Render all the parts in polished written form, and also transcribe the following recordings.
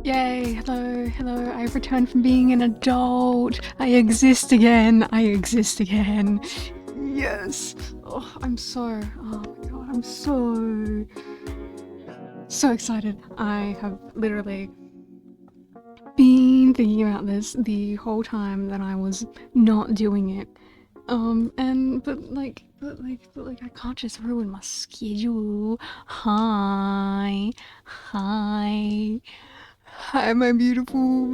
Yay, hello, I've returned from being an adult. I exist again. Yes. Oh my god, I'm so excited. I have literally been thinking about this the whole time that I was not doing it. But I can't just ruin my schedule. Hi. Hi, my beautiful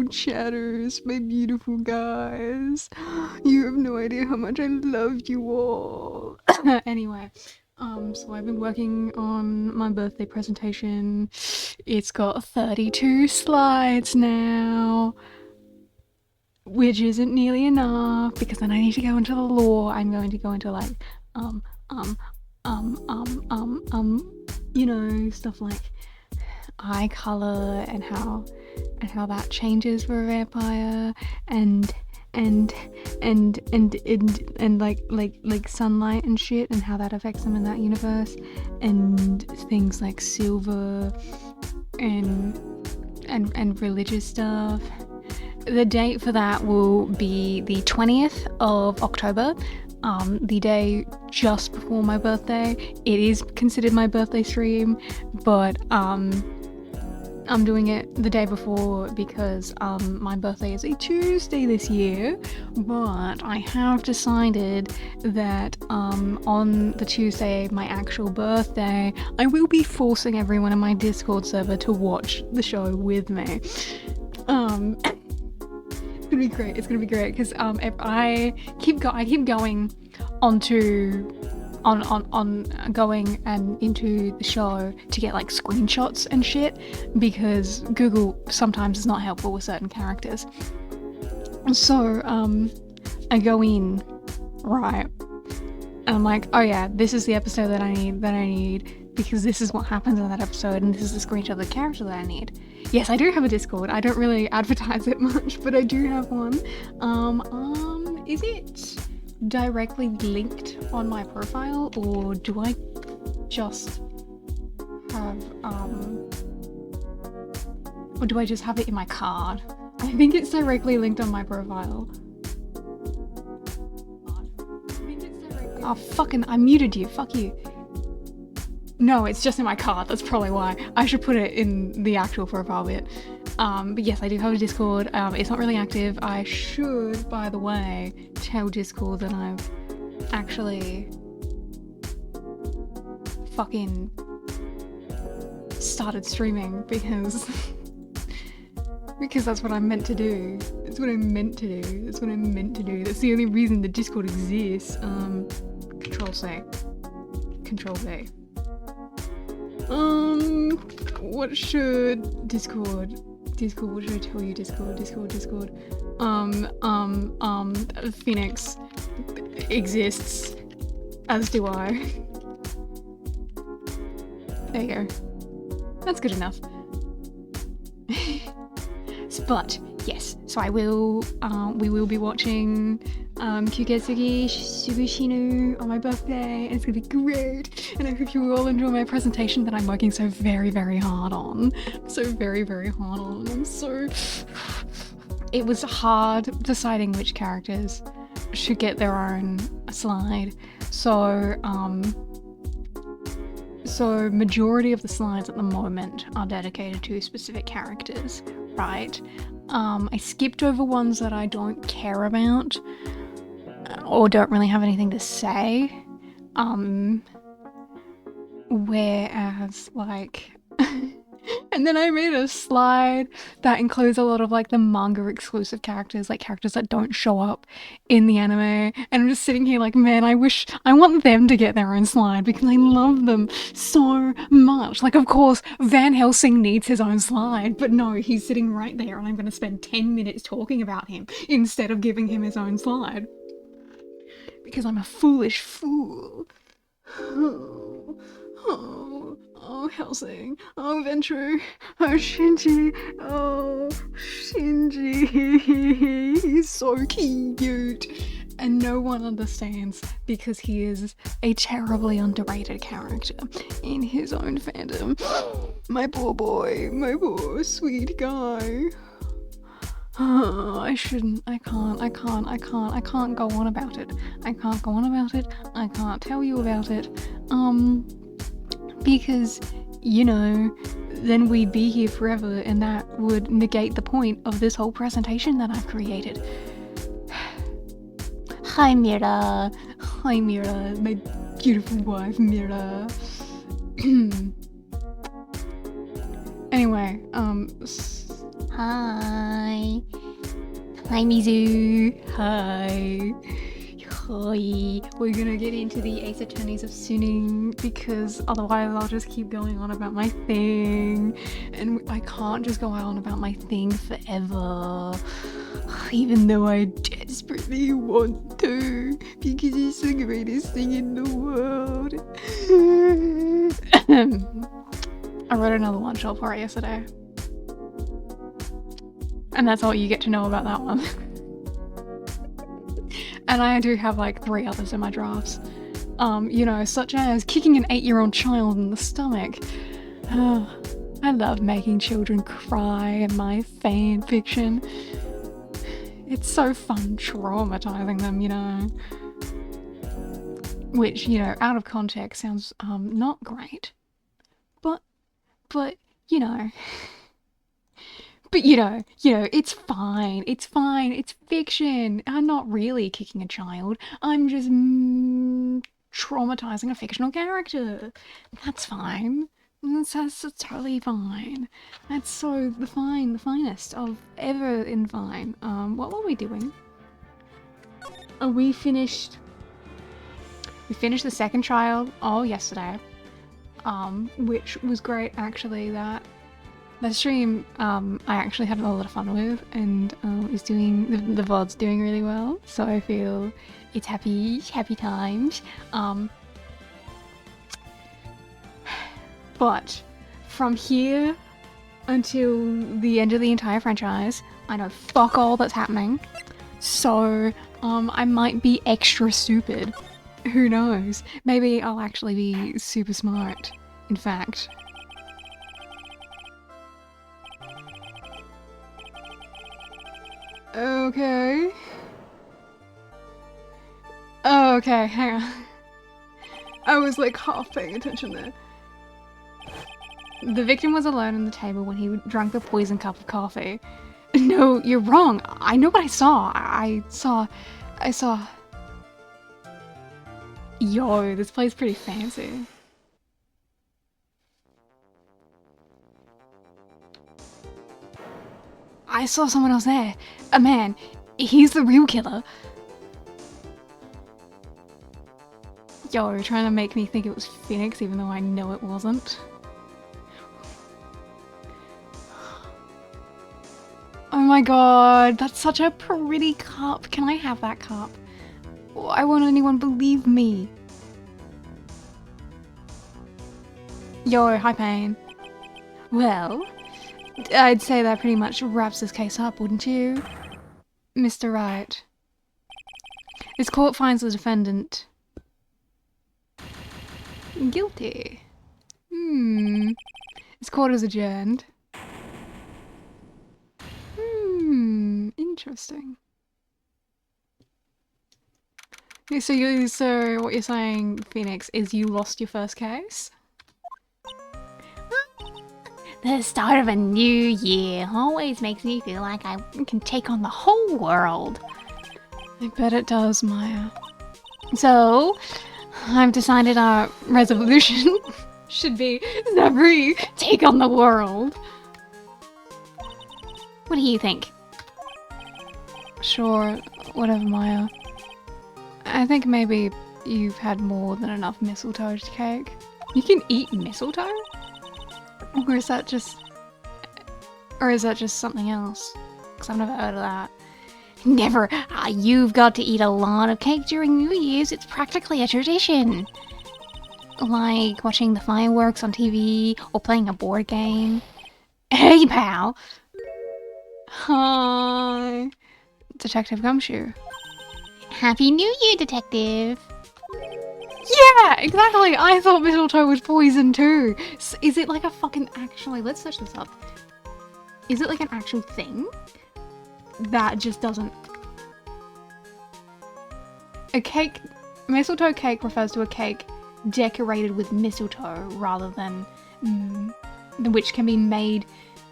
chatters, my beautiful guys. You have no idea how much I love you all. Anyway, so I've been working on my birthday presentation. It's got 32 slides now, which isn't nearly enough because then I need to go into the lore. I'm going to go into like, um, um, you know, stuff like eye color and how that changes for a vampire and like sunlight and shit and how that affects them in that universe, and things like silver and religious stuff. The date for that will be the 20th of October, the day just before my birthday. It is considered my birthday stream, but I'm doing it the day before because my birthday is a Tuesday this year, but I have decided that on the Tuesday, my actual birthday, I will be forcing everyone in my Discord server to watch the show with me. It's gonna be great because if I keep going going and into the show to get like screenshots and shit, because Google sometimes is not helpful with certain characters. So I go in, right, and I'm like, oh yeah, this is the episode that I need because this is what happens in that episode, and this is the screenshot of the character that I need. Yes, I do have a Discord. I don't really advertise it much, but I do have one. Is it directly linked on my profile, or do I just have or do I just have it in my card? I think it's directly linked on my profile. Oh fucking, I muted you, fuck you. No, it's just in my card, that's probably why. I should put it in the actual profile bit. But yes, I do have a Discord. It's not really active. I should, by the way, tell Discord that I've actually fucking started streaming because that's what I'm meant to do. That's the only reason the Discord exists. Control-C. Control-V. What should Discord, what should I tell you, Discord? Phoenix exists, as do I. There you go. That's good enough. But, yes, so we will be watching Kyugetsugi Sugushinu on my birthday, and it's gonna be great, and I hope you all enjoy my presentation that I'm working so very, very hard on. It was hard deciding which characters should get their own slide, so majority of the slides at the moment are dedicated to specific characters, right? I skipped over ones that I don't care about or don't really have anything to say, whereas like and then I made a slide that includes a lot of like the manga exclusive characters, like characters that don't show up in the anime, and I'm just sitting here like, man, I want them to get their own slide because I love them so much. Like, of course, Van Helsing needs his own slide, but no, he's sitting right there and I'm gonna spend 10 minutes talking about him instead of giving him his own slide. Because I'm a foolish fool. Oh, Helsing. Oh, Ventru. Oh, Shinji. Oh, Shinji. He's so cute. And no one understands because he is a terribly underrated character in his own fandom. My poor boy, my poor sweet guy. I shouldn't, I can't go on about it. I can't tell you about it. Because, you know, then we'd be here forever and that would negate the point of this whole presentation that I've created. Hi Mira, my beautiful wife Mira. Anyway, hi Mizu, hi. We're gonna get into the Ace Attorneys of Sinning because otherwise I'll just keep going on about my thing, and I can't just go on about my thing forever, even though I desperately want to, because it's the greatest thing in the world. I wrote another one shot for it yesterday, and that's all you get to know about that one. And I do have like 3 others in my drafts, you know, such as kicking an 8-year-old child in the stomach. I love making children cry in my fan fiction. It's so fun traumatizing them, you know. Which, you know, out of context sounds not great. But you know. But you know, it's fine, it's fiction. I'm not really kicking a child, I'm just traumatizing a fictional character. That's fine, that's totally fine. That's so the finest of ever in Vine. What were we doing? Oh, we finished the second trial yesterday, which was great actually. That stream, I actually had a lot of fun with, and is doing the VOD's doing really well. So I feel it's happy times. But from here until the end of the entire franchise, I know fuck all that's happening. So I might be extra stupid. Who knows? Maybe I'll actually be super smart. In fact. Okay. Oh, okay, hang on. I was like half paying attention there. The victim was alone on the table when he drank the poisoned cup of coffee. No, you're wrong. I know what I saw. I saw... Yo, this place is pretty fancy. I saw someone else there. A man. He's the real killer. Yo, you're trying to make me think it was Phoenix even though I know it wasn't. Oh my god, that's such a pretty cup. Can I have that cup? Why won't anyone believe me? Yo, hi Pain. Well, I'd say that pretty much wraps this case up, wouldn't you? Mr. Wright. This court finds the defendant guilty. This court is adjourned. Interesting. Okay, so what you're saying, Phoenix, is you lost your first case? The start of a new year always makes me feel like I can take on the whole world. I bet it does, Maya. So, I've decided our resolution should be Zabri, take on the world. What do you think? Sure, whatever, Maya. I think maybe you've had more than enough mistletoe cake. You can eat mistletoe? Or is that just something else? Because I've never heard of that. Never! You've got to eat a lot of cake during New Year's. It's practically a tradition. Like watching the fireworks on TV or playing a board game. Hey, pal! Hi! Detective Gumshoe. Happy New Year, Detective! Yeah, exactly! I thought mistletoe was poison too! Is it like a fucking... Actually, let's search this up. Is it like an actual thing? That just doesn't... A cake... Mistletoe cake refers to a cake decorated with mistletoe rather than... which can be made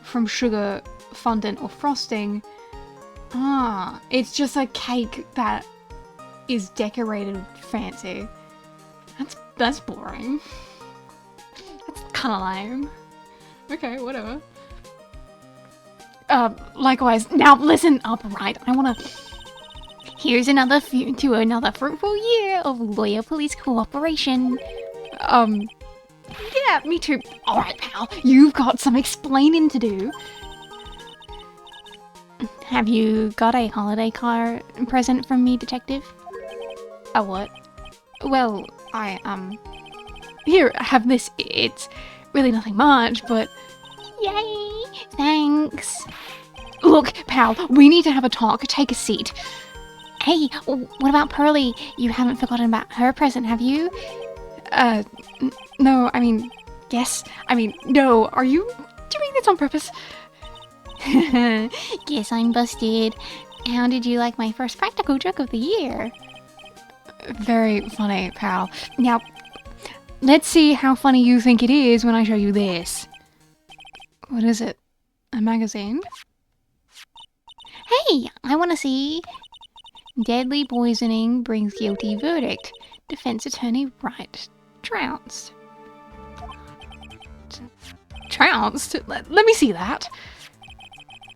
from sugar, fondant or frosting. Ah, it's just a cake that is decorated fancy. That's boring. That's kinda lame. Okay, whatever. Likewise, now listen up, right? I wanna... Here's another fruitful year of lawyer police cooperation. Yeah, me too. Alright, pal, you've got some explaining to do. Have you got a holiday card present from me, Detective? A what? Well, here, have this. It's really nothing much, but... Yay! Thanks! Look, pal, we need to have a talk. Take a seat. Hey, what about Pearly? You haven't forgotten about her present, have you? No, I mean, yes. I mean, no. Are you doing this on purpose? Guess I'm busted. How did you like my first practical joke of the year? Very funny, pal. Now, let's see how funny you think it is when I show you this. What is it? A magazine? Hey, I want to see. Deadly poisoning brings guilty verdict. Defense attorney Wright trounced. Trounced? Let me see that.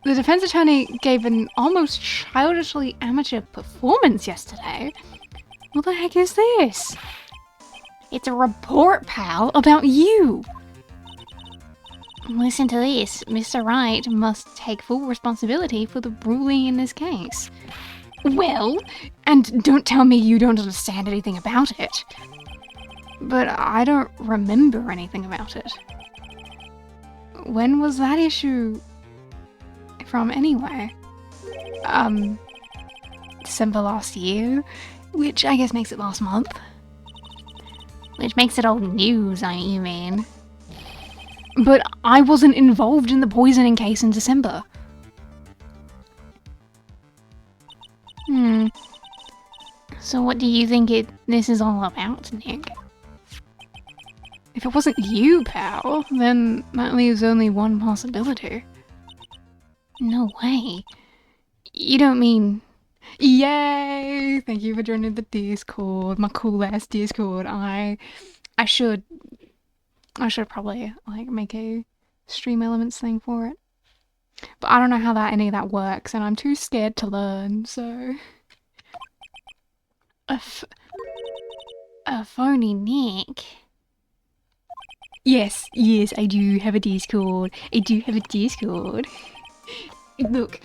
The defense attorney gave an almost childishly amateur performance yesterday. What the heck is this? It's a report, pal, about you. Listen to this. Mr. Wright must take full responsibility for the ruling in this case. Well, and don't tell me you don't understand anything about it. But I don't remember anything about it. When was that issue from anyway? December last year, which I guess makes it last month. Which makes it old news, you mean? But I wasn't involved in the poisoning case in December. So what do you think this is all about, Nick? If it wasn't you, pal, then that leaves only one possibility. No way. You don't mean... Yay! Thank you for joining the Discord, my cool ass Discord. I should probably like make a stream elements thing for it. But I don't know how any of that works, and I'm too scared to learn, so... A phony Nick? Yes, I do have a Discord. Look,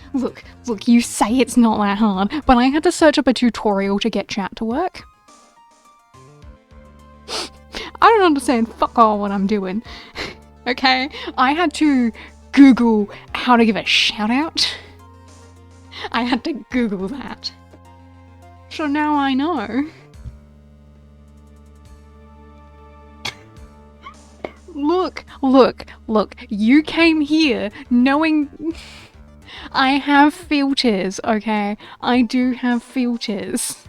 you say it's not that hard, but I had to search up a tutorial to get chat to work. I don't understand fuck all what I'm doing. Okay? I had to Google how to give a shout out. I had to Google that. So now I know. Look, you came here knowing I have filters, okay? I do have filters.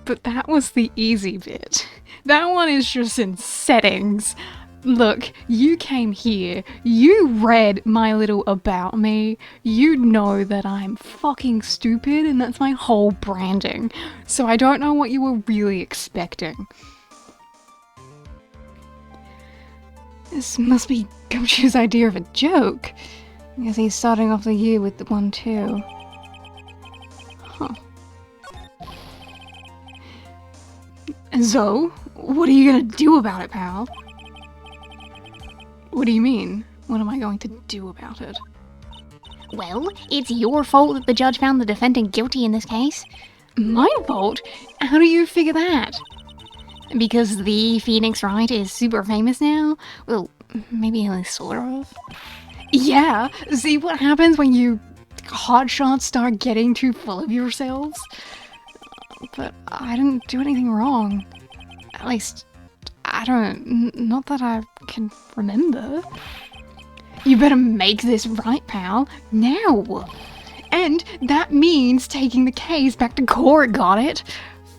But that was the easy bit. That one is just in settings. Look, you came here, you read my little about me, you know that I'm fucking stupid and that's my whole branding. So I don't know what you were really expecting. This must be Gochu's idea of a joke. I guess he's starting off the year with the one too. Huh. So, what are you gonna do about it, pal? What do you mean? What am I going to do about it? Well, it's your fault that the judge found the defendant guilty in this case. My fault? How do you figure that? Because the Phoenix Wright is super famous now? Well, maybe at least sort of. Yeah, see what happens when you hotshots start getting too full of yourselves. But I didn't do anything wrong. At least, I don't... Not that I can remember. You better make this right, pal. Now! And that means taking the case back to court, got it?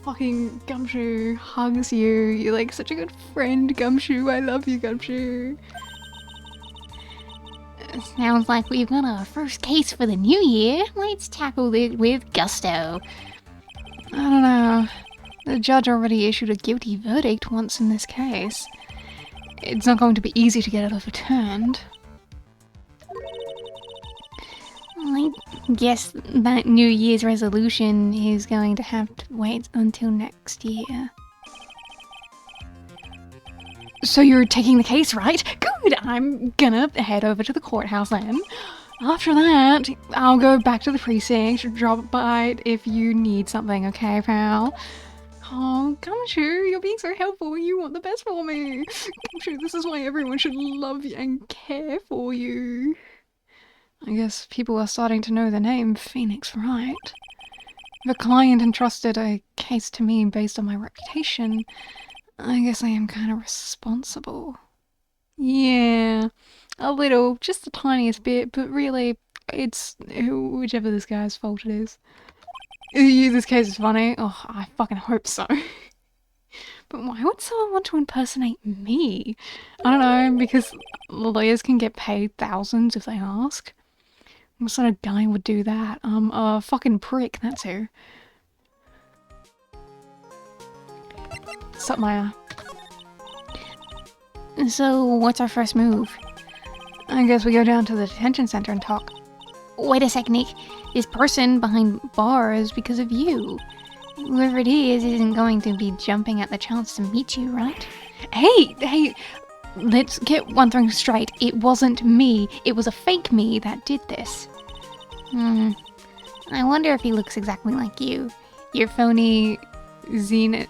Fucking Gumshoe hugs you. You're like such a good friend, Gumshoe. I love you, Gumshoe. Sounds like we've got our first case for the new year. Let's tackle it with gusto. I don't know. The judge already issued a guilty verdict once in this case. It's not going to be easy to get it overturned. I guess that New Year's resolution is going to have to wait until next year. So you're taking the case, right? Good! I'm gonna head over to the courthouse then. After that, I'll go back to the precinct, drop by if you need something, okay, pal? Oh, Gumshoe, you're being so helpful. You want the best for me. Gumshoe, this is why everyone should love you and care for you. I guess people are starting to know the name Phoenix Wright. If a client entrusted a case to me based on my reputation, I guess I am kind of responsible. Yeah, a little, just the tiniest bit, but really, it's whichever this guy's fault it is. This case is funny. Oh, I fucking hope so. But why would someone want to impersonate me? I don't know, because lawyers can get paid thousands if they ask. What sort of guy would do that? A fucking prick, that's who. Sup, Maya? So, what's our first move? I guess we go down to the detention center and talk. Wait a sec, Nick. This person behind bars is because of you. Whoever it is isn't going to be jumping at the chance to meet you, right? Hey, let's get one thing straight. It wasn't me. It was a fake me that did this. I wonder if he looks exactly like you. Your phony Xenohop?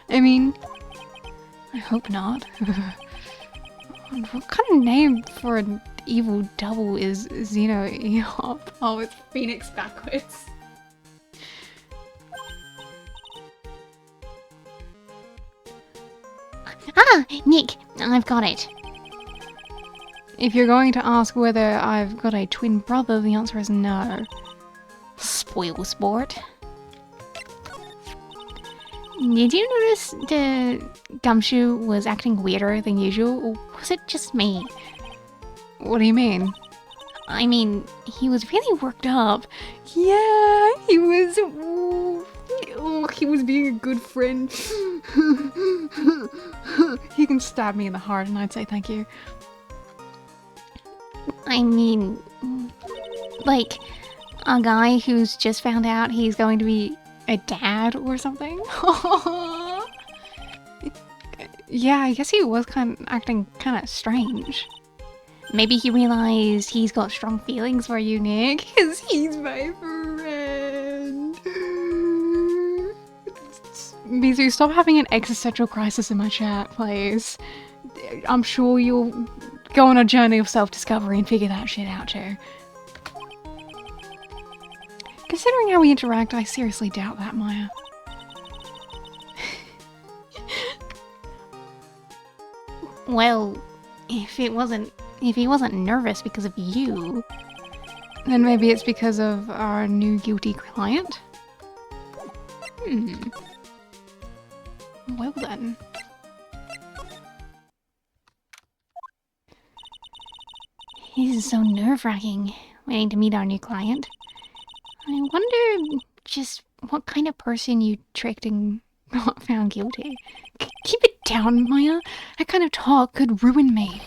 I mean, I hope not. What kind of name for an evil double is Xenohop? Oh, it's Phoenix backwards. Ah, Nick, I've got it. If you're going to ask whether I've got a twin brother, the answer is no. Spoil sport. Did you notice the Gumshoe was acting weirder than usual, or was it just me? What do you mean? I mean, he was really worked up. Yeah, he was... Oh, he was being a good friend. He can stab me in the heart and I'd say thank you. I mean, like, a guy who's just found out he's going to be a dad or something? Yeah, I guess he was acting kind of strange. Maybe he realized he's got strong feelings for you, Nick. Because he's my friend. Mizu, stop having an existential crisis in my chat, please. I'm sure you'll go on a journey of self-discovery and figure that shit out too. Considering how we interact, I seriously doubt that, Maya. Well, if he wasn't nervous because of you, then maybe it's because of our new guilty client? Well then. This is so nerve-wracking, waiting to meet our new client. I wonder just what kind of person you tricked and got found guilty. Keep it down, Maya. That kind of talk could ruin me.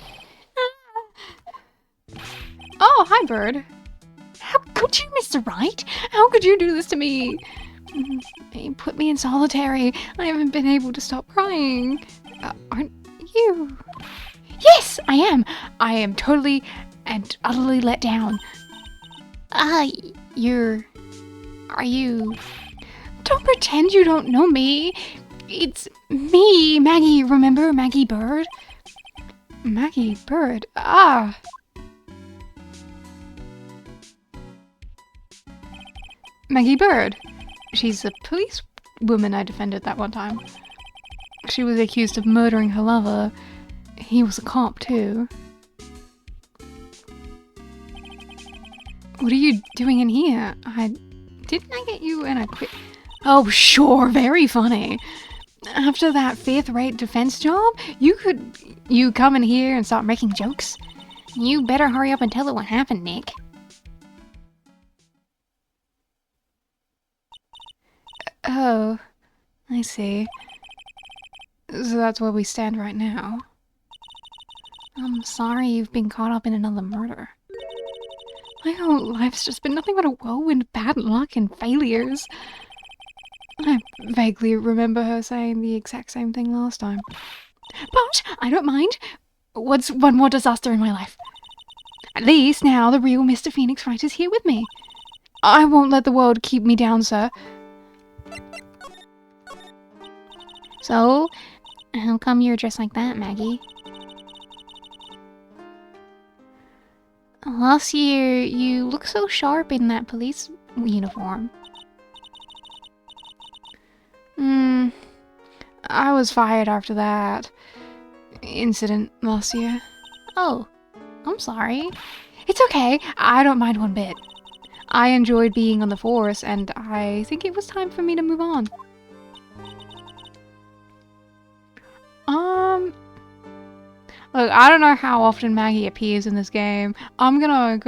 Oh, hi, Bird. How could you, Mr. Wright? How could you do this to me? You put me in solitary. I haven't been able to stop crying. Aren't you? Yes, I am. I am totally and utterly let down. Are you? Don't pretend you don't know me. It's me, Maggie. Remember Maggie Bird? Maggie Bird? Ah. Maggie Bird. She's the police woman I defended that one time. She was accused of murdering her lover. He was a cop too. What are you doing in here? Didn't I get you in a quick... Oh, sure, very funny. After that fifth-rate defense job, you come in here and start making jokes? You better hurry up and tell her what happened, Nick. Oh, I see. So that's where we stand right now. I'm sorry you've been caught up in another murder. My whole life's just been nothing but a whirlwind of bad luck and failures. I vaguely remember her saying the exact same thing last time. But I don't mind. What's one more disaster in my life? At least now the real Mr. Phoenix Wright is here with me. I won't let the world keep me down, sir. So, how come you're dressed like that, Maggie? Last year, you looked so sharp in that police uniform. I was fired after that incident last year. Oh, I'm sorry. It's okay, I don't mind one bit. I enjoyed being on the force, and I think it was time for me to move on. Look, I don't know how often Maggie appears in this game. I'm gonna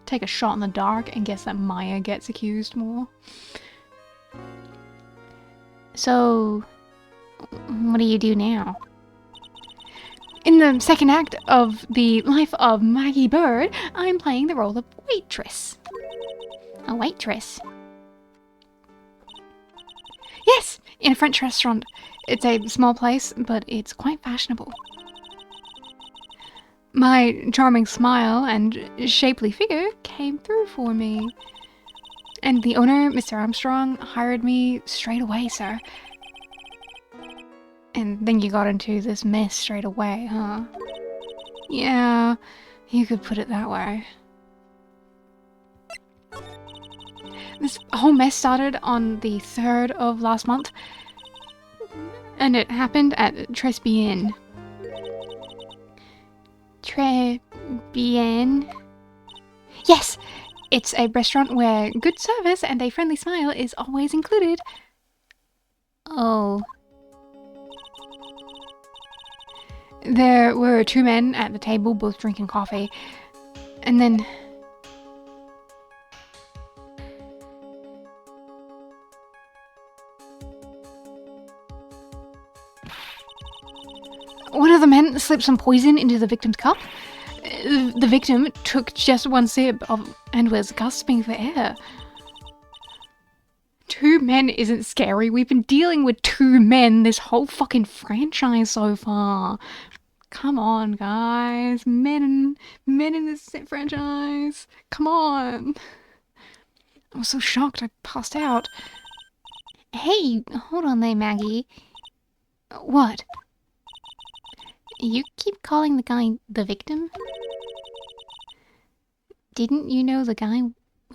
take a shot in the dark and guess that Maya gets accused more. So, what do you do now? In the second act of the life of Maggie Bird, I'm playing the role of waitress. A waitress? Yes, in a French restaurant. It's a small place, but it's quite fashionable. My charming smile and shapely figure came through for me. And the owner, Mr. Armstrong, hired me straight away, sir. And then you got into this mess straight away, huh? Yeah, you could put it that way. This whole mess started on the 3rd of last month. And it happened at Tres Bien. Très bien. Yes! It's a restaurant where good service and a friendly smile is always included. Oh. There were 2 men at the table, both drinking coffee. And then... one of the men slipped some poison into the victim's cup. The victim took just one sip and was gasping for air. 2 men isn't scary. We've been dealing with 2 men this whole fucking franchise so far. Come on, guys. Men in this franchise. Come on. I was so shocked I passed out. Hey, hold on there, Maggie. What? You keep calling the guy the victim? Didn't you know the guy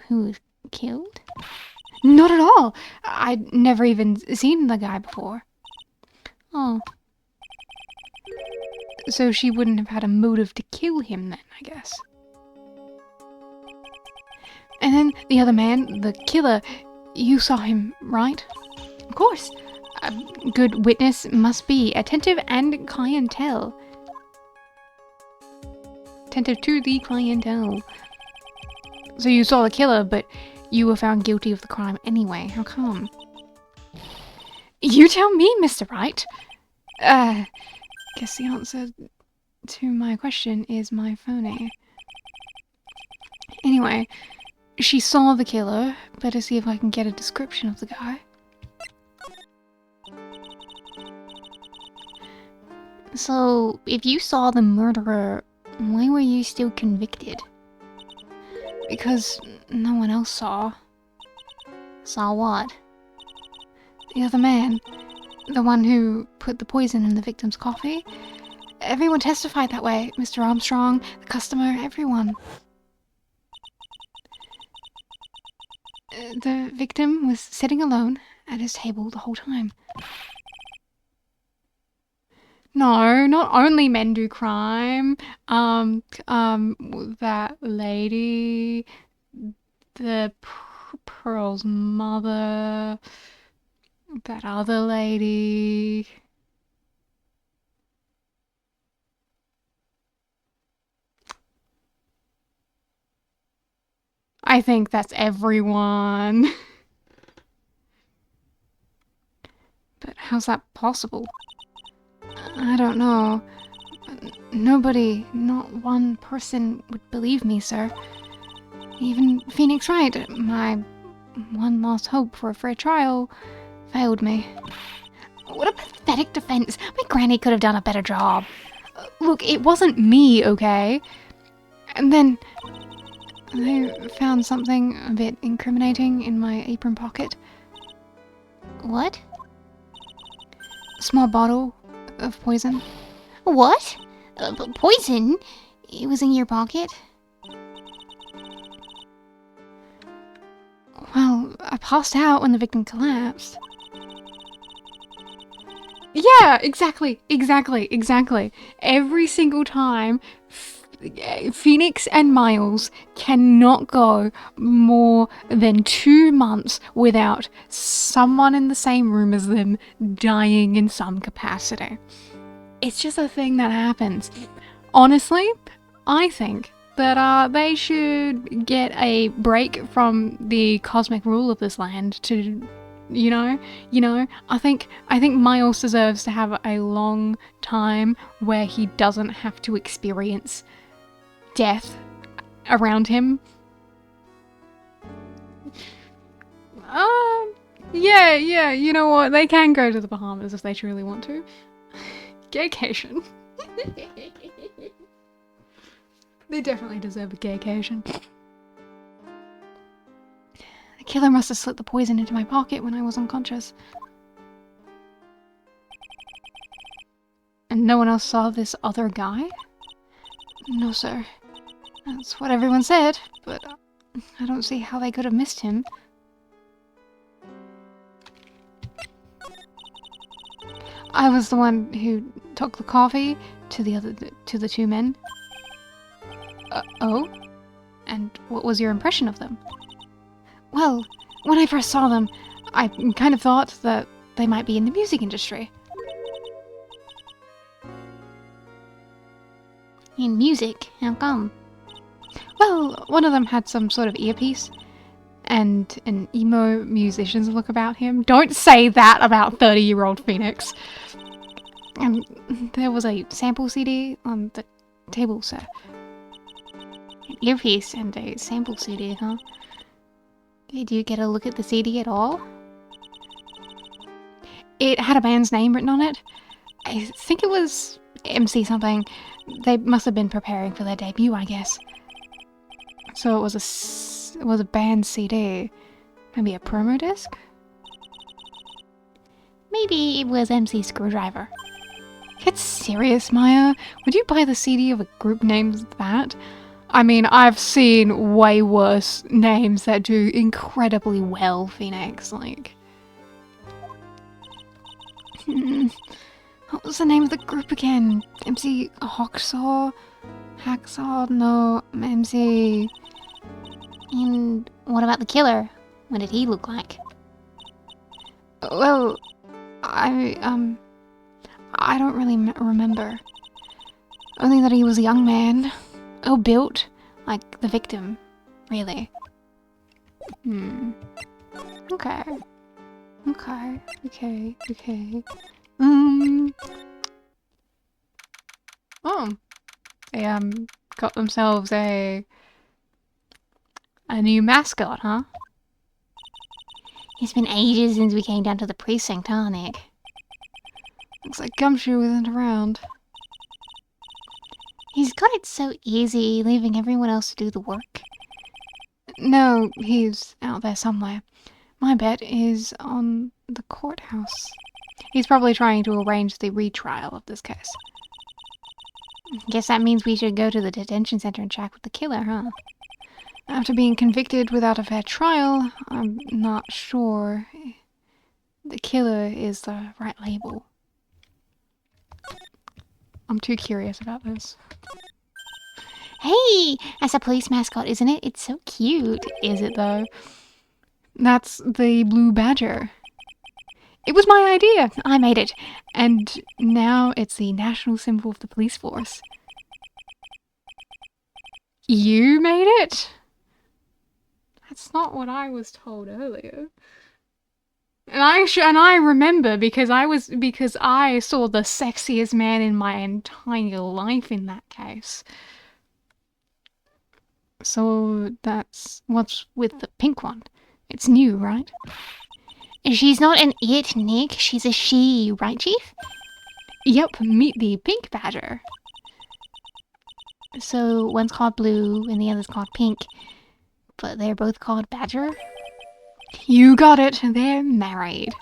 who was killed? Not at all. I'd never even seen the guy before. Oh. So she wouldn't have had a motive to kill him then, I guess. And then the other man, the killer, you saw him, right? Of course. A good witness must be attentive and clientele. Attentive to the clientele. So you saw the killer, but you were found guilty of the crime anyway. How come? You tell me, Mr. Wright. Guess the answer to my question is my phony. Anyway, she saw the killer. Better see if I can get a description of the guy. So, if you saw the murderer, why were you still convicted? Because no one else saw. Saw what? The other man. The one who put the poison in the victim's coffee. Everyone testified that way. Mr. Armstrong, the customer, everyone. The victim was sitting alone at his table the whole time. No, not only men do crime. That lady, the Pearl's mother, that other lady. I think that's everyone. But how's that possible? I don't know. Nobody, not one person would believe me, sir. Even Phoenix Wright, my one last hope for a fair trial, failed me. What a pathetic defense. My granny could have done a better job. Look, it wasn't me, okay? And then they found something a bit incriminating in my apron pocket. What? A small bottle of poison. What? Poison? It was in your pocket? Well, I passed out when the victim collapsed. Yeah, exactly. Every single time, Phoenix and Miles cannot go more than 2 months without someone in the same room as them dying in some capacity. It's just a thing that happens. Honestly, I think that they should get a break from the cosmic rule of this land to, I think Miles deserves to have a long time where he doesn't have to experience death around him. Yeah, you know what? They can go to the Bahamas if they truly want to. Gaycation. They definitely deserve a gaycation. The killer must have slipped the poison into my pocket when I was unconscious. And no one else saw this other guy? No, sir. That's what everyone said, but I don't see how they could have missed him. I was the one who took the coffee to the 2 men. Oh? And what was your impression of them? Well, when I first saw them, I kind of thought that they might be in the music industry. In music? How come? Well, one of them had some sort of earpiece and an emo musician's look about him. Don't say that about 30-year-old Phoenix. And there was a sample CD on the table, sir. An earpiece and a sample CD, huh? Did you get a look at the CD at all? It had a band's name written on it. I think it was MC something. They must have been preparing for their debut, I guess. So it was a band CD. Maybe a promo disc? Maybe it was MC Screwdriver. Get serious, Maya. Would you buy the CD of a group named that? I mean, I've seen way worse names that do incredibly well, Phoenix, like... What was the name of the group again? MC Hacksaw? No, MC... And what about the killer? What did he look like? Well, I don't really remember. Only that he was a young man. Built, like the victim, really. Okay. Oh. They, got themselves a new mascot, huh? It's been ages since we came down to the precinct, huh, Nick? Looks like Gumshoe isn't around. He's got it so easy, leaving everyone else to do the work. No, he's out there somewhere. My bet is on the courthouse. He's probably trying to arrange the retrial of this case. Guess that means we should go to the detention center and check with the killer, huh? After being convicted without a fair trial, I'm not sure the killer is the right label. I'm too curious about this. Hey, that's a police mascot, isn't it? It's so cute. Is it though? That's the blue badger. It was my idea. I made it. And now it's the national symbol of the police force. You made it? That's not what I was told earlier. And I remember because I saw the sexiest man in my entire life in that case. So that's what's with the pink one. It's new, right? She's not an it, Nick. She's a she, right, Chief? Yep, meet the pink badger. So one's called Blue and the other's called Pink. But they're both called Badger? You got it. They're married.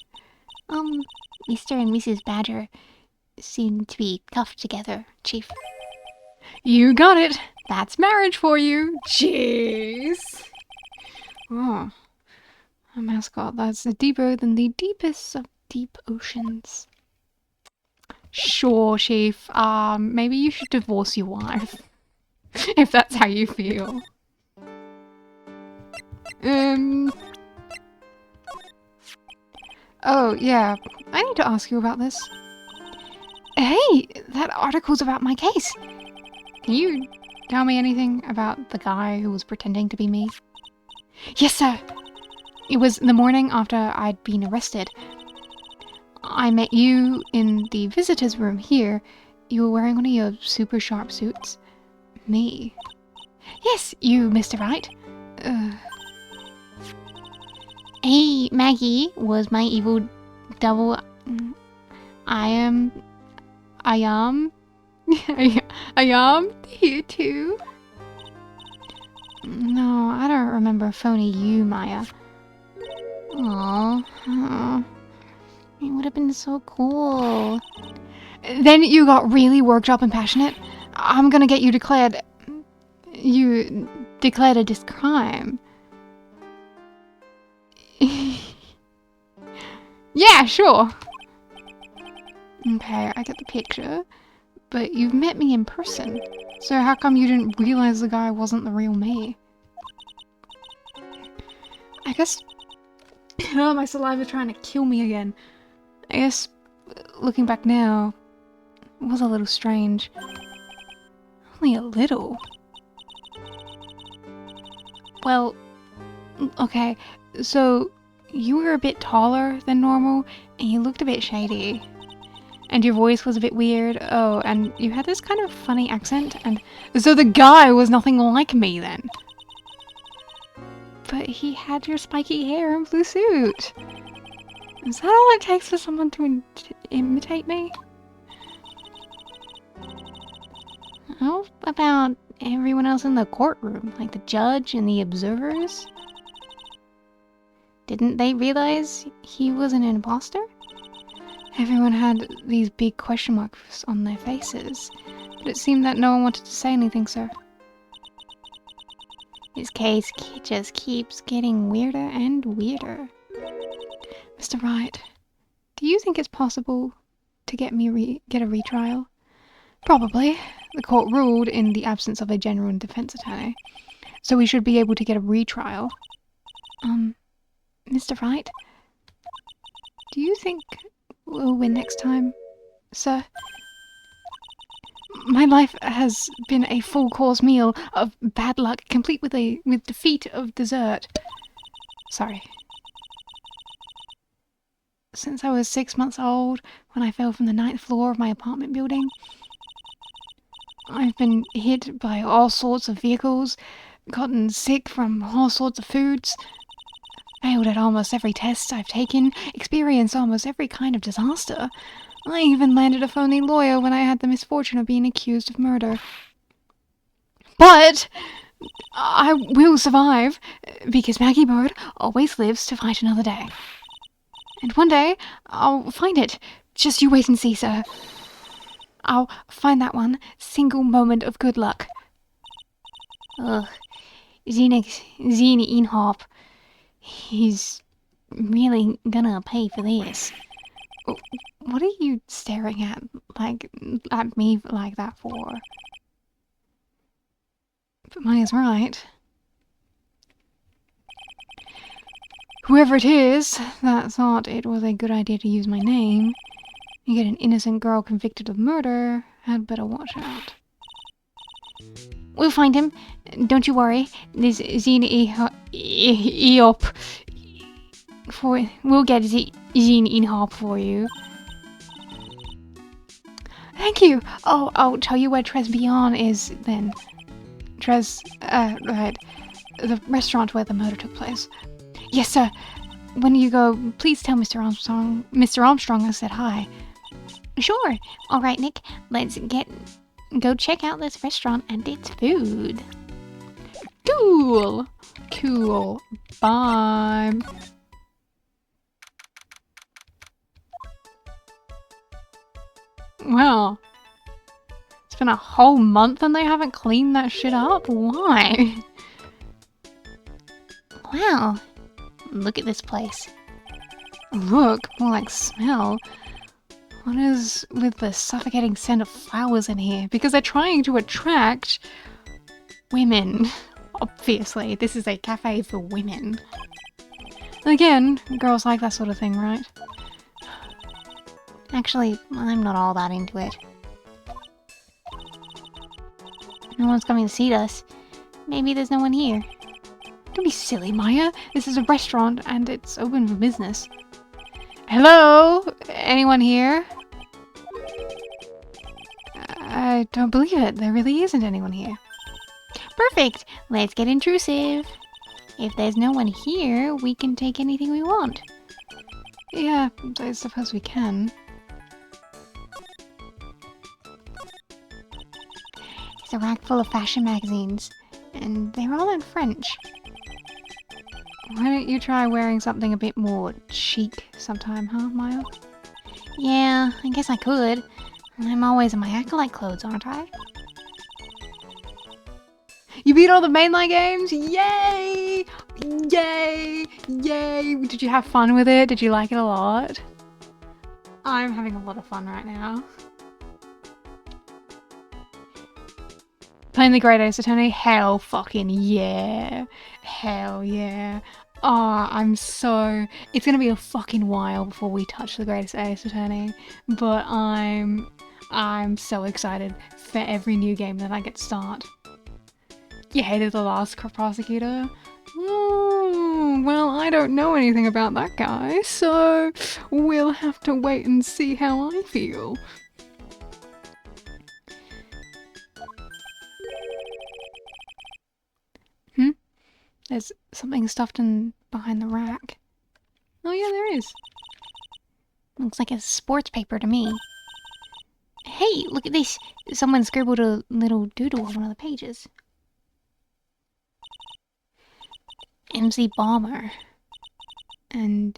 Mr. and Mrs. Badger seem to be cuffed together, Chief. You got it. That's marriage for you. Jeez. Oh. A mascot that's deeper than the deepest of deep oceans. Sure, Chief. Maybe you should divorce your wife. If that's how you feel. Oh, yeah. I need to ask you about this. Hey, that article's about my case. Can you tell me anything about the guy who was pretending to be me? Yes, sir. It was the morning after I'd been arrested. I met you in the visitor's room here. You were wearing one of your super sharp suits. Me. Yes, you, Mr. Wright. Hey, Maggie was my evil double. I am here too. No, I don't remember phoning you, Maya. Aww. It would have been so cool. Then you got really worked up and passionate. I'm gonna get you declared. You declared a crime. Yeah, sure. Okay, I get the picture. But you've met me in person. So how come you didn't realize the guy wasn't the real me? I guess... Oh, my saliva's trying to kill me again. I guess, looking back now, it was a little strange. Only a little. Well, okay, so you were a bit taller than normal, and you looked a bit shady. And your voice was a bit weird. Oh, and you had this kind of funny accent, and so the guy was nothing like me then. But he had your spiky hair and blue suit. Is that all it takes for someone to imitate me? How about everyone else in the courtroom, like the judge and the observers? Didn't they realize he was an imposter? Everyone had these big question marks on their faces, but it seemed that no one wanted to say anything, sir. This case just keeps getting weirder and weirder. Mr. Wright, do you think it's possible to get a retrial? Probably. The court ruled in the absence of a genuine defense attorney, so we should be able to get a retrial. Mr. Wright, do you think we'll win next time, sir? My life has been a full course meal of bad luck, complete with defeat of dessert. Sorry. Since I was 6 months old, when I fell from the 9th floor of my apartment building, I've been hit by all sorts of vehicles, gotten sick from all sorts of foods, failed at almost every test I've taken, experienced almost every kind of disaster. I even landed a phony lawyer when I had the misfortune of being accused of murder. But I will survive, because Maggie Bird always lives to fight another day. And one day, I'll find it. Just you wait and see, sir. I'll find that one single moment of good luck. Ugh. Zine Inhop, he's really gonna pay for this. What are you staring at me like that for? But money is right. Whoever it is that thought it was a good idea to use my name, you get an innocent girl convicted of murder, had better watch out. We'll find him. Don't you worry. This Zine Eop for we'll get Zine Inhop for you. Thank you. Oh, I'll tell you where Tres Beyond is then. Right. The restaurant where the murder took place. Yes, sir. When you go, please tell Mr. Armstrong I said hi. Sure. All right, Nick. Let's go check out this restaurant and its food. Cool. Cool. Bye. Wow. It's been a whole month and they haven't cleaned that shit up? Why? Wow. Look at this place. Look, more like smell. What is with the suffocating scent of flowers in here? Because they're trying to attract women. Obviously, this is a cafe for women. Again, girls like that sort of thing, right? Actually, I'm not all that into it. No one's coming to see us. Maybe there's no one here. Don't be silly, Maya. This is a restaurant and it's open for business. Hello? Anyone here? I don't believe it. There really isn't anyone here. Perfect. Let's get intrusive. If there's no one here, we can take anything we want. Yeah, I suppose we can. It's a rack full of fashion magazines, and they're all in French. Why don't you try wearing something a bit more chic sometime, huh, Maya? Yeah, I guess I could. I'm always in my acolyte clothes, aren't I? You beat all the mainline games? Yay! Yay! Yay! Did you have fun with it? Did you like it a lot? I'm having a lot of fun right now. Playing the Great Ace Attorney? Hell fucking yeah! Hell yeah! Oh, it's gonna be a fucking while before we touch the Greatest Ace Attorney, but I'm so excited for every new game that I get to start. You hated the last prosecutor? Well, I don't know anything about that guy, so we'll have to wait and see how I feel. There's something stuffed in behind the rack. Oh yeah, there is. Looks like a sports paper to me. Hey, look at this. Someone scribbled a little doodle on one of the pages. MC Bomber. And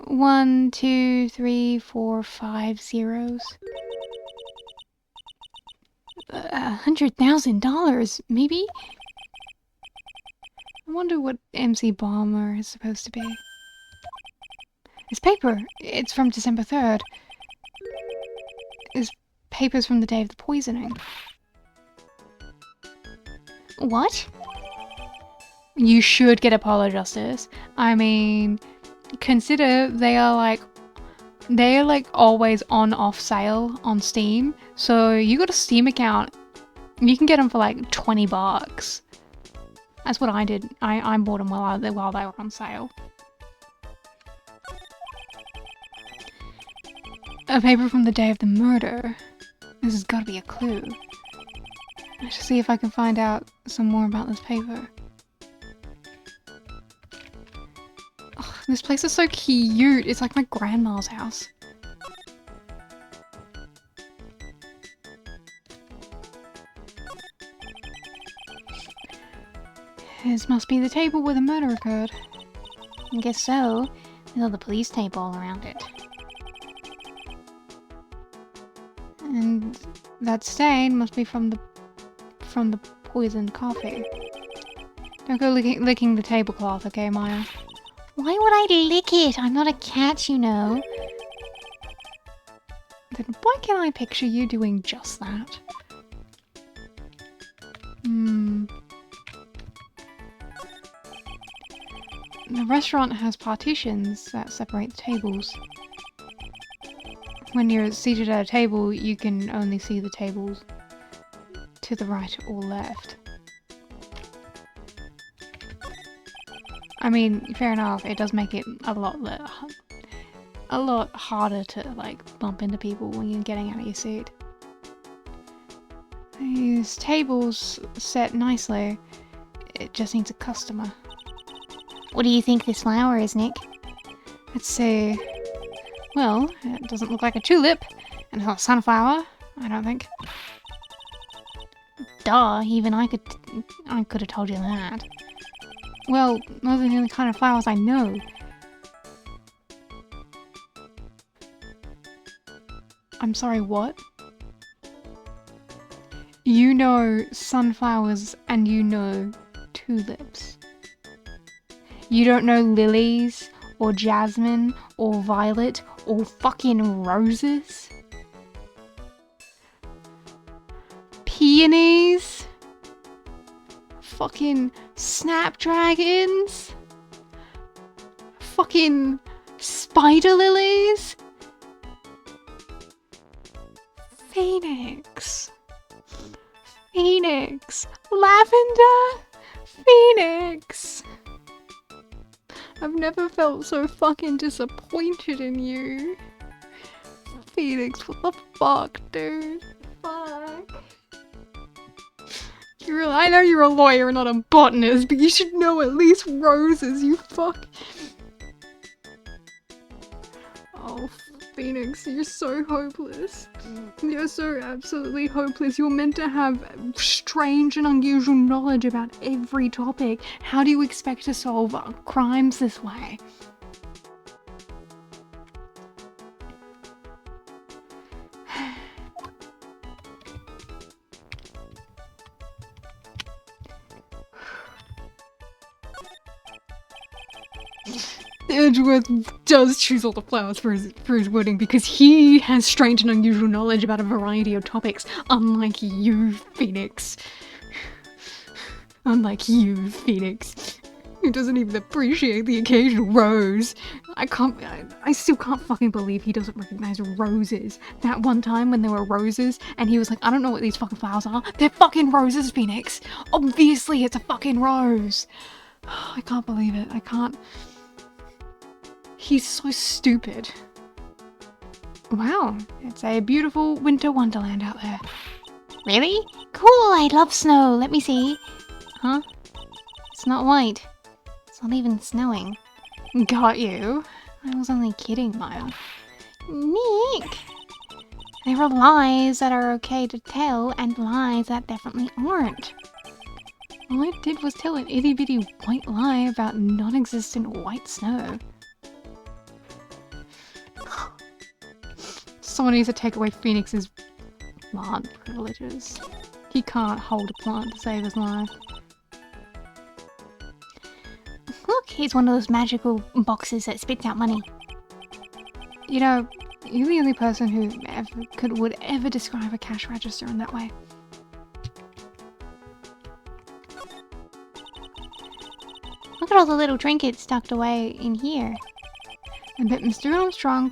1, 2, 3, 4, 5 zeros. $100,000, maybe? I wonder what MC Bomber is supposed to be. It's paper. It's from December 3rd. It's papers from the day of the poisoning. What? You should get Apollo Justice. I mean, consider they are like always on off sale on Steam. So you got a Steam account, you can get them for like $20. That's what I did. I bought them while they were on sale. A paper from the day of the murder. This has got to be a clue. I should see if I can find out some more about this paper. Oh, this place is so cute. It's like my grandma's house. This must be the table where the murder occurred. I guess so. There's all the police tape all around it. And that stain must be from the poisoned coffee. Don't go licking the tablecloth, okay, Maya? Why would I lick it? I'm not a cat, you know. Then why can't I picture you doing just that? The restaurant has partitions that separate the tables. When you're seated at a table, you can only see the tables to the right or left. I mean, fair enough, it does make it a lot harder to, like, bump into people when you're getting out of your seat. These tables set nicely. It just needs a customer. What do you think this flower is, Nick? Let's see. Well, it doesn't look like a tulip, and it's not a sunflower, I don't think. Duh, even I could have told you that. Well, those are the only kind of flowers I know. I'm sorry, what? You know sunflowers and you know tulips. You don't know lilies, or jasmine, or violet, or fucking roses? Peonies? Fucking snapdragons? Fucking spider lilies? Phoenix. Phoenix. Lavender. Phoenix. I've never felt so fucking disappointed in you. Phoenix, what the fuck, dude? Fuck. I know you're a lawyer and not a botanist, but you should know at least roses, you fuck. Oh, Phoenix, you're so hopeless. You're so absolutely hopeless. You're meant to have strange and unusual knowledge about every topic. How do you expect to solve crimes this way? Edgeworth does choose all the flowers for his wedding because he has strange and unusual knowledge about a variety of topics, unlike you, Phoenix. Unlike you, Phoenix. Who doesn't even appreciate the occasional rose. I still can't fucking believe he doesn't recognize roses. That one time when there were roses and he was like, I don't know what these fucking flowers are. They're fucking roses, Phoenix. Obviously it's a fucking rose. I can't believe it. I can't. He's so stupid. Wow, it's a beautiful winter wonderland out there. Really? Cool, I love snow. Let me see. Huh? It's not white. It's not even snowing. Got you. I was only kidding, Maya. Nick! There are lies that are okay to tell and lies that definitely aren't. All I did was tell an itty bitty white lie about non-existent white snow. Someone needs to take away Phoenix's plant privileges. He can't hold a plant to save his life. Look, here's one of those magical boxes that spits out money. You know, you're the only person who would ever describe a cash register in that way. Look at all the little trinkets tucked away in here. I bet Mr. Armstrong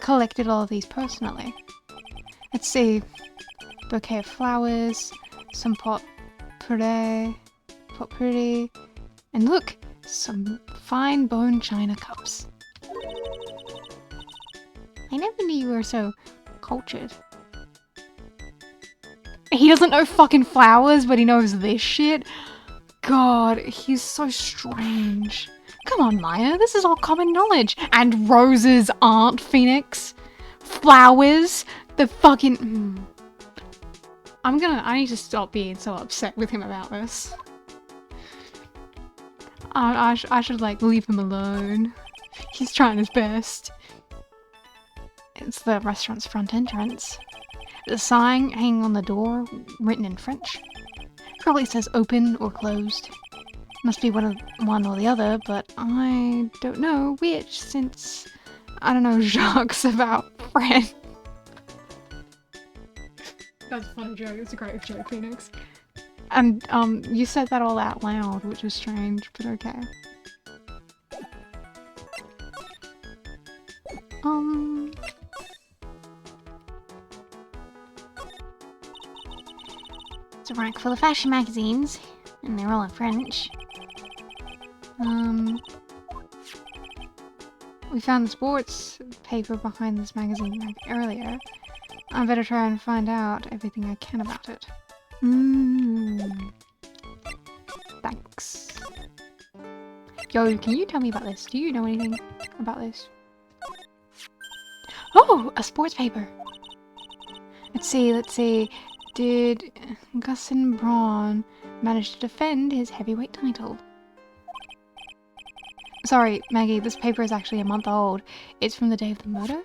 collected all of these personally. Let's see. Bouquet of flowers, some pot pourri, and look, some fine bone china cups. I never knew you were so cultured. He doesn't know fucking flowers, but he knows this shit. God, he's so strange. Come on, Maya, this is all common knowledge. And roses aren't, Phoenix. Flowers, the fucking... I need to stop being so upset with him about this. I should, like, leave him alone. He's trying his best. It's the restaurant's front entrance. The sign hanging on the door, written in French. Probably says open or closed. Must be one or the other, but I don't know which since, I don't know, Jacques about friend. That's a funny joke. It's a great joke, Phoenix. And, you said that all out loud, which is strange, but okay. It's a rack full of fashion magazines, and they're all in French. We found the sports paper behind this magazine rack earlier. I better try and find out everything I can about it. Thanks. Yo, can you tell me about this? Do you know anything about this? Oh, a sports paper. Let's see. Did Gustin Braun manage to defend his heavyweight title? Sorry, Maggie, this paper is actually a month old. It's from the day of the murder?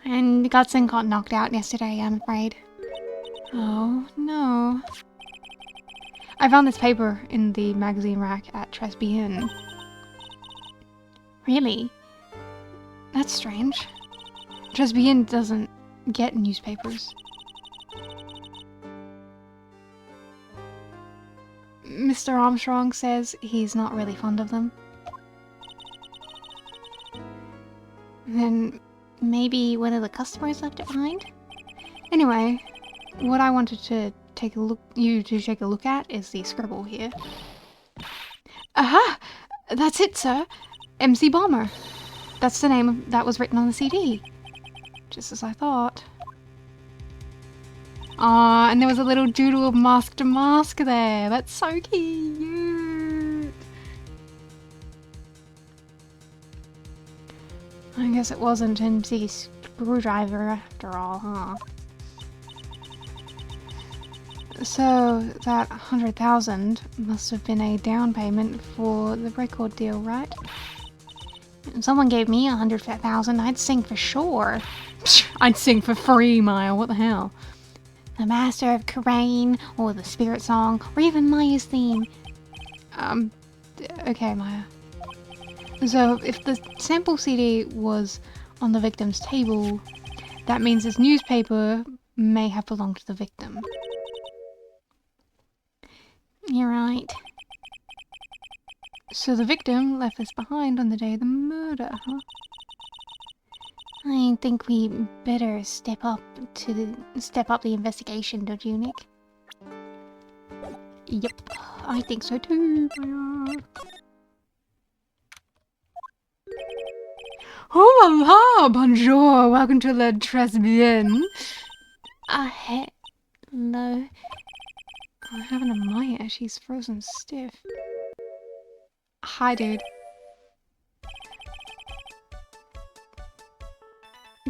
And Gustin got knocked out yesterday, I'm afraid. Oh, no. I found this paper in the magazine rack at Tresbian. Really? That's strange. Tresbian doesn't get newspapers. Mr. Armstrong says he's not really fond of them. Then maybe one of the customers left it behind? Anyway, what I wanted to take a look at is the scribble here. Aha! That's it, sir. MC Bomber. That's the name that was written on the CD. Just as I thought. Ah, and there was a little doodle of Mask to Mask there. That's so cute. I guess it wasn't MC Screwdriver after all, huh? So that 100,000 must have been a down payment for the record deal, right? If someone gave me 100,000, I'd sing for sure. I'd sing for free, Maya. What the hell? The Master of Karain, or the Spirit Song, or even Maya's theme. Okay, Maya. So, if the sample CD was on the victim's table, that means this newspaper may have belonged to the victim. You're right. So the victim left this behind on the day of the murder, huh? I think we better step up the investigation, don't you, Nick? Yep, I think so too. Oh la la! Bonjour! Welcome to Le Tresbien. Hello. What happened to Maya? She's frozen stiff. Hi, dude.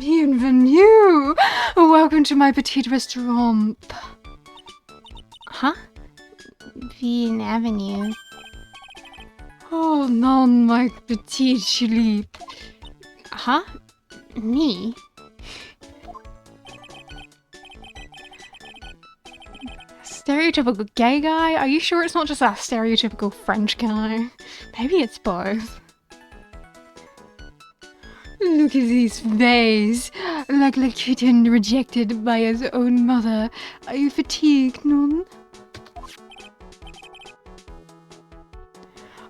Bienvenue! Welcome to my petite restaurant. Huh? Vien Avenue. Oh non, my petite Philippe. Huh? Me? Stereotypical gay guy? Are you sure it's not just a stereotypical French guy? Maybe it's both. Look at his face, like a kitten rejected by his own mother. Are you fatigued, non?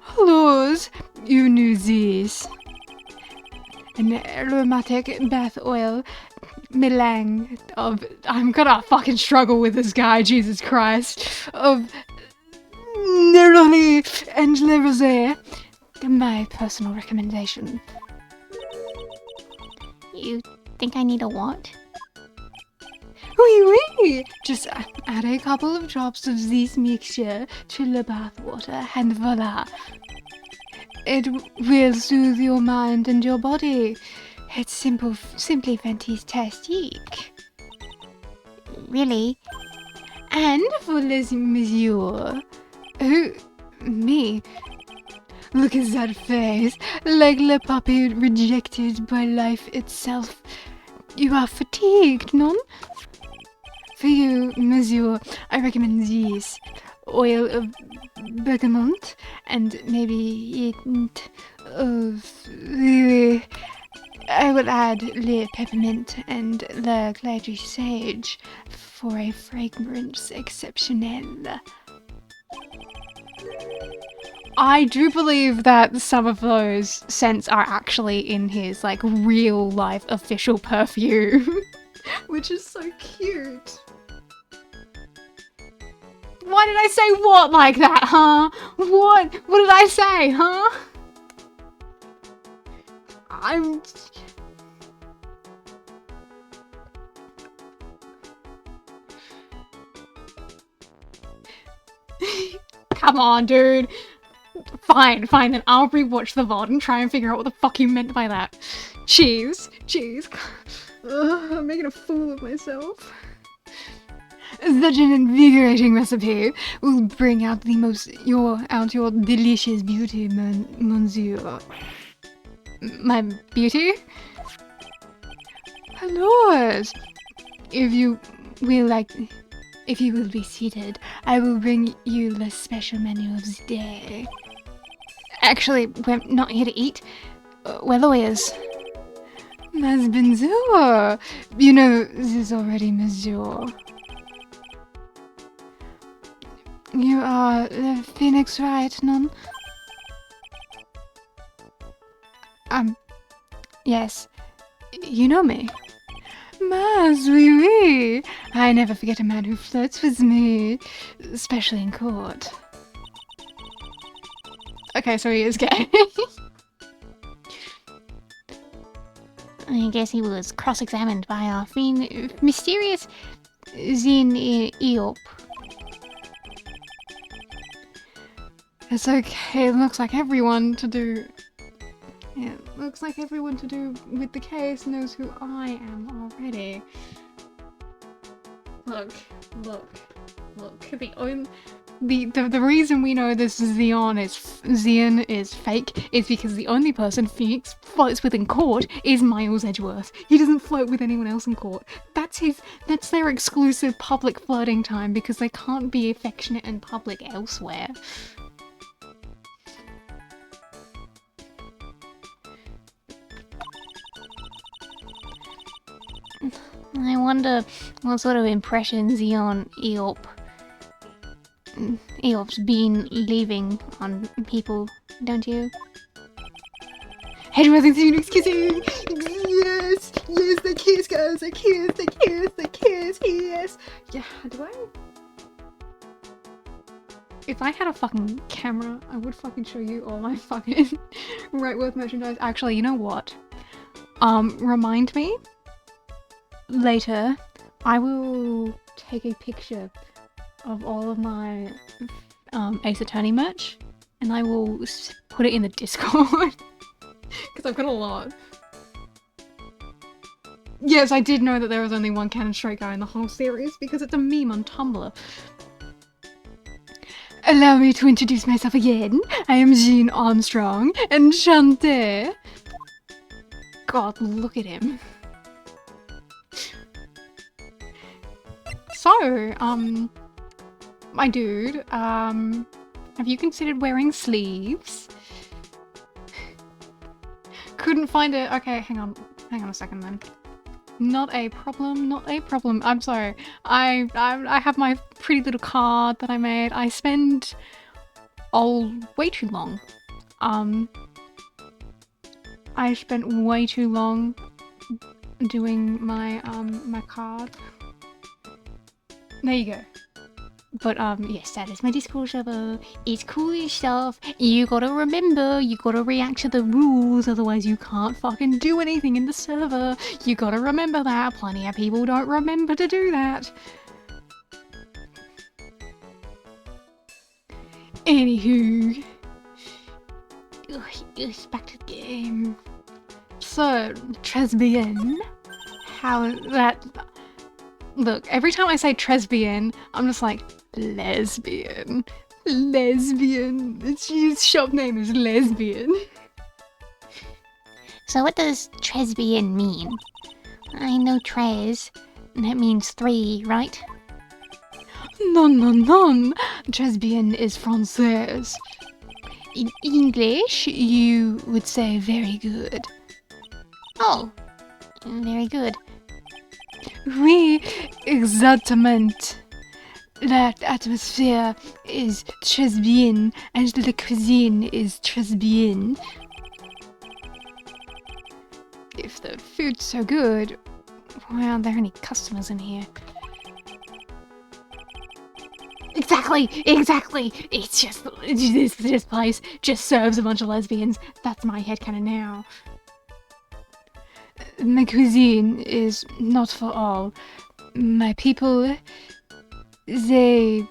Hellos, you knew this. An aromatic bath oil melange of... I'm gonna fucking struggle with this guy, Jesus Christ. Of... Neroli and Le Rosé. My personal recommendation. You think I need a what? Oui, oui! Just add a couple of drops of this mixture to the bath water and voila. It will soothe your mind and your body. It's simply fantastic. Really? And for les monsieur. Who? Me? Look at that face, like the puppy rejected by life itself. You are fatigued, non? For you, monsieur, I recommend this. Oil of bergamot and maybe hint of... I will add le peppermint and le clergy sage for a fragrance exceptionnel. I do believe that some of those scents are actually in his, like, real life official perfume. Which is so cute. Why did I say what like that, huh? What? What did I say, huh? Come on, dude. Fine, then I'll rewatch the VOD and try and figure out what the fuck you meant by that. Cheese. I'm making a fool of myself. Such an invigorating recipe will bring out your delicious beauty, monsieur. My beauty? Hello. If you will be seated, I will bring you the special menu of the day. Actually, we're not here to eat. We're lawyers. Mas bonjour. You know this already, monsieur. You are the Phoenix Wright, non? Yes. You know me? Mas, oui. I never forget a man who flirts with me, especially in court. Okay, so he is gay. I guess he was cross-examined by our mysterious Zin Eop. It's okay, it looks like everyone to do... Yeah, it looks like everyone to do with the case knows who I am already. Look. The reason we know this Zion is fake is because the only person Phoenix flirts with in court is Miles Edgeworth. He doesn't flirt with anyone else in court. That's their exclusive public flirting time because they can't be affectionate in public elsewhere. I wonder what sort of impression Zion Eop's been leaving on people, don't you? Edgeworth and Phoenix kissing! Yes, they kiss, guys, they kiss, yes! Yeah, do I? If I had a fucking camera, I would fucking show you all my fucking Wrightworth merchandise. Actually, you know what? Remind me. Later, I will take a picture of all of my Ace Attorney merch and I will put it in the Discord because I've got a lot. Yes, I did know that there was only one canon straight guy in the whole series because it's a meme on Tumblr. Allow me to introduce myself again. I am Jean Armstrong, enchanté. God, look at him. So, my dude, have you considered wearing sleeves? Couldn't find it. Okay, hang on a second then. Not a problem. I'm sorry. I have my pretty little card that I made. I spend way too long. I spent way too long doing my my card. There you go. But yes, that is my Discord server. It's cool stuff. You gotta remember, you gotta react to the rules, otherwise you can't fucking do anything in the server. You gotta remember that. Plenty of people don't remember to do that. Anywho. Back to the game. So, Tresbian. How that... Look, every time I say Tresbian, I'm just like, lesbian. His shop name is Lesbian. So what does Tresbian mean? I know Tres. That means 3, right? Non. Lesbian is Française. In English, you would say very good. Oh, very good. Oui, exactement. That atmosphere is très bien, and the cuisine is très bien. If the food's so good, why aren't there any customers in here? Exactly! It's just, this place just serves a bunch of lesbians. That's my headcanon now. My cuisine is not for all. My people, they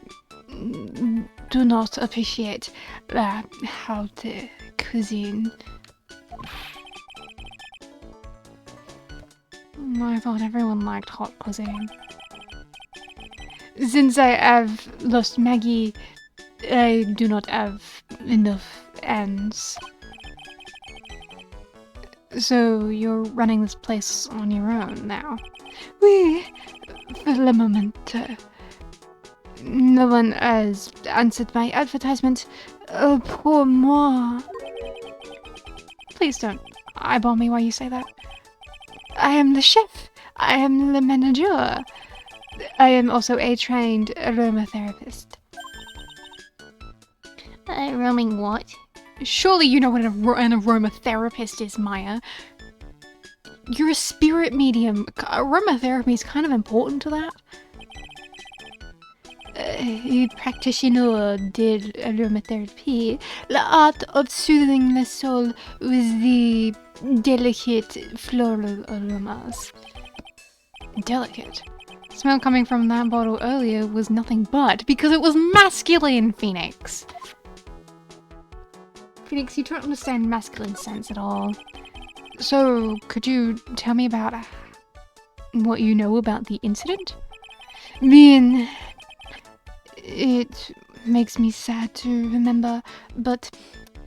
do not appreciate how the cuisine. I thought everyone liked hot cuisine. Since I have lost Maggie, I do not have enough ends. So you're running this place on your own now? Oui, for the moment. No one has answered my advertisement. Pour moi. Please don't eyeball me while you say that. I am the chef. I am the manager. I am also a trained aromatherapist. Roaming what? Surely you know what an aromatherapist is, Maya. You're a spirit medium. Aromatherapy is kind of important to that. A practitioner did aromatherapy, the art of soothing the soul with the delicate floral aromas. Delicate? The smell coming from that bottle earlier was nothing but because it was masculine, Phoenix. Phoenix, you don't understand masculine sense at all. So, could you tell me about what you know about the incident? It makes me sad to remember, but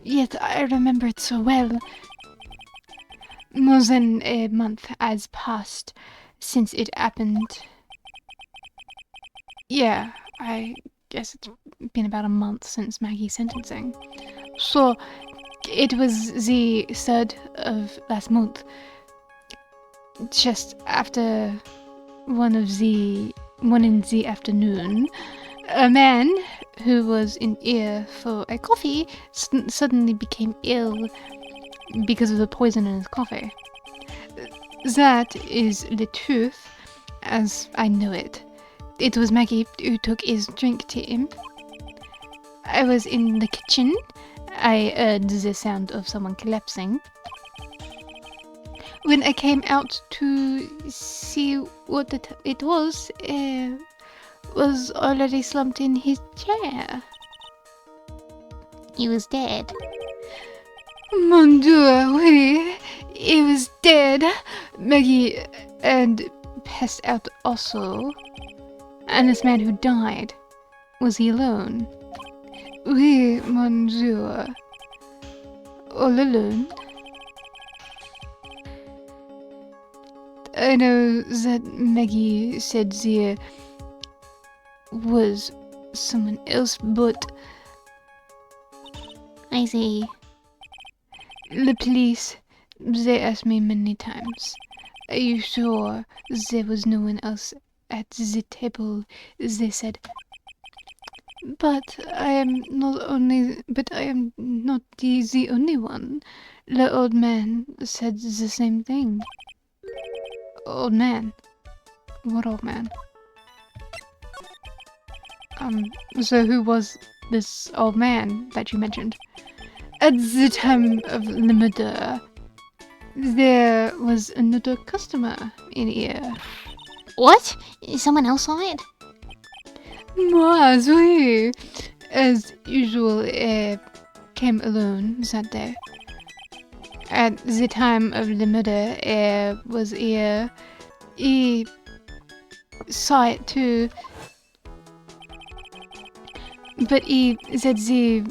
yet I remember it so well. More than a month has passed since it happened. Yeah, I guess it's been about a month since Maggie's sentencing. So, it was the 3rd of last month. Just after one in the afternoon, a man who was in here for a coffee suddenly became ill because of the poison in his coffee. That is the truth, as I know it. It was Maggie who took his drink to him. I was in the kitchen. I heard the sound of someone collapsing. When I came out to see what it was already slumped in his chair. He was dead. Mon Dieu, oui, he was dead. Maggie had passed out also. And this man who died, was he alone? Oui, mon Dieu. All alone? I know that Maggie said there was someone else, but I see. the police, they asked me many times, are you sure there was no one else at the table? They said, but I am not the only one. The old man said the same thing. Old man? What old man? So who was this old man that you mentioned? At the time of the murder, there was another customer in here. What? Someone else saw it? Moi, oui. As usual, came alone that day. At the time of the murder, was here. He saw it too. But he said the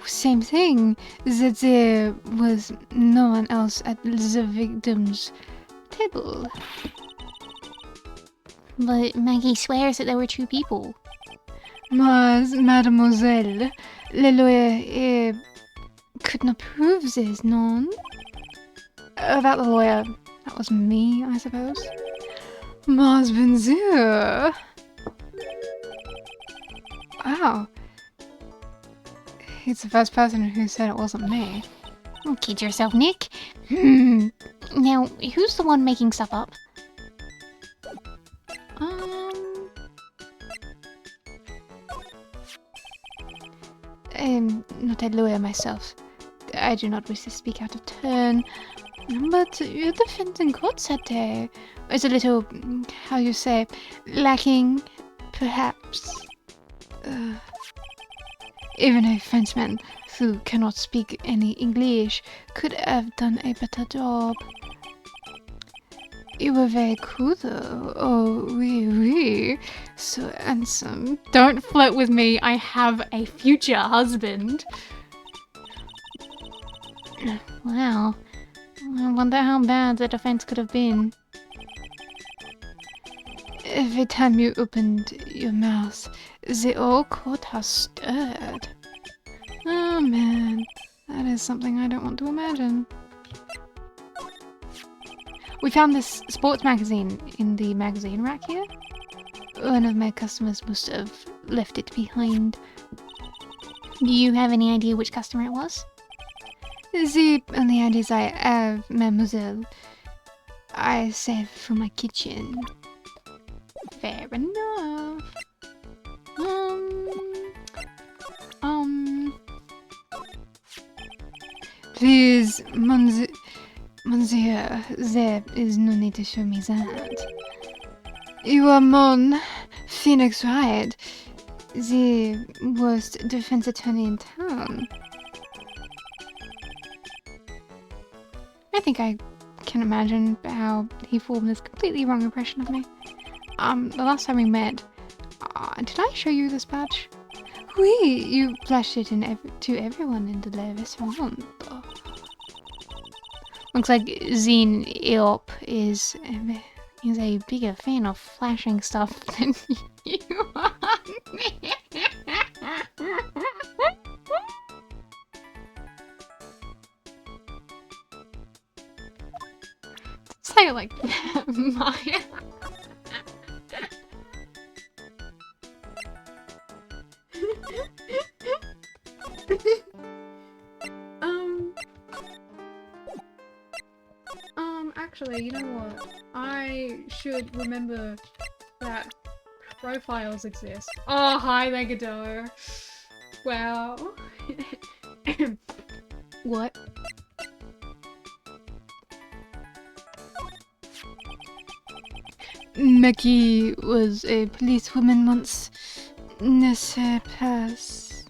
same thing, that there was no one else at the victim's table. But Maggie swears that there were two people. Mas, mademoiselle, le lawyer could not prove this, non? About the lawyer, that was me, I suppose. Mas bonjour. Wow. He's the first person who said it wasn't me. Don't kid yourself, Nick. Now, who's the one making stuff up? Not a lawyer myself. I do not wish to speak out of turn. But your defense in court Saturday is a little, how you say, lacking, perhaps. Even a Frenchman who cannot speak any English could have done a better job. You were very cool though. Oh, oui, oui. So handsome. Don't flirt with me. I have a future husband. Wow. I wonder how bad the defense could have been. Every time you opened your mouth, the whole courthouse stirred. Oh man, that is something I don't want to imagine. We found this sports magazine in the magazine rack here. One of my customers must have left it behind. Do you have any idea which customer it was? The only ideas I have, mademoiselle, I save for my kitchen. Fair enough. Please, monsieur, there is no need to show me that. You are mon Phoenix Wright, the worst defense attorney in town. I think I can imagine how he formed this completely wrong impression of me. The last time we met, did I show you this badge? Oui, you flashed it to everyone in the restaurant. Looks like Zine Eop is a bigger fan of flashing stuff than you are. Say it like that, Maya. Actually, you know what? I should remember that profiles exist. Oh, hi there, Godot. Well... What? Maggie was a policewoman once. N'est-ce pas?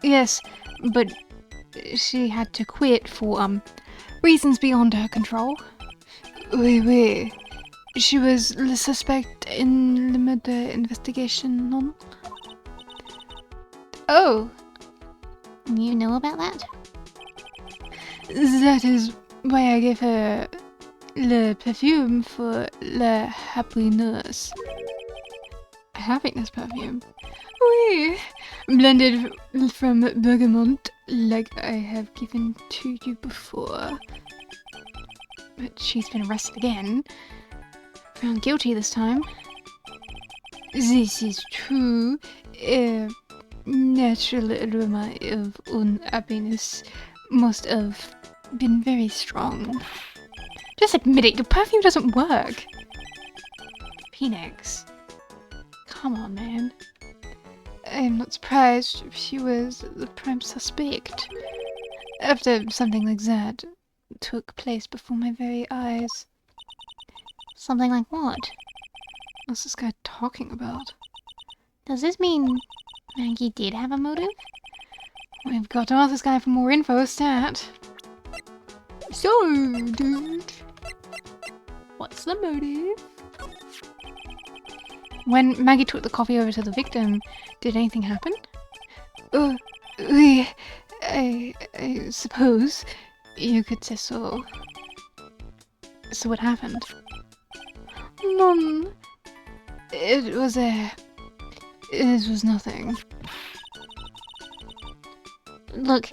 Yes, but she had to quit for, reasons beyond her control. Oui, oui. She was the suspect in the murder investigation, non? Oh. You know about that? That is why I gave her le perfume for la happiness. Happiness perfume? Oui. Blended from bergamot, like I have given to you before. But she's been arrested again. Found guilty this time. This is true. A natural aroma of unhappiness must have been very strong. Just admit it, your perfume doesn't work. Phoenix. Come on, man. I'm not surprised if she was the prime suspect. After something like that took place before my very eyes. Something like what? What's this guy talking about? Does this mean Maggie did have a motive? We've got to ask this guy for more info, stat. So, dude, what's the motive? When Maggie took the coffee over to the victim, did anything happen? Oui, I suppose you could say so. So what happened? None. It was nothing. Look,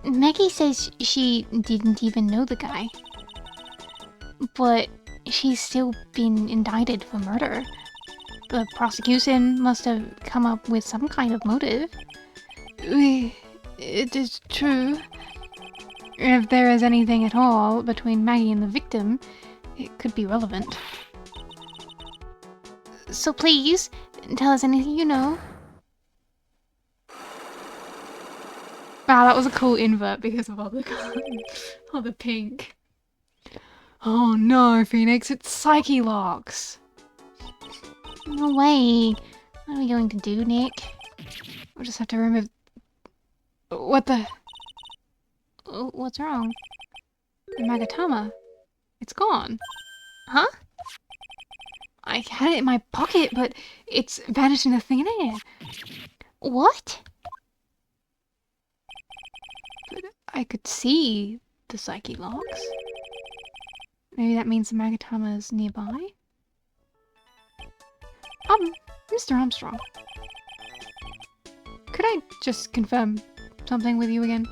Maggie says she didn't even know the guy. But she's still been indicted for murder. The prosecution must have come up with some kind of motive. It is true. If there is anything at all between Maggie and the victim, it could be relevant. So please, tell us anything you know. Wow, that was a cool invert because of all the all the pink. Oh no, Phoenix, it's Psyche Locks. No way. What are we going to do, Nick? We'll just have to remove... What the... What's wrong? The Magatama. It's gone. Huh? I had it in my pocket, but it's vanished into thin air. What? But I could see the Psyche Locks. Maybe that means the Magatama's nearby? Mr. Armstrong. Could I just confirm something with you again?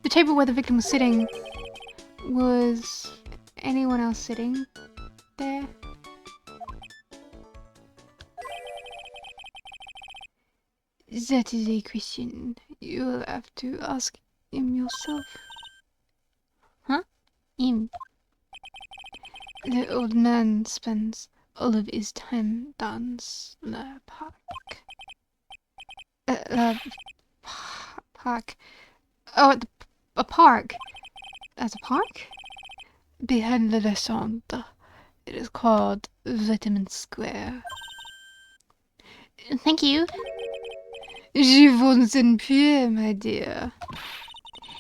The table where the victim was sitting, was anyone else sitting there? That is a question you'll have to ask him yourself. Huh? Him? The old man spends all of his time down the park. Park. Oh, at a park. At a park? Behind the restaurant. It is called Vitamin Square. Thank you. Je vous en prie, my dear.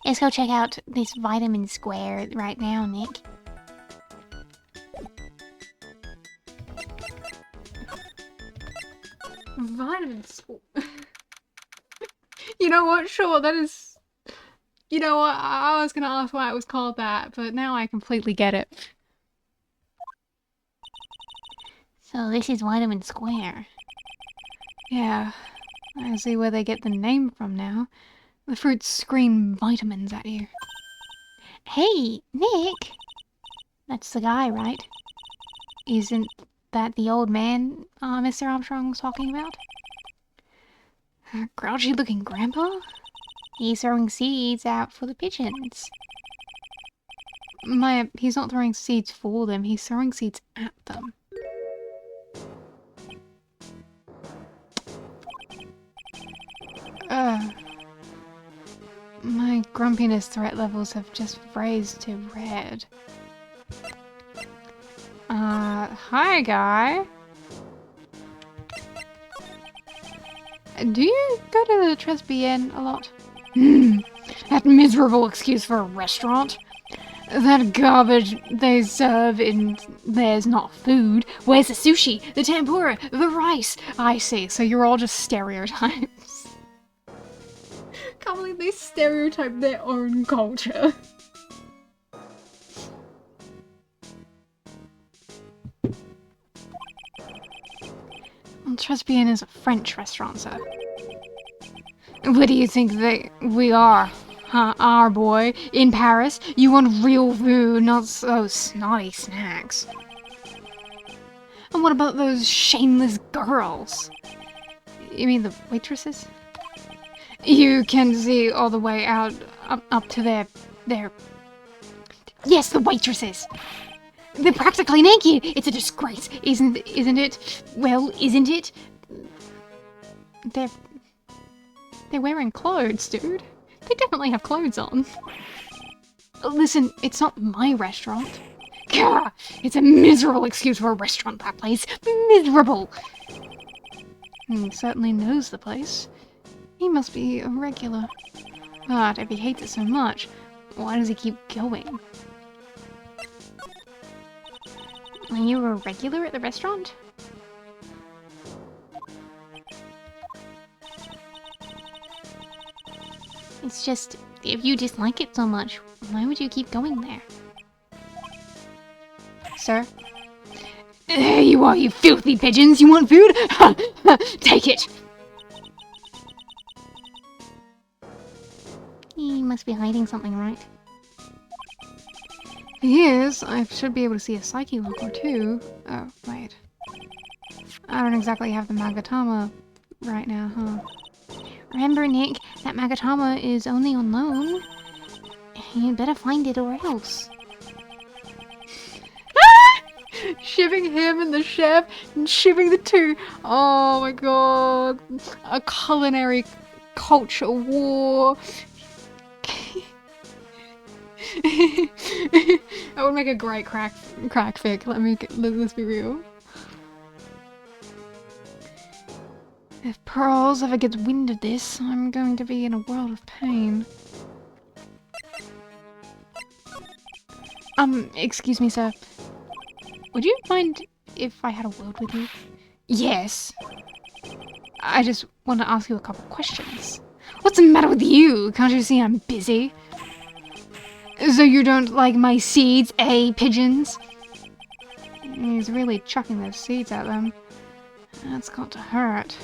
Let's go check out this Vitamin Square right now, Nick. Vitamin Square. You know what? Sure, that is... You know what? I was gonna ask why it was called that, but now I completely get it. So this is Vitamin Square. Yeah, I see where they get the name from now. The fruits scream vitamins at you. Hey, Nick! That's the guy, right? Isn't that the old man Mr. Armstrong was talking about? Grouchy looking grandpa? He's throwing seeds out for the pigeons. Maya, he's not throwing seeds for them, he's throwing seeds at them. My grumpiness threat levels have just raised to red. Hi guy. Do you go to the Tresbienne a lot? That miserable excuse for a restaurant. That garbage they serve in there's not food. Where's the sushi, the tempura, the rice? I see, so you're all just stereotypes. Can't believe they stereotype their own culture. Tresbienne is a French restaurant, sir. What do you think we are? Huh, our boy? In Paris? You want real food, not so snotty snacks. And what about those shameless girls? You mean the waitresses? You can see all the way out up to their... Yes, the waitresses! They're practically naked! It's a disgrace, isn't it? Well, isn't it? They're wearing clothes, dude. They definitely have clothes on. Listen, it's not my restaurant. Gah! It's a miserable excuse for a restaurant, that place. Miserable! He certainly knows the place. He must be a regular. But if he hates it so much, why does he keep going? Are you a regular at the restaurant? It's just, if you dislike it so much, why would you keep going there? Sir, There you are, you filthy pigeons. You want food? Take it. He must be hiding something, right? If he is, I should be able to see a psyche lock or two. Oh, wait. I don't exactly have the Magatama right now, huh? Remember, Nick, that Magatama is only on loan. You'd better find it or else. Shipping him and the chef, and shipping the two. Oh my god. A culinary culture war. That would make a great crack fic. Let's be real. If Pearls ever gets wind of this, I'm going to be in a world of pain. Excuse me, sir. Would you mind if I had a word with you? Yes. I just want to ask you a couple questions. What's the matter with you? Can't you see I'm busy? So you don't like my seeds, eh, pigeons? He's really chucking those seeds at them. That's got to hurt.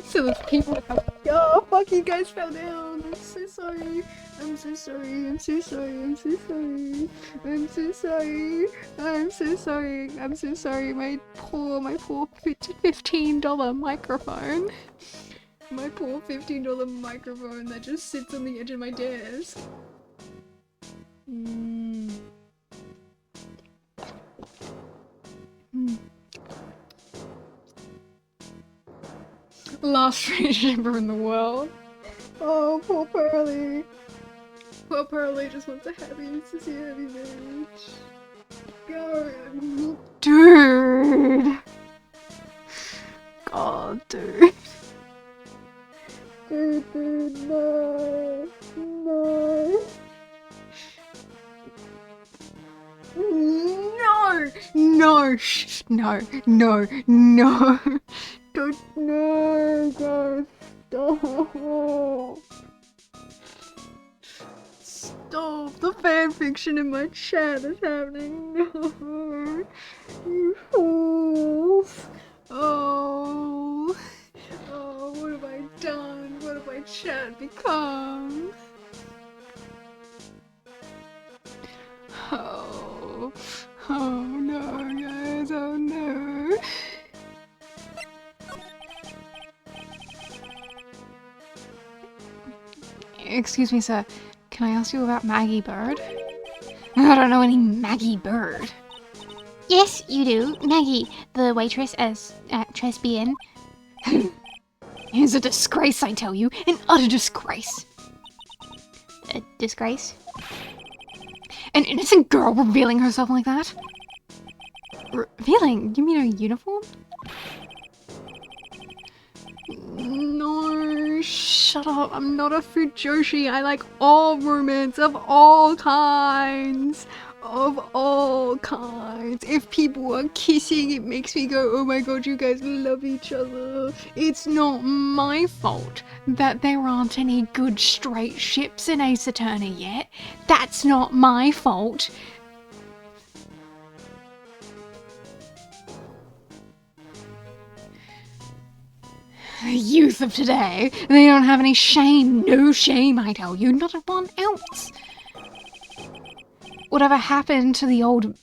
So those people are coming. Oh, fuck, you guys fell down. I'm so sorry. I'm so sorry. I'm so sorry. I'm so sorry. I'm so sorry. I'm so sorry. I'm so sorry. My poor $15 microphone. My poor $15 microphone that just sits on the edge of my desk. Last street shipper in the world. Oh, poor Pearly. Poor Pearly just wants a happy to see a happy bitch. Go. Dude. God, dude. Dude, no. No. No! No! Shh! No! No! No! Don't! No! Guys! Stop! Stop! The fanfiction in my chat is happening! No! You fools! Oh! Oh, what have I done? What have my chat become? Oh, oh no, guys, oh no. Excuse me, sir. Can I ask you about Maggie Bird? I don't know any Maggie Bird. Yes, you do. Maggie, the waitress at Tresbian. It's a disgrace, I tell you. An utter disgrace. A disgrace? An innocent girl revealing herself like that? Revealing? You mean her uniform? No, shut up. I'm not a fujoshi. I like all romance of all kinds. Of all kinds. If people are kissing, it makes me go, oh my god, you guys love each other. It's not my fault that there aren't any good straight ships in Ace Attorney yet. That's not my fault. The youth of today, they don't have any shame. No shame, I tell you. Not a one ounce. Whatever happened to the old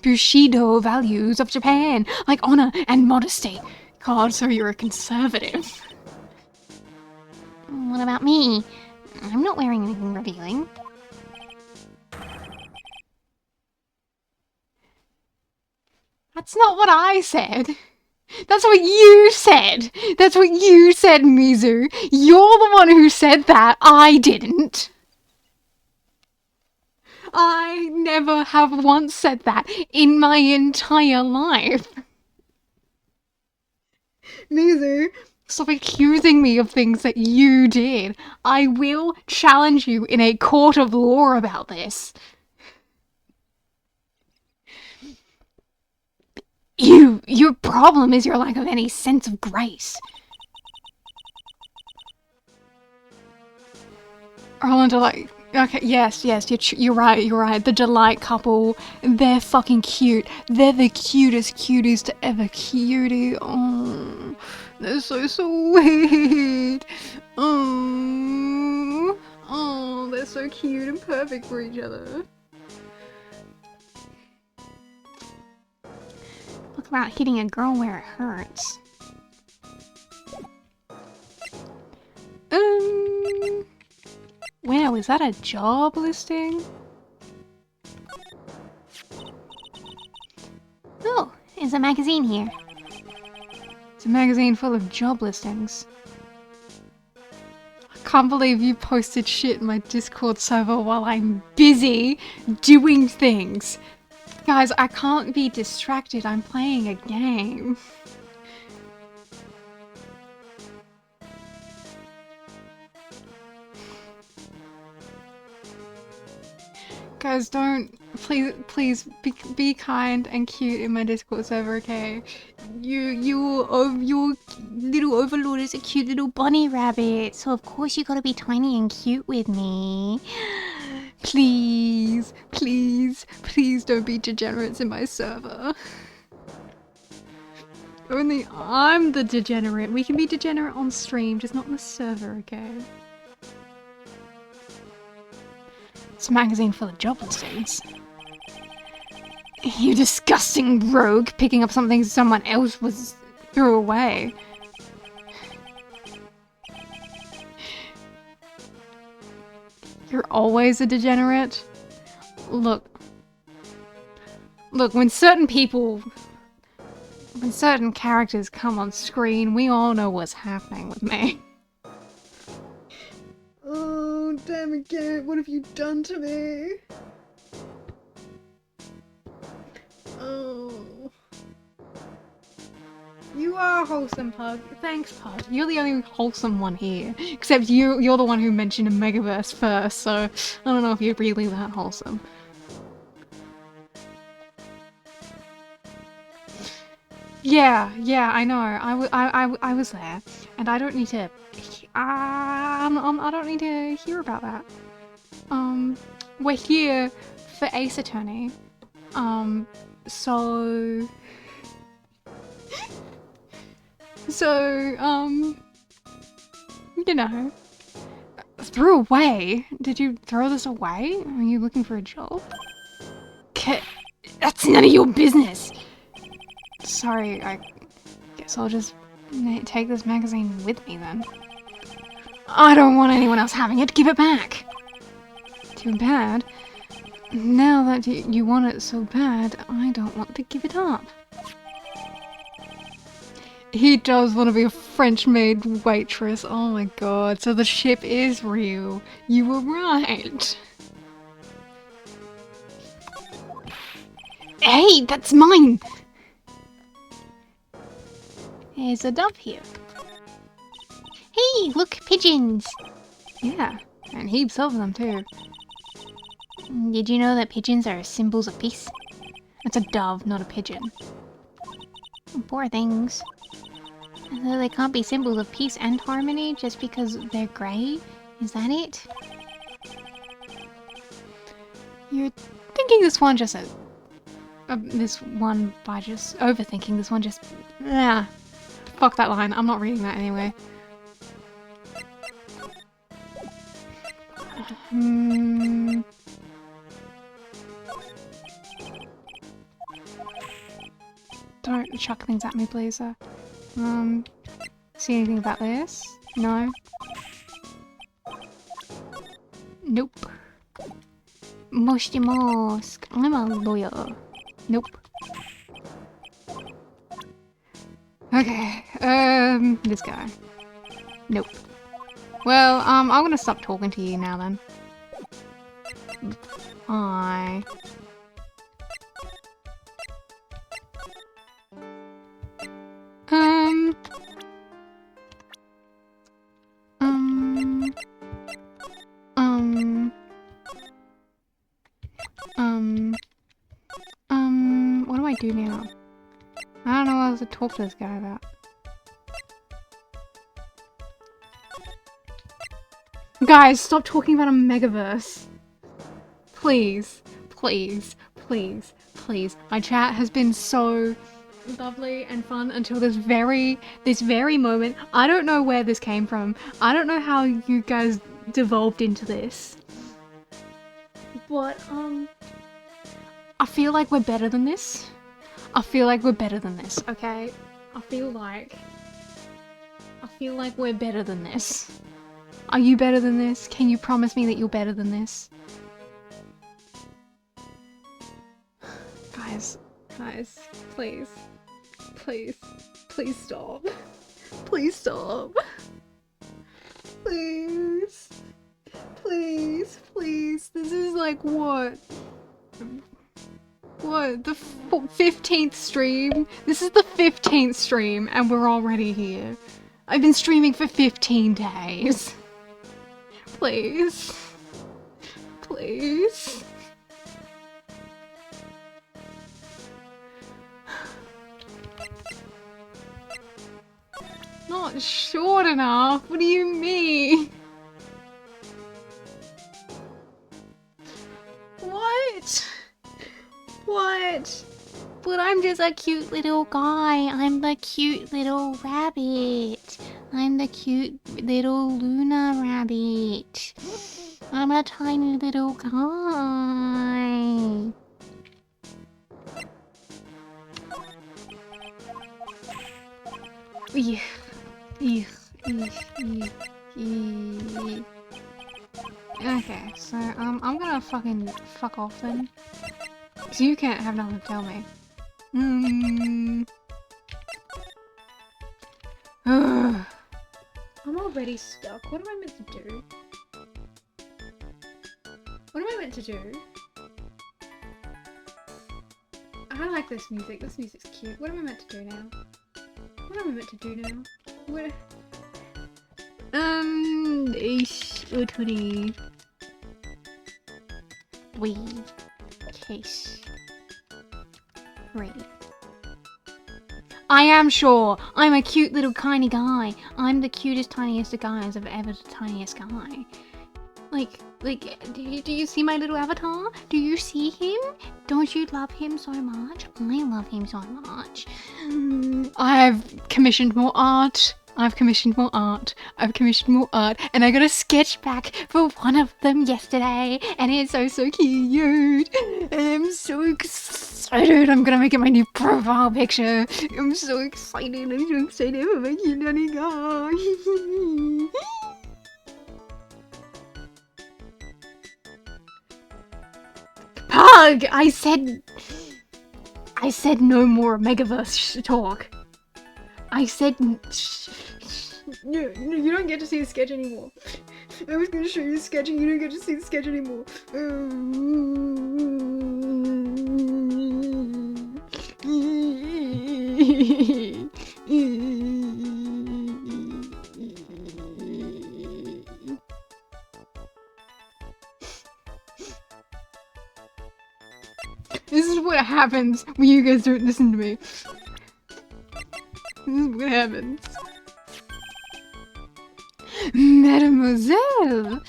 Bushido values of Japan, like honor and modesty? God, so you're a conservative. What about me? I'm not wearing anything revealing. That's not what I said. That's what you said. That's what you said, Mizu. You're the one who said that. I didn't. I never have once said that in my entire life. Mizu, stop accusing me of things that you did. I will challenge you in a court of law about this. Your problem is your lack of any sense of grace. Orlando, like, Okay, yes, you're right. The Delight couple, they're fucking cute. They're the cutest cuties to ever cutie. Oh, they're so sweet. Oh, they're so cute and perfect for each other. Talk about hitting a girl where it hurts. Wow, is that a job listing? Oh, there's a magazine here. It's a magazine full of job listings. I can't believe you posted shit in my Discord server while I'm busy doing things. Guys, I can't be distracted. I'm playing a game. Guys, don't, please be kind and cute in my Discord server, okay? Your little overlord is a cute little bunny rabbit, so of course you gotta be tiny and cute with me. Please don't be degenerates in my server. Only I'm the degenerate. We can be degenerate on stream, just not on the server, okay? It's a magazine full of job listings. You disgusting rogue, picking up something someone else threw away. You're always a degenerate. Look, when certain characters come on screen, we all know what's happening with me. Oh, damn it, Garrett, what have you done to me? Oh. You are wholesome, Pug. Thanks, Pug. You're the only wholesome one here. Except you're the one who mentioned a Megaverse first, so I don't know if you're really that wholesome. Yeah, I know. I was there, and I don't need to. I don't need to hear about that. We're here for Ace Attorney. So, you know, threw away. Did you throw this away? Are you looking for a job? That's none of your business. Sorry, I guess I'll just take this magazine with me then. I don't want anyone else having it. Give it back. Too bad. Now that you want it so bad, I don't want to give it up. He does want to be a French-maid waitress. Oh my god, so the ship is real. You were right. Hey, that's mine! There's a dove here. Hey, look, pigeons! Yeah, and heaps of them too. Did you know that pigeons are symbols of peace? It's a dove, not a pigeon. Poor things. So they can't be symbols of peace and harmony just because they're grey? Is that it? You're thinking this one just this one by just overthinking this one just... Nah. Fuck that line. I'm not reading that anyway. Don't chuck things at me, please, sir. See anything about this? No. Nope. Moshty Mosk. I'm a lawyer. Nope. Okay, this guy. Nope. Well, I'm gonna stop talking to you now then. Bye. What do I do now? I don't know what else to talk to this guy about. Guys, stop talking about a megaverse. Please, please, please, please. My chat has been so lovely and fun until this very moment. I don't know where this came from. I don't know how you guys devolved into this. But, I feel like we're better than this. I feel like we're better than this, okay? I feel like we're better than this. Are you better than this? Can you promise me that you're better than this? Guys, please, please, please stop. Please stop. Please, please, please. This is like what? What? The 15th stream? This is the 15th stream and we're already here. I've been streaming for 15 days. Please. Please. Not short enough? What do you mean? What? What? But I'm just a cute little guy. I'm the cute little rabbit. I'm the cute little Luna rabbit. I'm a tiny little guy. Okay, so I'm gonna fucking fuck off then. So you can't have nothing to tell me. I'm already stuck. What am I meant to do? What am I meant to do? I like this music. This music's cute. What am I meant to do now? What am I meant to do now? What? We kiss. Free. I am sure. I'm a cute little tiny guy. I'm the cutest, tiniest of guys I've ever tiniest guy. Like, do you see my little avatar? Do you see him? Don't you love him so much? I love him so much. I've commissioned more art. I've commissioned more art. And I got a sketch back for one of them yesterday. And it's so cute. And I'm so excited. I'm gonna make it my new profile picture. I'm so excited. For my cute tiny guy. Pug! I said no more Megaverse talk. I said no, you don't get to see the sketch anymore. I was gonna show you the sketch and you don't get to see the sketch anymore. This is what happens when you guys don't listen to me. This is what happens. Mademoiselle!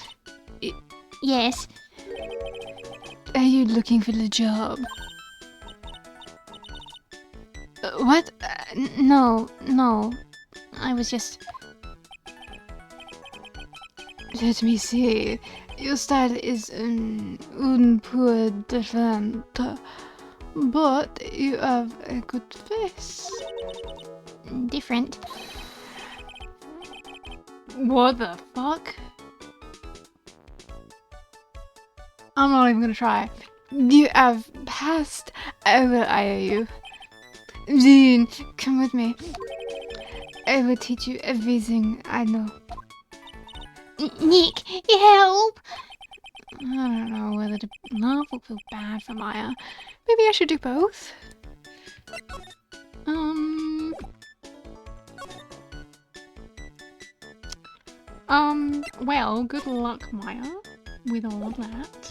Yes. Are you looking for the job? What? No. I was just... Let me see. Your style is un peu different, but you have a good face. Different. What the fuck? I'm not even gonna try. You have passed. I will hire you. Then come with me. I will teach you everything I know. Nick, help! I don't know whether to laugh or feel bad for Maya. Maybe I should do both. Well, good luck, Maya, with all of that.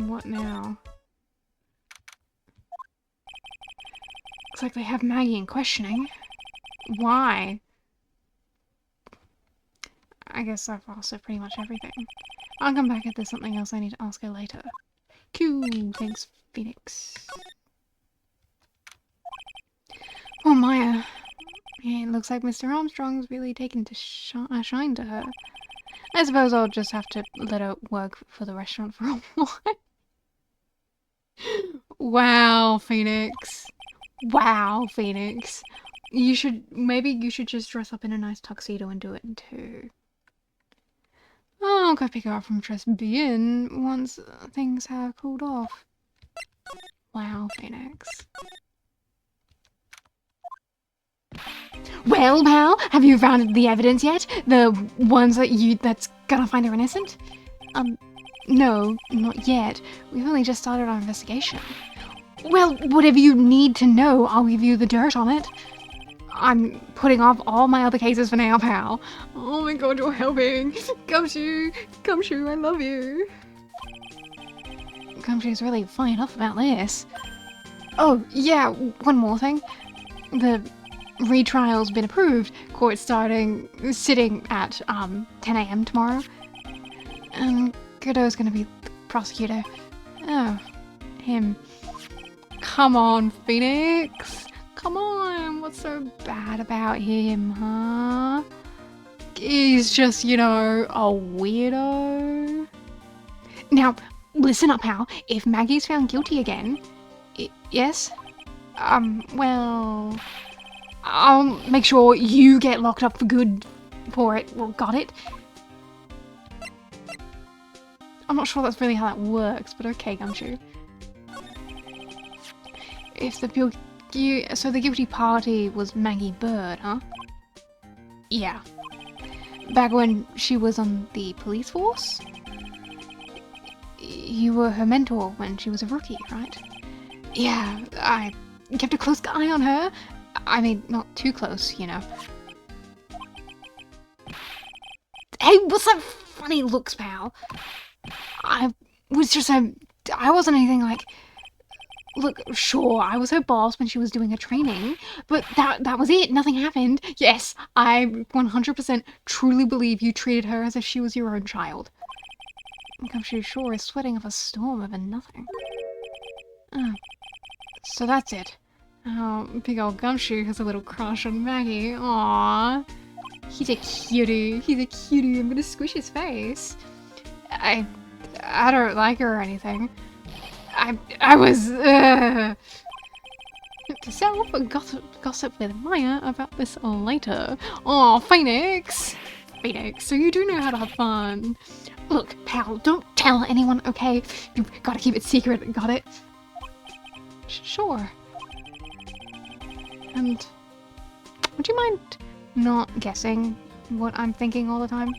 What now? Looks like they have Maggie in questioning. Why? I guess I've asked pretty much everything. I'll come back if there's something else I need to ask her later. Cool, thanks, Phoenix. Oh, Maya. Yeah, it looks like Mr. Armstrong's really taken to shine to her. I suppose I'll just have to let her work for the restaurant for a while. Wow, Phoenix. Wow, Phoenix. Maybe you should just dress up in a nice tuxedo and do it too. I'll go pick her up from Dress Bien once things have cooled off. Wow, Phoenix. Well, pal, have you found the evidence yet? The ones that's gonna find her innocent? No, not yet. We've only just started our investigation. Well, whatever you need to know, I'll give you the dirt on it. I'm putting off all my other cases for now, pal. Oh my god, you're helping. Gumshoe, I love you. Gumshoe's really funny enough about this. Oh, yeah, one more thing. The retrial's been approved. Court's sitting at 10 AM tomorrow. And Godot's gonna be the prosecutor. Oh, him. Come on, Phoenix. Come on, what's so bad about him, huh? He's just, you know, a weirdo. Now, listen up, pal. If Maggie's found guilty again... yes? Well... I'll make sure you get locked up for good for it. Well, got it? I'm not sure that's really how that works, but okay, Gumshoe. If so the guilty party was Maggie Bird, huh? Yeah. Back when she was on the police force? You were her mentor when she was a rookie, right? Yeah, I kept a close eye on her. I mean, not too close, you know. Hey, what's that funny looks, pal? I wasn't anything like... Look, sure, I was her boss when she was doing her training, but that was it. Nothing happened. Yes, I 100% truly believe you treated her as if she was your own child. Gumshoe sure is sweating up a storm over nothing. Oh, so that's it. Oh, big old Gumshoe has a little crush on Maggie. Aww. He's a cutie. He's a cutie. I'm gonna squish his face. I don't like her or anything. I was, to set off a gossip with Maya about this later. Oh, Phoenix! Phoenix, so you do know how to have fun. Look, pal, don't tell anyone, okay? You've gotta keep it secret, got it? Sure. And would you mind not guessing what I'm thinking all the time?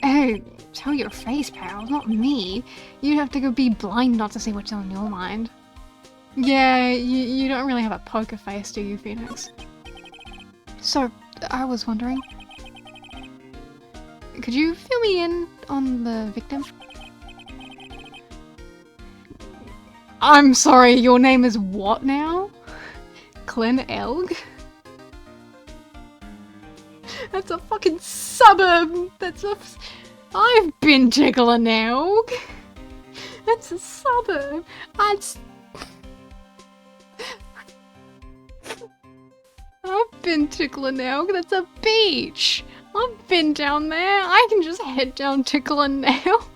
Oh, tell your face, pal, not me. You'd have to go be blind not to see what's on your mind. Yeah, you don't really have a poker face, do you, Phoenix? So, I was wondering, could you fill me in on the victim? I'm sorry, your name is what now? Glen Elg? That's a fucking suburb! I've been to Glen Elg! That's a suburb! I've been to Glen Elg, that's a beach! I've been down there, I can just head down to Glen Elg.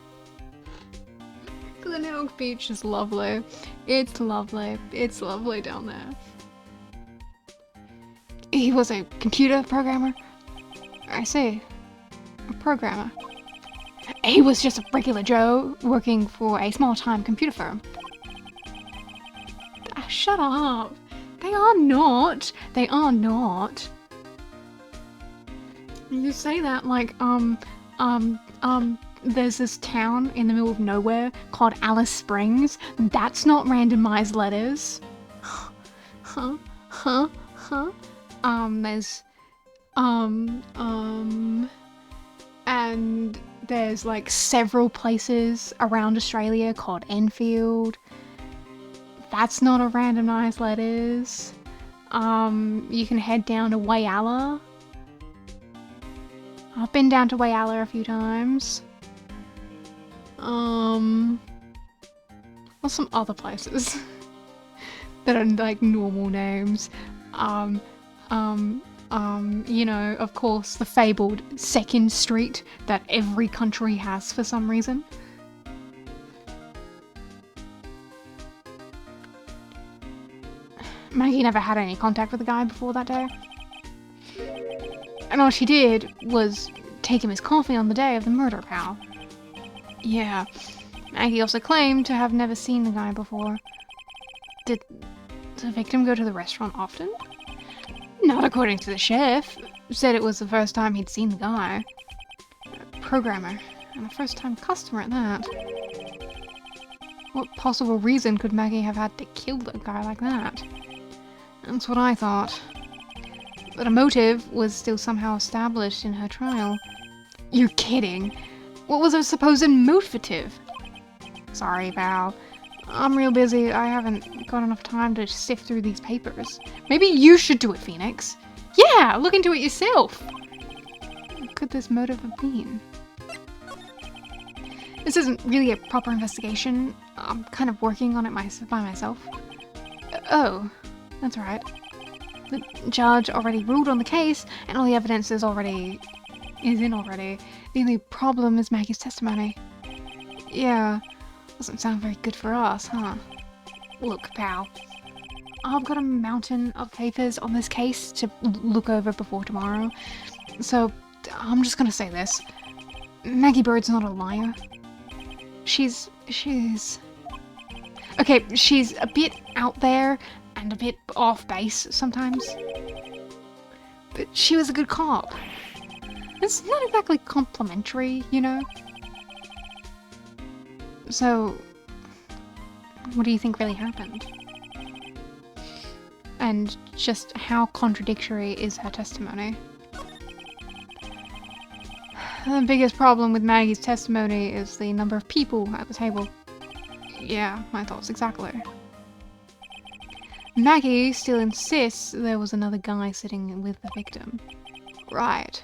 Glen Elg Beach is lovely. It's lovely. It's lovely down there. He was a computer programmer. I see. A programmer. He was just a regular Joe working for a small-time computer firm. Shut up. They are not. They are not. You say that like, there's this town in the middle of nowhere called Alice Springs. That's not randomized letters. There's, and There's like several places around Australia called Enfield. That's not a randomized letters. You can head down to Whyalla. I've been down to Whyalla a few times. What's some other places that are like normal names? You know, of course, the fabled 2nd Street that every country has for some reason. Maggie never had any contact with the guy before that day. And all she did was take him his coffee on the day of the murder, pal. Yeah. Maggie also claimed to have never seen the guy before. Did the victim go to the restaurant often? Not according to the chef. Said it was the first time he'd seen the guy. Programmer. And a first-time customer at that. What possible reason could Maggie have had to kill the guy like that? That's what I thought. But a motive was still somehow established in her trial. You're kidding. What was her supposed motive? Sorry, pal. I'm real busy. I haven't got enough time to sift through these papers. Maybe you should do it, Phoenix. Yeah, look into it yourself. What could this motive have been? This isn't really a proper investigation. I'm kind of working on it by myself. Oh, that's right. The judge already ruled on the case, and all the evidence is in already. The only problem is Maggie's testimony. Yeah, doesn't sound very good for us, huh? Look, pal. I've got a mountain of papers on this case to look over before tomorrow, so I'm just gonna say this. Maggie Bird's not a liar. She's... Okay, she's a bit out there and a bit off base sometimes. But she was a good cop. It's not exactly complimentary, you know? So, what do you think really happened? And just how contradictory is her testimony? The biggest problem with Maggie's testimony is the number of people at the table. Yeah, my thoughts exactly. Maggie still insists there was another guy sitting with the victim. Right.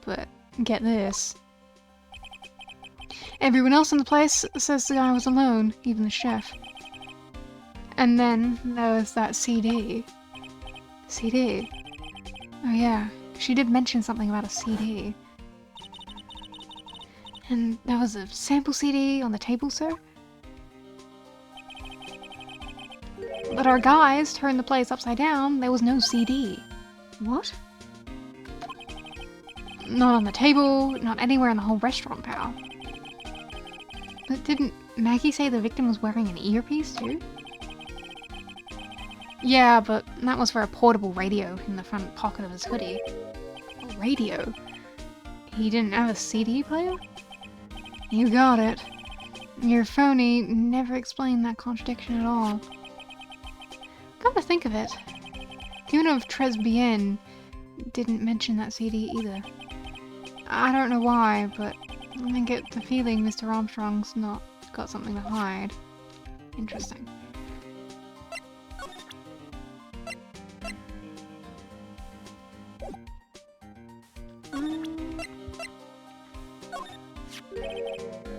But get this. Everyone else in the place says the guy was alone, even the chef. And then there was that CD. CD? Oh yeah, she did mention something about a CD. And there was a sample CD on the table, sir? But our guys turned the place upside down, there was no CD. What? Not on the table, not anywhere in the whole restaurant, pal. But didn't Maggie say the victim was wearing an earpiece too? Yeah, but that was for a portable radio in the front pocket of his hoodie. A radio? He didn't have a CD player? You got it. Your phony never explained that contradiction at all. Come to think of it, the owner of Tresbien didn't mention that CD either. I don't know why, but I get the feeling Mr. Armstrong's not got something to hide. Interesting.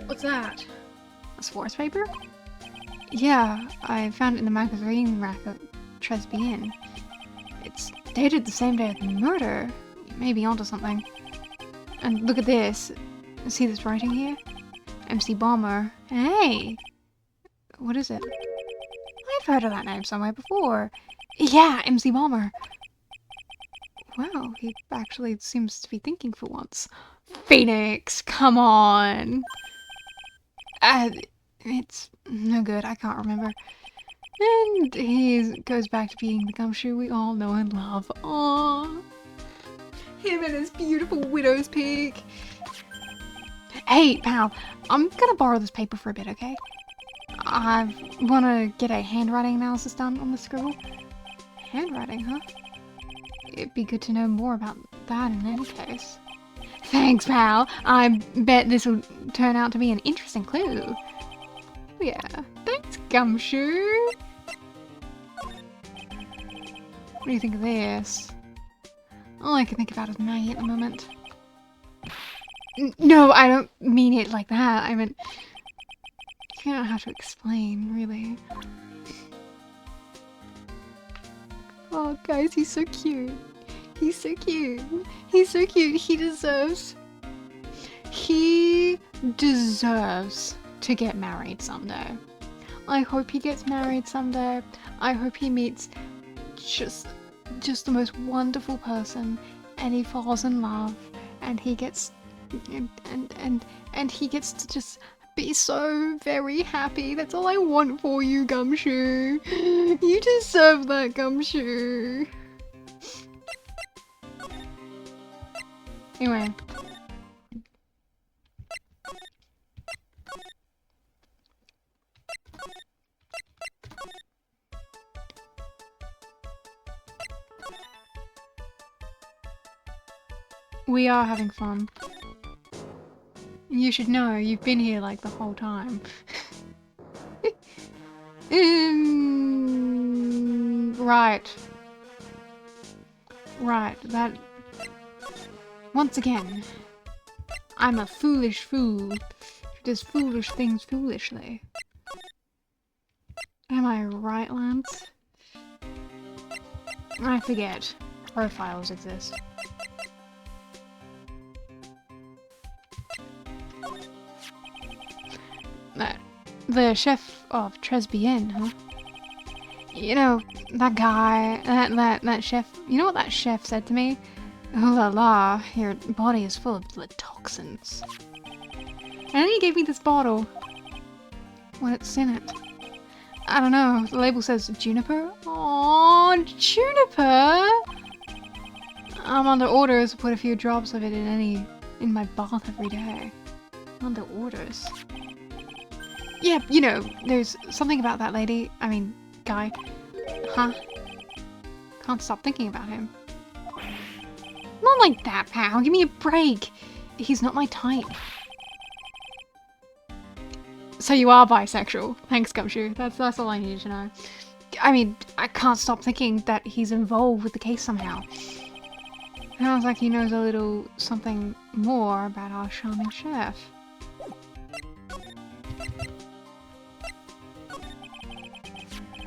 What's that? A sports paper? Yeah, I found it in the magazine rack at Tresbien. It's dated the same day of the murder. You may be onto something. And look at this. See this writing here? MC Bomber. Hey! What is it? I've heard of that name somewhere before. Yeah, MC Bomber. Wow, he actually seems to be thinking for once. Phoenix, come on! It's no good, I can't remember. And he goes back to being the gumshoe we all know and love. Aww. Him and his beautiful widow's peak. Hey, pal, I'm gonna borrow this paper for a bit, okay? I wanna get a handwriting analysis done on the scribble. Handwriting, huh? It'd be good to know more about that in any case. Thanks, pal. I bet this will turn out to be an interesting clue. Yeah. Thanks, Gumshoe. What do you think of this? All I can think about is Maggie at the moment. No, I don't mean it like that. I mean, you don't have to explain, really. Oh, guys, he's so cute. He's so cute. He's so cute. He deserves to get married someday. I hope he gets married someday. I hope he meets just the most wonderful person, and he falls in love, and he gets and he gets to just be so very happy. That's all I want for you, Gumshoe. You deserve that, Gumshoe. Anyway. We are having fun. You should know, you've been here like the whole time. Right. Right, that... Once again, I'm a foolish fool who does foolish things foolishly. Am I right, Lance? I forget. Profiles exist. The chef of Tresbien, huh? You know, that guy, that chef, you know what that chef said to me? Oh la la, your body is full of the toxins. And then he gave me this bottle. What's in it? I don't know, the label says juniper? Aww, juniper! I'm under orders to put a few drops of it in my bath every day. Under orders. Yeah, you know, there's something about that lady, guy. Huh? Can't stop thinking about him. Not like that, pal. Give me a break. He's not my type. So you are bisexual. Thanks, Gumshoe. That's all I needed to know. I mean, I can't stop thinking that he's involved with the case somehow. Sounds like he knows a little something more about our charming chef.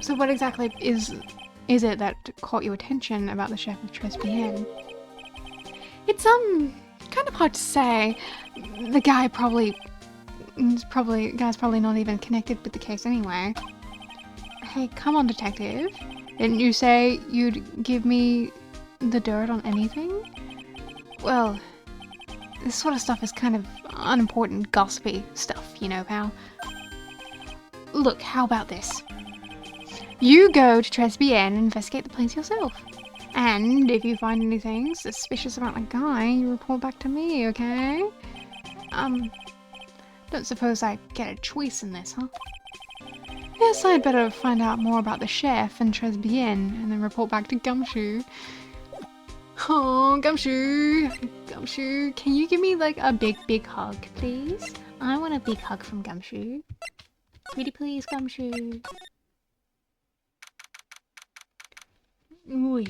So what exactly is it that caught your attention about the chef of Tresbien? It's kind of hard to say. The guy's probably not even connected with the case anyway. Hey, come on, detective. Didn't you say you'd give me the dirt on anything? Well, this sort of stuff is kind of unimportant, gossipy stuff, you know, pal. Look, how about this? You go to Tresbien and investigate the place yourself. And if you find anything suspicious about the guy, you report back to me, okay? Don't suppose I get a choice in this, huh? Yes, I'd better find out more about the chef and Tresbien and then report back to Gumshoe. Oh, Gumshoe! Gumshoe, can you give me like a big hug, please? I want a big hug from Gumshoe. Pretty please, Gumshoe. Ooh.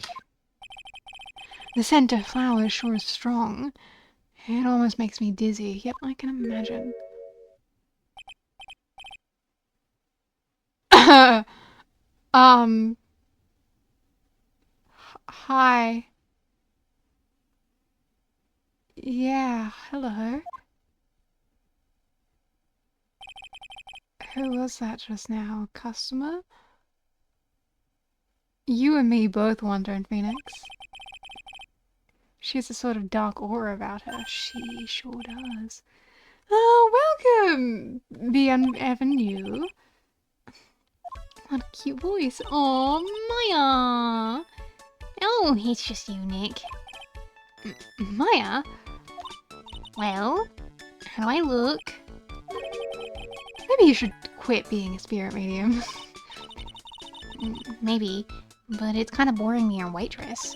The scent of flowers sure is strong. It almost makes me dizzy. Yep, I can imagine. Hi. Yeah, hello. Who was that just now? A customer? You and me both wondering, Phoenix. She has a sort of dark aura about her. She sure does. Oh, welcome, the ever new. What a cute voice. Oh, Maya. Oh, it's just you, Nick. Maya? Well, how do I look? Maybe you should quit being a spirit medium. Maybe, but it's kind of boring being a waitress.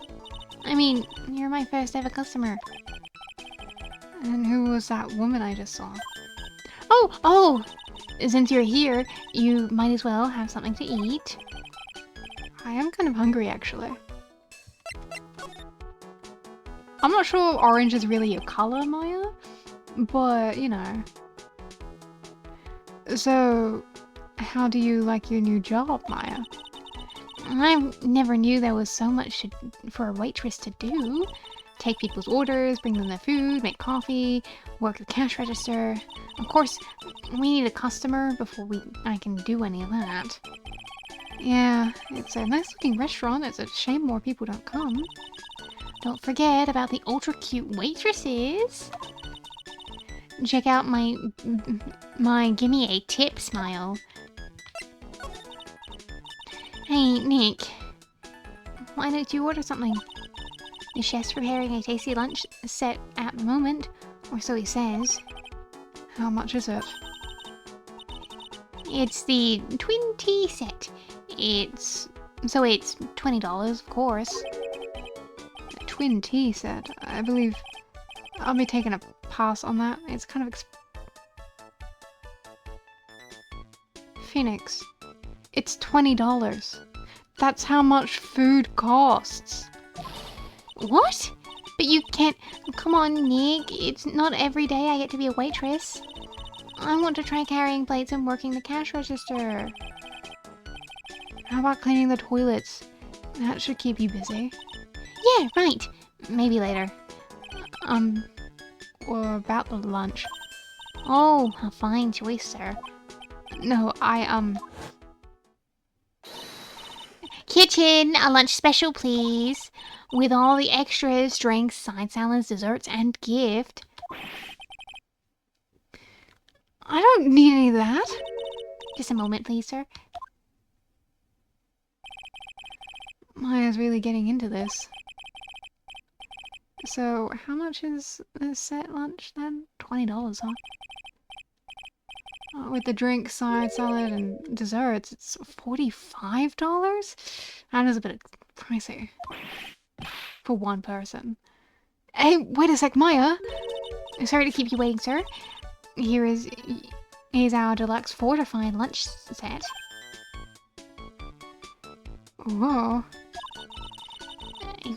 I mean, you're my first ever customer. And who was that woman I just saw? Oh! Since you're here, you might as well have something to eat. I am kind of hungry, actually. I'm not sure orange is really your color, Maya, but, you know. So, how do you like your new job, Maya? I never knew there was so much for a waitress to do. Take people's orders, bring them their food, make coffee, work the cash register. Of course, we need a customer before I can do any of that. Yeah, it's a nice looking restaurant. It's a shame more people don't come. Don't forget about the ultra cute waitresses. Check out my gimme a tip smile. Hey, Nick. Why don't you order something? The chef's preparing a tasty lunch set at the moment, or so he says. How much is it? It's the twin tea set. It's $20, of course. A twin tea set. I believe I'll be taking a pass on that. It's kind of Phoenix. It's $20. That's how much food costs. What? But you can't... Come on, Nick. It's not every day I get to be a waitress. I want to try carrying plates and working the cash register. How about cleaning the toilets? That should keep you busy. Yeah, right. Maybe later. Or about the lunch. Oh, a fine choice, sir. No, Kitchen, a lunch special, please. With all the extras, drinks, side salads, desserts, and gift. I don't need any of that. Just a moment, please, sir. Maya's really getting into this. So, how much is the set lunch then? $20, huh? With the drink, side salad, and desserts, it's $45? That is a bit pricey. For one person. Hey, wait a sec, Maya! Sorry to keep you waiting, sir. Here's our deluxe fortified lunch set. Whoa.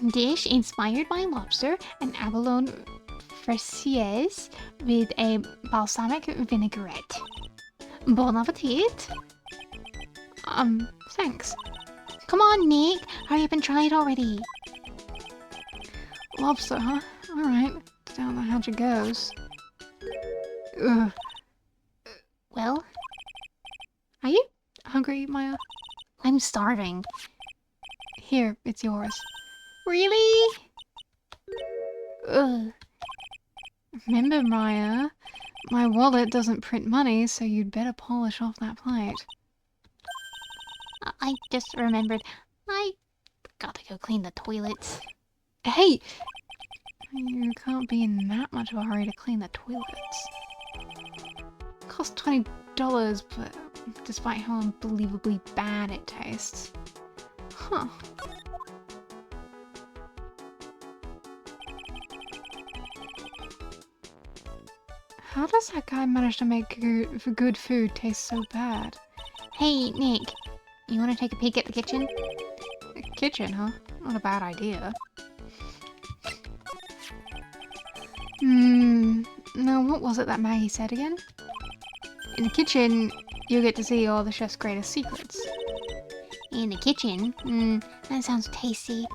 Dish inspired by lobster and abalone fraises with a balsamic vinaigrette. Bon appetit! Thanks. Come on, Nick. Hurry up and try it already. Lobster, huh? Alright. Don't know how it goes. Ugh. Well? Are you hungry, Maya? I'm starving. Here, it's yours. Really? Ugh. Remember, Maya, my wallet doesn't print money, so you'd better polish off that plate. I just remembered. I forgot to go clean the toilets. Hey! You can't be in that much of a hurry to clean the toilets. Cost $20, but despite how unbelievably bad it tastes. Huh. How does that guy manage to make good food taste so bad? Hey, Nick. You want to take a peek at the kitchen? The kitchen, huh? Not a bad idea. No, what was it that Maggie said again? In the kitchen, you'll get to see all the chef's greatest secrets. In the kitchen? That sounds tasty.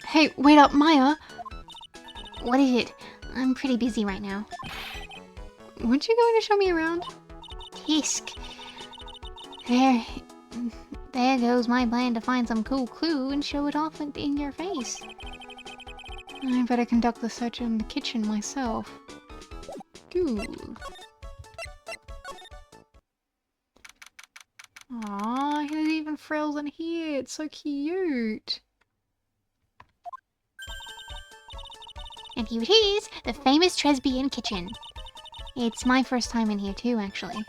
Hey, wait up, Maya! What is it? I'm pretty busy right now. Weren't you going to show me around? Tisk. There goes my plan to find some cool clue and show it off in your face. I better conduct the search in the kitchen myself. Cool. Aww, there's even frills in here. It's so cute. And here it is, the famous Tresbian kitchen. It's my first time in here too, actually.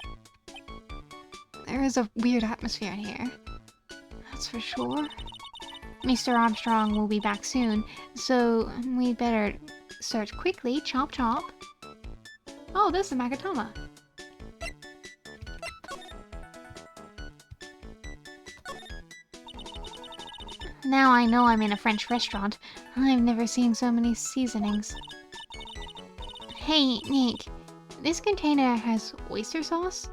There is a weird atmosphere in here. That's for sure. Mr. Armstrong will be back soon, so we better search quickly. Chop chop. Oh, there's the Magatama. Now I know I'm in a French restaurant. I've never seen so many seasonings. Hey, Nick. This container has oyster sauce?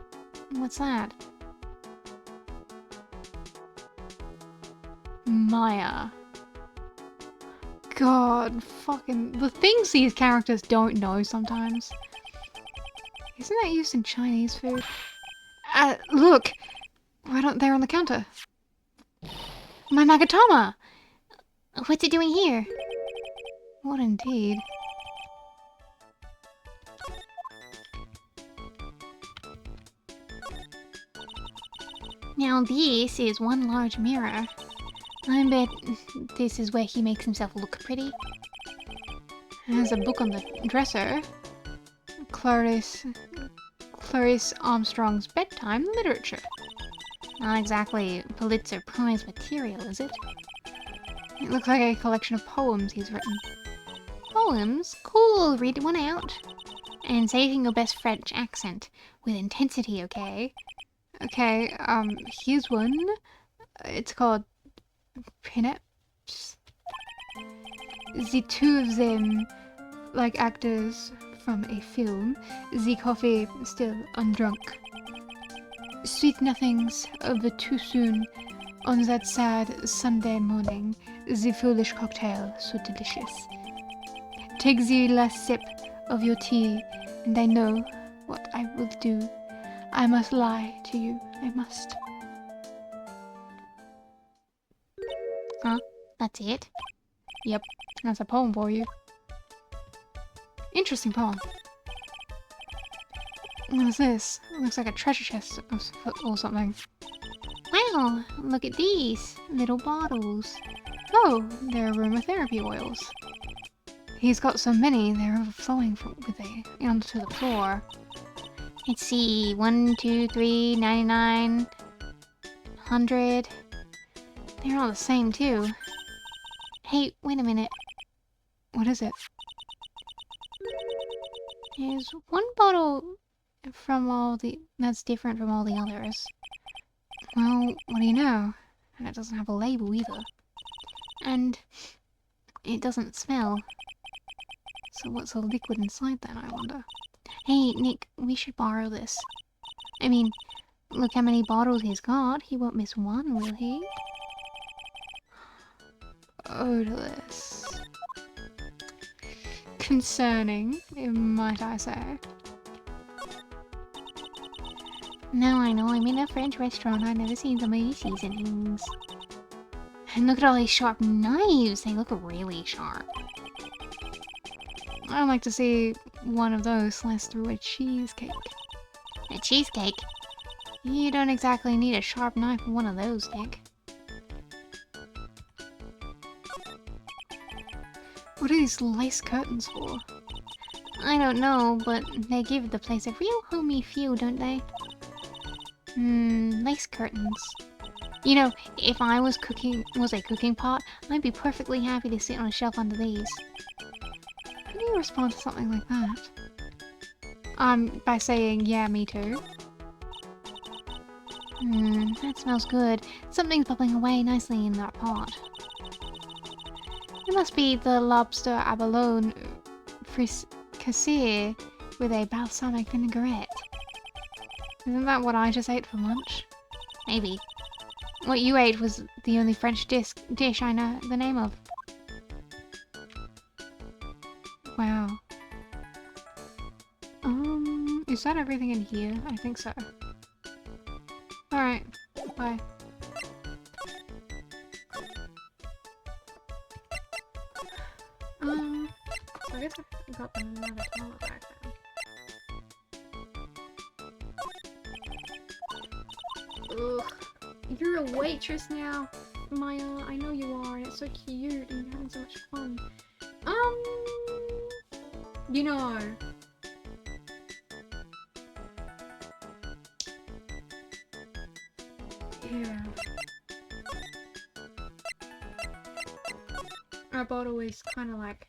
What's that? Maya. God, fucking... The things these characters don't know sometimes. Isn't that used in Chinese food? Look! Right there on the counter. My Magatama! What's it doing here? What indeed? Now this is one large mirror. I bet this is where he makes himself look pretty. There's a book on the dresser. Clarice Armstrong's bedtime literature. Not exactly Pulitzer Prize material, is it? It looks like a collection of poems he's written. Poems? Cool, read one out. And say it in your best French accent. With intensity, okay? Okay, here's one. It's called Pinups. The two of them, like actors from a film, the coffee still undrunk. Sweet nothings over too soon on that sad Sunday morning, the foolish cocktail so delicious. Take the last sip of your tea, and I know what I will do. I must lie to you, I must. Huh? That's it? Yep, that's a poem for you. Interesting poem. What is this? It looks like a treasure chest or something. Wow, look at these little bottles. Oh, they're aromatherapy oils. He's got so many, they're overflowing onto the floor. Let's see, 1, 2, 3, 99, 100. They're all the same too. Hey, wait a minute. What is it? There's one bottle that's different from all the others. Well, what do you know? And it doesn't have a label either. And it doesn't smell. So what's the liquid inside then, I wonder? Hey, Nick, we should borrow this. I mean, look how many bottles he's got. He won't miss one, will he? Odorless. Concerning, might I say. Now I know I'm in a French restaurant. I've never seen so many seasonings. And look at all these sharp knives. They look really sharp. I'd like to see one of those sliced through a cheesecake. A cheesecake? You don't exactly need a sharp knife for one of those, Nick. What are these lace curtains for? I don't know, but they give the place a real homey feel, don't they? Lace curtains. You know, if I was a cooking pot, I'd be perfectly happy to sit on a shelf under these. How do you respond to something like that? By saying, yeah, me too. That smells good. Something's bubbling away nicely in that pot. It must be the lobster abalone fricassee with a balsamic vinaigrette. Isn't that what I just ate for lunch? Maybe. What you ate was the only French dish I know the name of. Wow. Is that everything in here? I think so. Alright, bye. So I guess I got the Magatama back then. Ugh. You're a waitress now, Maya. I know you are, and it's so cute, and you're having so much fun. You know. Yeah. Our bottle is kind of like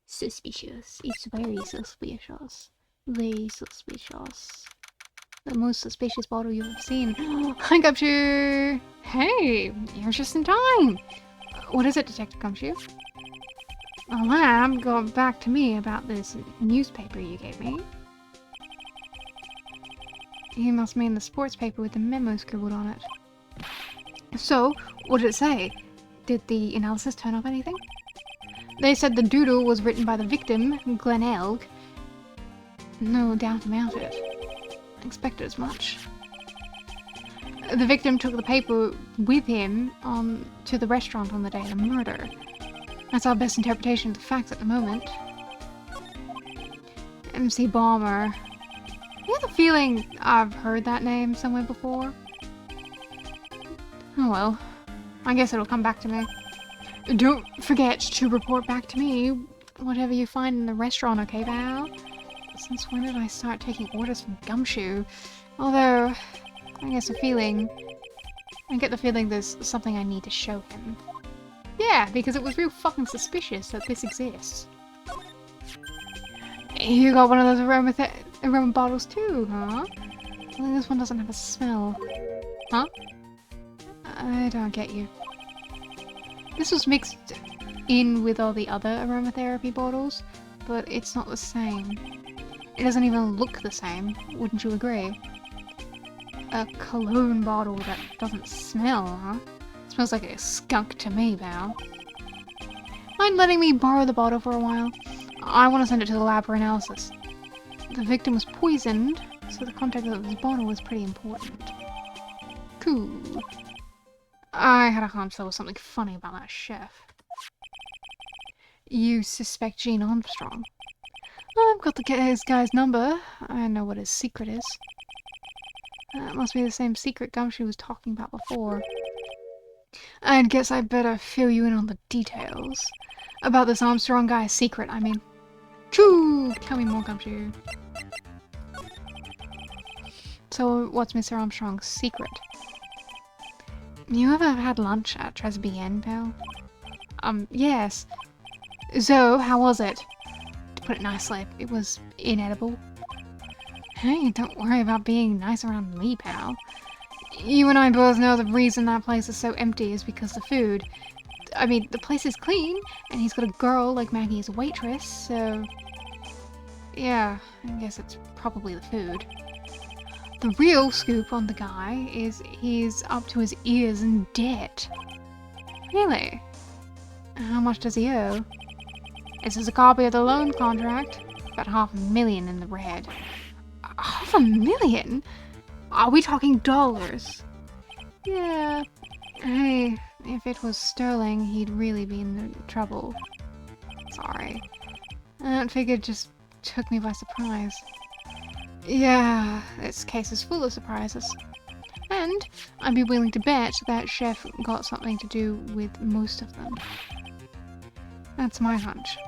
Suspicious. It's very suspicious. Very suspicious. The most suspicious bottle you've ever seen. Hi, Gumshoe! Hey, you're just in time! What is it, Detective Gumshoe? A lab got back to me about this newspaper you gave me. You must mean the sports paper with the memo scribbled on it. So, what did it say? Did the analysis turn up anything? They said the doodle was written by the victim, Glenn Elg. No doubt about it. I expected as much. The victim took the paper with him to the restaurant on the day of the murder. That's our best interpretation of the facts at the moment. MC Balmer. I have a feeling I've heard that name somewhere before. Oh well. I guess it'll come back to me. Don't forget to report back to me whatever you find in the restaurant, okay, Val? Since when did I start taking orders from Gumshoe? Although, I get the feeling there's something I need to show him. Yeah, because it was real fucking suspicious that this exists. You got one of those aroma bottles too, huh? Only this one doesn't have a smell. Huh? I don't get you. This was mixed in with all the other aromatherapy bottles, but it's not the same. It doesn't even look the same, wouldn't you agree? A cologne bottle that doesn't smell, huh? It smells like a skunk to me, Val. Mind letting me borrow the bottle for a while? I want to send it to the lab for analysis. The victim was poisoned, so the contact of this bottle was pretty important. Cool. I had a hunch there was something funny about that chef. You suspect Gene Armstrong? I've got this guy's number. I know what his secret is. That must be the same secret Gumshoe was talking about before. I guess I better fill you in on the details. About this Armstrong guy's secret, I mean. Choo! Tell me more, Gumshoe. So, what's Mr. Armstrong's secret? You ever had lunch at Tresby, pal? Yes. So, how was it? To put it nicely, it was inedible. Hey, don't worry about being nice around me, pal. You and I both know the reason that place is so empty is because the food. I mean, the place is clean, and he's got a girl like Maggie as a waitress, so... Yeah, I guess it's probably the food. The real scoop on the guy is he's up to his ears in debt. Really? How much does he owe? This is a copy of the loan contract. About $500,000 in the red. $500,000? Are we talking dollars? Yeah. Hey, if it was sterling, he'd really be in trouble. Sorry. That figure just took me by surprise. Yeah, this case is full of surprises. And I'd be willing to bet that chef got something to do with most of them. That's my hunch.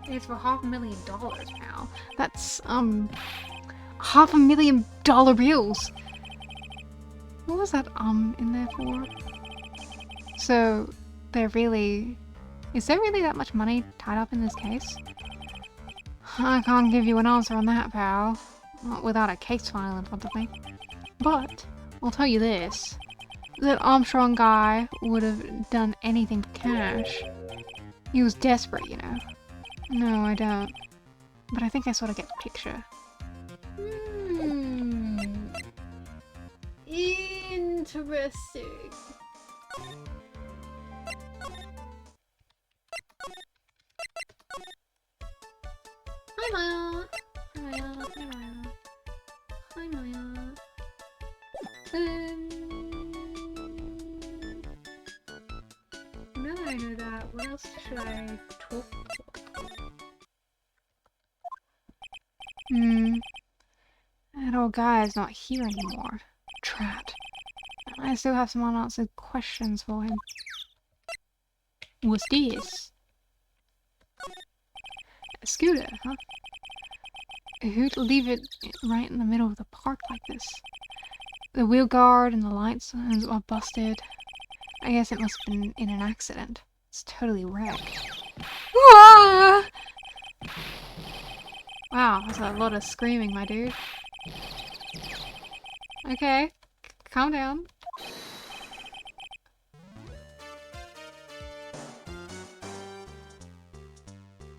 It's for $500,000, pal. That's, $500,000 bills! What was that, in there for? So, is there really that much money tied up in this case? I can't give you an answer on that, pal. Not without a case file in front of me. But, I'll tell you this. That Armstrong guy would have done anything for cash. He was desperate, you know. No, I don't. But I think I sort of get the picture. Interesting. Hi Maya. Hi Maya. Hi Maya. Hi Maya. Now that I know that, what else should I talk for? That old guy is not here anymore. Trapped. I still have some unanswered questions for him. What's this? A scooter, huh? Who'd leave it right in the middle of the park like this? The wheel guard and the lights are busted. I guess it must have been in an accident. It's totally wrecked. Ah! Wow, that's a lot of screaming, my dude. Okay, calm down.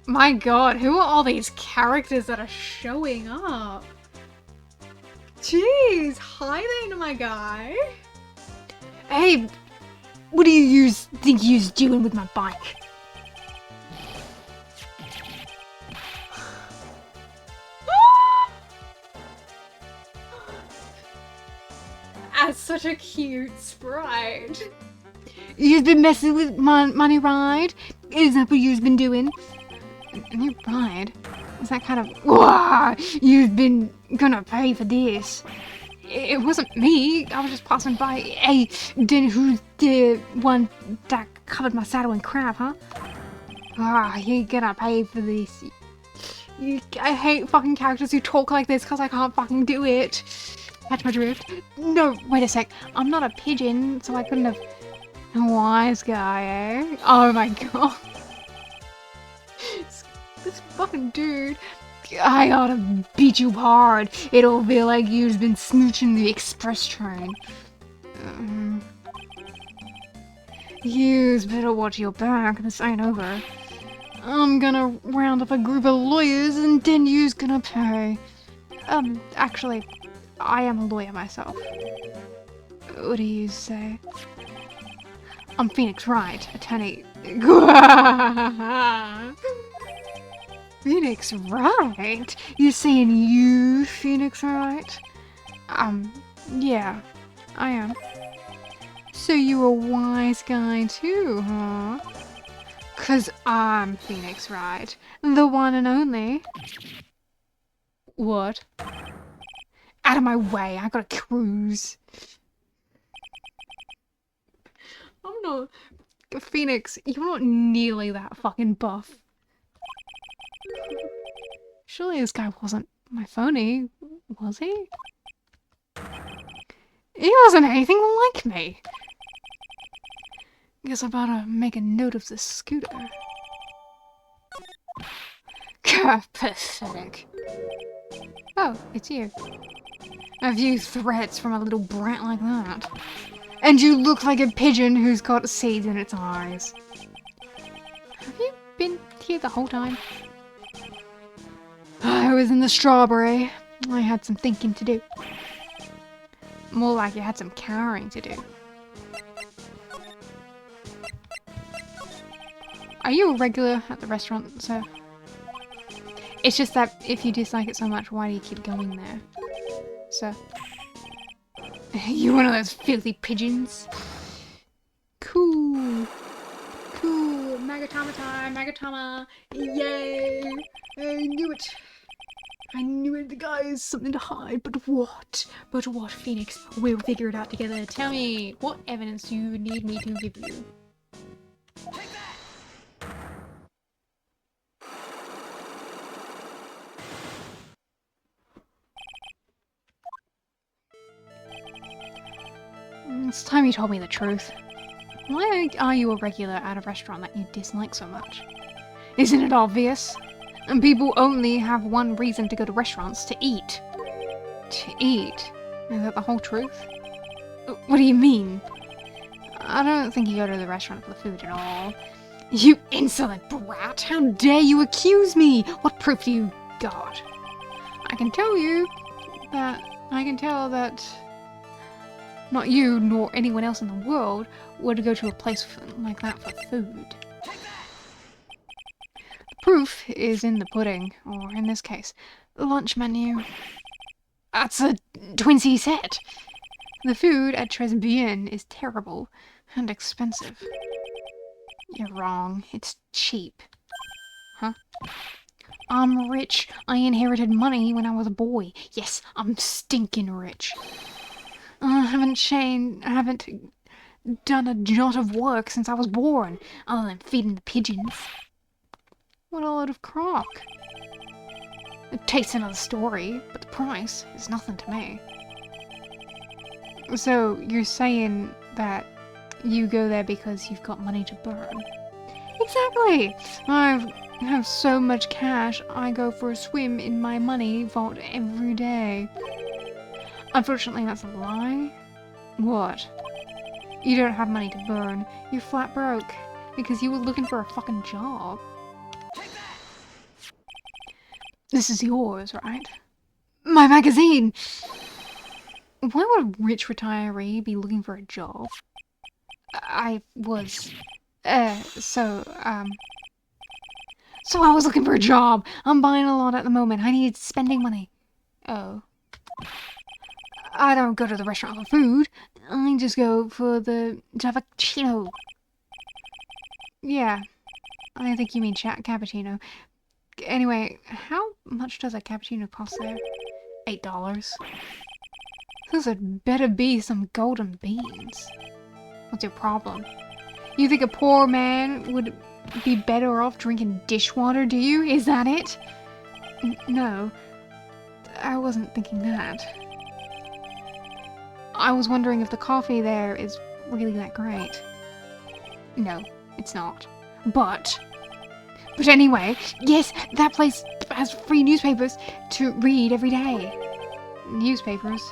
My god, who are all these characters that are showing up? Jeez, hi there, my guy. Hey, what do you think you's doing with my bike? That's such a cute sprite. You've been messing with my money ride? Is that what you've been doing? New ride? Is that kind of... Whoa, you've been gonna pay for this. It wasn't me. I was just passing by. Hey, then who's the one that covered my saddle in crap, huh? Ah, you're gonna pay for this. I hate fucking characters who talk like this because I can't fucking do it. Catch my drift? No, wait a sec. I'm not a pigeon, so I couldn't have... A wise guy, eh? Oh my god. This fucking dude. I oughta beat you hard. It'll feel like you've been smooching the express train. Yous better watch your back. This ain't over. I'm gonna round up a group of lawyers and then you's gonna pay. Actually, I am a lawyer myself. What do you say? I'm Phoenix Wright, attorney. Phoenix Wright? You saying you, Phoenix Wright? Yeah, I am. So you a wise guy too, huh? 'Cause I'm Phoenix Wright, the one and only. What? Out of my way, I gotta cruise. I'm not... Phoenix, you're not nearly that fucking buff. Surely this guy wasn't my phony, was he? He wasn't anything like me. Guess I better make a note of this scooter. Pathetic. Oh, it's you. A few threats from a little brat like that. And you look like a pigeon who's got seeds in its eyes. Have you been here the whole time? I was in the strawberry. I had some thinking to do. More like you had some carrying to do. Are you a regular at the restaurant, sir? It's just that if you dislike it so much, why do you keep going there, sir? You one of those filthy pigeons? Cool. Cool. Magatama time. Magatama. Yay. I knew it. I knew it. The guy has something to hide. But what? But what, Phoenix? We'll figure it out together. Tell me, what evidence do you need me to give you? Take that! It's time you told me the truth. Why are you a regular at a restaurant that you dislike so much? Isn't it obvious? And people only have one reason to go to restaurants, to eat. To eat? Is that the whole truth? What do you mean? I don't think you go to the restaurant for the food at all. You insolent brat! How dare you accuse me? What proof do you got? I can tell that not you, nor anyone else in the world, would go to a place like that for food. The proof is in the pudding, or in this case, the lunch menu. That's a Twinsie set! The food at Tres Bien is terrible and expensive. You're wrong. It's cheap. Huh? I'm rich. I inherited money when I was a boy. Yes, I'm stinking rich. I haven't done a jot of work since I was born, other than feeding the pigeons. What a load of crock. The taste's another story, but the price is nothing to me. So, you're saying that you go there because you've got money to burn? Exactly! I have so much cash, I go for a swim in my money vault every day. Unfortunately, that's a lie. What? You don't have money to burn. You're flat broke. Because you were looking for a fucking job. This is yours, right? My magazine! Why would a rich retiree be looking for a job? So I was looking for a job. I'm buying a lot at the moment. I need spending money. Oh. I don't go to the restaurant for food. I just go for the cappuccino. Yeah. I think you mean cappuccino. Anyway, how much does a cappuccino cost there? $8. This had better be some golden beans. What's your problem? You think a poor man would be better off drinking dishwater, do you? Is that it? No. I wasn't thinking that. I was wondering if the coffee there is really that great. No, it's not. But anyway, yes, that place has free newspapers to read every day. Newspapers?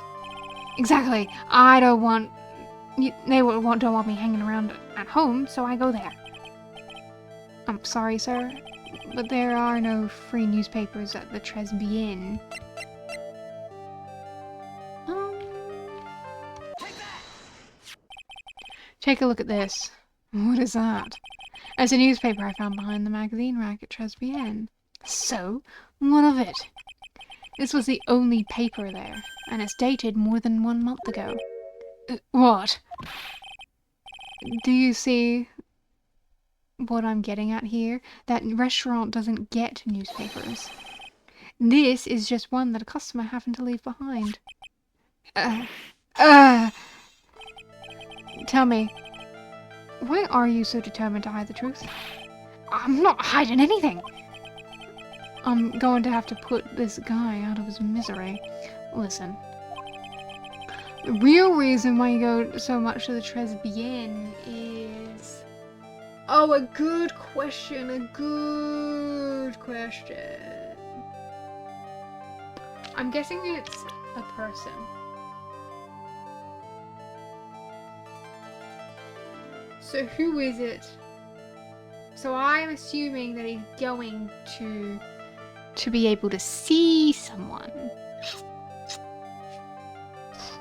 Exactly. I don't want... They don't want me hanging around at home, so I go there. I'm sorry, sir, but there are no free newspapers at the Tresbian. Take a look at this. What is that? It's a newspaper I found behind the magazine rack at Tresbian. So, what of it? This was the only paper there, and it's dated more than 1 month ago. What? Do you see what I'm getting at here? That restaurant doesn't get newspapers. This is just one that a customer happened to leave behind. Tell me, why are you so determined to hide the truth? I'm not hiding anything! I'm going to have to put this guy out of his misery. Listen. The real reason why you go so much to the Tresbian is... Oh, a good question, a good question. I'm guessing it's a person. So who is it? So I'm assuming that he's going to be able to see someone.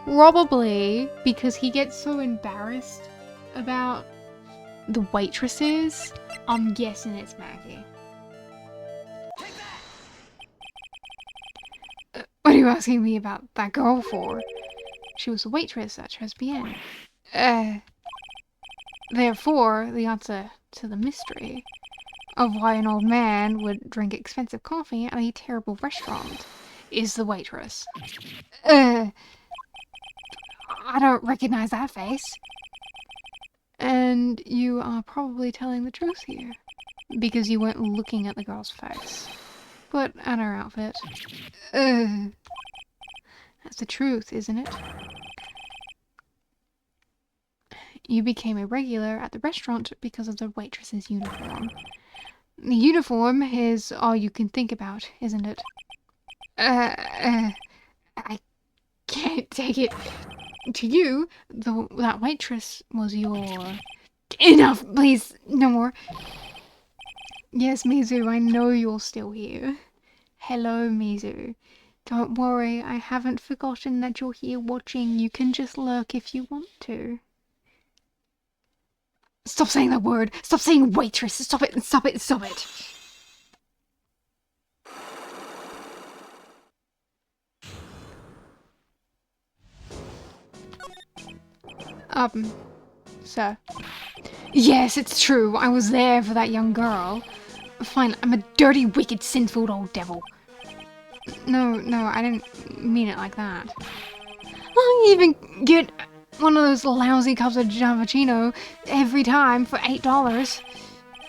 Probably because he gets so embarrassed about the waitresses. I'm guessing it's Maggie. What are you asking me about that girl for? She was a waitress at Tresbian. Therefore, the answer to the mystery of why an old man would drink expensive coffee at a terrible restaurant is the waitress. I don't recognize that face. And you are probably telling the truth here, because you weren't looking at the girl's face, but at her outfit. That's the truth, isn't it? You became a regular at the restaurant because of the waitress's uniform. The uniform is all you can think about, isn't it? I can't take it. To you, that waitress was your... Enough, please, no more. Yes, Mizu, I know you're still here. Hello, Mizu. Don't worry, I haven't forgotten that you're here watching. You can just lurk if you want to. Stop saying that word! Stop saying waitress! Stop it! Stop it! Stop it! Sir. Yes, it's true. I was there for that young girl. Fine, I'm a dirty, wicked, sinful old devil. No, I didn't mean it like that. I even get one of those lousy cups of cappuccino every time for $8.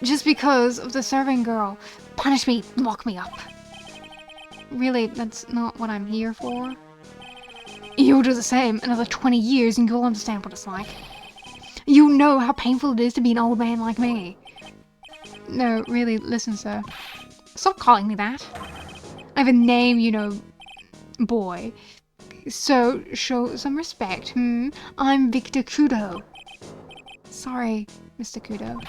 Just because of the serving girl. Punish me, lock me up. really, that's not what I'm here for. You'll do the same another 20 years and you'll understand what it's like. You know how painful it is to be an old man like me. No, really, listen, sir. Stop calling me that. I have a name, you know, boy. So, show some respect, I'm Victor Kudo. Sorry, Mr. Kudo.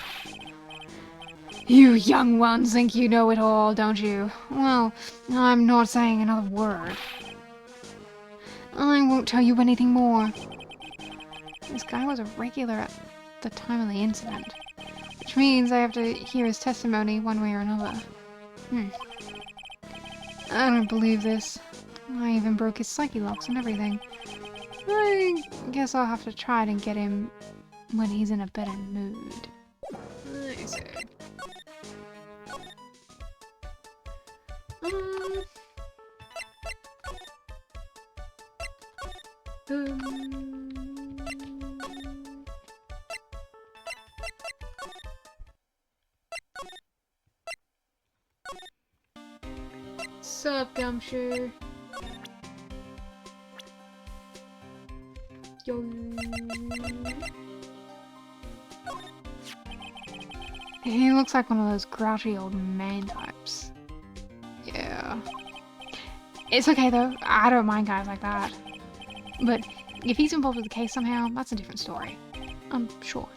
You young ones think you know it all, don't you? Well, I'm not saying another word. I won't tell you anything more. This guy was a regular at the time of the incident, which means I have to hear his testimony one way or another. I don't believe this. I even broke his psyche locks and everything. I guess I'll have to try and get him when he's in a better mood. I see. Sup, Gumshoe? Yo. He looks like one of those grouchy old man types. Yeah. It's okay though, I don't mind guys like that. But if he's involved with the case somehow, that's a different story. I'm sure.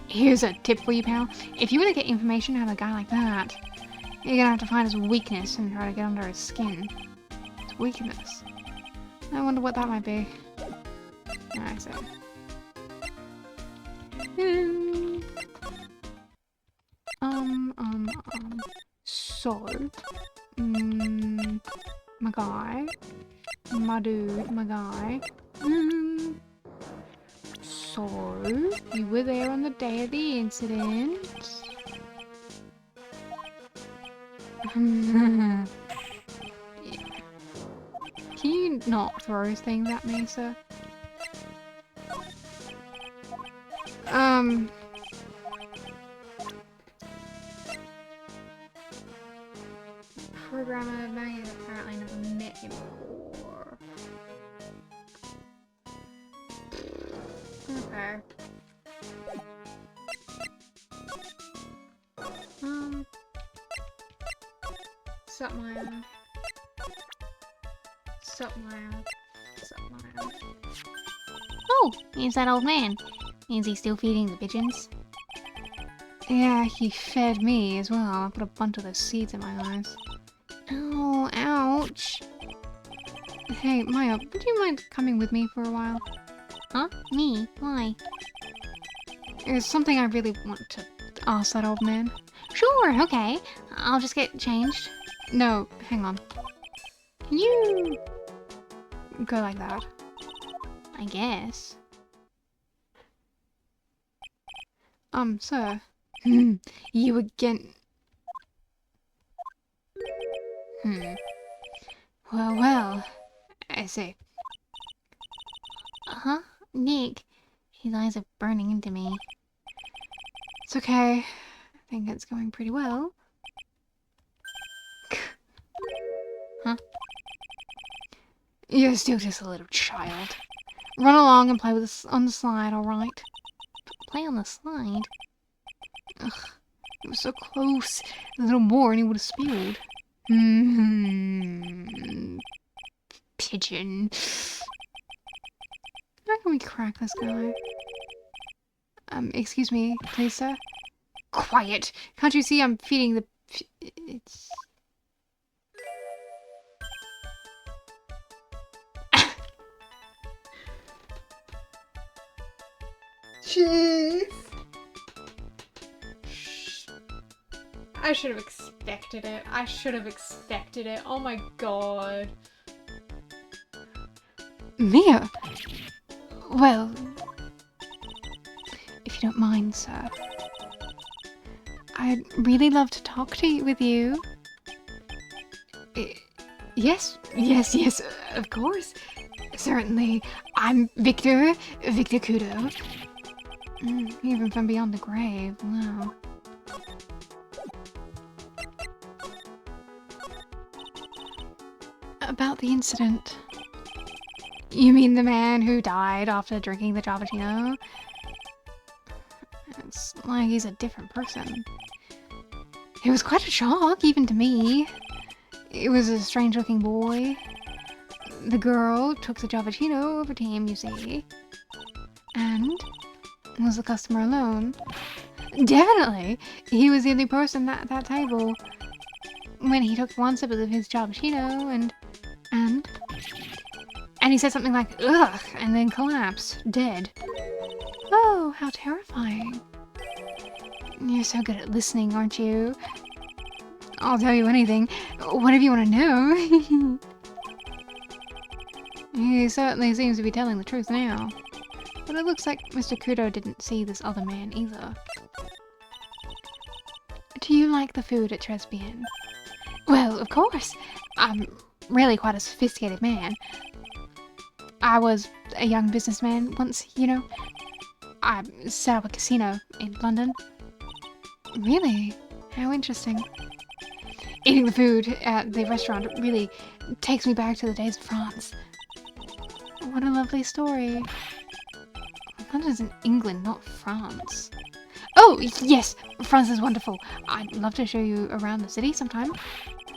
Here's a tip for you, pal. If you want to get information out of a guy like that, you're gonna have to find his weakness and try to get under his skin. His weakness. I wonder what that might be. I see. So, my guy, my dude, my guy. So, you were there on the day of the incident. Can you not throw things at me, sir? Programmer Maggie has apparently never met him before. Okay. Sup, Maya. Sup, Maya. Sup, Maya. Oh, here's that old man. Is he still feeding the pigeons? Yeah, he fed me as well. I put a bunch of those seeds in my eyes. Oh, ouch. Hey, Maya, would you mind coming with me for a while? Huh? Me? Why? There's something I really want to ask that old man. Sure, okay. I'll just get changed. No, hang on. Can you go like that? I guess. Sir. You again. Well, I see. Huh? Nick, his eyes are burning into me. It's okay. I think it's going pretty well. Huh? You're still just a little child. Run along and play with us on the slide, alright? Play on the slide? Ugh, it was so close. A little more and he would have spilled. Pigeon. How can we crack this guy? Excuse me, please, sir? Quiet! Can't you see I'm feeding the... It's... Jeez! I should have expected it. I should have expected it. Oh my god. Mia! Well... If you don't mind, sir. I'd really love to talk to you with you. Yes, of course. Certainly. I'm Victor Kudo. Even from beyond the grave, wow. about the incident. You mean the man who died after drinking the Javachino? It's like he's a different person. It was quite a shock, even to me. It was a strange-looking boy. The girl took the Javachino over to him, you see. And was the customer alone? Definitely! He was the only person at that table. When he took one sip of his Javachino and he said something like, ugh, and then collapsed, dead. Oh, how terrifying. You're so good at listening, aren't you? I'll tell you anything, whatever you want to know. He certainly seems to be telling the truth now. But it looks like Mr. Kudo didn't see this other man either. Do you like the food at Tresbian? Well, of course. I'm really quite a sophisticated man. I was a young businessman once, you know. I set up a casino in London. Really? How interesting. Eating the food at the restaurant really takes me back to the days of France. What a lovely story. London's in England, not France. Oh, yes! France is wonderful. I'd love to show you around the city sometime.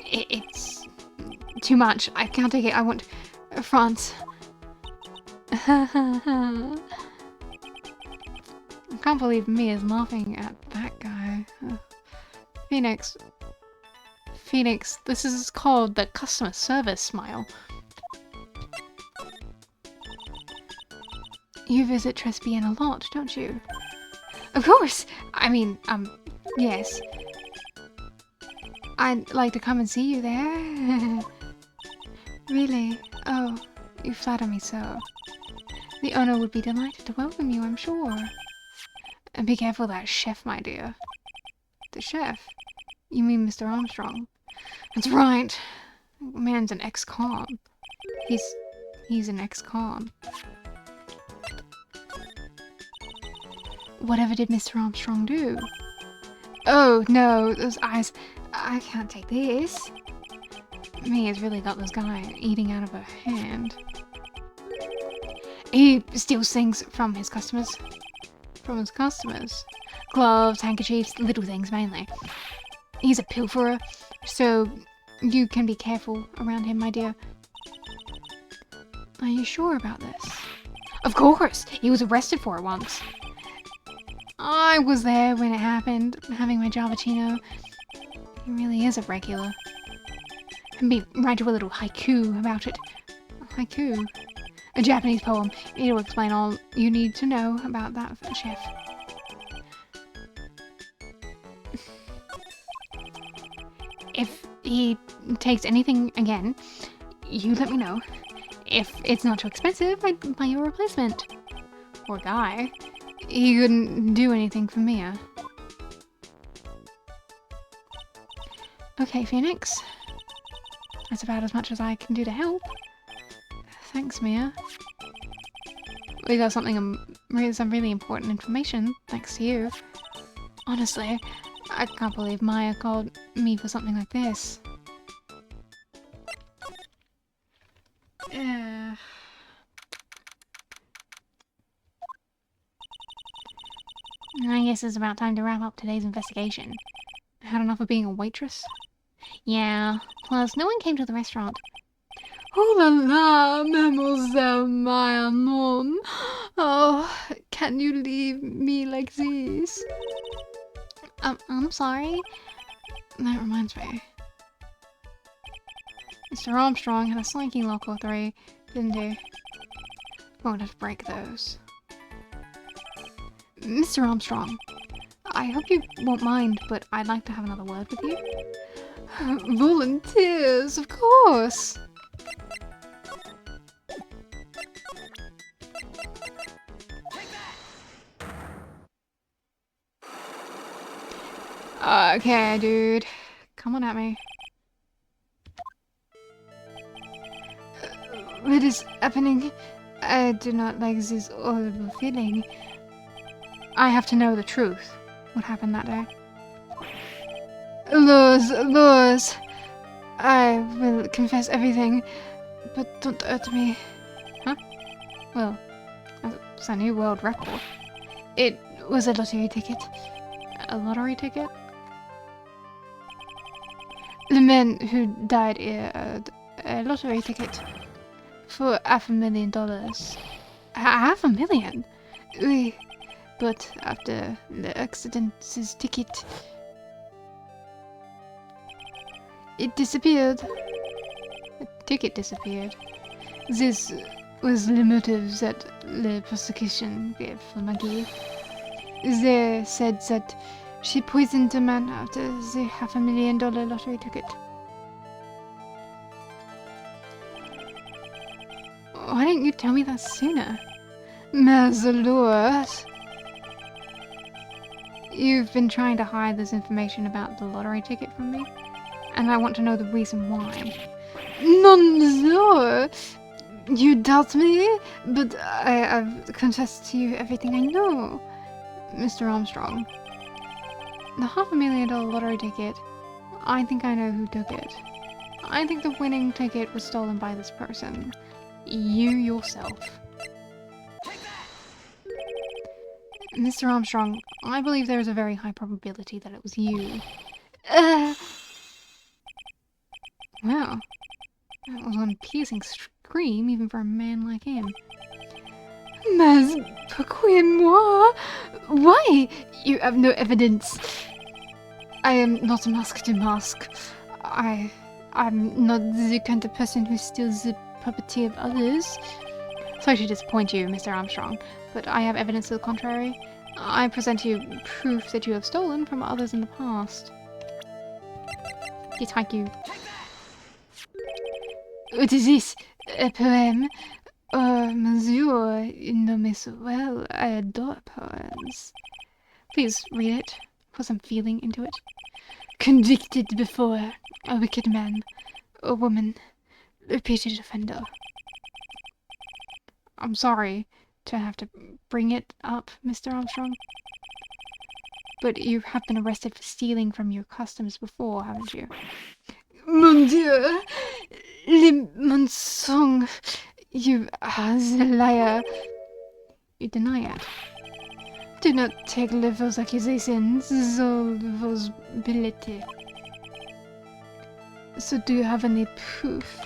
It's too much. I can't take it. I want France. I can't believe Mia's laughing at that guy. Phoenix. Phoenix, this is called the customer service smile. You visit Tresbian a lot, don't you? Of course! I mean, yes. I'd like to come and see you there. Really? Oh, you flatter me so. The owner would be delighted to welcome you, I'm sure. And be careful of that chef, my dear. The chef? You mean Mr. Armstrong? That's right. Man's an ex-con. He's an ex-con. Whatever did Mr. Armstrong do? Oh, no, those eyes. I can't take this. Mia's really got this guy eating out of her hand. He steals things from his customers. From his customers? Gloves, handkerchiefs, little things mainly. He's a pilferer, so you can be careful around him, my dear. Are you sure about this? Of course! He was arrested for it once. I was there when it happened, having my Javachino. He really is a regular. Let me write you a little haiku about it. Haiku? A Japanese poem. It'll explain all you need to know about that chef. If he takes anything again, you let me know. If it's not too expensive, I'd buy you a replacement. Poor guy. He couldn't do anything for Mia. Okay, Phoenix. That's about as much as I can do to help. Thanks, Mia. We got some really important information, thanks to you. Honestly, I can't believe Maya called me for something like this. I guess it's about time to wrap up today's investigation. Had enough of being a waitress? Yeah, plus no one came to the restaurant. Oh la la, Mademoiselle Maya Mon. Oh, can you leave me like this? I'm sorry. That reminds me. Mr. Armstrong had a slinking lock or three, didn't he? Won't have to break those. Mr. Armstrong, I hope you won't mind, but I'd like to have another word with you. Volunteers, of course! Okay, dude. Come on at me. What is happening? I do not like this horrible feeling. I have to know the truth. What happened that day? Luz, I will confess everything, but don't hurt me. Huh? Well, that's a new world record. It was a lottery ticket. A lottery ticket? The man who died here had a lottery ticket for $500,000. $500,000? Oui. But after the accident, his ticket... it disappeared. The ticket disappeared. This was the motive that the prosecution gave for Maggie. They said that she poisoned the man after the $500,000 lottery ticket. Why didn't you tell me that sooner? Mais Lord, You've been trying to hide this information about the lottery ticket from me, and I want to know the reason why. non, you doubt me, but I have confessed to you everything I know, Mr. Armstrong. The $500,000 lottery ticket, I think I know who took it. I think the winning ticket was stolen by this person. You yourself. Mr. Armstrong, I believe there is a very high probability that it was you. Wow. That was an piercing scream even for a man like him. Mais pourquoi moi? Why? You have no evidence. I am not a mask to mask. I'm not the kind of person who steals the property of others. Sorry to disappoint you, Mr. Armstrong, but I have evidence to the contrary. I present to you proof that you have stolen from others in the past. Take you. What is this? A poem? Oh, monsieur, you know me so well. I adore poems. Please read it. Put some feeling into it. Convicted before, a wicked man, a woman, repeated offender. I'm sorry to have to bring it up, Mr. Armstrong. But you have been arrested for stealing from your customers before, haven't you? Mon Dieu! Les mensonges! You are the liar. You deny it. Do not take those accusations, those billeted. So do you have any proof?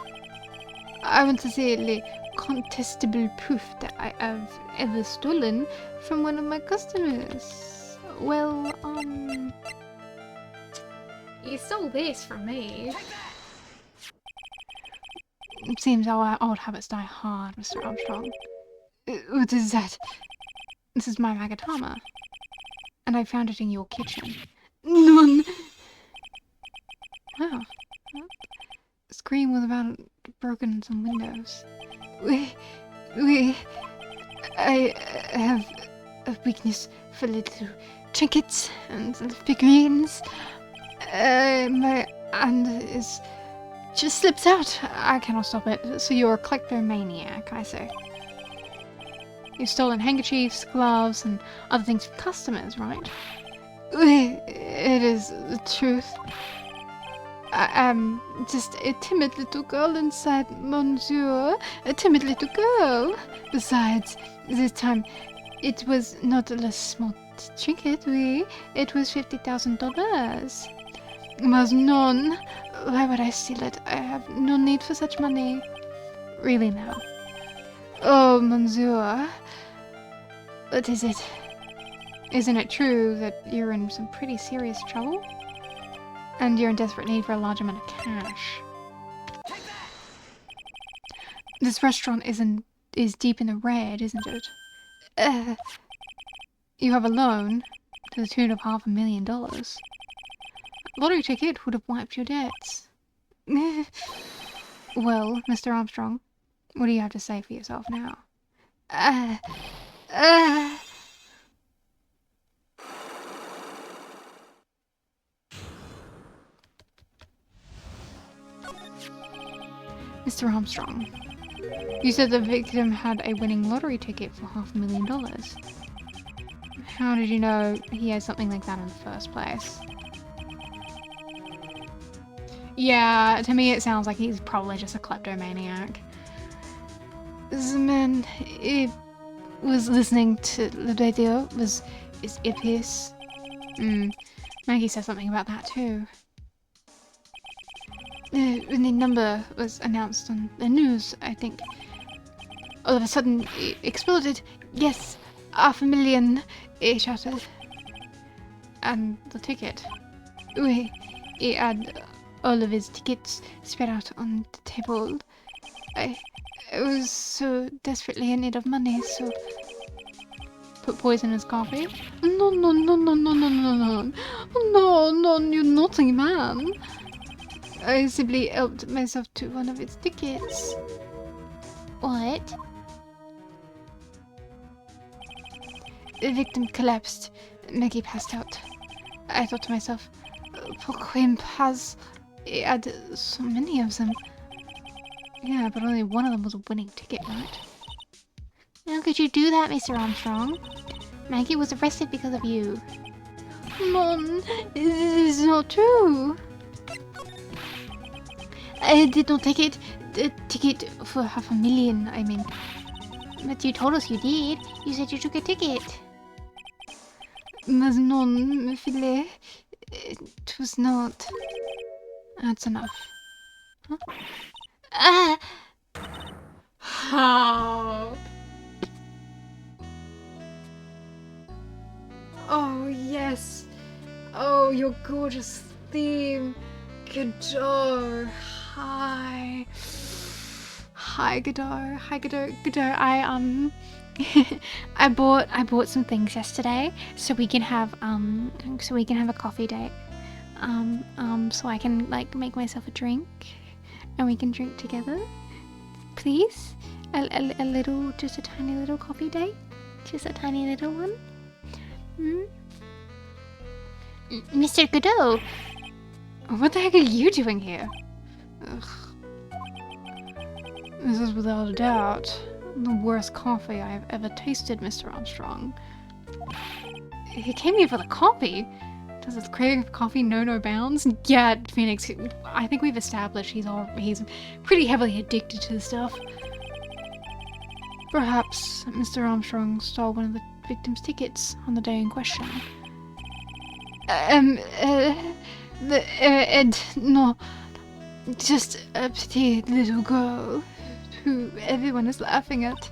I want to say the contestable proof that I have ever stolen from one of my customers. Well, you stole this from me. It seems our old habits die hard, Mr. Armstrong. What is that? This is my magatama, and I found it in your kitchen. None. Wow. The screen was about broken some windows. I have a weakness for little trinkets and little figurines. My hand is just slips out. I cannot stop it. So you're a kleptomaniac, I say. You've stolen handkerchiefs, gloves, and other things from customers, right? It is the truth. I am just a timid little girl inside, monsieur. A timid little girl. Besides, this time, it was not a small trinket, oui. It was $50,000. Was none. Why would I steal it? I have no need for such money. Really now? Oh, monsieur. What is it? Isn't it true that you're in some pretty serious trouble? And you're in desperate need for a large amount of cash. This restaurant is deep in the red, isn't it? You have a loan to the tune of $500,000. A lottery ticket would have wiped your debts. Well, Mr. Armstrong, what do you have to say for yourself now? Mr. Armstrong, you said the victim had a winning lottery ticket for $500,000. How did you know he had something like that in the first place? Yeah, to me it sounds like he's probably just a kleptomaniac. The man was listening to the radio, is Ipis. Maggie said something about that too. When the number was announced on the news, I think, all of a sudden it exploded. Yes, 500,000, it shouted. And the ticket. He had all of his tickets spread out on the table. I was so desperately in need of money, so... Put poison in his coffee? No, no, no, no, no, no, no, no. No, no, you naughty man. I simply helped myself to one of its tickets. What? The victim collapsed. Maggie passed out. I thought to myself, poor Queen Paz, he had so many of them. Yeah, but only one of them was a winning ticket, right? How could you do that, Mr. Armstrong? Maggie was arrested because of you. Mom, this is not true. I did not take it. The ticket for 500,000, I mean. But you told us you did. You said you took a ticket. Mas non, me file. It was not. That's enough. Huh? Ah! How? Oh, yes. Oh, your gorgeous theme. Godot. Hi. Hi, Godot. Hi, Godot. Godot, I bought some things yesterday so we can have a coffee date. So I can like make myself a drink and we can drink together. Please? A little, just a tiny little coffee date? Just a tiny little one? Mr. Godot! What the heck are you doing here? Ugh. This is without a doubt the worst coffee I've ever tasted, Mr. Armstrong. He came here for the coffee? Does his craving for coffee know no bounds? Yeah, Phoenix, I think we've established he's pretty heavily addicted to the stuff. Perhaps Mr. Armstrong stole one of the victim's tickets on the day in question. No, just a petite little girl who everyone is laughing at.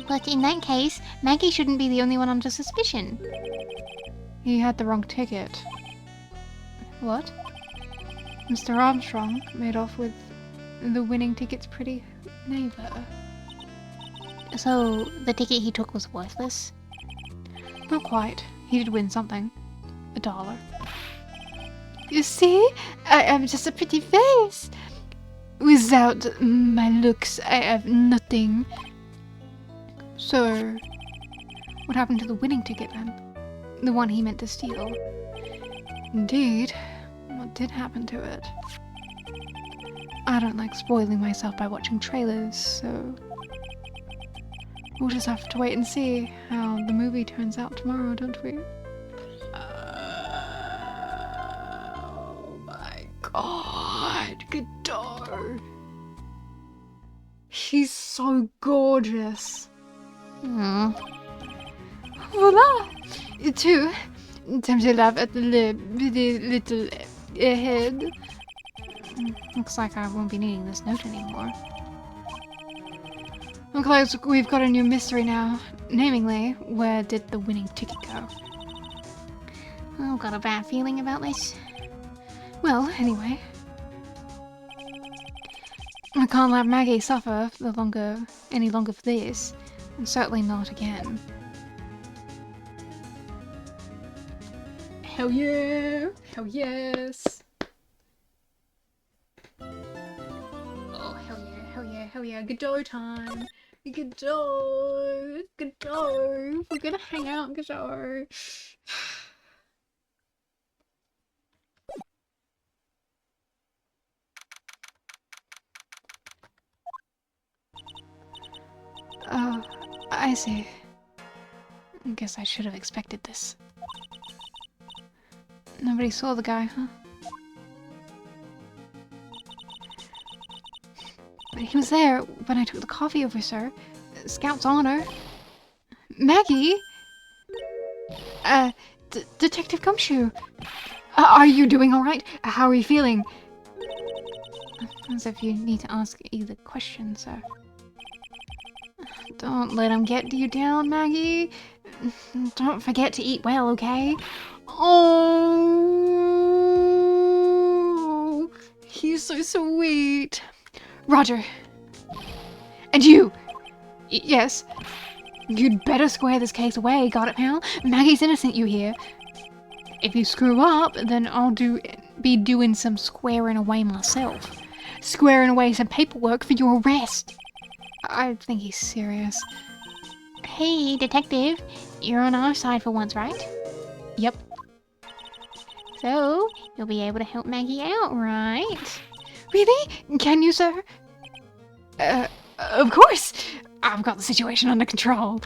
But in that case, Maggie shouldn't be the only one under suspicion. He had the wrong ticket. What? Mr. Armstrong made off with the winning ticket's pretty neighbor. So, the ticket he took was worthless? Not quite. He did win something. $1. You see? I am just a pretty face. Without my looks, I have nothing. So, what happened to the winning ticket then? The one he meant to steal? Indeed, what did happen to it? I don't like spoiling myself by watching trailers, so we'll just have to wait and see how the movie turns out tomorrow, don't we? Oh my god, Godot! He's so gorgeous. Voila! Too time to laugh at the little head. Looks like I won't be needing this note anymore. Looks like we've got a new mystery now. Namely, where did the winning ticket go? I've got a bad feeling about this. Well, anyway. I can't let Maggie suffer any longer for this. And certainly not again. Hell yeah! Hell yes! Oh, hell yeah, hell yeah, hell yeah. Godot time! Godot! Godot! We're gonna hang out, Godot! Oh, I see. I guess I should have expected this. Nobody saw the guy, huh? He was there when I took the coffee over, sir. Scout's honor. Maggie? Detective Gumshoe. Are you doing alright? How are you feeling? As if you need to ask either question, sir. Don't let him get you down, Maggie. Don't forget to eat well, okay? Oh, he's so sweet. Roger. And you. Yes. You'd better square this case away, got it, pal? Maggie's innocent, you hear? If you screw up, then I'll be doing some squaring away myself. Squaring away some paperwork for your arrest. I think he's serious. Hey, detective. You're on our side for once, right? Yep. So, you'll be able to help Maggie out, right? Really? Can you, sir? Of course! I've got the situation under control.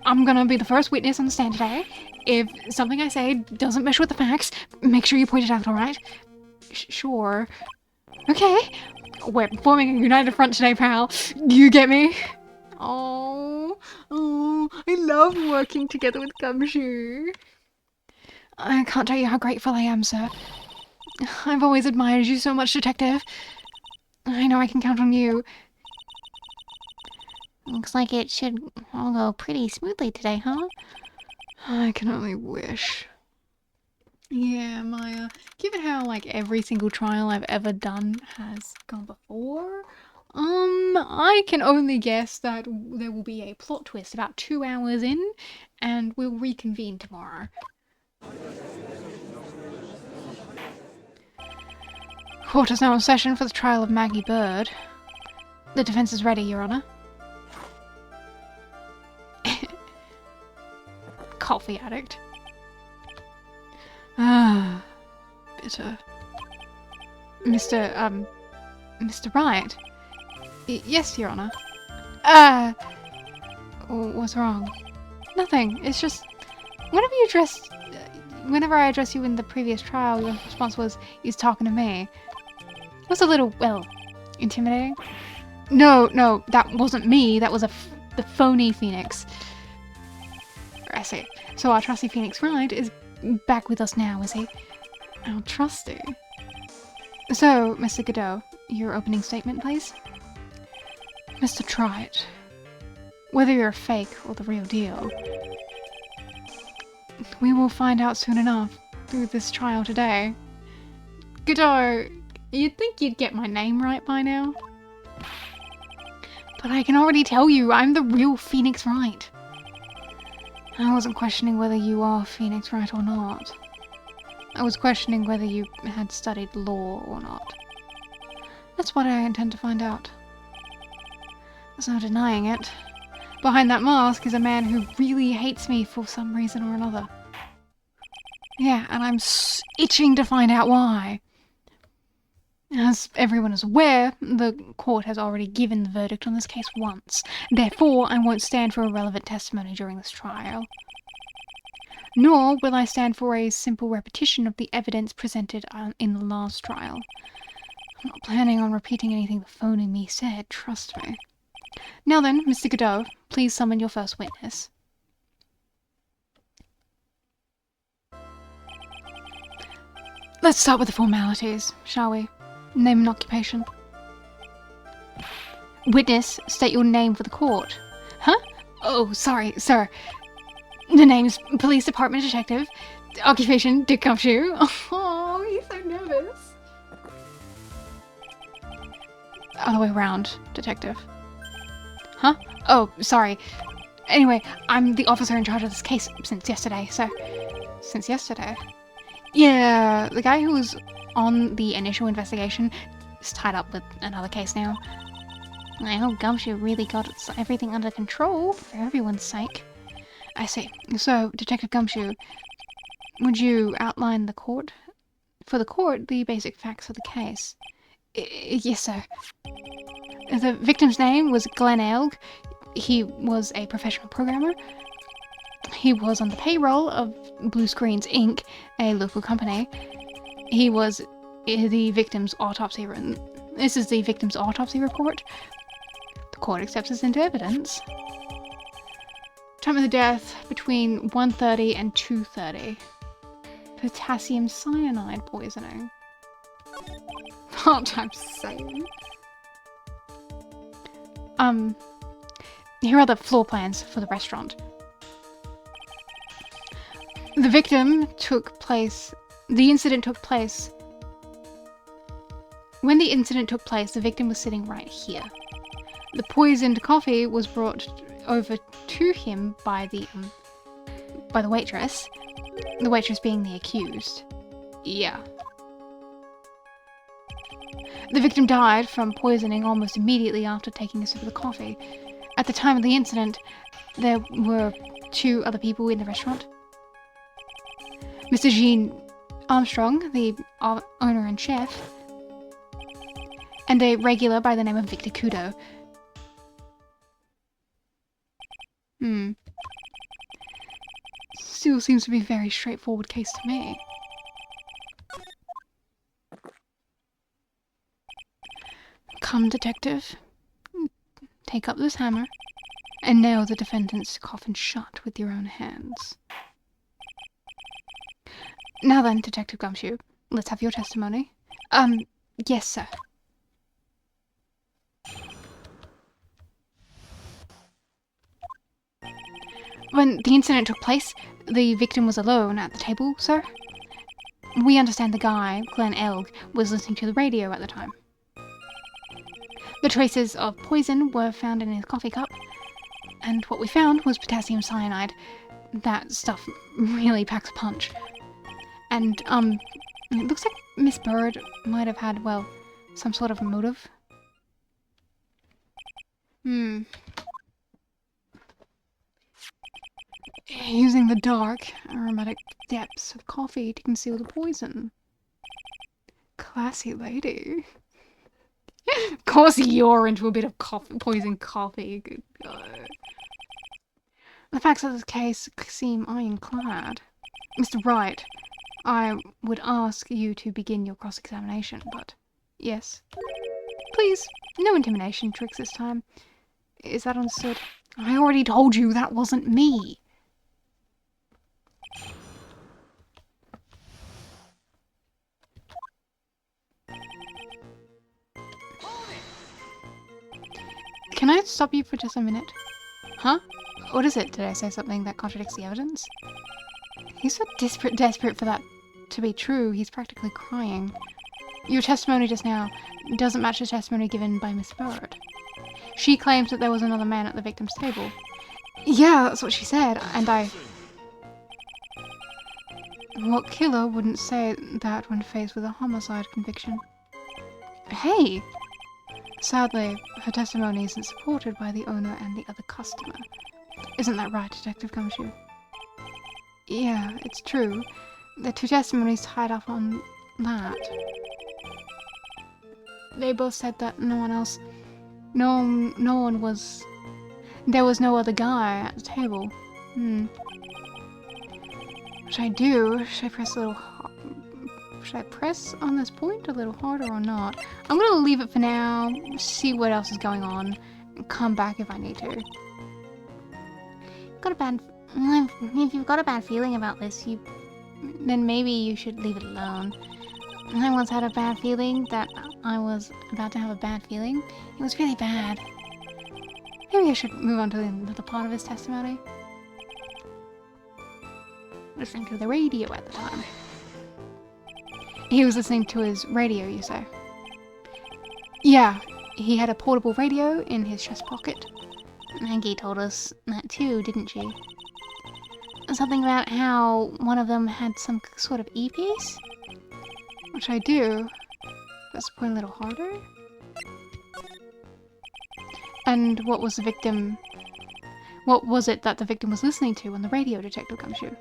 I'm gonna be the first witness on the stand today. If something I say doesn't mesh with the facts, make sure you point it out, alright? Sure. Okay. We're forming a united front today, pal. You get me? Oh, I love working together with Gumshoe. I can't tell you how grateful I am, sir. I've always admired you so much, Detective. I know I can count on you. Looks like it should all go pretty smoothly today, huh? I can only wish. Yeah, Maya. Given how, like, every single trial I've ever done has gone before, I can only guess that there will be a plot twist about 2 hours in, and we'll reconvene tomorrow. Court is now in session for the trial of Maggie Bird. The defense is ready, Your Honor. Coffee addict. Ah, bitter. Mr. Wright? Yes, Your Honor. What's wrong? Nothing. It's just, whenever I addressed you in the previous trial, your response was, he's talking to me. It was a little, well, intimidating. No, that wasn't me. That was the phony Phoenix. I see. So our trusty Phoenix Wright is back with us now, is he? Our trusty. So, Mr. Godot, your opening statement, please. Mr. Trite, whether you're a fake or the real deal, we will find out soon enough through this trial today. Godot, you'd think you'd get my name right by now. But I can already tell you, I'm the real Phoenix Wright. I wasn't questioning whether you are Phoenix Wright or not. I was questioning whether you had studied law or not. That's what I intend to find out. There's no denying it. Behind that mask is a man who really hates me for some reason or another. Yeah, and I'm itching to find out why. As everyone is aware, the court has already given the verdict on this case once. Therefore, I won't stand for irrelevant testimony during this trial. Nor will I stand for a simple repetition of the evidence presented in the last trial. I'm not planning on repeating anything the phony me said, trust me. Now then, Mr. Godot, please summon your first witness. Let's start with the formalities, shall we? Name and occupation. Witness, state your name for the court. Huh? Oh, sorry, sir. The name's Police Department Detective. Occupation, Dick Gumshoe. Oh, he's so nervous. Other way around, Detective. Huh? Oh, sorry. Anyway, I'm the officer in charge of this case since yesterday, so... Since yesterday? Yeah, the guy who was on the initial investigation is tied up with another case now. I hope Gumshoe really got everything under control for everyone's sake. I see. So, Detective Gumshoe, would you outline for the court the basic facts of the case? Yes, sir. The victim's name was Glenn Elg. He was a professional programmer. He was on the payroll of Blue Screens Inc., a local company. He was the victim's autopsy This is the victim's autopsy report. The court accepts this into evidence. Time of the death between 1:30 and 2:30. Potassium cyanide poisoning. Part-time sane. Here are the floor plans for the restaurant. The incident took place. When the incident took place, the victim was sitting right here. The poisoned coffee was brought over to him by the waitress. The waitress being the accused. Yeah. The victim died from poisoning almost immediately after taking a sip of the coffee. At the time of the incident, there were 2 other people in the restaurant. Mr. Jean Armstrong, the owner and chef, and a regular by the name of Victor Kudo. Still seems to be a very straightforward case to me. Come, detective. Take up this hammer and nail the defendant's coffin shut with your own hands. Now then, Detective Gumshoe, let's have your testimony. Yes, sir. When the incident took place, the victim was alone at the table, sir. We understand the guy, Glenn Elg, was listening to the radio at the time. The traces of poison were found in his coffee cup, and what we found was potassium cyanide. That stuff really packs a punch. And, it looks like Miss Bird might have had, well, some sort of motive. Using the dark, aromatic depths of coffee to conceal the poison. Classy lady. Of course you're into a bit of poison coffee. Good God. The facts of this case seem ironclad. Mr. Wright, I would ask you to begin your cross-examination, but yes. Please, no intimidation tricks this time. Is that understood? I already told you that wasn't me. Can I stop you for just a minute? Huh? What is it? Did I say something that contradicts the evidence? He's so desperate for that to be true, he's practically crying. Your testimony just now doesn't match the testimony given by Miss Bird. She claims that there was another man at the victim's table. Yeah, that's what she said, and What killer wouldn't say that when faced with a homicide conviction? Hey! Sadly, her testimony isn't supported by the owner and the other customer. Isn't that right, Detective Gumshoe? Yeah, it's true. The 2 testimonies tied up on that. They both said that there was no other guy at the table. What should I do? Should I press on this point a little harder or not? I'm gonna leave it for now, see what else is going on, and come back if I need to. If you've got a bad feeling about this, then maybe you should leave it alone. I once had a bad feeling that I was about to have a bad feeling. It was really bad. Maybe I should move on to another part of his testimony. Listening to the radio at the time. He was listening to his radio, you say? Yeah, he had a portable radio in his chest pocket. Maggie told us that too, didn't she? Something about how one of them had some sort of earpiece? Which I do. Let's point a little harder. And what was it that the victim was listening to on the radio, Detective Gumshoe?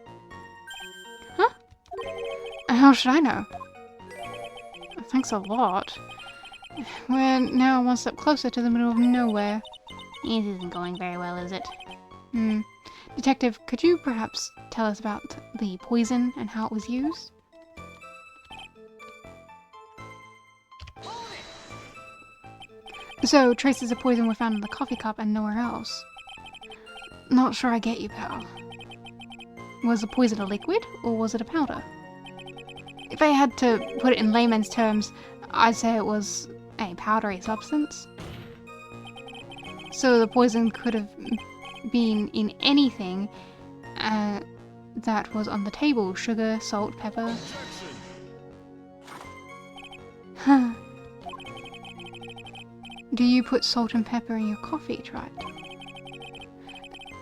Huh? How should I know? Thanks a lot. We're now one step closer to the middle of nowhere. This isn't going very well, is it? Detective, could you perhaps tell us about the poison and how it was used? So, traces of poison were found in the coffee cup and nowhere else. Not sure I get you, pal. Was the poison a liquid, or was it a powder? If I had to put it in layman's terms, I'd say it was a powdery substance. So the poison could have been in anything that was on the table. Sugar, salt, pepper. Huh. Do you put salt and pepper in your coffee, Wright?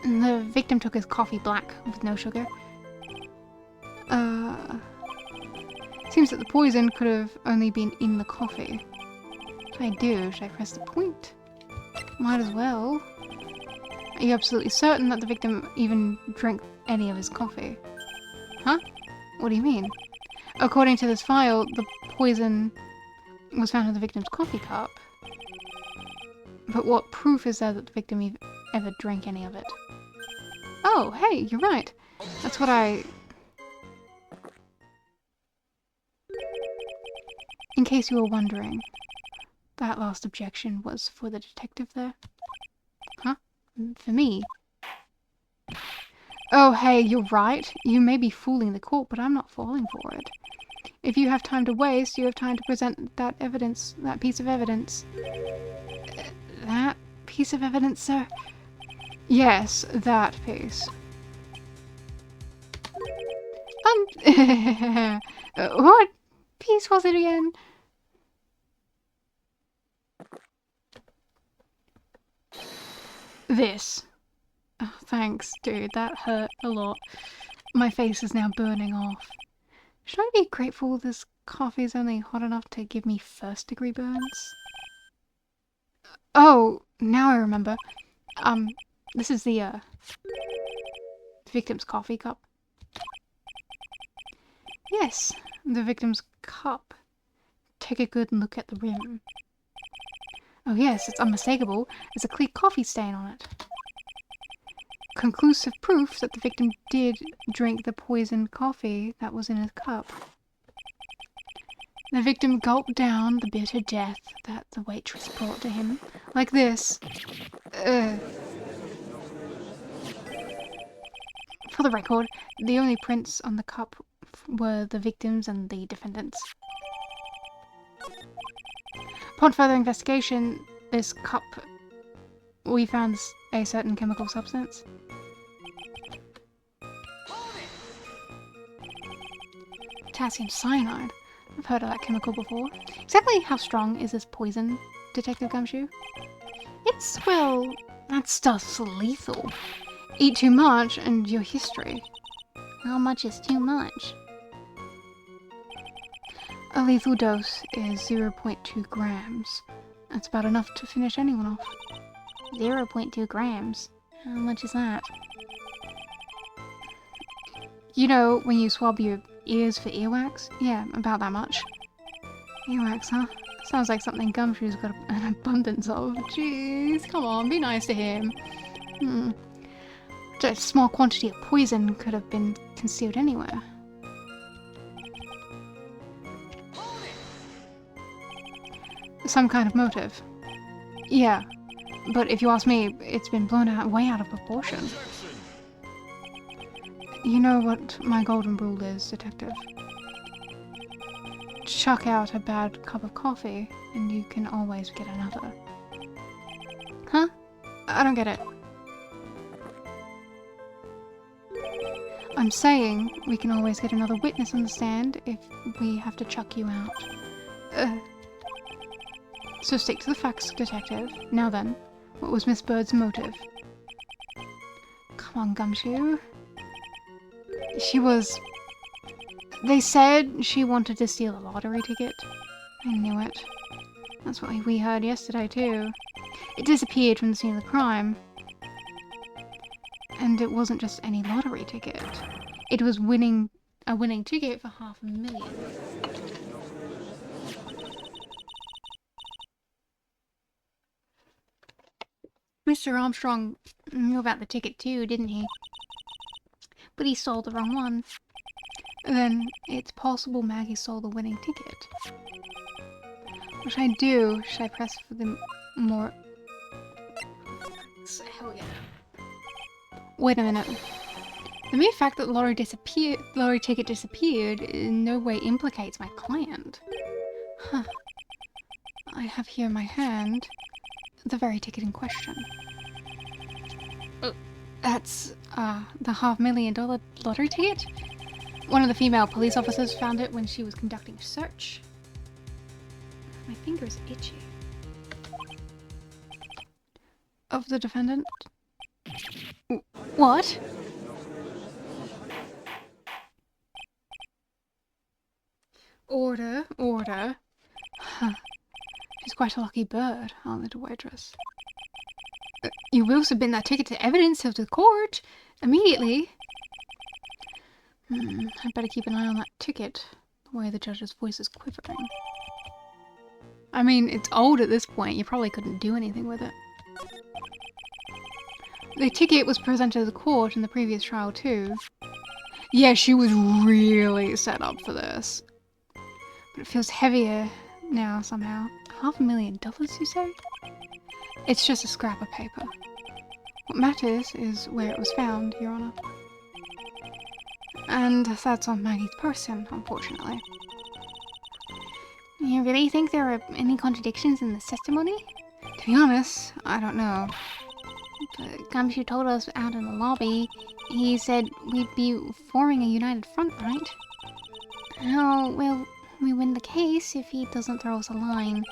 The victim took his coffee black with no sugar. Seems that the poison could have only been in the coffee. What should I do? Should I press the point? Might as well. Are you absolutely certain that the victim even drank any of his coffee? Huh? What do you mean? According to this file, the poison was found in the victim's coffee cup. But what proof is there that the victim ever drank any of it? Oh, hey, you're right. That's what I... In case you were wondering, that last objection was for the detective there. Huh? For me? Oh, hey, you're right. You may be fooling the court, but I'm not falling for it. If you have time to waste, you have time to present that evidence, that piece of evidence. That piece of evidence, sir? Yes, that piece. What piece was it again? This. Oh, thanks, dude. That hurt a lot. My face is now burning off. Should I be grateful this coffee is only hot enough to give me first-degree burns? Oh, now I remember. This is the victim's coffee cup. Yes, the victim's cup. Take a good look at the rim. Oh yes, it's unmistakable. There's a clear coffee stain on it. Conclusive proof that the victim did drink the poisoned coffee that was in his cup. The victim gulped down the bitter death that the waitress brought to him. Like this. For the record, the only prints on the cup were the victims and the defendants. Upon further investigation, this cup, we found a certain chemical substance. Potassium cyanide. I've heard of that chemical before. Exactly how strong is this poison, Detective Gumshoe? It's, well, that stuff's lethal. Eat too much and your history. How much is too much? A lethal dose is 0.2 grams. That's about enough to finish anyone off. 0.2 grams. How much is that? You know, when you swab your ears for earwax? Yeah, about that much. Earwax, huh? Sounds like something Gumshoe's got an abundance of. Jeez, come on, be nice to him. A small quantity of poison could have been concealed anywhere. Some kind of motive. Yeah, but if you ask me, it's been blown way out of proportion. You know what my golden rule is, Detective. Chuck out a bad cup of coffee, and you can always get another. Huh? I don't get it. I'm saying we can always get another witness on the stand if we have to chuck you out. So stick to the facts, Detective. Now then, what was Miss Bird's motive? Come on, Gumshoe. They said she wanted to steal a lottery ticket. I knew it. That's what we heard yesterday, too. It disappeared from the scene of the crime. And it wasn't just any lottery ticket. It was a winning ticket for $500,000. Mr. Armstrong knew about the ticket too, didn't he? But he sold the wrong one. Then it's possible Maggie sold the winning ticket. What should I do? Should I press for the more... Hell yeah. Wait a minute. The mere fact that the lottery ticket disappeared in no way implicates my client. Huh. I have here in my hand the very ticket in question. That's, the $500,000 lottery ticket? One of the female police officers found it when she was conducting a search. My finger is itchy. Of the defendant? What? Order, order. Huh. She's quite a lucky bird, our little waitress. You will submit that ticket to evidence of the court immediately. I'd better keep an eye on that ticket, the way the judge's voice is quivering. I mean, it's old at this point, you probably couldn't do anything with it. The ticket was presented to the court in the previous trial too. Yeah, she was really set up for this. But it feels heavier now somehow. $500,000, you say? It's just a scrap of paper. What matters is where it was found, Your Honor. And that's on Maggie's person, unfortunately. You really think there are any contradictions in this testimony? To be honest, I don't know. But Gumshoe told us out in the lobby, he said we'd be forming a united front, right? How will we win the case if he doesn't throw us a line?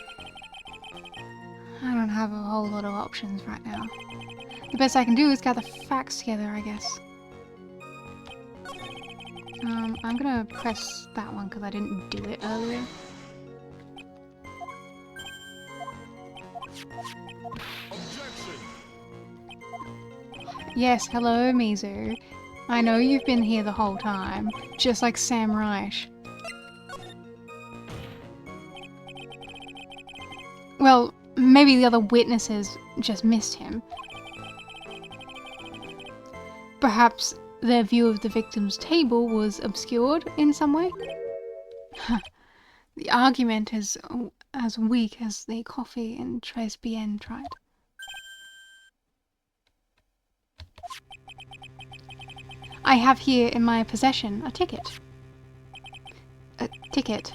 I don't have a whole lot of options right now. The best I can do is gather facts together, I guess. I'm gonna press that one because I didn't do it earlier. Yes, hello, Mizu. I know you've been here the whole time, just like Sam Reich. Well, maybe the other witnesses just missed him. Perhaps their view of the victim's table was obscured in some way? The argument is as weak as the coffee and Tres Bien tried. I have here in my possession a ticket. A ticket?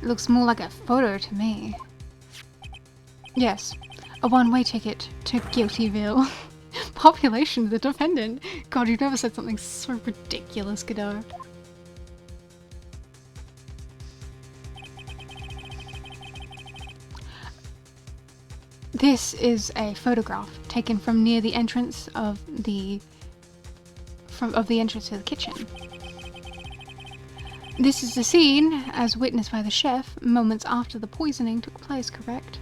It looks more like a photo to me. Yes, a one-way ticket to Guiltyville. Population of the defendant. God, you've never said something so ridiculous, Godot. This is a photograph taken from near the entrance of the entrance to the kitchen. This is the scene as witnessed by the chef moments after the poisoning took place, correct?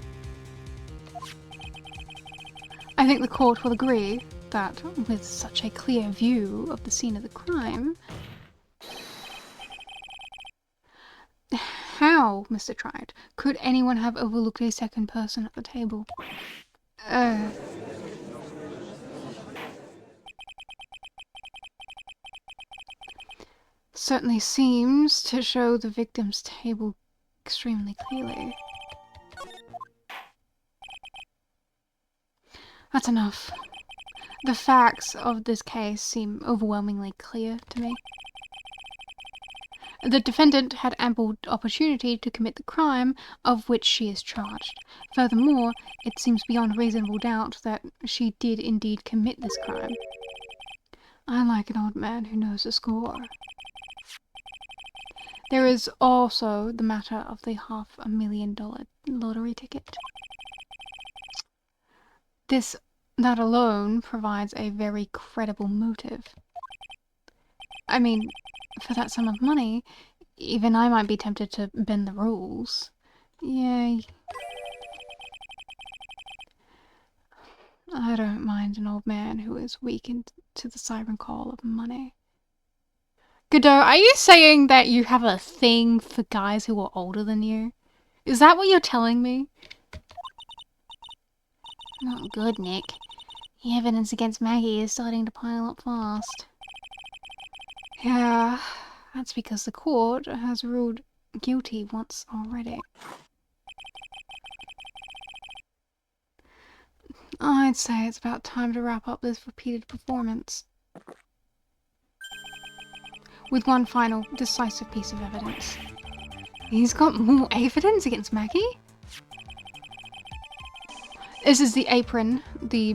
I think the court will agree that, with such a clear view of the scene of the crime... How, Mr. Triad, could anyone have overlooked a second person at the table? Certainly seems to show the victim's table extremely clearly. That's enough. The facts of this case seem overwhelmingly clear to me. The defendant had ample opportunity to commit the crime of which she is charged. Furthermore, it seems beyond reasonable doubt that she did indeed commit this crime. I like an old man who knows the score. There is also the matter of the $500,000 lottery ticket. That alone provides a very credible motive. I mean, for that sum of money, even I might be tempted to bend the rules. Yay. I don't mind an old man who is weakened to the siren call of money. Godot, are you saying that you have a thing for guys who are older than you? Is that what you're telling me? Not good, Nick. The evidence against Maggie is starting to pile up fast. Yeah, that's because the court has ruled guilty once already. I'd say it's about time to wrap up this repeated performance with one final decisive piece of evidence. He's got more evidence against Maggie? This is the apron the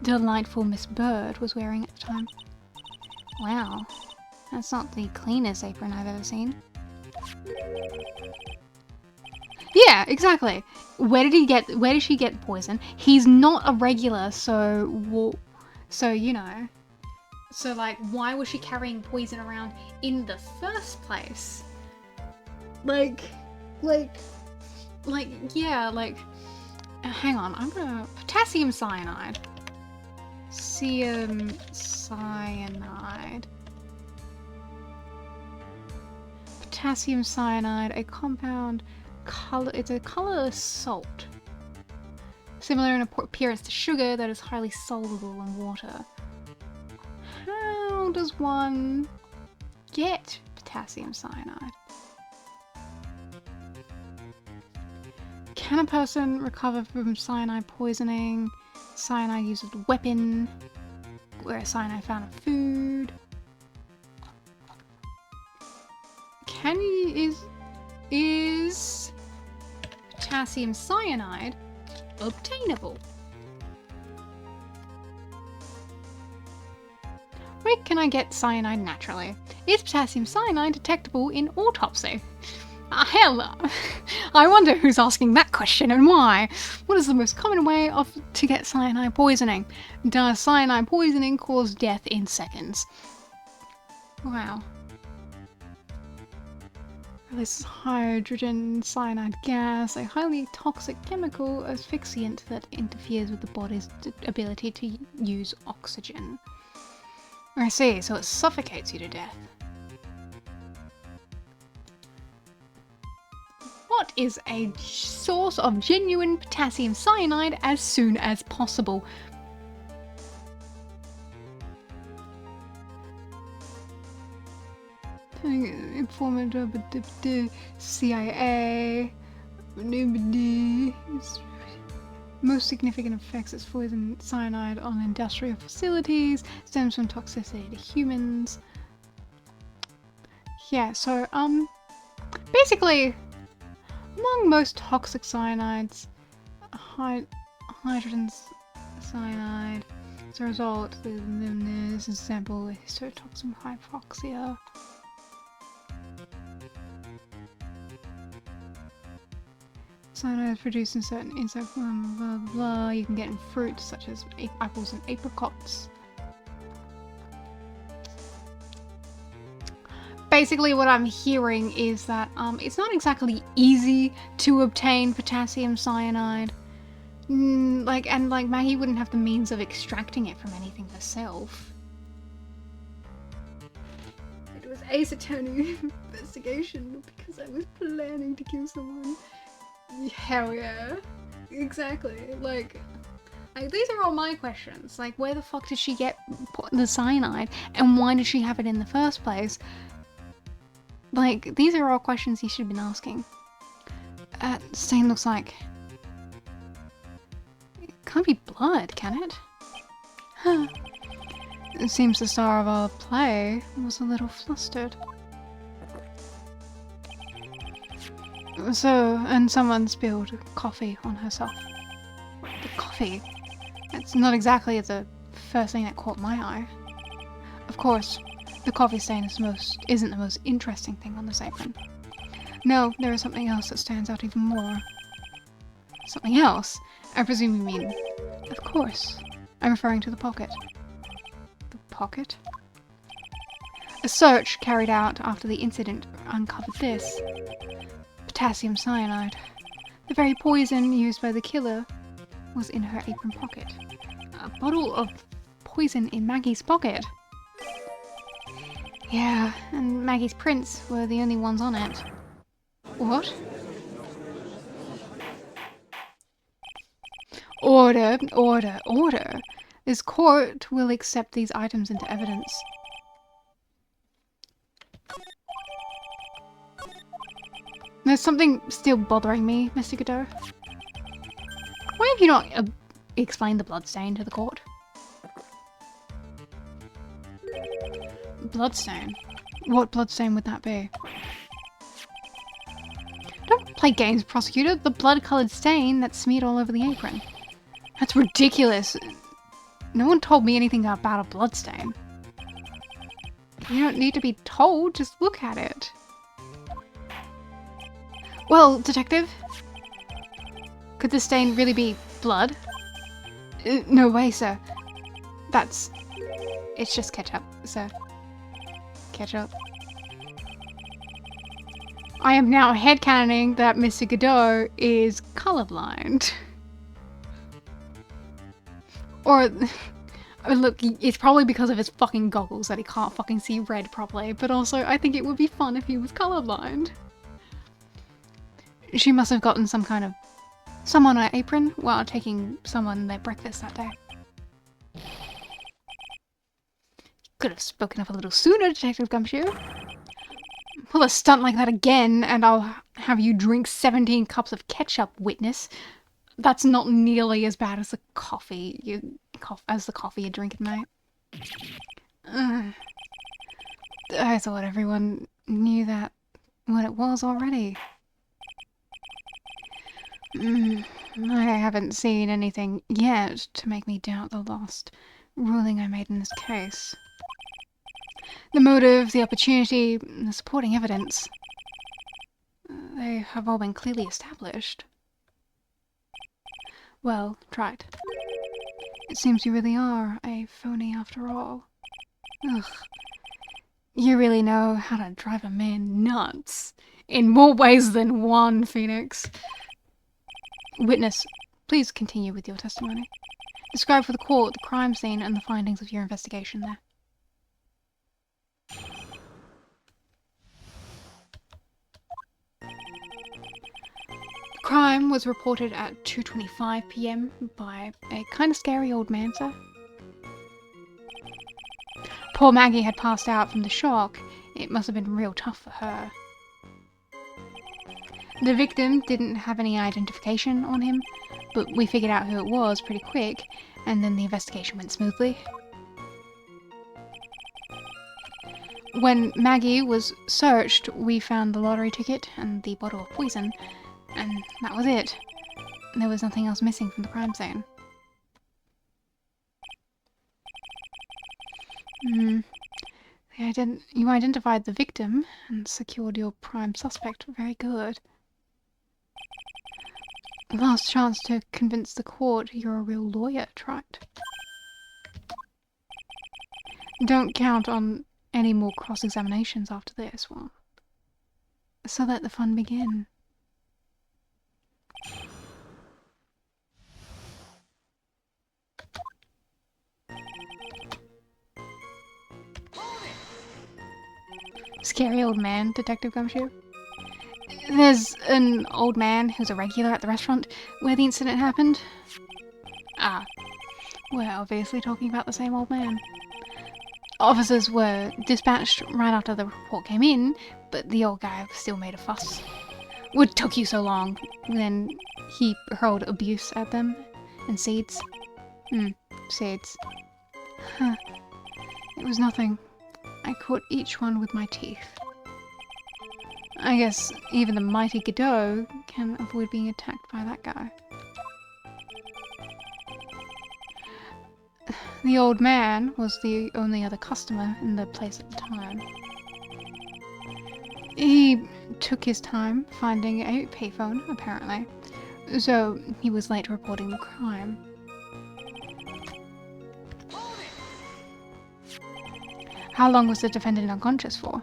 delightful Miss Bird was wearing at the time. Wow, that's not the cleanest apron I've ever seen. Yeah, exactly. Where did she get poison? He's not a regular, so you know. So like, why was she carrying poison around in the first place? Hang on, I'm gonna... Potassium cyanide. Potassium cyanide, a compound it's a colorless salt. Similar in appearance to sugar that is highly soluble in water. How does one get potassium cyanide? Can a person recover from cyanide poisoning? Cyanide used as a weapon? Where cyanide found in food? Is potassium cyanide obtainable? Where can I get cyanide naturally? Is potassium cyanide detectable in autopsy? Hell, I wonder who's asking that question and why. What is the most common way to get cyanide poisoning? Does cyanide poisoning cause death in seconds? Wow. This hydrogen cyanide gas, a highly toxic chemical asphyxiant that interferes with the body's ability to use oxygen. I see, so it suffocates you to death. What is a source of genuine potassium cyanide as soon as possible? Informant of the CIA. Most significant effects of poison cyanide on industrial facilities stems from toxicity to humans. Yeah, so basically, among most toxic cyanides, hydrogen cyanide as a result, this is a sample of histotoxin hypoxia. Cyanide is produced in certain insects, blah, blah, blah. You can get in fruit such as apples and apricots. Basically what I'm hearing is that it's not exactly easy to obtain potassium cyanide. Maggie wouldn't have the means of extracting it from anything herself. It was Ace Attorney investigation because I was planning to kill someone. Hell yeah. Exactly. Like, these are all my questions. Like, where the fuck did she get the cyanide? And why did she have it in the first place? Like, these are all questions you should have been asking. Stain looks like... It can't be blood, can it? Huh. It seems the star of our play was a little flustered. And someone spilled coffee on herself. The coffee? That's not exactly the first thing that caught my eye. Of course, the coffee stain isn't the most interesting thing on this apron. No, there is something else that stands out even more. Something else? I presume you mean... Of course. I'm referring to the pocket. The pocket? A search carried out after the incident uncovered this. Potassium cyanide. The very poison used by the killer was in her apron pocket. A bottle of poison in Maggie's pocket. Yeah, and Maggie's prints were the only ones on it. What? Order, order, order. This court will accept these items into evidence. There's something still bothering me, Mr. Godot. Why have you not explain the bloodstain to the court. Bloodstain? What bloodstain would that be? Don't play games, prosecutor. The blood-coloured stain that's smeared all over the apron. That's ridiculous. No one told me anything about a bloodstain. You don't need to be told, just look at it. Well, detective, could the stain really be blood? No way, sir. It's just ketchup, sir. Ketchup. I am now headcanoning that Mr. Godot is colorblind. Or, look, it's probably because of his fucking goggles that he can't fucking see red properly, but also I think it would be fun if he was colorblind. She must have gotten some on her apron while taking someone their breakfast that day. Could have spoken up a little sooner, Detective Gumshoe. Pull a stunt like that again, and I'll have you drink 17 cups of ketchup, witness. That's not nearly as bad as the coffee you drink at night. I thought everyone knew what it was already. I haven't seen anything yet to make me doubt the last ruling I made in this case. The motive, the opportunity, the supporting evidence, they have all been clearly established. Well, tried. It seems you really are a phony after all. Ugh. You really know how to drive a man nuts. In more ways than one, Phoenix. Witness, please continue with your testimony. Describe for the court the crime scene and the findings of your investigation there. The crime was reported at 2:25 p.m. by a kind of scary old man, sir. Poor Maggie had passed out from the shock. It must have been real tough for her. The victim didn't have any identification on him, but we figured out who it was pretty quick, and then the investigation went smoothly. When Maggie was searched, we found the lottery ticket and the bottle of poison, and that was it. There was nothing else missing from the crime scene. You identified the victim and secured your prime suspect. Very good. Last chance to convince the court you're a real lawyer, Trite. Don't count on any more cross-examinations after this one. So let the fun begin. Scary old man, Detective Gumshoe. There's an old man who's a regular at the restaurant where the incident happened. Ah, we're obviously talking about the same old man. Officers were dispatched right after the report came in, but the old guy still made a fuss. What took you so long? Then he hurled abuse at them and seeds. Seeds. Huh. It was nothing. I caught each one with my teeth. I guess even the mighty Godot can avoid being attacked by that guy. The old man was the only other customer in the place at the time. He took his time finding a payphone, apparently, so he was late reporting the crime. How long was the defendant unconscious for?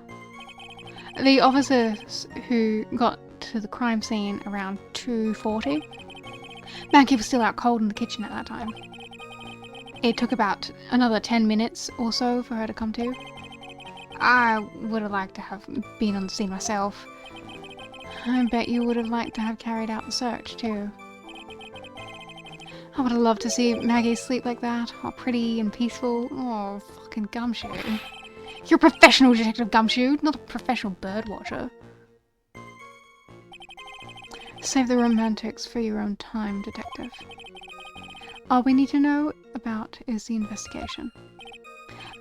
The officers who got to the crime scene around 2:40. Maggie was still out cold in the kitchen at that time. It took about another 10 minutes or so for her to come to. I would have liked to have been on the scene myself. I bet you would have liked to have carried out the search too. I would have loved to see Maggie sleep like that, all pretty and peaceful. Oh, fucking Gumshoe. You're a professional, Detective Gumshoe, not a professional bird watcher. Save the romantics for your own time, Detective. All we need to know about is the investigation.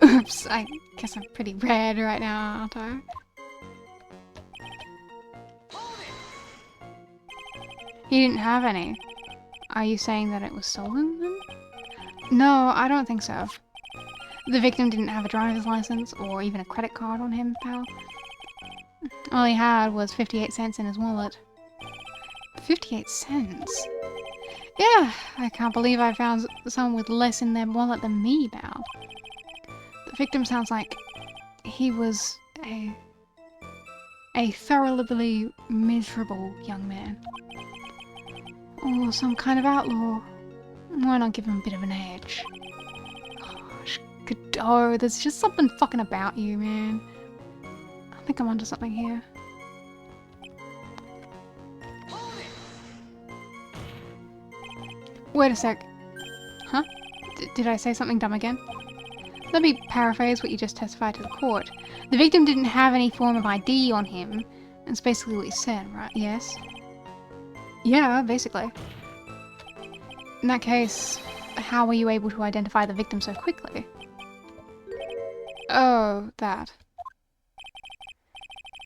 Oops, I guess I'm pretty red right now, aren't I? He didn't have any. Are you saying that it was stolen then? No, I don't think so. The victim didn't have a driver's license or even a credit card on him, pal. All he had was 58 cents in his wallet. 58 cents? Yeah, I can't believe I found someone with less in their wallet than me, pal. The victim sounds like he was a thoroughly miserable young man. Or some kind of outlaw. Why not give him a bit of an edge? Gosh, Godot, there's just something fucking about you, man. I think I'm onto something here. Wait a sec. Huh? Did I say something dumb again? Let me paraphrase what you just testified to the court. The victim didn't have any form of ID on him. That's basically what you said, right? Yes? Yeah, basically. In that case, how were you able to identify the victim so quickly? Oh, that.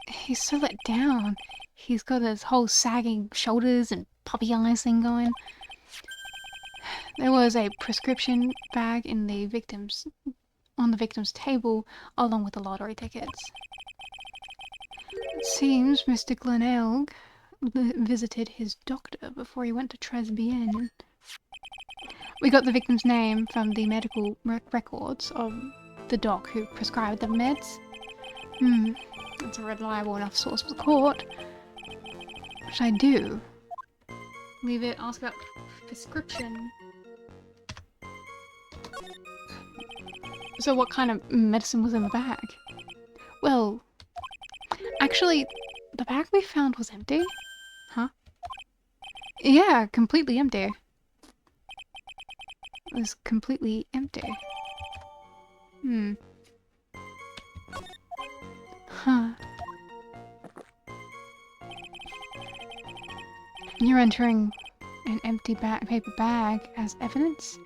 He's so let down. He's got his whole sagging shoulders and puppy eyes thing going. There was a prescription bag in on the victim's table, along with the lottery tickets. It seems Mr. Glenelg visited his doctor before he went to Tresbienne. We got the victim's name from the medical records of the doc who prescribed the meds. That's a reliable enough source for the court. What should I do? Leave it, ask about prescription. So what kind of medicine was in the bag? Well, actually, the bag we found was empty. Huh? Yeah, completely empty. It was completely empty. Huh. You're entering an empty paper bag as evidence?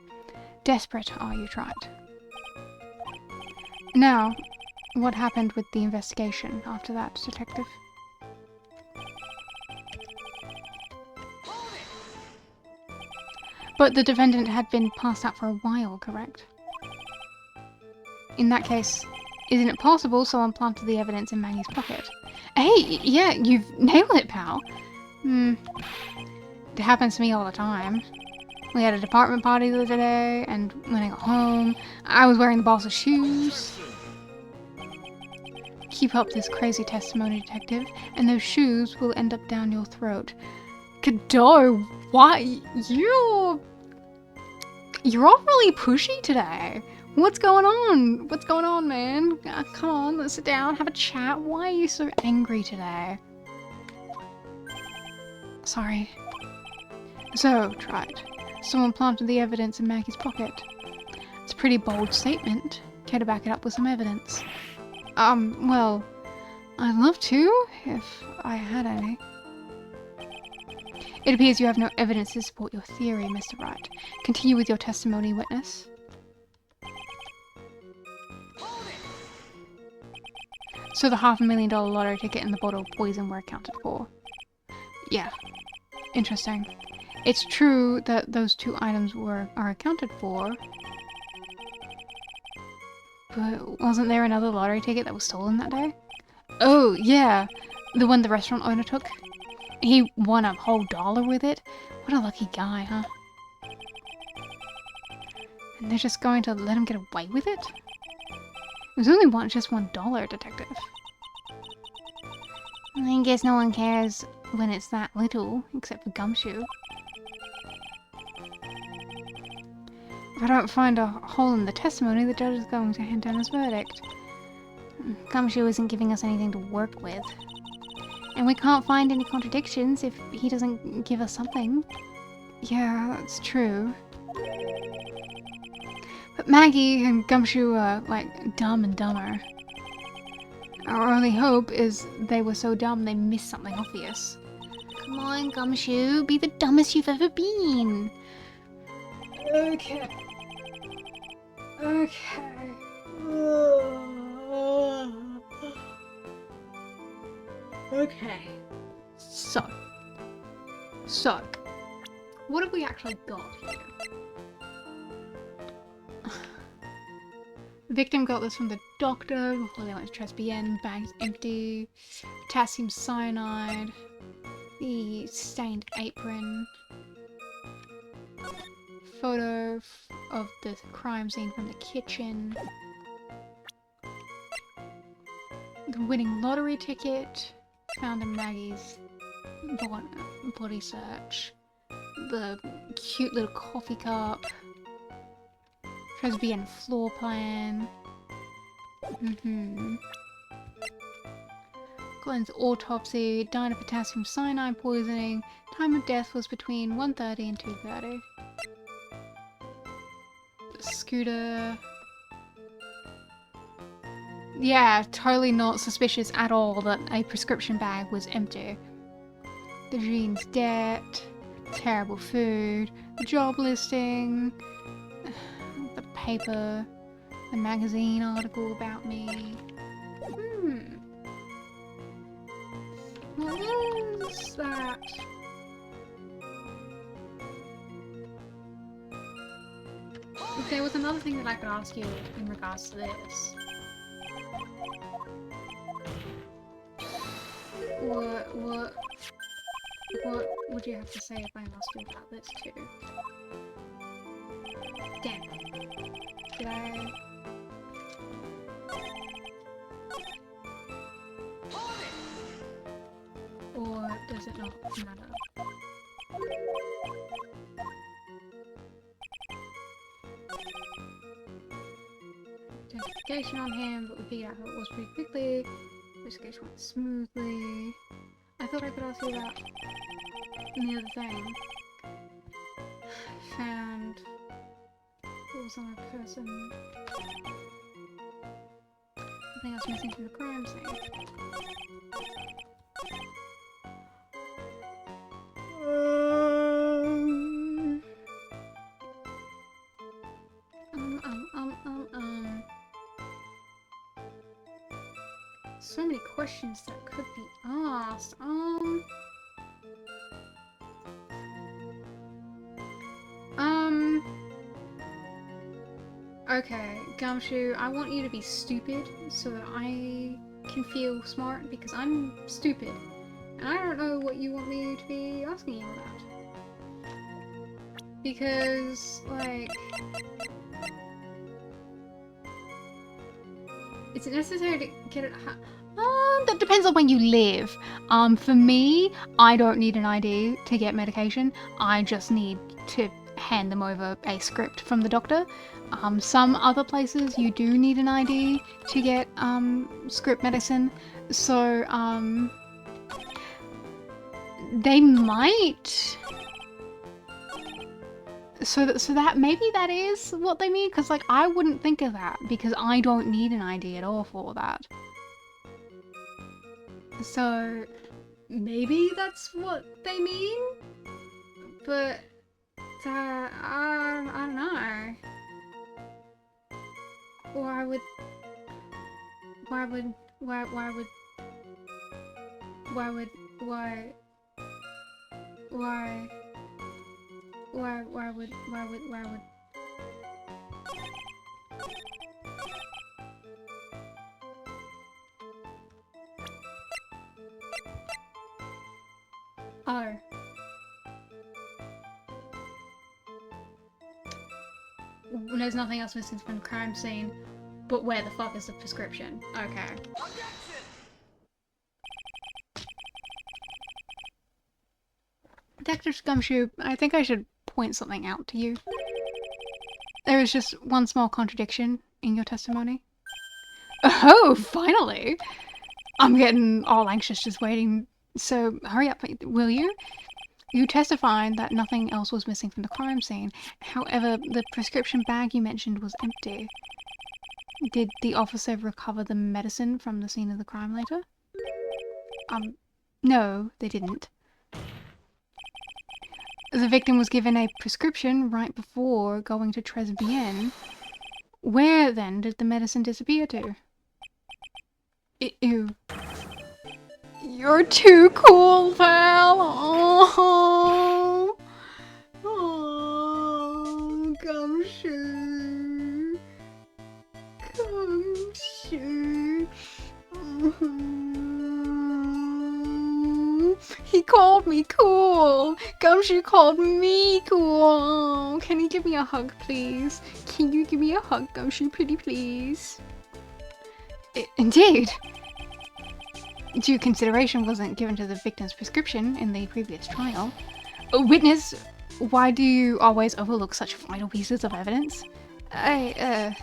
Desperate are you, tried? Now, what happened with the investigation after that, detective? But the defendant had been passed out for a while, correct? In that case, isn't it possible someone planted the evidence in Maggie's pocket? Hey, yeah, you've nailed it, pal. It happens to me all the time. We had a department party the other day, and when I got home, I was wearing the boss's shoes. Keep up this crazy testimony, detective, and those shoes will end up down your throat. Godot, why? You're awfully pushy today. What's going on? What's going on, man? Come on, let's sit down, have a chat. Why are you so angry today? Sorry. So, tried. Someone planted the evidence in Maggie's pocket. It's a pretty bold statement. Care to back it up with some evidence? Well, I'd love to, if I had any. It appears you have no evidence to support your theory, Mr. Wright. Continue with your testimony, witness. So the $500,000 lottery ticket and the bottle of poison were accounted for. Yeah. Interesting. It's true that those two items are accounted for. But wasn't there another lottery ticket that was stolen that day? Oh, yeah. The one the restaurant owner took. He won a whole dollar with it. What a lucky guy, huh? And they're just going to let him get away with it? It was only just $1, detective. I guess no one cares when it's that little, except for Gumshoe. If I don't find a hole in the testimony, the judge is going to hand down his verdict. Gumshoe isn't giving us anything to work with. And we can't find any contradictions if he doesn't give us something. Yeah, that's true. But Maggie and Gumshoe are, like, dumb and dumber. Our only hope is they were so dumb they missed something obvious. Come on, Gumshoe, be the dumbest you've ever been. Okay. Okay. Okay. So, what have we actually got here? The victim got this from the doctor before they went to Tresbian. Bag's empty. Potassium cyanide. The stained apron. Photo of the crime scene from the kitchen. The winning lottery ticket. Found in Maggie's body search. The cute little coffee cup. Tresbian floor plan. Glenn's autopsy. Died of potassium cyanide poisoning. Time of death was between 1:30 and 2:30. Scooter. Yeah, totally not suspicious at all that a prescription bag was empty. The jeans debt. Terrible food. The job listing. The paper. The magazine article about me. What is that? There was another thing that I could ask you in regards to this. What would you have to say if I asked you about this too? Damn. Did I... Or does it not matter? Investigation on him, but we figured out who it was pretty quickly. Investigation went smoothly. I thought I could ask you about the other thing. Found what was on a person. Nothing else missing from the crime scene. So many questions that could be asked. Okay, Gumshoe, I want you to be stupid so that I can feel smart because I'm stupid. And I don't know what you want me to be asking you about. Because, like... Is it necessary to get it... that depends on where you live. For me, I don't need an ID to get medication. I just need to hand them over a script from the doctor. Some other places you do need an ID to get script medicine. So, they might... So that maybe that is what they mean, because like I wouldn't think of that because I don't need an ID at all for that. So maybe that's what they mean, but I don't know. Why would Oh. There's nothing else missing from the crime scene, but where the fuck is the prescription? Okay. Dr. Gumshoe, I think I should point something out to you. There is just one small contradiction in your testimony. Oh, finally! I'm getting all anxious just waiting, so hurry up, will you? You testified that nothing else was missing from the crime scene. However, the prescription bag you mentioned was empty. Did the officer recover the medicine from the scene of the crime later? No, they didn't. The victim was given a prescription right before going to Tresbien. Where then did the medicine disappear to? Ew. You're too cool, pal! Oh, oh, Gumshoe. Gumshoe. He called me cool. Gumshoe called me cool. Can you give me a hug, please? Can you give me a hug, Gumshoe, pretty please? Indeed. Due consideration wasn't given to the victim's prescription in the previous trial. Witness, why do you always overlook such vital pieces of evidence? I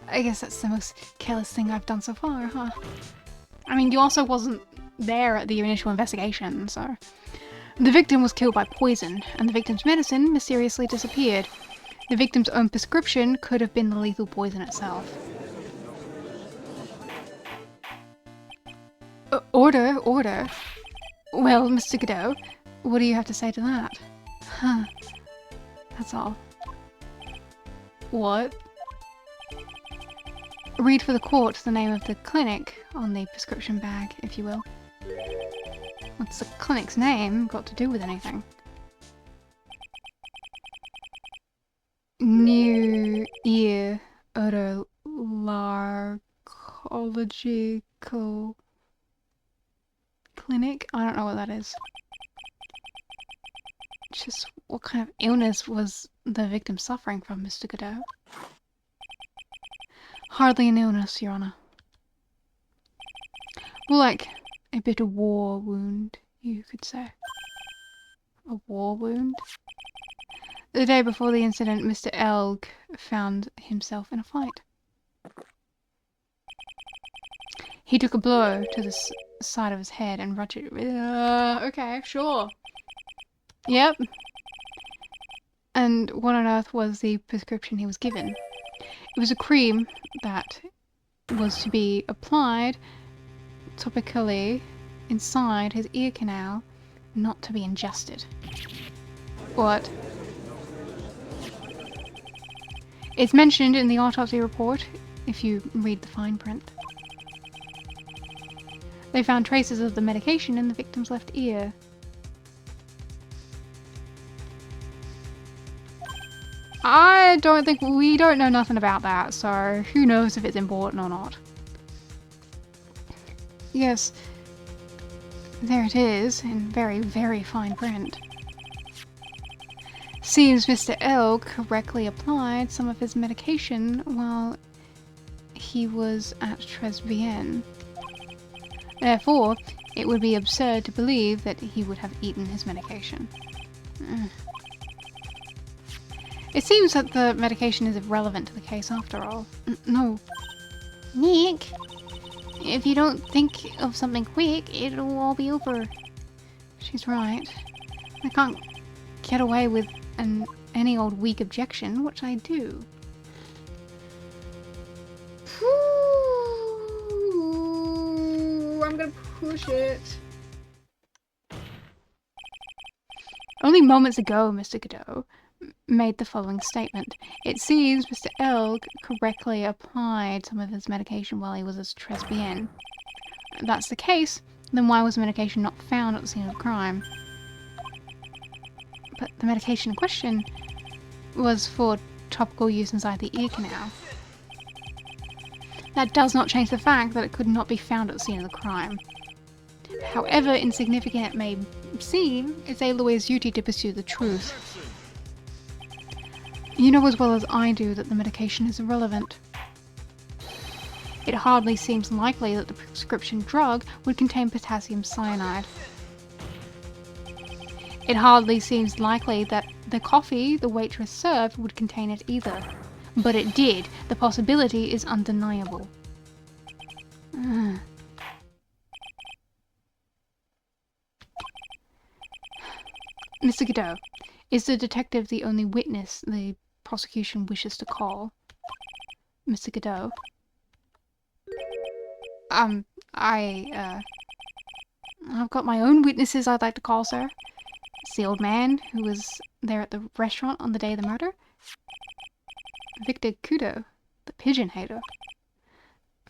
guess that's the most careless thing I've done so far, huh? I mean, you also wasn't there at the initial investigation, so... The victim was killed by poison, and the victim's medicine mysteriously disappeared. The victim's own prescription could have been the lethal poison itself. Order. Well, Mr. Godot, what do you have to say to that? Huh. That's all. What? Read for the court the name of the clinic on the prescription bag, if you will. What's the clinic's name got to do with anything? New Ear Otolaryngological Clinic? I don't know what that is. Just what kind of illness was the victim suffering from, Mr. Godot? Hardly an illness, Your Honor. More like a bit of war wound, you could say. A war wound? The day before the incident, Mr. Elg found himself in a fight. He took a blow to the side of his head and ruptured. Okay, sure. Yep. And what on earth was the prescription he was given? It was a cream that was to be applied topically inside his ear canal, not to be ingested. What? It's mentioned in the autopsy report, if you read the fine print. They found traces of the medication in the victim's left ear. I don't think we don't know nothing about that, so who knows if it's important or not. Yes, there it is, in very, very fine print. Seems Mr. Elg correctly applied some of his medication while he was at Tresbien. Therefore, it would be absurd to believe that he would have eaten his medication. It seems that the medication is irrelevant to the case after all. No. Nick, if you don't think of something quick, it'll all be over. She's right. I can't get away with any old weak objection, which I do. I'm gonna push it. Only moments ago, Mr. Godot made the following statement. It seems Mr. Elg correctly applied some of his medication while he was at Tresbien. If that's the case, then why was the medication not found at the scene of the crime? But the medication in question was for topical use inside the ear canal. That does not change the fact that it could not be found at the scene of the crime. However insignificant it may seem, it's Aloy's duty to pursue the truth. You know as well as I do that the medication is irrelevant. It hardly seems likely that the prescription drug would contain potassium cyanide. It hardly seems likely that the coffee the waitress served would contain it either. But it did. The possibility is undeniable. Mr. Godot, is the detective the only witness the prosecution wishes to call? Mr. Godot? I've got my own witnesses I'd like to call, sir. It's the old man who was there at the restaurant on the day of the murder. Victor Kudo, the pigeon hater.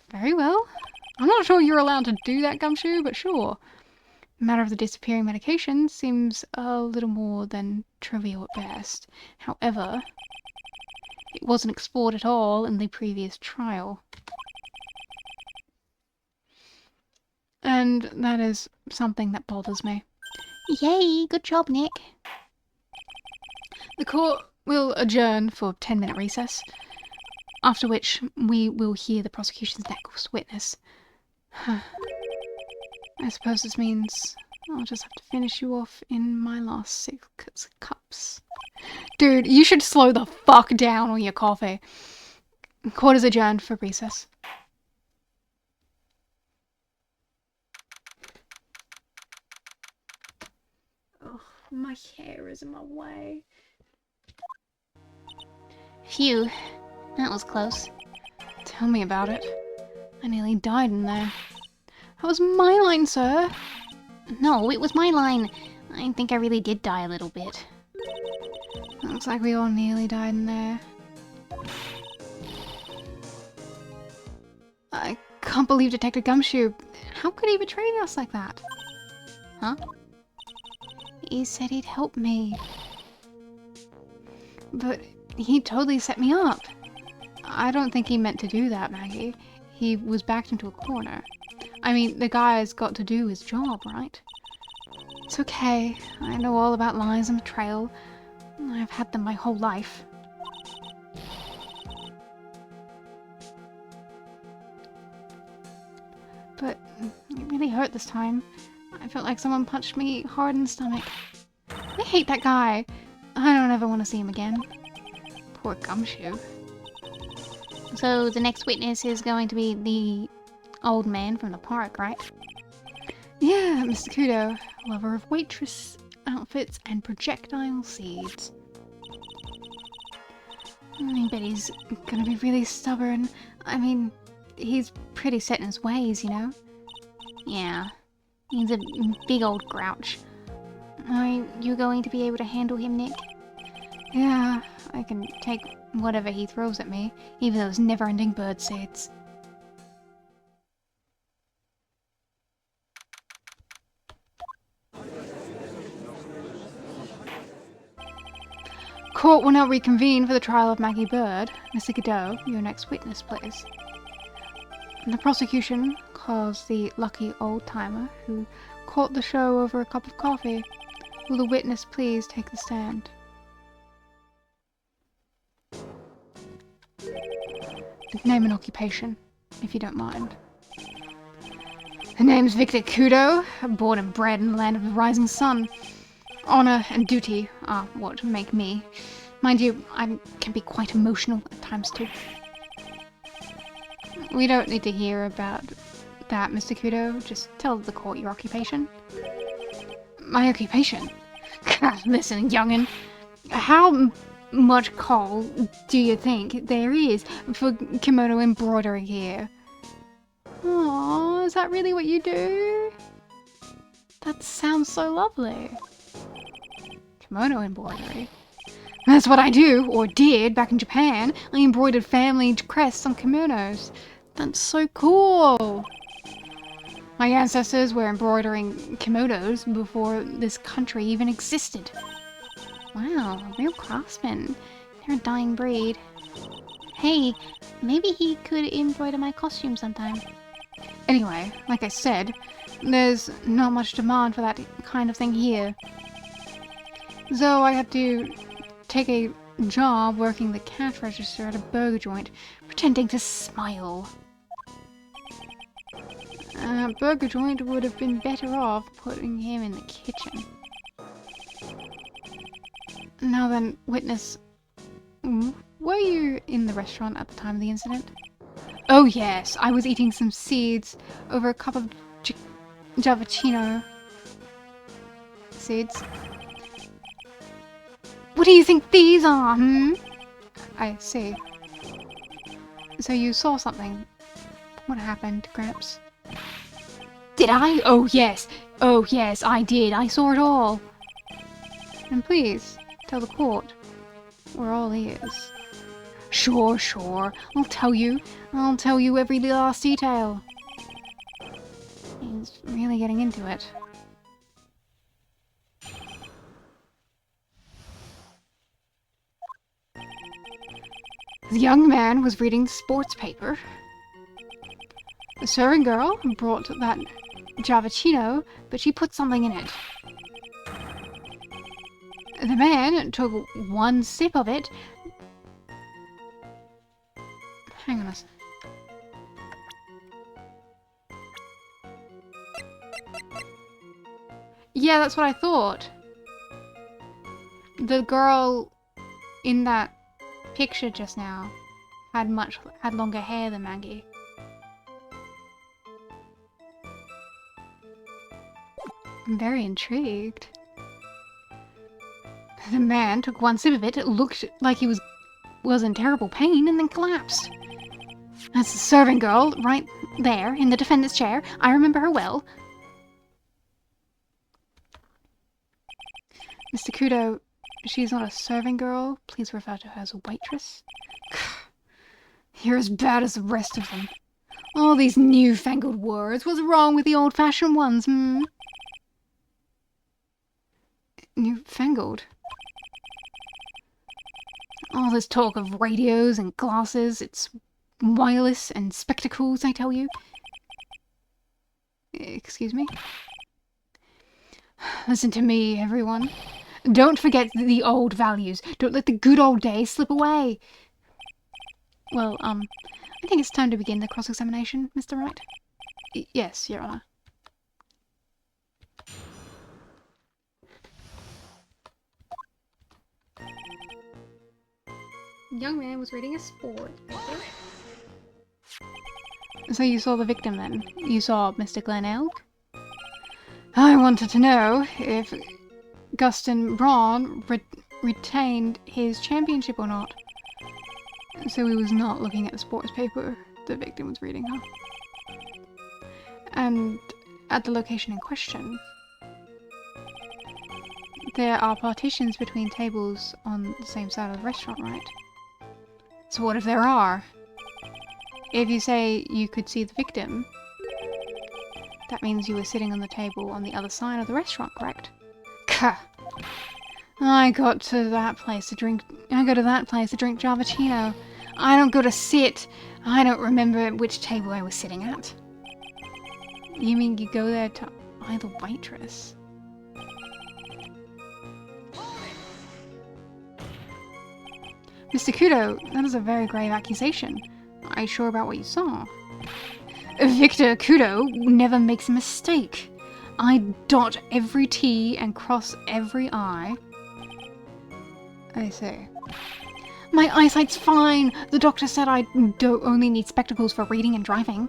Very well. I'm not sure you're allowed to do that, Gumshoe, but sure. The matter of the disappearing medication seems a little more than trivial at best. However, it wasn't explored at all in the previous trial. And that is something that bothers me. Yay, good job, Nick. The court will adjourn for 10-minute recess, after which we will hear the prosecution's next witness. I suppose this means I'll just have to finish you off in my last 6 cups. Dude, you should slow the fuck down on your coffee. Court is adjourned for recess. Oh, my hair is in my way. Phew, that was close. Tell me about it. I nearly died in there. That was my line, sir. No, it was my line. I think I really did die a little bit. Looks like we all nearly died in there. I can't believe Detective Gumshoe. How could he betray us like that? Huh? He said he'd help me. But he totally set me up. I don't think he meant to do that, Maggie. He was backed into a corner. I mean, the guy's got to do his job, right? It's okay. I know all about lies and betrayal. I've had them my whole life. But it really hurt this time. I felt like someone punched me hard in the stomach. I hate that guy. I don't ever want to see him again. Poor Gumshoe. So the next witness is going to be the old man from the park, right? Yeah, Mr. Kudo, lover of waitress outfits and projectile seeds. I bet he's gonna be really stubborn. I mean, he's pretty set in his ways, you know? Yeah, he's a big old grouch. Are you going to be able to handle him, Nick? Yeah, I can take whatever he throws at me, even those never-ending bird seeds. Court will now reconvene for the trial of Maggie Bird. Mr. Godot, your next witness, please. The prosecution calls the lucky old-timer who caught the show over a cup of coffee. Will the witness please take the stand? Name and occupation, if you don't mind. Her name's Victor Kudo, born and bred in the land of the rising sun. Honor and duty are what make me. Mind you, I can be quite emotional at times too. We don't need to hear about that, Mr. Kudo. Just tell the court your occupation. My occupation? Listen, young'un. How much call do you think there is for kimono embroidery here? Aww, is that really what you do? That sounds so lovely. Kimono embroidery? That's what I do, or did, back in Japan. I embroidered family crests on kimonos. That's so cool! My ancestors were embroidering kimonos before this country even existed. Wow, a real craftsman. They're a dying breed. Hey, maybe he could embroider my costume sometime. Anyway, like I said, there's not much demand for that kind of thing here. So I had to take a job working the cash register at a burger joint, pretending to smile. Burger joint would have been better off putting him in the kitchen. Now then, witness, were you in the restaurant at the time of the incident? Oh yes, I was eating some seeds over a cup of Javachino. Seeds. What do you think these are, I see. So you saw something. What happened, Gramps? Did I? Oh yes, I did. I saw it all. And please, tell the court. We're all ears. Sure, sure. I'll tell you every last detail. He's really getting into it. The young man was reading the sports paper. The serving girl brought that Javachino, but she put something in it. The man took one sip of it. Hang on a sec. Yeah, that's what I thought. The girl in that picture just now had longer hair than Maggie. I'm very intrigued. The man took one sip of it. It looked like he was in terrible pain and then collapsed. That's the serving girl right there in the defendant's chair. I remember her well. Mr. Kudo, she's not a serving girl. Please refer to her as a waitress. You're as bad as the rest of them. All these newfangled words. What's wrong with the old-fashioned ones, Newfangled? All this talk of radios and glasses, it's wireless and spectacles, I tell you. Excuse me? Listen to me, everyone. Don't forget the old values. Don't let the good old days slip away. Well, I think it's time to begin the cross-examination, Mr. Wright. Yes, Your Honor. The young man was reading a sport paper. So you saw the victim then? You saw Mr. Glen Elk? I wanted to know if Guston Braun retained his championship or not. So he was not looking at the sports paper the victim was reading, huh? And at the location in question, there are partitions between tables on the same side of the restaurant, right? So what if there are? If you say you could see the victim, that means you were sitting on the table on the other side of the restaurant, correct? Ka! I go to that place to drink Javachino. I don't go to sit. I don't remember which table I was sitting at. You mean you go there to eye the waitress? Mr. Kudo, that is a very grave accusation. Are you sure about what you saw? Victor Kudo never makes a mistake. I dot every T and cross every I. I see. My eyesight's fine. The doctor said I don't only need spectacles for reading and driving.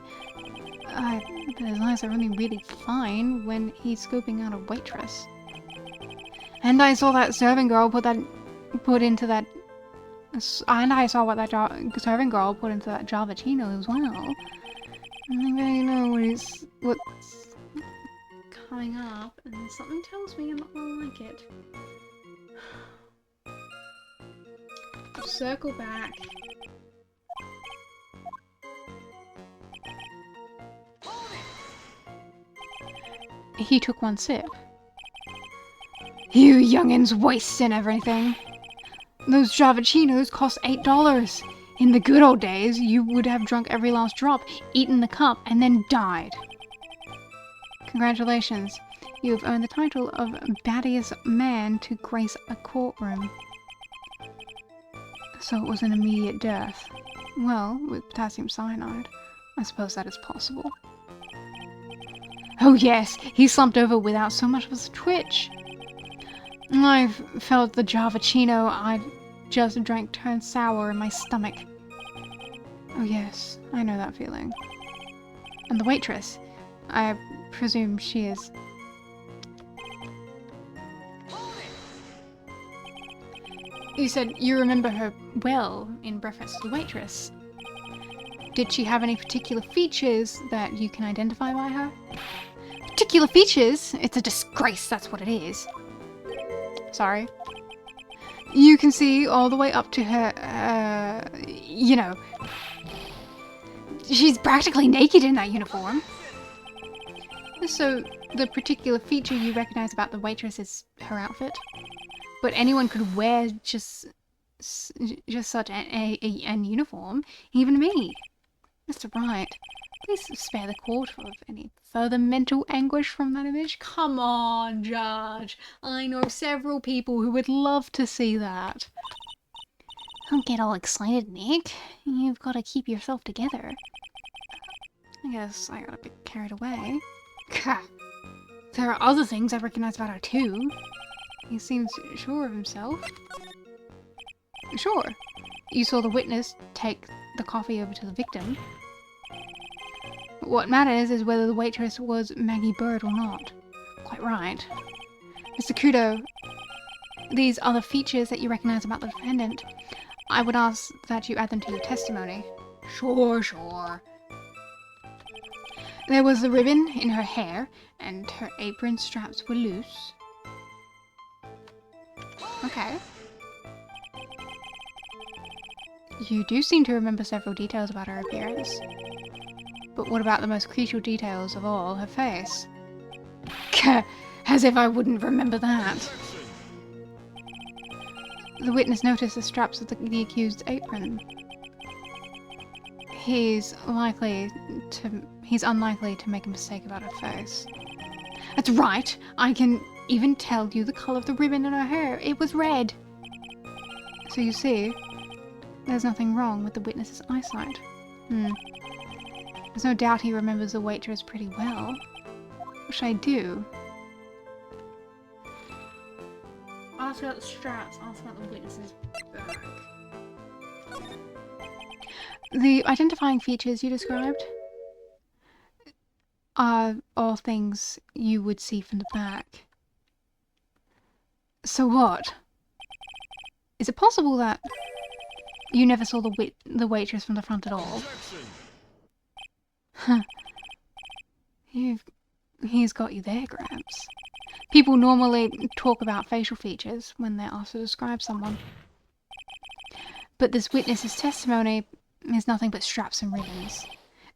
But his eyes are only really fine when he's scoping out a waitress. And I saw that serving girl put into that Javachino as well. I don't really know what's coming up, and something tells me I'm not gonna like it. Circle back. He took one sip. You youngins wasting everything. Those Javachinos cost $8. In the good old days, you would have drunk every last drop, eaten the cup, and then died. Congratulations. You have earned the title of baddest man to grace a courtroom. So it was an immediate death. Well, with potassium cyanide, I suppose that is possible. Oh yes, he slumped over without so much as a twitch. I've felt the Javachino I just drank turn sour in my stomach. Oh yes, I know that feeling. And the waitress, I presume she is... You said you remember her well in reference to the waitress. Did she have any particular features that you can identify by her? Particular features? It's a disgrace, that's what it is. sorry. You can see all the way up to her, you know. She's practically naked in that uniform. So, the particular feature you recognize about the waitress is her outfit. But anyone could wear just such an uniform, even me. Mr. Wright, please spare the court of any further mental anguish from that image. Come on, Judge. I know several people who would love to see that. Don't get all excited, Nick. You've got to keep yourself together. I guess I got a bit carried away. There are other things I recognize about her too. He seems sure of himself. Sure. You saw the witness take the coffee over to the victim. What matters is whether the waitress was Maggie Bird or not. Quite right. Mr. Kudo, these are the features that you recognize about the defendant. I would ask that you add them to your testimony. Sure. There was the ribbon in her hair, and her apron straps were loose. Okay. You do seem to remember several details about her appearance. But what about the most crucial details of all, her face? As if I wouldn't remember that. The witness noticed the straps of the accused's apron. He's unlikely to make a mistake about her face. That's right! I can even tell you the colour of the ribbon in her hair. It was red! So you see, there's nothing wrong with the witness's eyesight. There's no doubt he remembers the waitress pretty well. What should I do? Ask about the straps, ask about the witness's back. The identifying features you described are all things you would see from the back. So what? Is it possible that you never saw the waitress from the front at all? Huh. He's got you there, Gramps. People normally talk about facial features when they're asked to describe someone. But this witness's testimony is nothing but straps and ribbons.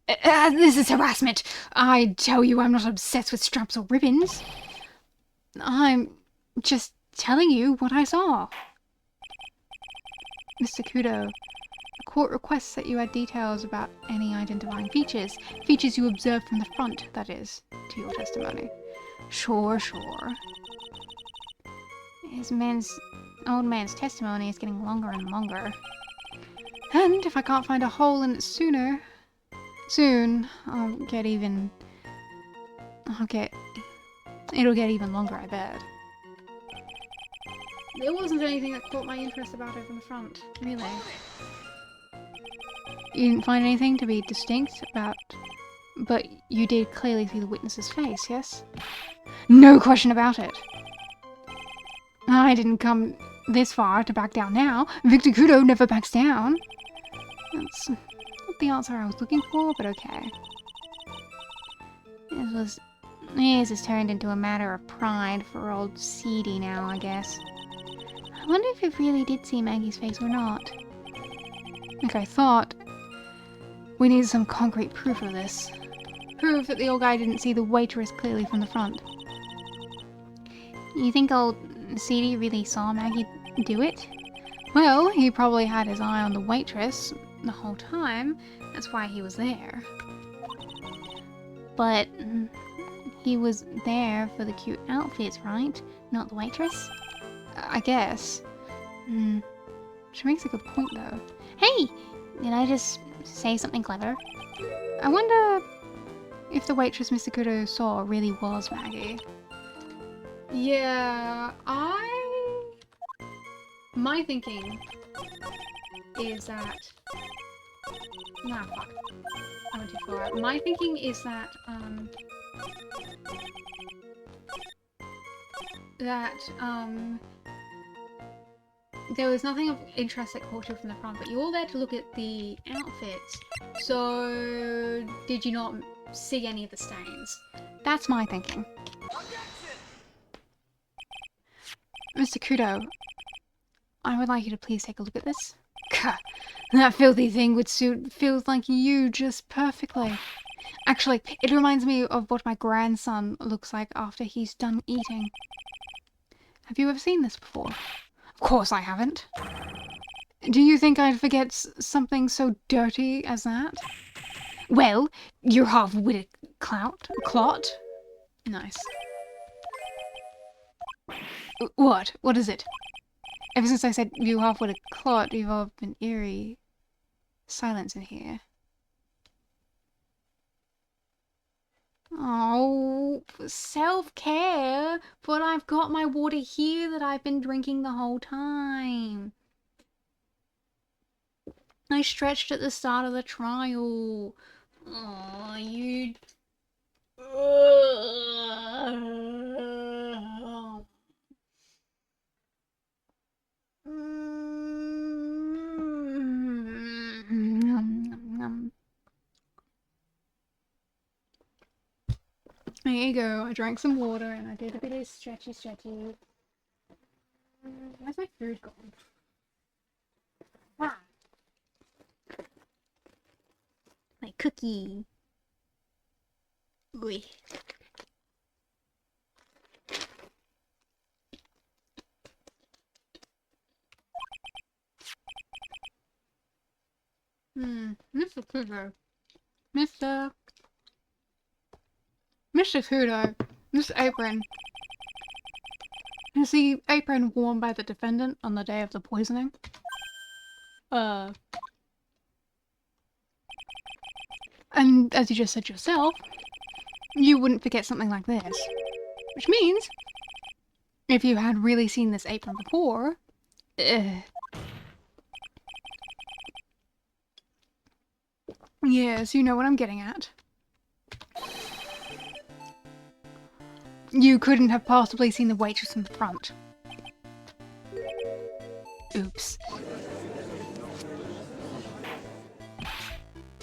This is harassment! I tell you I'm not obsessed with straps or ribbons. I'm just telling you what I saw. Mr. Kudo, the court requests that you add details about any identifying features. Features you observed from the front, that is, to your testimony. Sure. Old man's testimony is getting longer and longer. And if I can't find a hole in it soon, it'll get even longer, I bet. There wasn't anything that caught my interest about it from the front, really. You didn't find anything to be distinct about, but you did clearly see the witness's face, yes? No question about it. I didn't come this far to back down now. Victor Kudo never backs down. That's not the answer I was looking for, but okay. This has turned into a matter of pride for old Seedy now, I guess. I wonder if he really did see Maggie's face or not. Like I thought, we need some concrete proof of this. Proof that the old guy didn't see the waitress clearly from the front. You think old Seedy really saw Maggie do it? Well, he probably had his eye on the waitress the whole time. That's why he was there. But he was there for the cute outfits, right? Not the waitress? I guess. She makes a good point, though. Hey! Did I just say something clever? I wonder if the waitress Mr. Kudo saw really was Maggie. Yeah, my thinking is that... Nah, fuck. I went too far. My thinking is that, there was nothing of interest that caught you from the front, but you're all there to look at the outfits. So, did you not see any of the stains? That's my thinking. Mr. Kudo, I would like you to please take a look at this. Gah, that filthy thing would suit feels like you just perfectly. Actually, it reminds me of what my grandson looks like after he's done eating. Have you ever seen this before? Of course I haven't. Do you think I'd forget something so dirty as that? Well, you're half-witted clot. Nice. What? What is it? Ever since I said you half-witted clot, you've all been eerie silence in here. Oh, self-care, but I've got my water here that I've been drinking the whole time. I stretched at the start of the trial. Oh, you... There you go. I drank some water and I did a bit of stretchy. Where's my food gone? Ah. My cookie. Oy. Mr. Kudo. Mr. Kudo. This apron. Is the apron worn by the defendant on the day of the poisoning? And as you just said yourself, you wouldn't forget something like this. Which means, if you had really seen this apron before, yes, you know what I'm getting at. You couldn't have possibly seen the waitress in the front. Oops.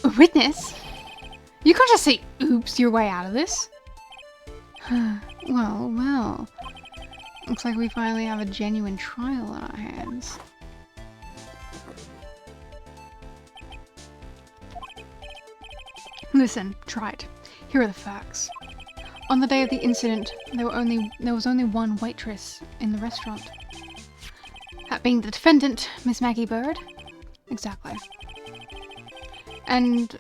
A witness? You can't just say oops your way out of this. Well. Looks like we finally have a genuine trial on our hands. Listen, try it. Here are the facts. On the day of the incident, there was only one waitress in the restaurant. That being the defendant, Miss Maggie Bird. Exactly. And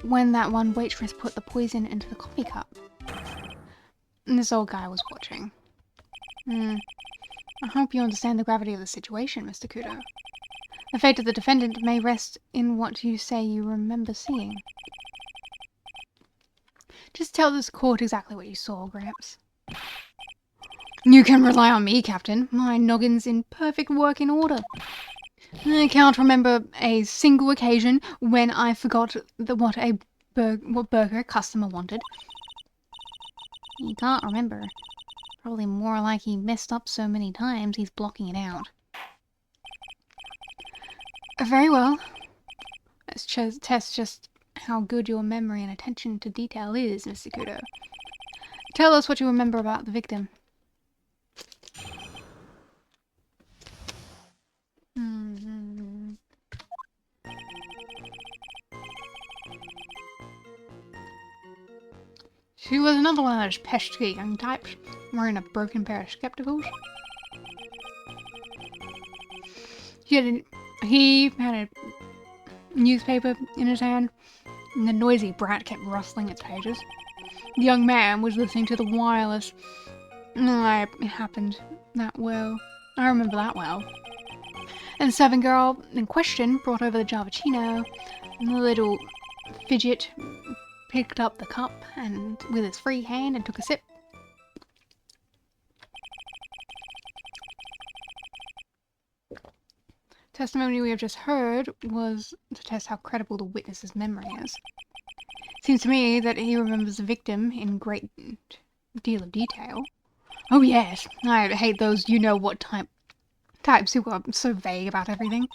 when that one waitress put the poison into the coffee cup, this old guy was watching. I hope you understand the gravity of the situation, Mr. Kudo. The fate of the defendant may rest in what you say you remember seeing. Just tell this court exactly what you saw, Gramps. You can rely on me, Captain. My noggin's in perfect working order. I can't remember a single occasion when I forgot what burger a customer wanted. You can't remember. Probably more like he messed up so many times he's blocking it out. Very well. Let's test just how good your memory and attention to detail is, Mr. Kudo. Tell us what you remember about the victim. She was another one of those pesky young types, wearing a broken pair of spectacles. He had a newspaper in his hand, and the noisy brat kept rustling its pages. The young man was listening to the wireless. It happened that well. I remember that well. And the servant girl in question brought over the Javachino, and the little fidget picked up the cup and with his free hand and took a sip. Testimony we have just heard was to test how credible the witness's memory is. Seems to me that he remembers the victim in great deal of detail. Oh yes, I hate those you-know-what types who are so vague about everything.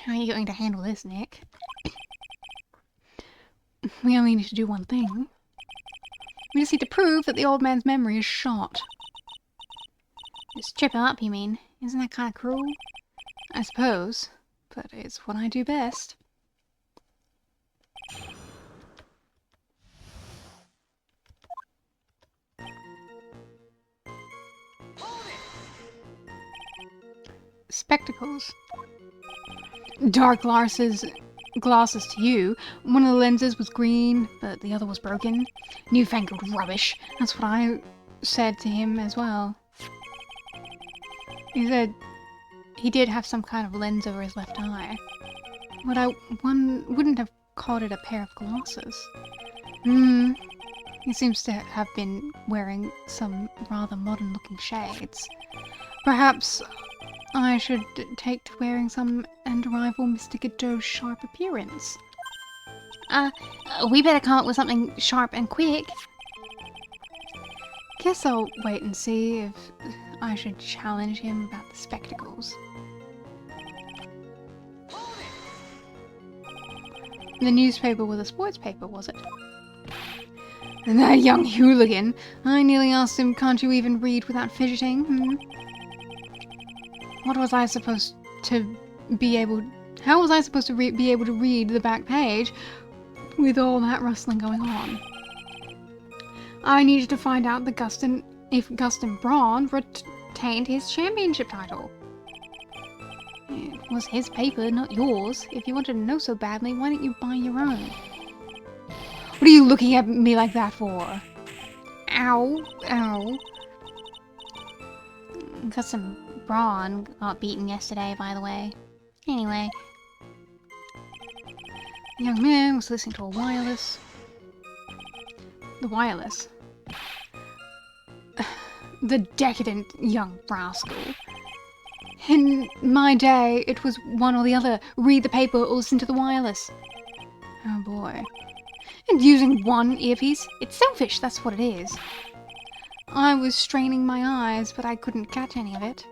How are you going to handle this, Nick? We only need to do one thing. We just need to prove that the old man's memory is shot. Just trip him up, you mean? Isn't that kind of cruel? I suppose, but it's what I do best. Spectacles. Dark glasses to you. One of the lenses was green, but the other was broken. Newfangled rubbish. That's what I said to him as well. He said he did have some kind of lens over his left eye. One wouldn't have called it a pair of glasses. He seems to have been wearing some rather modern looking shades. Perhaps I should take to wearing some and rival Mr. Godot's sharp appearance. We better come up with something sharp and quick. Guess I'll wait and see if I should challenge him about the spectacles. The newspaper was a sports paper, was it? And that young hooligan, I nearly asked him, can't you even read without fidgeting? What was I supposed to be able... How was I supposed to be able to read the back page with all that rustling going on? I needed to find out if Gustin Braun retained his championship title. It was his paper, not yours. If you wanted to know so badly, why didn't you buy your own? What are you looking at me like that for? Ow. Ow. Gustin Braun got beaten yesterday, by the way. Anyway. The young man was listening to a wireless. The wireless. The decadent young rascal. In my day, it was one or the other. Read the paper or listen to the wireless. Oh boy. And using one earpiece? It's selfish, that's what it is. I was straining my eyes, but I couldn't catch any of it.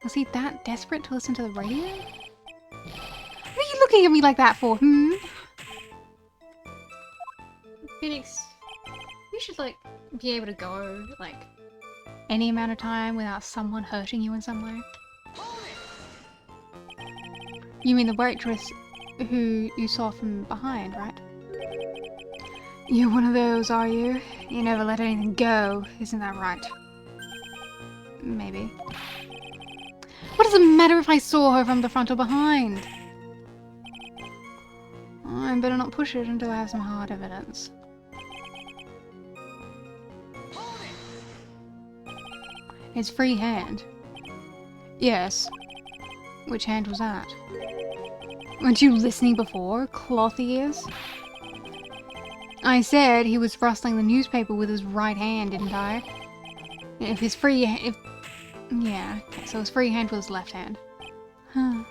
Was he that desperate to listen to the radio? What are you looking at me like that for, Phoenix, you should, like, be able to go, like, any amount of time without someone hurting you in some way. You mean the waitress who you saw from behind, right? You're one of those, are you? You never let anything go, isn't that right? Maybe. What does it matter if I saw her from the front or behind? I better not push it until I have some hard evidence. It's free hand. Yes. Which hand was that? Weren't you listening before? Cloth ears? I said he was rustling the newspaper with his right hand, didn't I? Yeah, okay, so his free hand was his left hand. Huh.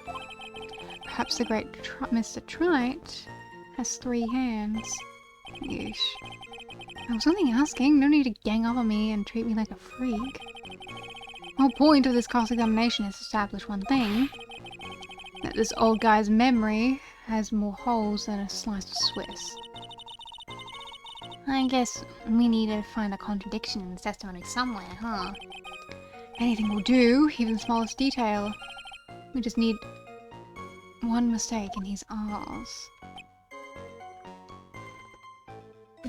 Perhaps the great Mr. Trite has 3 hands. Yeesh. I was only asking, no need to gang up on me and treat me like a freak. The whole point of this cross-examination is to establish one thing. That this old guy's memory has more holes than a slice of Swiss. I guess we need to find a contradiction in the testimony somewhere, huh? Anything will do, even the smallest detail. We just need one mistake and he's ours.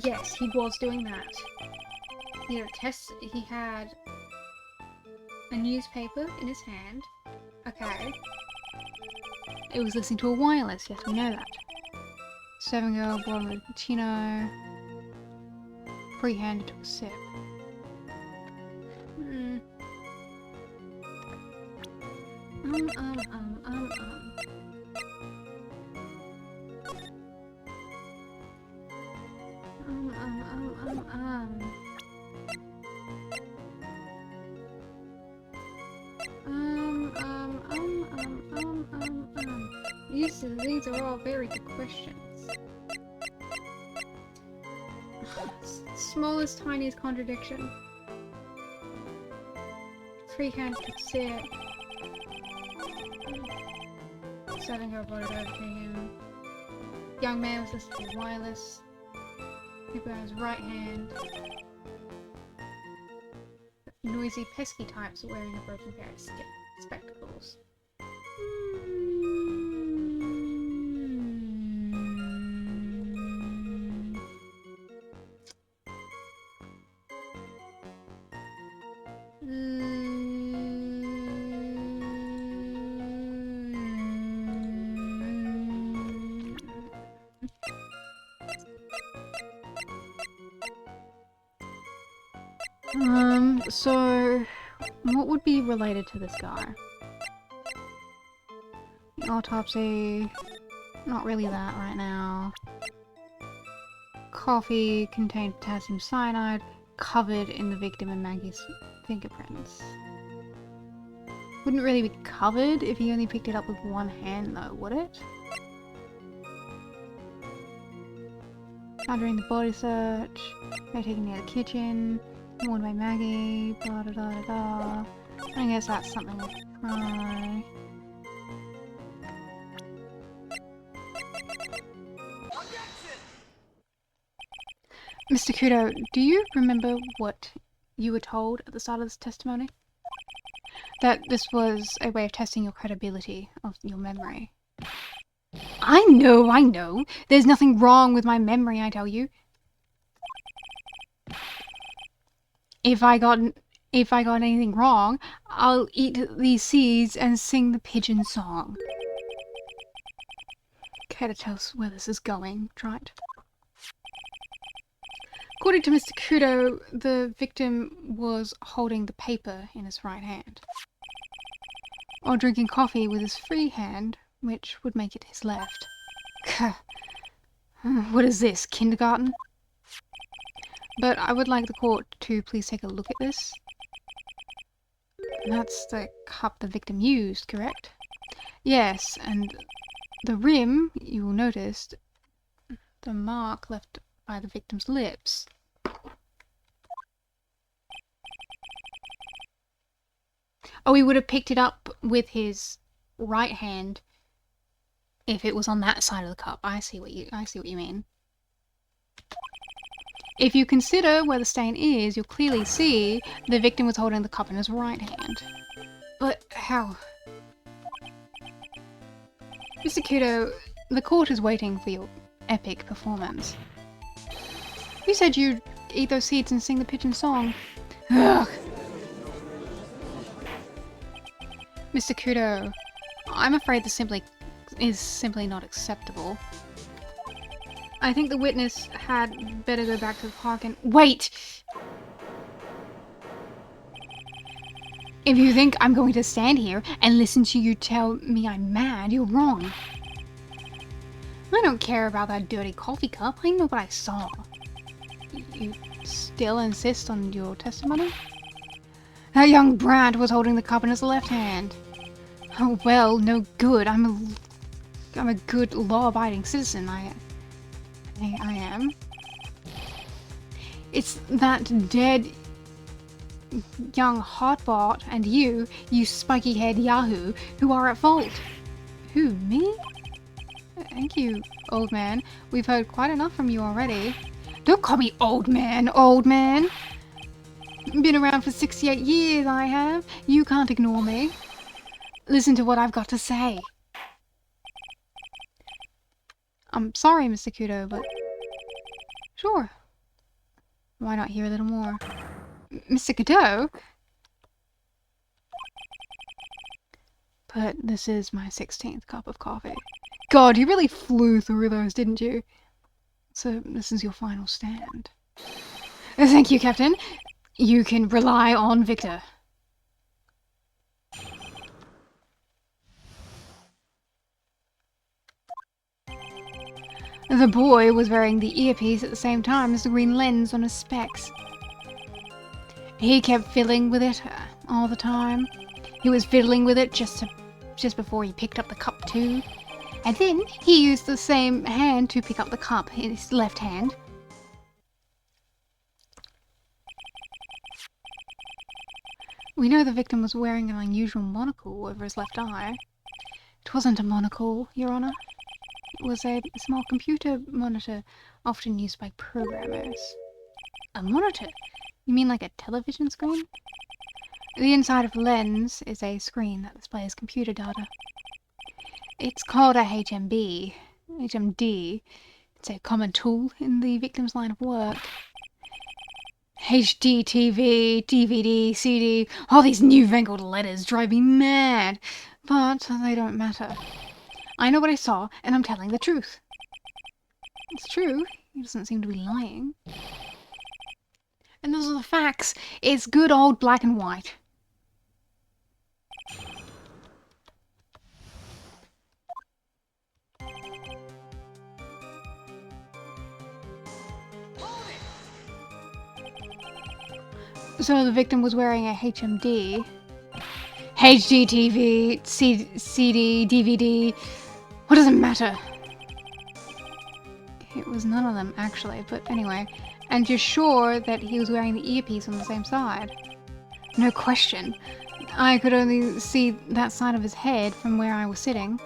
Yes, he was doing that. He had a newspaper in his hand. Okay. It was listening to a wireless, yes, we know that. 7-girl, bottle of cappuccino. Free-handed took a sip. These are all very good questions. Smallest, tiniest contradiction. Free-handed took a sip. 7-girl brought it over to him. Young man was listening to wireless. He put on his right hand. noisy, pesky types wearing a broken pair of spectacles. So what would be related to this guy? Autopsy, not really that right now. Coffee contained potassium cyanide, covered in the victim and Maggie's fingerprints. Wouldn't really be covered if he only picked it up with one hand though, would it? Found during the body search, they're taken near the kitchen, warned by Maggie, blah da da da da. I guess that's something we'll try. Mr. Kudo, do you remember what you were told at the start of this testimony? That this was a way of testing your credibility of your memory. I know! There's nothing wrong with my memory, I tell you. If I got anything wrong, I'll eat these seeds and sing the pigeon song. Care to tell us where this is going, Trite? According to Mr. Kudo, the victim was holding the paper in his right hand, or drinking coffee with his free hand, which would make it his left. What is this, kindergarten? But I would like the court to please take a look at this. That's the cup the victim used, correct? Yes, and the rim, you will notice, the mark left by the victim's lips. Oh, he would have picked it up with his right hand if it was on that side of the cup. I see what you mean. If you consider where the stain is, you'll clearly see the victim was holding the cup in his right hand. But how? Mr. Kudo, the court is waiting for your epic performance. You said you'd eat those seeds and sing the pigeon song. Ugh. Mr. Kudo, I'm afraid this is simply not acceptable. I think the witness had better go back to the park and— Wait! If you think I'm going to stand here and listen to you tell me I'm mad, you're wrong. I don't care about that dirty coffee cup. I know what I saw. You still insist on your testimony? That young brat was holding the cup in his left hand. Oh well, no good. I'm a good law-abiding citizen. I am. It's that dead young hotbot and you spiky-haired yahoo, who are at fault. Who, me? Thank you, old man. We've heard quite enough from you already. Don't call me old man, old man. Been around for 68 years, I have. You can't ignore me. Listen to what I've got to say. I'm sorry, Mr. Kudo, but... Sure. Why not hear a little more? Mr. Kudo? But this is my 16th cup of coffee. God, you really flew through those, didn't you? So this is your final stand. Thank you, Captain. You can rely on Victor. The boy was wearing the earpiece at the same time as the green lens on his specs. He kept fiddling with it all the time. He was fiddling with it just before he picked up the cup too. And then he used the same hand to pick up the cup in his left hand. We know the victim was wearing an unusual monocle over his left eye. It wasn't a monocle, Your Honor. It was a small computer monitor often used by programmers. A monitor? You mean like a television screen? The inside of the lens is a screen that displays computer data. It's called a HMD. It's a common tool in the victim's line of work. HD, TV, DVD, CD, all these newfangled letters drive me mad. But they don't matter. I know what I saw, and I'm telling the truth. It's true. He doesn't seem to be lying. And those are the facts. It's good old black and white. So the victim was wearing a HMD. HD, TV, CD, DVD. What does it matter? It was none of them, actually, but anyway. And you're sure that he was wearing the earpiece on the same side? No question. I could only see that side of his head from where I was sitting.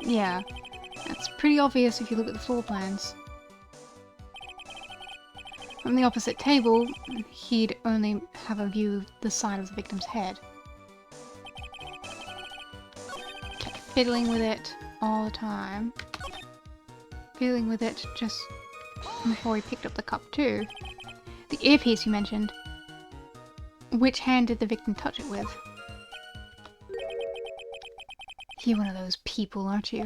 Yeah, that's pretty obvious if you look at the floor plans. From the opposite table, he'd only have a view of the side of the victim's head. Kept fiddling with it all the time. Fiddling with it just before he picked up the cup too. The earpiece you mentioned. Which hand did the victim touch it with? You're one of those people, aren't you?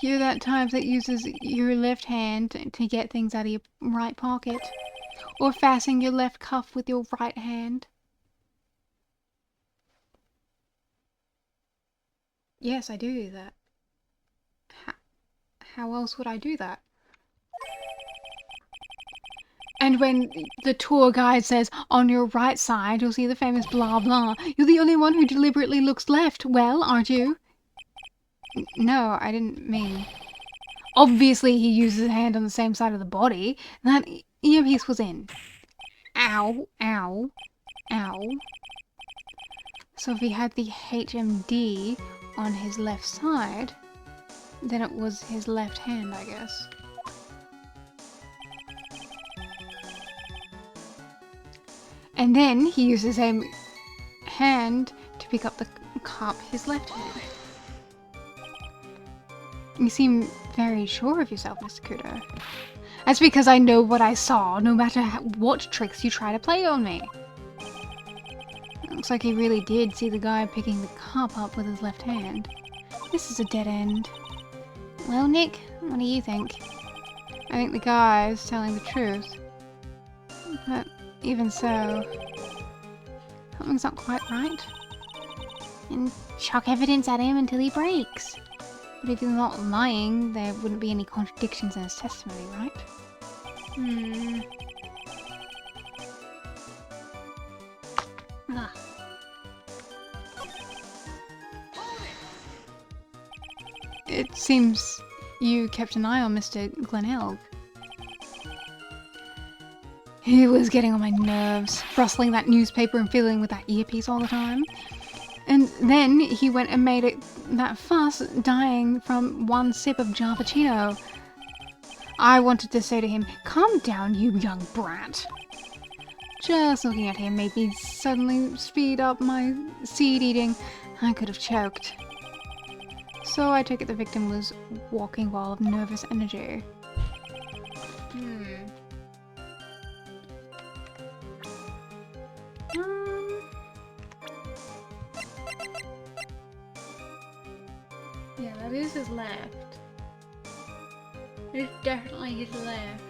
You're that type that uses your left hand to get things out of your right pocket. Or fasten your left cuff with your right hand. Yes, I do that. How else would I do that? And when the tour guide says, on your right side, you'll see the famous blah blah, you're the only one who deliberately looks left. Well, aren't you? No, I didn't mean... Obviously he uses his hand on the same side of the body. That earpiece was in. Ow, ow, ow. So if he had the HMD on his left side, then it was his left hand, I guess. And then he used his same hand to pick up the cup, his left hand. You seem very sure of yourself, Mr. Kudo. That's because I know what I saw, no matter what tricks you try to play on me. Looks like he really did see the guy picking the cup up with his left hand. This is a dead end. Well, Nick, what do you think? I think the guy is telling the truth. But even so, something's not quite right. And chuck evidence at him until he breaks. But if he's not lying, there wouldn't be any contradictions in his testimony, right? Ah. It seems you kept an eye on Mr. Glenelg. He was getting on my nerves, rustling that newspaper and fiddling with that earpiece all the time. And then he went and made it that fuss, dying from one sip of Jarpuccino. I wanted to say to him, calm down, you young brat. Just looking at him made me suddenly speed up my seed eating. I could have choked. So I take it the victim was walking while of nervous energy. Yeah, that is his left. It's definitely his left.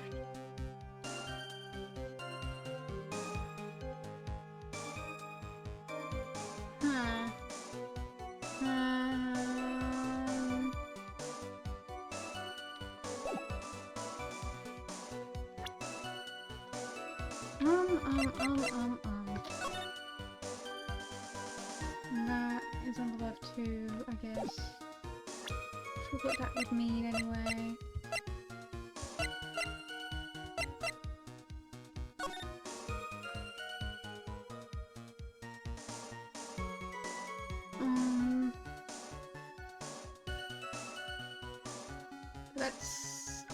Huh. That is on the left too, I guess. What that would mean anyway.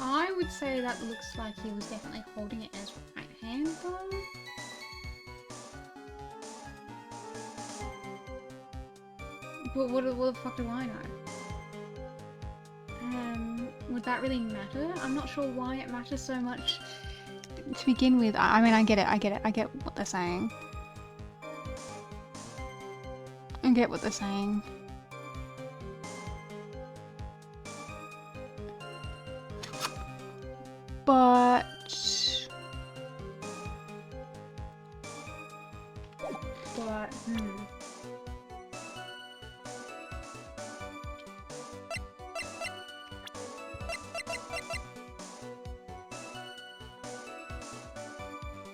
I would say that looks like he was definitely holding it in his right hand though? But what the fuck do I know? Would that really matter? I'm not sure why it matters so much to begin with. I mean, I get it, I get what they're saying. I get what they're saying. But...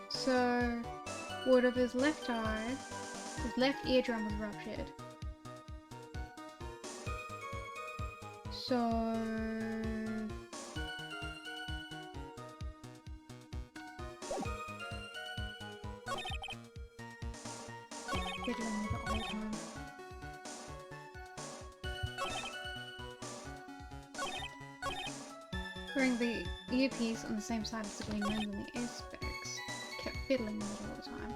So, what of his left eye, his left eardrum was ruptured. So... fiddling with it all the time. Wearing the earpiece on the same side as the green lens on the ear specs. Kept fiddling with it all the time.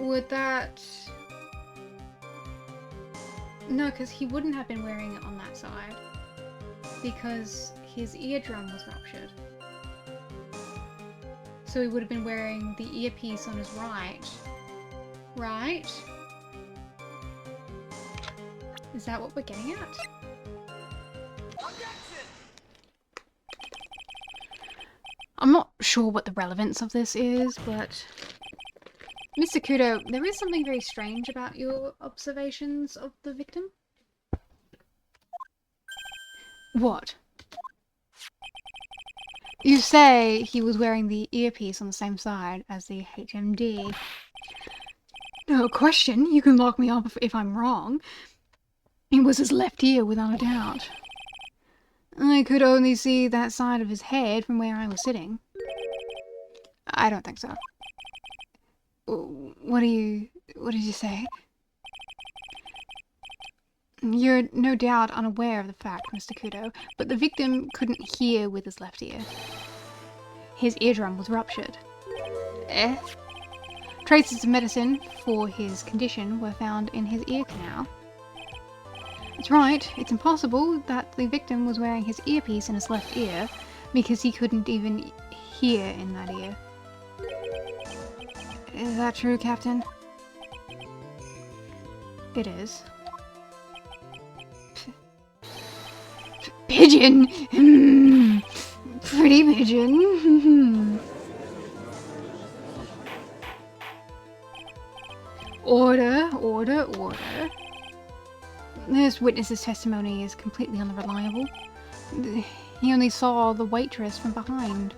Would that... No, because he wouldn't have been wearing it on that side. Because his eardrum was ruptured. So he would have been wearing the earpiece on his right. Right? Is that what we're getting at? I'm not sure what the relevance of this is, but... Mr. Kudo, there is something very strange about your observations of the victim. What? You say he was wearing the earpiece on the same side as the HMD. No question, you can lock me up if I'm wrong. It was his left ear, without a doubt. I could only see that side of his head from where I was sitting. I don't think so. What did you say? You're no doubt unaware of the fact, Mr. Kudo, but the victim couldn't hear with his left ear. His eardrum was ruptured. Eh? Traces of medicine for his condition were found in his ear canal. That's right, it's impossible that the victim was wearing his earpiece in his left ear because he couldn't even hear in that ear. Is that true, Captain? It is. Pigeon! Pretty pigeon. Order, order, order. This witness's testimony is completely unreliable. He only saw the waitress from behind.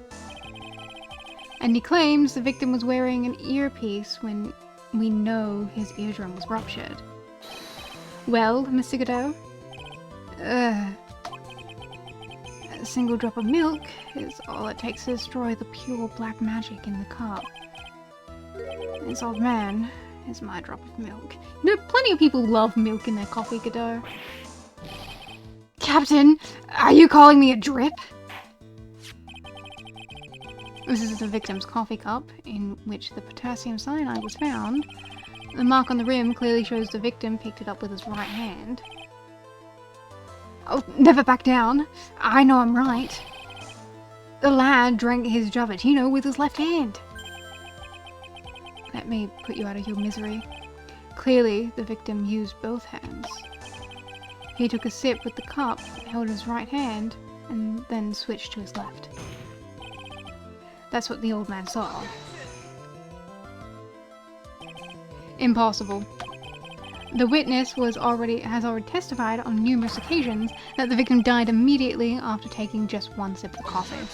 And he claims the victim was wearing an earpiece when we know his eardrum was ruptured. Well, Mr. Godot? A single drop of milk is all it takes to destroy the pure black magic in the cup. This old man is my drop of milk. You know, plenty of people love milk in their coffee, Godot. Captain, are you calling me a drip? This is the victim's coffee cup, in which the potassium cyanide was found. The mark on the rim clearly shows the victim picked it up with his right hand. Oh, never back down. I know I'm right. The lad drank his Giavattino with his left hand. Let me put you out of your misery. Clearly, the victim used both hands. He took a sip with the cup, held his right hand, and then switched to his left. That's what the old man saw. Impossible. The witness has already testified on numerous occasions that the victim died immediately after taking just one sip of coffee.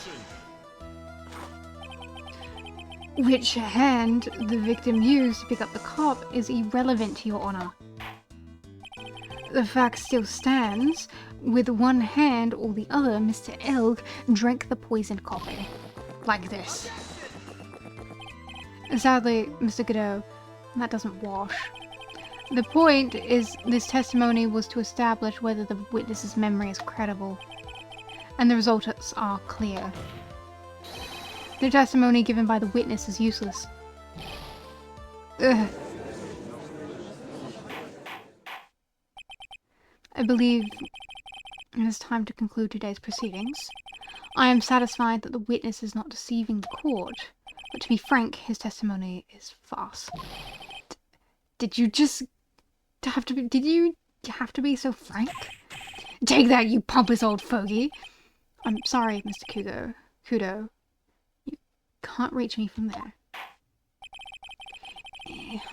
Which hand the victim used to pick up the cup is irrelevant to your honor. The fact still stands. With one hand or the other, Mr. Elk drank the poisoned coffee. Like this. Sadly, Mr. Godot, that doesn't wash. The point is this testimony was to establish whether the witness's memory is credible, and the results are clear. The testimony given by the witness is useless. Ugh. I believe it is time to conclude today's proceedings. I am satisfied that the witness is not deceiving the court, but to be frank, his testimony is farce. Did you have to be so frank? Take that, you pompous old fogey! I'm sorry, Mr. Kudo. You can't reach me from there.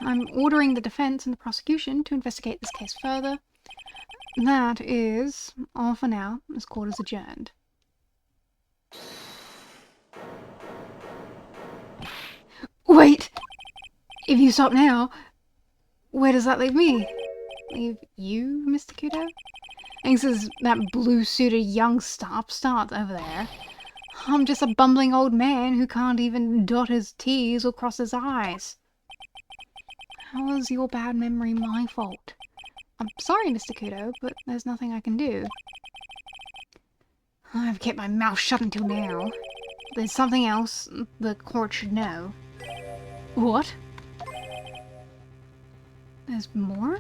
I'm ordering the defense and the prosecution to investigate this case further. That is all for now. This court is adjourned. Wait! If you stop now, where does that leave me? Leave you, Mr. Kudo? Thanks as that blue-suited young upstart over there. I'm just a bumbling old man who can't even dot his T's or cross his I's. How is your bad memory my fault? I'm sorry, Mr. Kudo, but there's nothing I can do. I've kept my mouth shut until now. There's something else the court should know. What? There's more?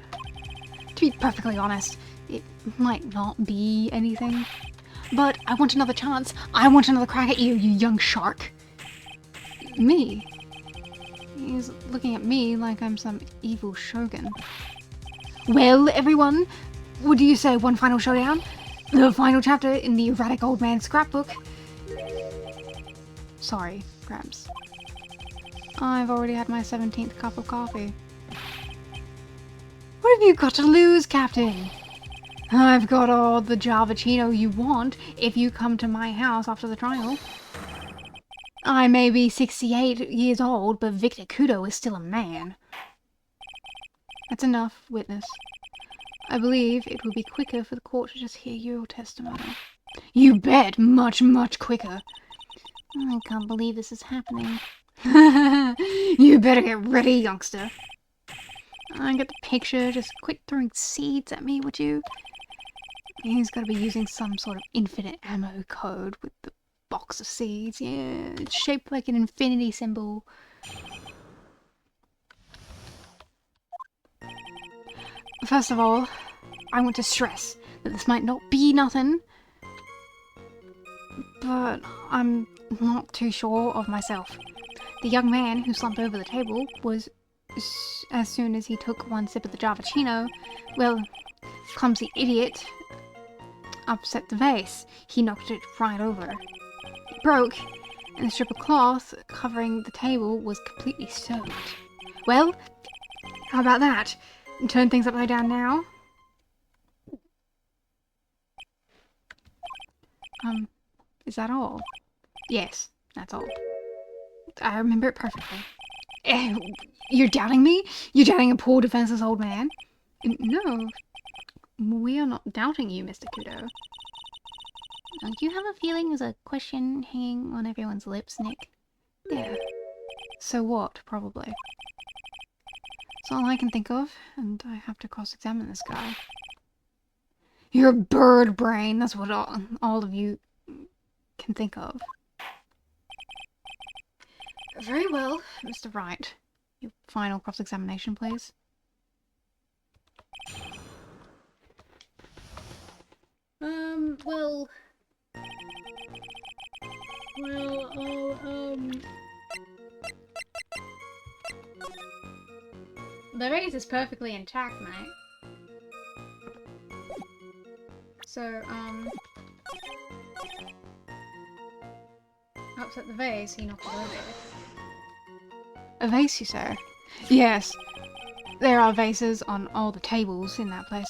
To be perfectly honest, it might not be anything. But I want another chance. I want another crack at you, you young shark. Me? He's looking at me like I'm some evil shogun. Well, everyone, what do you say, one final showdown? The final chapter in the erratic old man's scrapbook. Sorry, Gramps. I've already had my 17th cup of coffee. What have you got to lose, Captain? I've got all the Javachino you want if you come to my house after the trial. I may be 68 years old, but Victor Kudo is still a man. That's enough, witness. I believe it will be quicker for the court to just hear your testimony. You bet! Much, much quicker. I can't believe this is happening. You better get ready, youngster. I get the picture. Just quit throwing seeds at me, would you? He's got to be using some sort of infinite ammo code with the box of seeds. Yeah, it's shaped like an infinity symbol. First of all, I want to stress that this might not be nothing, but I'm not too sure of myself. The young man who slumped over the table was, as soon as he took one sip of the Javachino, well, clumsy idiot upset the vase. He knocked it right over. It broke, and the strip of cloth covering the table was completely soaked. Well, how about that? Turn things upside down now. Is that all? Yes, that's all. I remember it perfectly. You're doubting me? You're doubting a poor defenseless old man? No, we are not doubting you, Mr. Kudo. Don't you have a feeling there's a question hanging on everyone's lips, Nick? Yeah. So what, probably. That's all I can think of, and I have to cross-examine this guy. You're a bird brain, that's what all of you can think of. Very well, Mr. Wright. Your final cross-examination, please. The vase is perfectly intact, mate. So, upset the vase, he knocked it over. A vase, you say? Yes. There are vases on all the tables in that place.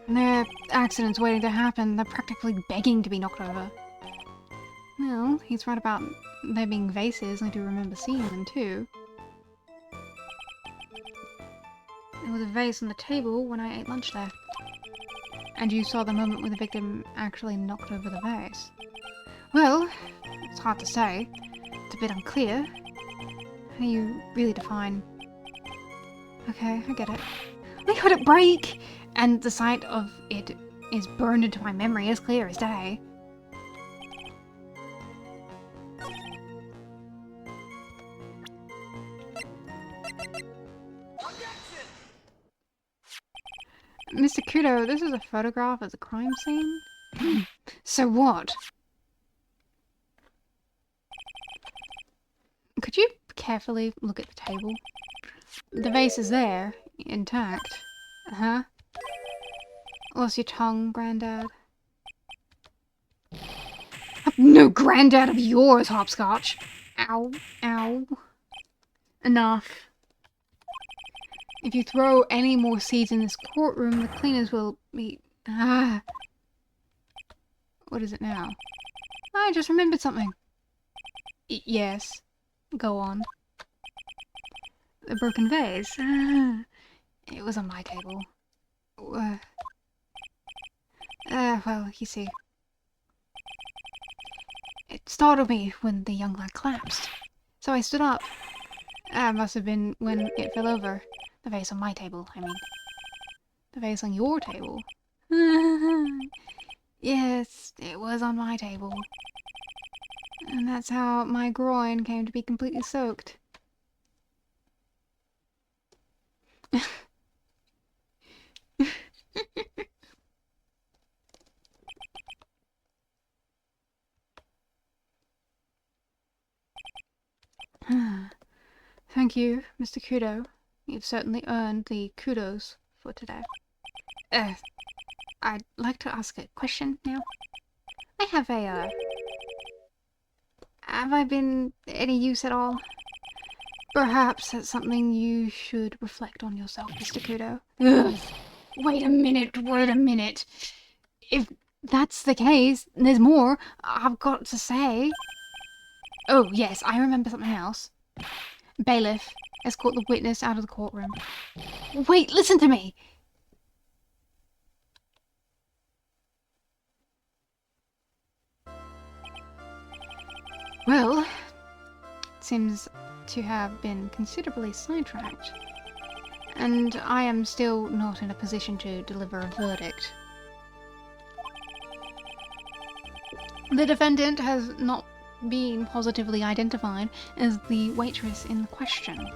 And there are accidents waiting to happen. They're practically begging to be knocked over. Well, he's right about there being vases. I do remember seeing them too. There was a vase on the table when I ate lunch there. And you saw the moment when the victim actually knocked over the vase. Well, it's hard to say. It's a bit unclear. How do you really define... Okay, I get it. I heard it break! And the sight of it is burned into my memory as clear as day. Mr. Kudo, this is a photograph of the crime scene? So what? Could you carefully look at the table? The vase is there, intact. Uh-huh. Lost your tongue, Grandad? No Grandad of yours, Hopscotch! Ow. Ow. Enough. If you throw any more seeds in this courtroom, the cleaners will be... Ah. What is it now? I just remembered something. Yes. Go on. The broken vase. Ah. It was on my table. Well, you see. It startled me when the young lad collapsed. So I stood up. Must have been when it fell over. The vase on my table, I mean. The vase on your table? Yes, it was on my table. And that's how my groin came to be completely soaked. Thank you, Mr. Kudo. You've certainly earned the kudos for today. I'd like to ask a question now. I have a, have I been any use at all? Perhaps that's something you should reflect on yourself, Mr. Kudo. Ugh. Wait a minute. If that's the case, there's more I've got to say. Oh, yes, I remember something else. Bailiff, escort the witness out of the courtroom. Wait, listen to me! Well, seems to have been considerably sidetracked. And I am still not in a position to deliver a verdict. The defendant has not been positively identified as the waitress in question.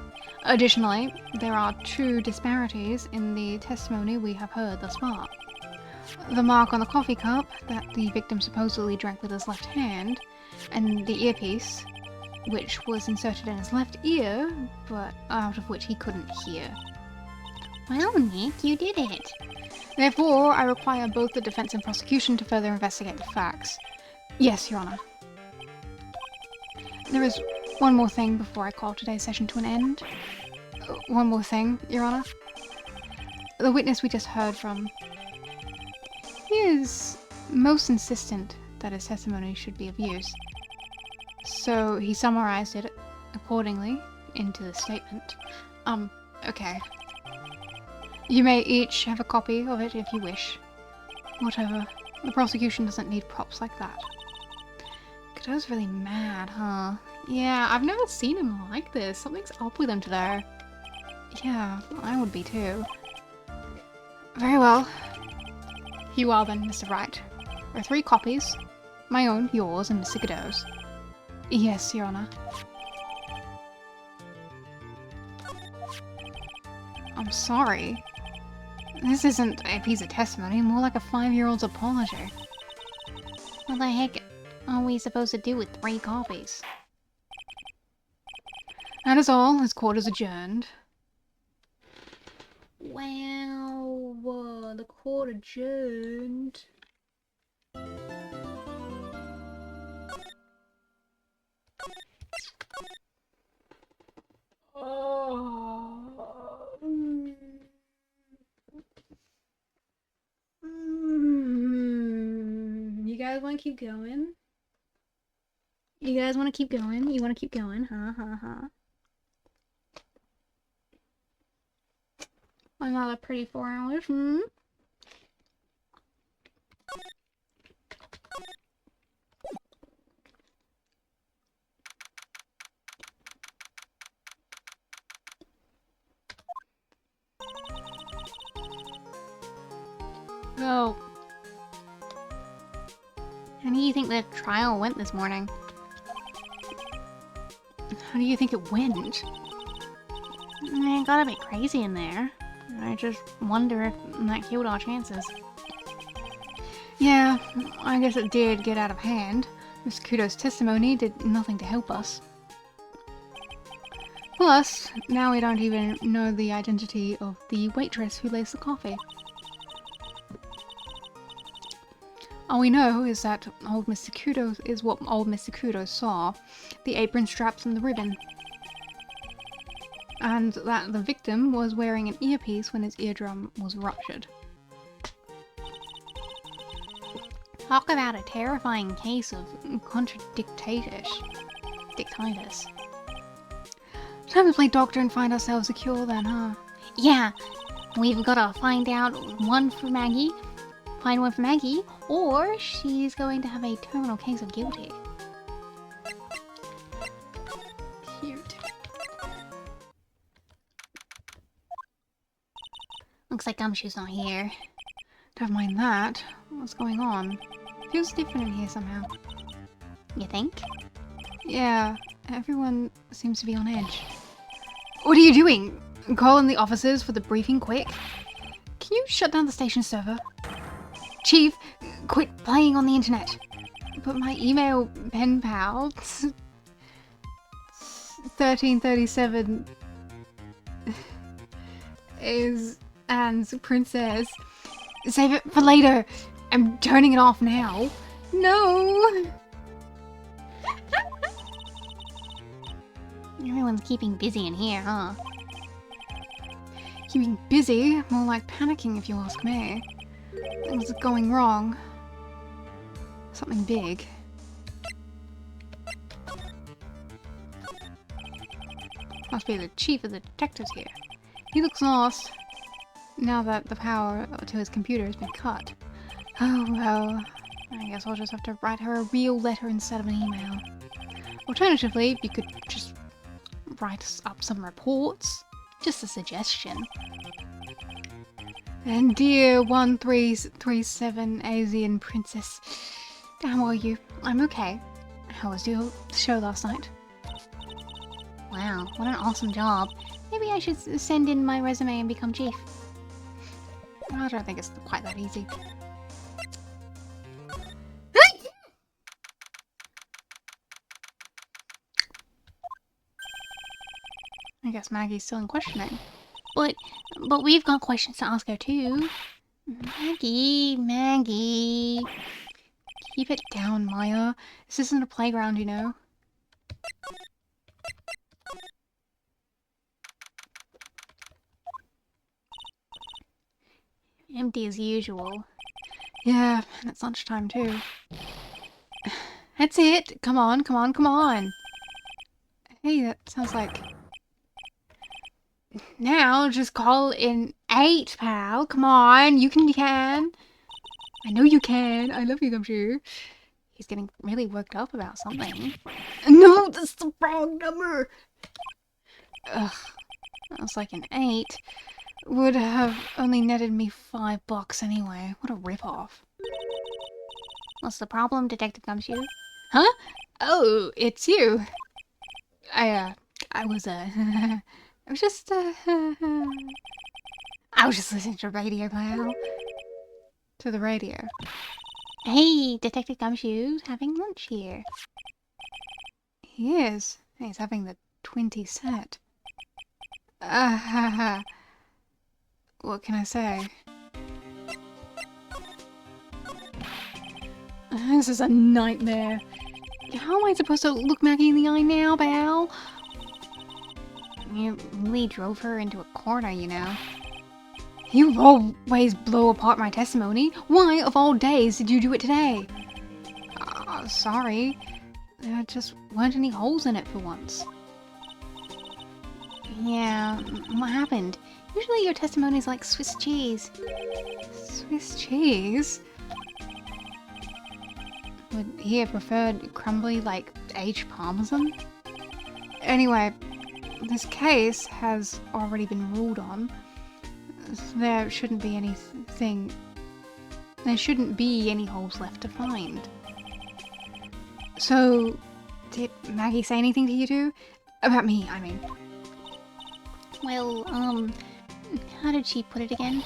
Additionally, there are 2 disparities in the testimony we have heard thus far. The mark on the coffee cup that the victim supposedly drank with his left hand, and the earpiece, which was inserted in his left ear, but out of which he couldn't hear. Well, Nick, you did it. Therefore, I require both the defense and prosecution to further investigate the facts. Yes, Your Honor. There is one more thing before I call today's session to an end. One more thing, Your Honor. The witness we just heard from, he is most insistent that his testimony should be of use. So he summarized it accordingly into the statement. Okay. You may each have a copy of it if you wish. Whatever. The prosecution doesn't need props like that. Kudo's really mad, huh? Yeah, I've never seen him like this. Something's up with him today. Yeah, I would be too. Very well. You are then, Mr. Wright. There are 3 copies. My own, yours, and Mr. Kudo's. Yes, Your Honor. I'm sorry. This isn't a piece of testimony, more like a 5-year-old's apology. What the heck are we supposed to do with 3 copies? That is all. This court is adjourned. Wow, the court adjourned. You guys want to keep going? You guys want to keep going? You want to keep going? Huh? Another pretty 4 hours, So, how do you think the trial went this morning? How do you think it went? It got a bit crazy in there. I just wonder if that killed our chances. Yeah, I guess it did get out of hand. Miss Kudo's testimony did nothing to help us. Plus, now we don't even know the identity of the waitress who laced the coffee. All we know is that old Mr. Kudo is what old Mr. Kudo saw, the apron straps and the ribbon. And that the victim was wearing an earpiece when his eardrum was ruptured. Talk about a terrifying case of contradictitis. Dictitis. Time to play doctor and find ourselves a cure then, huh? Yeah, we've got to find one for Maggie, or she's going to have a terminal case of guilty. Cute. Looks like Gumshoe's not here. Never mind that. What's going on? Feels different in here somehow. You think? Yeah, everyone seems to be on edge. What are you doing? Calling the officers for the briefing quick? Can you shut down the station server? Chief, quit playing on the internet. But my email pen pal 1337 is Anne's princess. Save it for later. I'm turning it off now. No. Everyone's keeping busy in here, huh? Keeping busy? More like panicking if you ask me. Things are going wrong. Something big. Must be the chief of the detectives here. He looks lost now that the power to his computer has been cut. Oh well, I guess I'll just have to write her a real letter instead of an email. Alternatively, you could just write us up some reports. Just a suggestion. And dear 1337 Asian princess, how are you? I'm okay. How was your show last night? Wow, what an awesome job. Maybe I should send in my resume and become chief. I don't think it's quite that easy. I guess Maggie's still in questioning. But we've got questions to ask her too. Maggie. Keep it down, Maya. This isn't a playground, you know. Empty as usual. Yeah, and it's lunchtime too. That's it. Come on, come on, come on. Hey, that sounds like... Now, just call in 8, pal. Come on, you can. I know you can. I love you, Gumshoe. He's getting really worked up about something. No, that's the wrong number. Ugh, that was like an 8. Would have only netted me $5 anyway. What a ripoff. What's the problem, Detective Gumshoe? Huh? Oh, it's you. I was just listening to radio, pal. To the radio. Hey, Detective Gumshoe's having lunch here. He is. He's having the 20 set. What can I say? This is a nightmare. How am I supposed to look Maggie in the eye now, pal? You really drove her into a corner, you know. You always blow apart my testimony. Why, of all days, did you do it today? Sorry. There just weren't any holes in it for once. Yeah, what happened? Usually your testimony's like Swiss cheese. Swiss cheese? Would he have preferred crumbly like aged parmesan? Anyway, this case has already been ruled on. There shouldn't be anything... There shouldn't be any holes left to find. So, did Maggie say anything to you two? About me, I mean. Well, How did she put it again?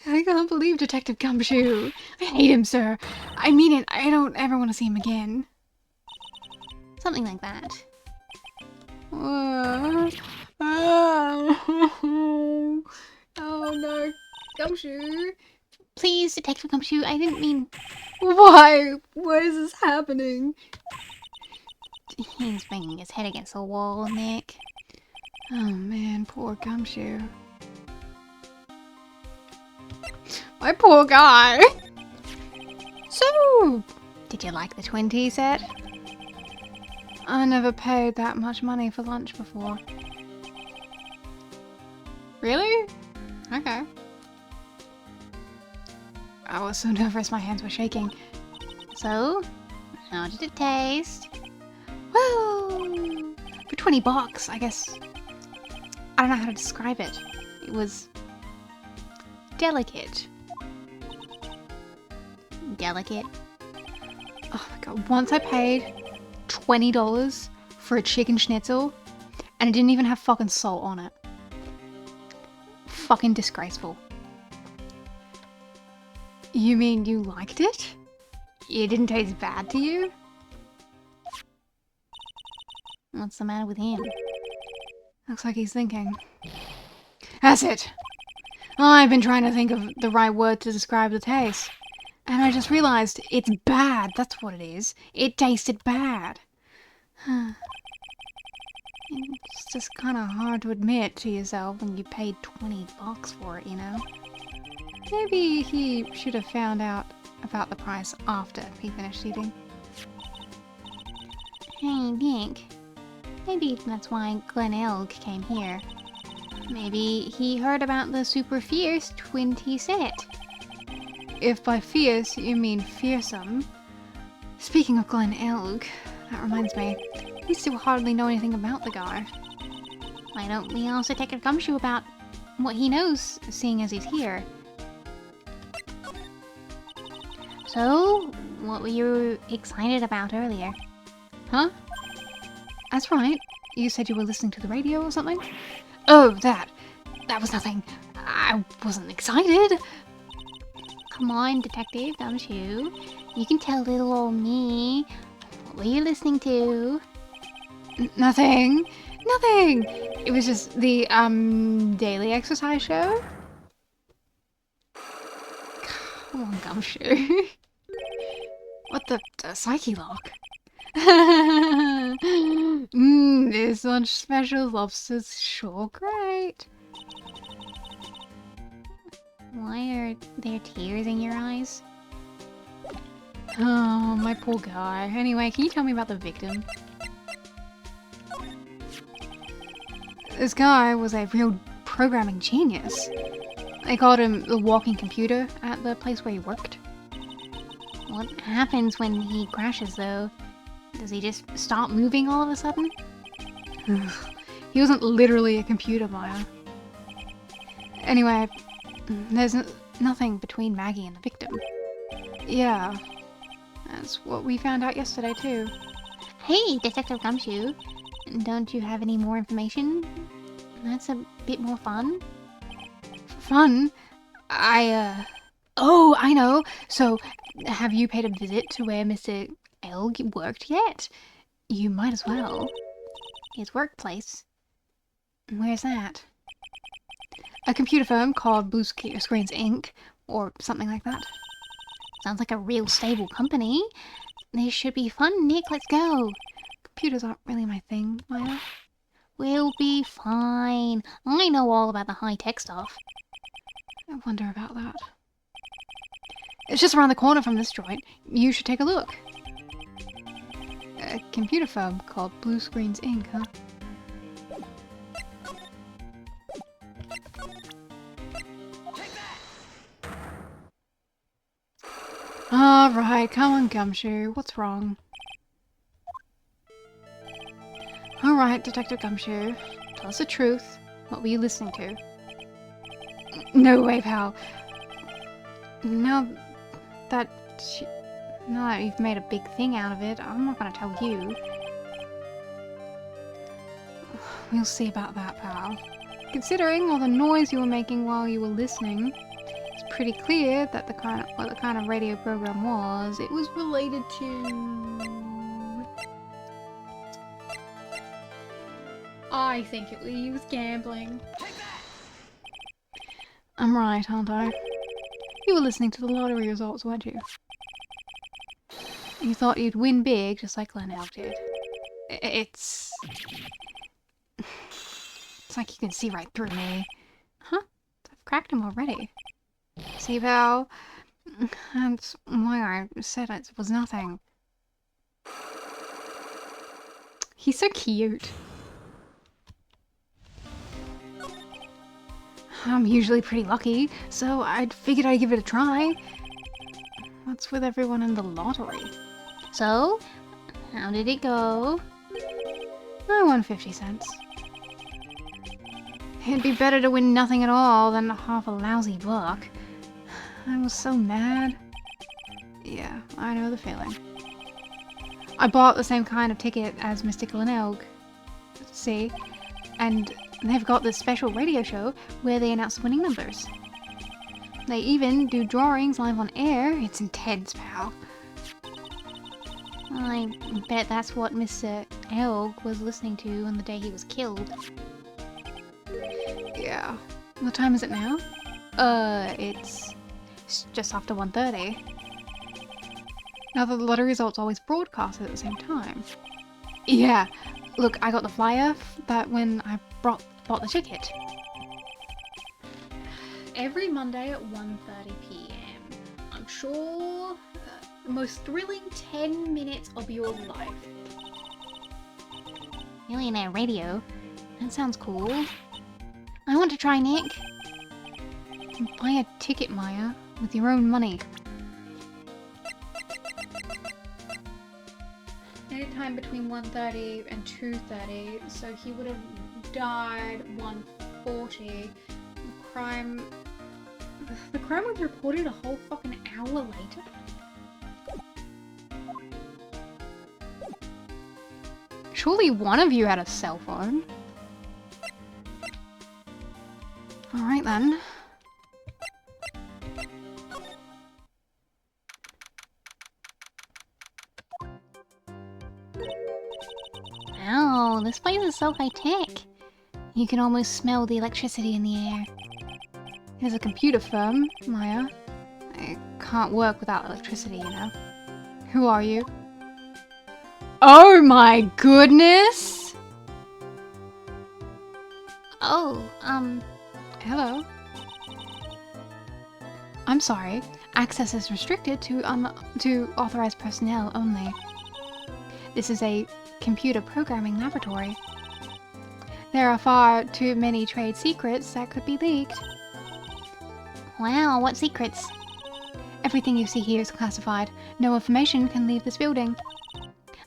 I can't believe Detective Gumshoe. I hate him, sir. I mean it. I don't ever want to see him again. Something like that. Oh no, Gumshoe. Please, Detective Gumshoe, I didn't mean... Why? Why is this happening? He's banging his head against the wall, Nick. Oh man, poor Gumshoe. My poor guy. So, did you like the 20 set? I never paid that much money for lunch before. Really? Okay. I was so nervous my hands were shaking. So, how did it taste? Well, for 20 bucks, I guess. I don't know how to describe it. It was delicate. Delicate. Oh my god, once I paid $20 for a chicken schnitzel and it didn't even have fucking salt on it. Fucking disgraceful. You mean you liked it? It didn't taste bad to you? What's the matter with him? Looks like he's thinking. That's it. I've been trying to think of the right word to describe the taste. And I just realized it's bad. That's what it is. It tasted bad. It's just kind of hard to admit to yourself when you paid 20 bucks for it, you know? Maybe he should have found out about the price after he finished eating. Hey, Nick. Maybe that's why Glen Elg came here. Maybe he heard about the super fierce 20 set. If by fierce you mean fearsome. Speaking of Glen Elg, that reminds me, we still hardly know anything about the guy. Why don't we ask Detective Gumshoe about what he knows, seeing as he's here? So, what were you excited about earlier? Huh? That's right. You said you were listening to the radio or something? Oh, that. That was nothing. I wasn't excited. Come on, Detective Gumshoe. You can tell little old me. What were you listening to? Nothing. Nothing. It was just the, daily exercise show. Come on, Gumshoe. What the psyche lock? This lunch special lobster's sure great. Why are there tears in your eyes? Oh, my poor guy. Anyway, can you tell me about the victim? This guy was a real programming genius. They called him the walking computer at the place where he worked. What happens when he crashes, though? Does he just stop moving all of a sudden? He wasn't literally a computer buyer. Anyway, there's nothing between Maggie and the victim. Yeah, that's what we found out yesterday too. Hey, Detective Gumshoe. Don't you have any more information? That's a bit more fun. Fun? Oh, I know! So, have you paid a visit to where Mr. Elg worked yet? You might as well. His workplace. Where's that? A computer firm called Bluesky Inc. or something like that. Sounds like a real stable company. This should be fun, Nick. Let's go. Computers aren't really my thing, Maya. We'll be fine. I know all about the high-tech stuff. I wonder about that. It's just around the corner from this joint. You should take a look. A computer firm called Bluesky Inc., huh? Alright, come on, Gumshoe. What's wrong? Alright, Detective Gumshoe. Tell us the truth. What were you listening to? No way, pal. Now that you've made a big thing out of it, I'm not gonna tell you. We'll see about that, pal. Considering all the noise you were making while you were listening, it's pretty clear that what the kind of radio program was. It was related to... I think he was gambling. I'm right, aren't I? You were listening to the lottery results, weren't you? You thought you'd win big, just like Glen Elk did. It's like you can see right through me. Huh? I've cracked him already. See, Val? That's why I said it was nothing. He's so cute. I'm usually pretty lucky, so I figured I'd give it a try. What's with everyone in the lottery? So, how did it go? I won 50 cents. It'd be better to win nothing at all than half a lousy buck. I was so mad. Yeah, I know the feeling. I bought the same kind of ticket as Mr. Glenelg. See? And they've got this special radio show where they announce winning numbers. They even do drawings live on air. It's intense, pal. I bet that's what Mr. Elg was listening to on the day he was killed. Yeah. What time is it now? It's just after 1:30. Now the lottery results always broadcast at the same time. Yeah. Look, I got the flyer that when I bought the ticket. Every Monday at 1:30 p.m. I'm sure the most thrilling 10 minutes of your life. Millionaire radio? That sounds cool. I want to try, Nick. Buy a ticket, Maya, with your own money. Anytime between 1:30 and 2:30, so he would have died 1:40. The crime was reported a whole fucking hour later. Surely one of you had a cell phone. Alright then. Wow, this place is so high-tech. You can almost smell the electricity in the air. There's a computer firm, Maya. It can't work without electricity, you know. Who are you? Oh my goodness! Oh, Hello. I'm sorry. Access is restricted to authorized personnel only. This is a computer programming laboratory. There are far too many trade secrets that could be leaked. wow, what secrets? Everything you see here is classified. No information can leave this building.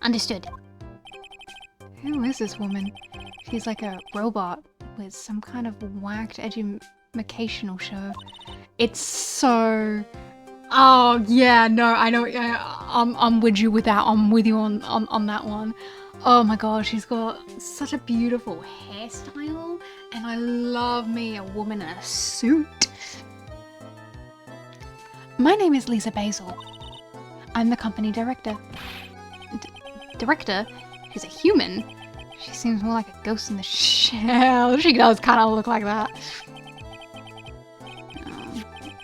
Understood. Who is this woman? She's like a robot with some kind of whacked educational show. It's so... Oh yeah, no, I know. I'm with you with that. I'm with you on that one. Oh my god, she's got such a beautiful hairstyle, and I love me a woman in a suit. My name is Lisa Basil. I'm the company director. Director? She's a human. She seems more like a ghost in the shell. She does kind of look like that.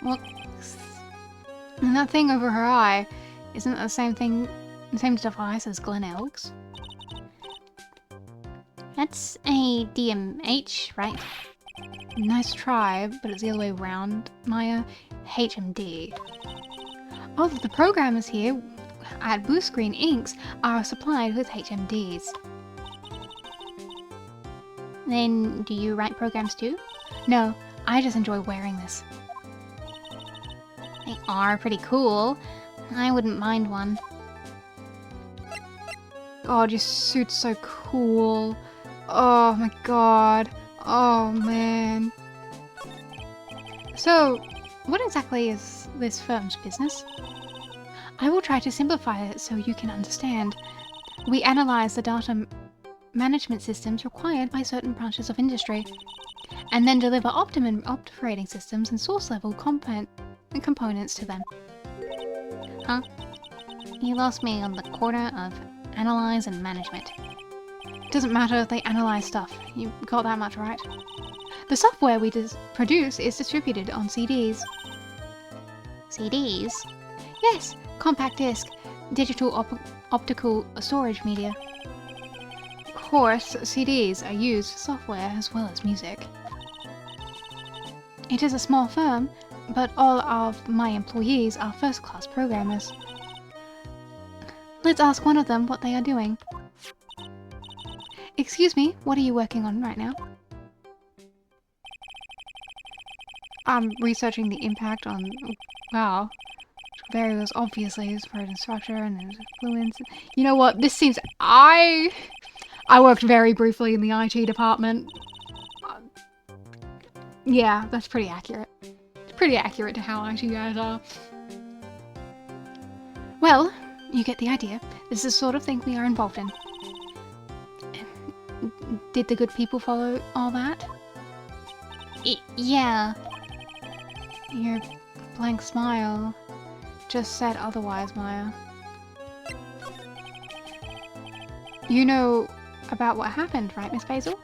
Well, and that thing over her eye, isn't it the same device as Glen Elk's? That's a DMH, right? Nice try, but it's the other way around, Maya. HMD. All of the programmers here at Bluesky Inc. are supplied with HMDs. Then, do you write programs too? No, I just enjoy wearing this. They are pretty cool. I wouldn't mind one. God, your suit's so cool. Oh my god. Oh man. So, what exactly is this firm's business? I will try to simplify it so you can understand. We analyze the data management systems required by certain branches of industry. and then deliver optimum operating systems and source-level components to them. Huh? You lost me on the corner of analyze and management. Doesn't matter if they analyze stuff. You got that much right. The software we produce is distributed on CDs. CDs? Yes, compact disc, digital optical storage media. Of course, CDs are used for software as well as music. It is a small firm, but all of my employees are first-class programmers. Let's ask one of them what they are doing. Excuse me, what are you working on right now? I'm researching the impact on... Wow. Variables obviously is part of structure and influence. You know what? This seems... I worked very briefly in the IT department. Yeah, that's pretty accurate. It's pretty accurate to how IT guys are. Well, you get the idea. This is the sort of thing we are involved in. Did the good people follow all that? Yeah. Your blank smile just said otherwise, Maya. You know about what happened, right, Miss Basil?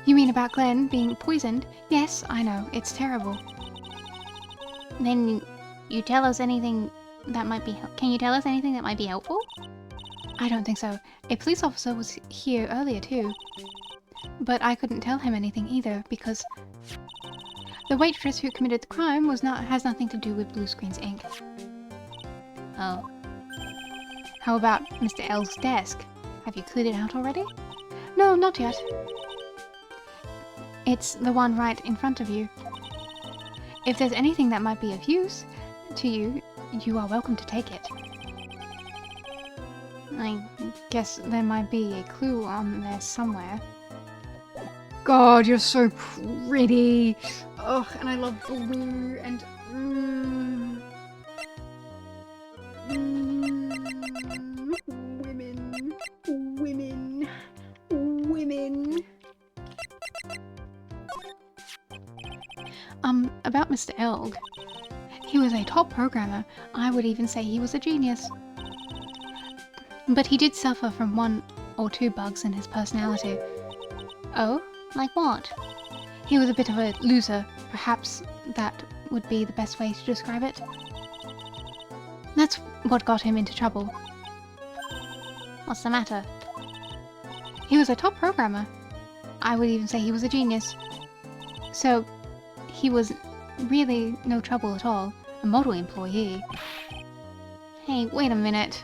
You mean about Glenn being poisoned? Yes, I know. It's terrible. Then you tell us anything that might be... Can you tell us anything that might be helpful? I don't think so. A police officer was here earlier too. But I couldn't tell him anything either because the waitress who committed the crime has nothing to do with Blue Screen's Inc. Oh. How about Mr. L's desk? Have you cleared it out already? No, not yet. It's the one right in front of you. If there's anything that might be of use to you, you are welcome to take it. I guess there might be a clue on there somewhere. God, you're so pretty! Ugh, and I love blue and... Women. About Mr. Elg. He was a top programmer. I would even say he was a genius. But he did suffer from 1 or 2 bugs in his personality. Oh? Like what? He was a bit of a loser. Perhaps that would be the best way to describe it. That's what got him into trouble. What's the matter? He was a top programmer. I would even say he was a genius. So, he was really no trouble at all. A model employee. Hey, wait a minute.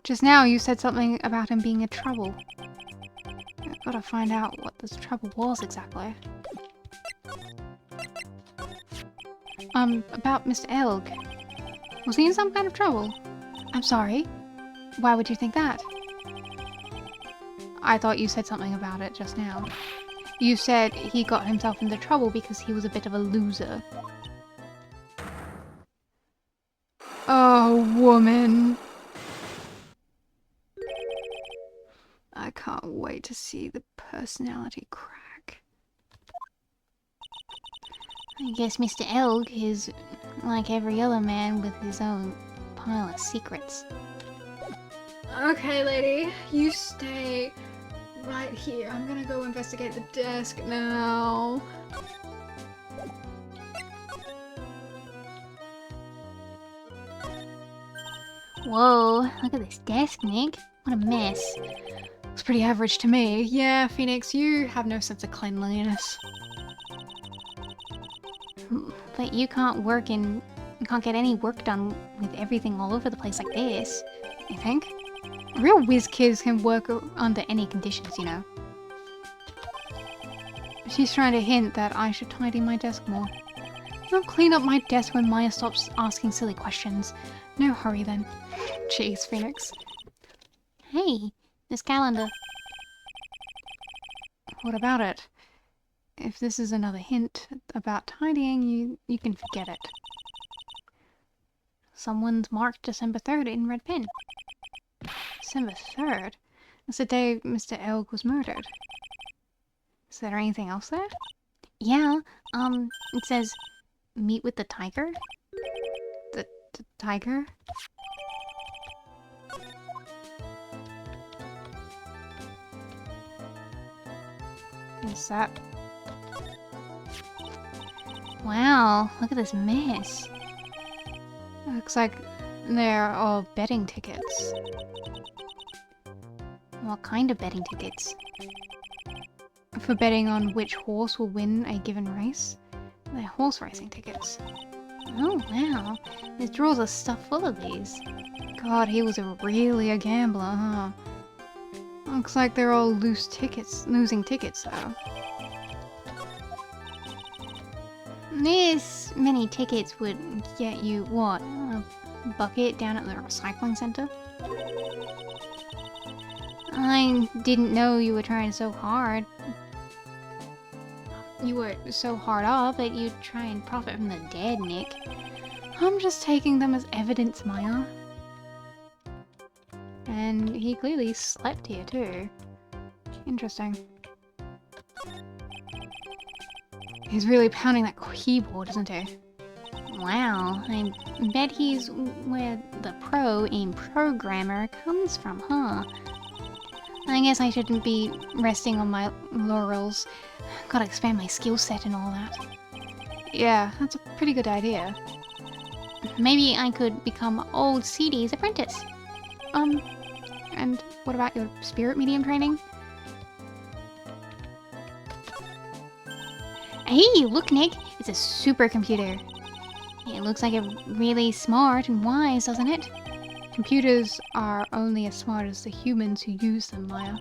Just now you said something about him being a trouble. I've gotta find out what this trouble was exactly. About Mr. Elg. Was he in some kind of trouble? I'm sorry. Why would you think that? I thought you said something about it just now. You said he got himself into trouble because he was a bit of a loser. Oh, woman. I can't wait to see the personality crack. I guess Mr. Elg is like every other man with his own pile of secrets. Okay, lady, you stay right here. I'm gonna go investigate the desk now. Whoa, look at this desk, Nick. What a mess. Looks pretty average to me. Yeah, Phoenix, you have no sense of cleanliness. But you can't get any work done with everything all over the place like this. You think? Real whiz kids can work under any conditions, you know. She's trying to hint that I should tidy my desk more. I'll clean up my desk when Maya stops asking silly questions. No hurry then. Jeez, Phoenix. Hey, this calendar. What about it? If this is another hint about tidying, you can forget it. Someone's marked December 3rd in red pen. December 3rd? That's the day Mr. Elg was murdered. Is there anything else there? Yeah, it says meet with the tiger. The tiger? Is that... Wow, look at this mess. Looks like they're all betting tickets. What kind of betting tickets? For betting on which horse will win a given race. They're horse racing tickets. Oh, wow. This drawers are stuffed full of these. God, he was really a gambler, huh? Looks like they're all losing tickets though. This many tickets would get you, what, a bucket down at the recycling center? I didn't know you were trying so hard. You were so hard up that you'd try and profit from the dead, Nick. I'm just taking them as evidence, Maya. And he clearly slept here too. Interesting. He's really pounding that keyboard, isn't he? Wow, I bet he's where the pro in programmer comes from, huh? I guess I shouldn't be resting on my laurels. Gotta expand my skill set and all that. Yeah, that's a pretty good idea. Maybe I could become old CD's apprentice. And what about your spirit medium training? Hey, look, Nick! It's a supercomputer. It looks like it's really smart and wise, doesn't it? Computers are only as smart as the humans who use them, Maya.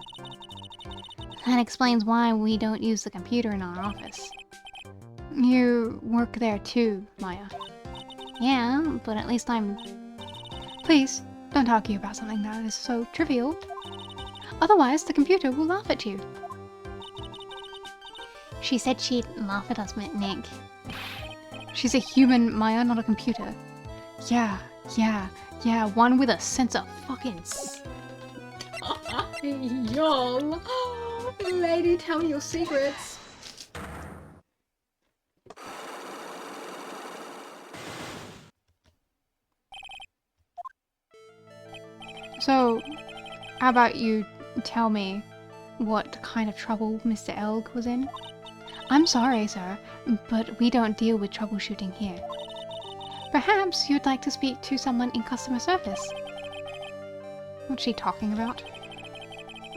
That explains why we don't use the computer in our office. You work there too, Maya. Yeah, but at least I'm... Please, don't argue about something that is so trivial. Otherwise, the computer will laugh at you. She said she'd laugh at us, Nick. She's a human, Maya, not a computer. Yeah, one with a sense of fucking... Y'all. Lady, tell me your secrets. So, how about you tell me what kind of trouble Mr. Elg was in? I'm sorry, sir, but we don't deal with troubleshooting here. Perhaps you'd like to speak to someone in customer service. What's she talking about?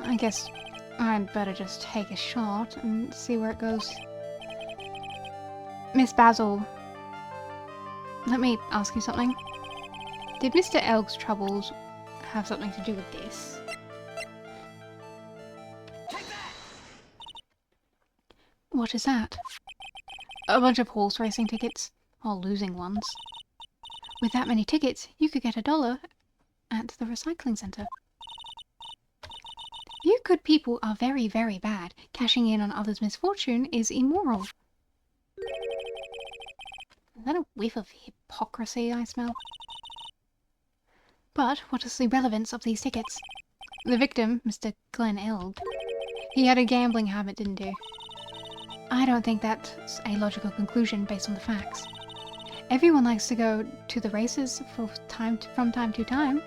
I guess I'd better just take a shot and see where it goes. Miss Basil, let me ask you something. Did Mr. Elg's troubles have something to do with this? What is that? A bunch of horse racing tickets, all losing ones. With that many tickets, you could get $1 at the recycling center. You good people are very, very bad. Cashing in on others' misfortune is immoral. Is that a whiff of hypocrisy I smell? But what is the relevance of these tickets? The victim, Mr. Glenn Elg, he had a gambling habit, didn't he? I don't think that's a logical conclusion based on the facts. Everyone likes to go to the races from time to time.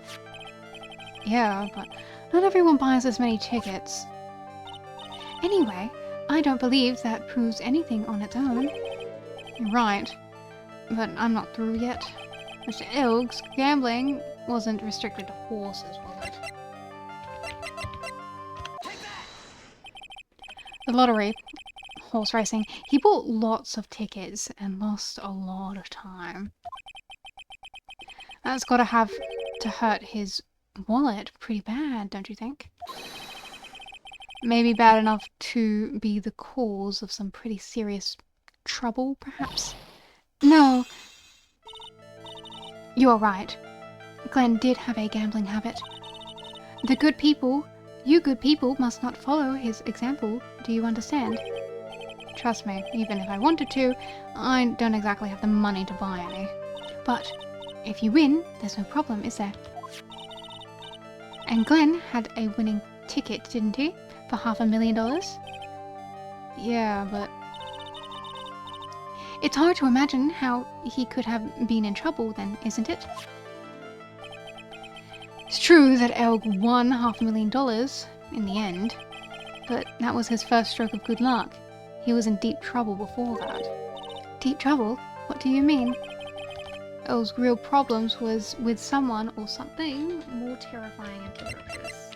Yeah, but not everyone buys as many tickets. Anyway, I don't believe that proves anything on its own. Right, but I'm not through yet. Mr. Elg's gambling wasn't restricted to horses, was it? The lottery, horse racing, he bought lots of tickets and lost a lot of time. That's gotta have to hurt his wallet pretty bad, don't you think? Maybe bad enough to be the cause of some pretty serious trouble, perhaps? No. You're right. Glenn did have a gambling habit. The good people, you good people, must not follow his example. Do you understand? Trust me, even if I wanted to, I don't exactly have the money to buy any. But if you win, there's no problem, is there? And Glenn had a winning ticket, didn't he? For $500,000? Yeah, but It's hard to imagine how he could have been in trouble then, isn't it? It's true that Elg won $500,000 in the end, but that was his first stroke of good luck. He was in deep trouble before that. Deep trouble? What do you mean? Elg's real problems was with someone or something more terrifying and ferocious.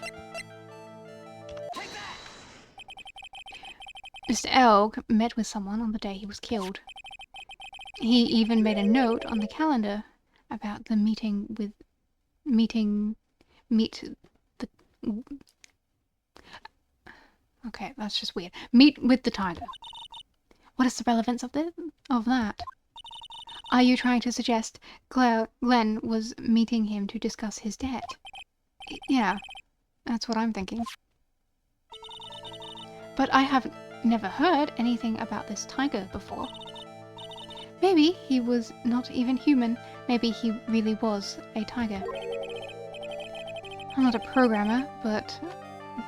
Mr. Elg met with someone on the day he was killed. He even made a note on the calendar about the Okay, that's just weird. Meet with the tiger. What is the relevance of that? Are you trying to suggest Glenn was meeting him to discuss his debt? Yeah, that's what I'm thinking. But I have never heard anything about this tiger before. Maybe he was not even human. Maybe he really was a tiger. I'm not a programmer, but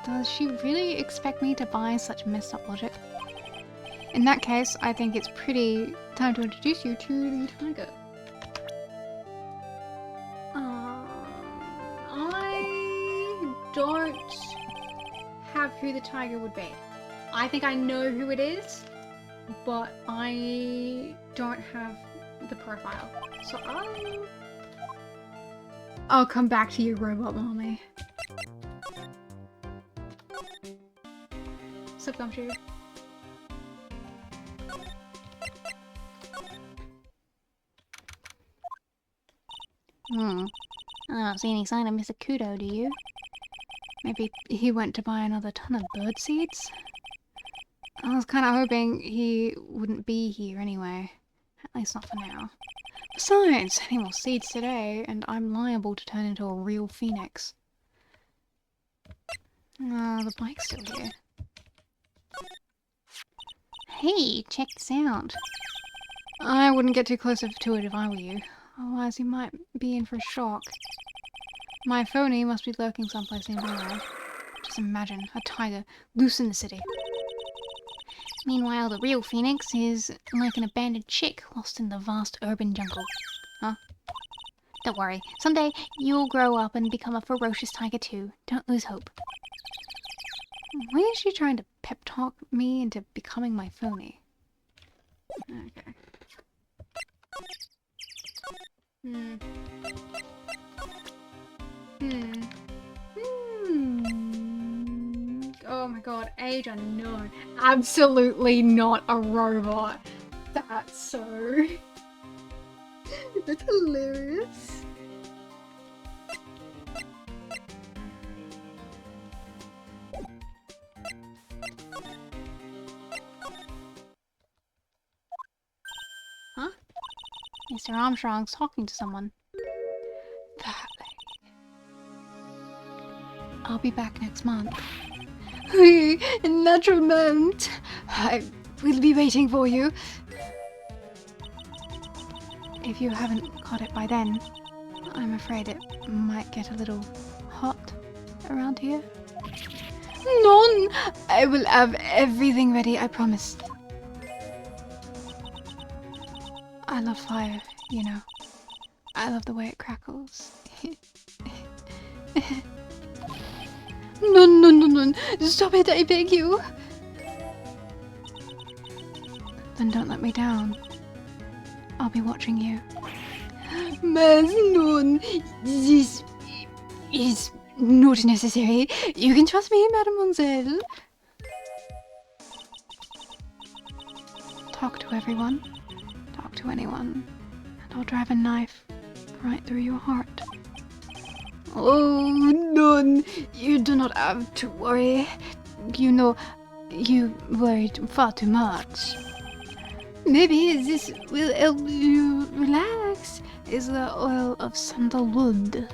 does she really expect me to buy such messed up logic? In that case, I think it's pretty time to introduce you to the tiger. I don't have who the tiger would be. I think I know who it is, but I don't have the profile. So I'll come back to you, Robot Mommy. Sup, Gumshoe? I don't see any sign of Mr. Kudo, do you? Maybe he went to buy another ton of bird seeds? I was kind of hoping he wouldn't be here anyway. At least not for now. Besides, any more seeds today, and I'm liable to turn into a real phoenix. Oh, the bike's still here. Hey, check this out. I wouldn't get too close to it if I were you. Otherwise, you might be in for a shock. My phony must be lurking someplace nearby. Just imagine, a tiger, loose in the city. Meanwhile, the real Phoenix is like an abandoned chick lost in the vast urban jungle. Huh? Don't worry, someday you'll grow up and become a ferocious tiger too. Don't lose hope. Why is she trying to pep talk me into becoming my phony? Okay. Oh my god, age unknown. Absolutely not a robot. That's so... That's hilarious. Huh? Mr. Armstrong's talking to someone. That lady. I'll be back next month. Oui, naturellement. I will be waiting for you. If you haven't caught it by then, I'm afraid it might get a little hot around here. Non! I will have everything ready, I promise. I love fire, you know. I love the way it crackles. No. Stop it, I beg you. Then don't let me down. I'll be watching you. Mas non, this is not necessary. You can trust me, mademoiselle. Talk to everyone. Talk to anyone. And I'll drive a knife right through your heart. Oh, no, you do not have to worry. You know, you worried far too much. Maybe this will help you relax. Is the oil of sandalwood.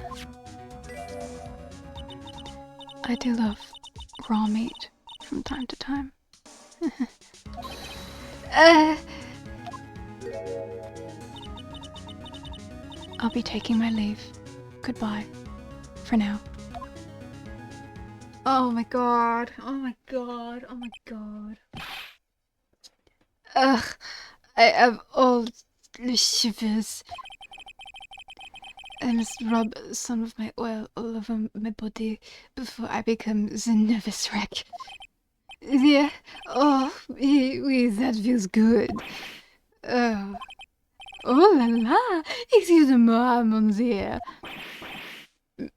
I do love raw meat from time to time. I'll be taking my leave. Goodbye. For now. Oh my god. Oh my god. Oh my god. Ugh. I have all the shivers. I must rub some of my oil all over my body before I become the nervous wreck. Yeah, oh, oui, that feels good. Oh, oh la la, excusez-moi, mon dear.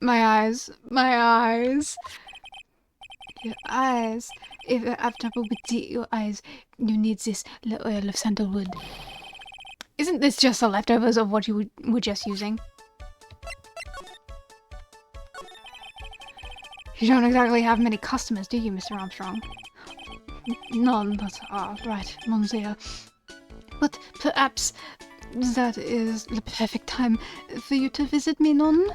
My eyes, my eyes. Your eyes. If you have trouble with your eyes, you need this the oil of sandalwood. Isn't this just the leftovers of what you were just using? You don't exactly have many customers, do you, Mr. Armstrong? None that are right, Monsieur. But perhaps that is the perfect time for you to visit me, non?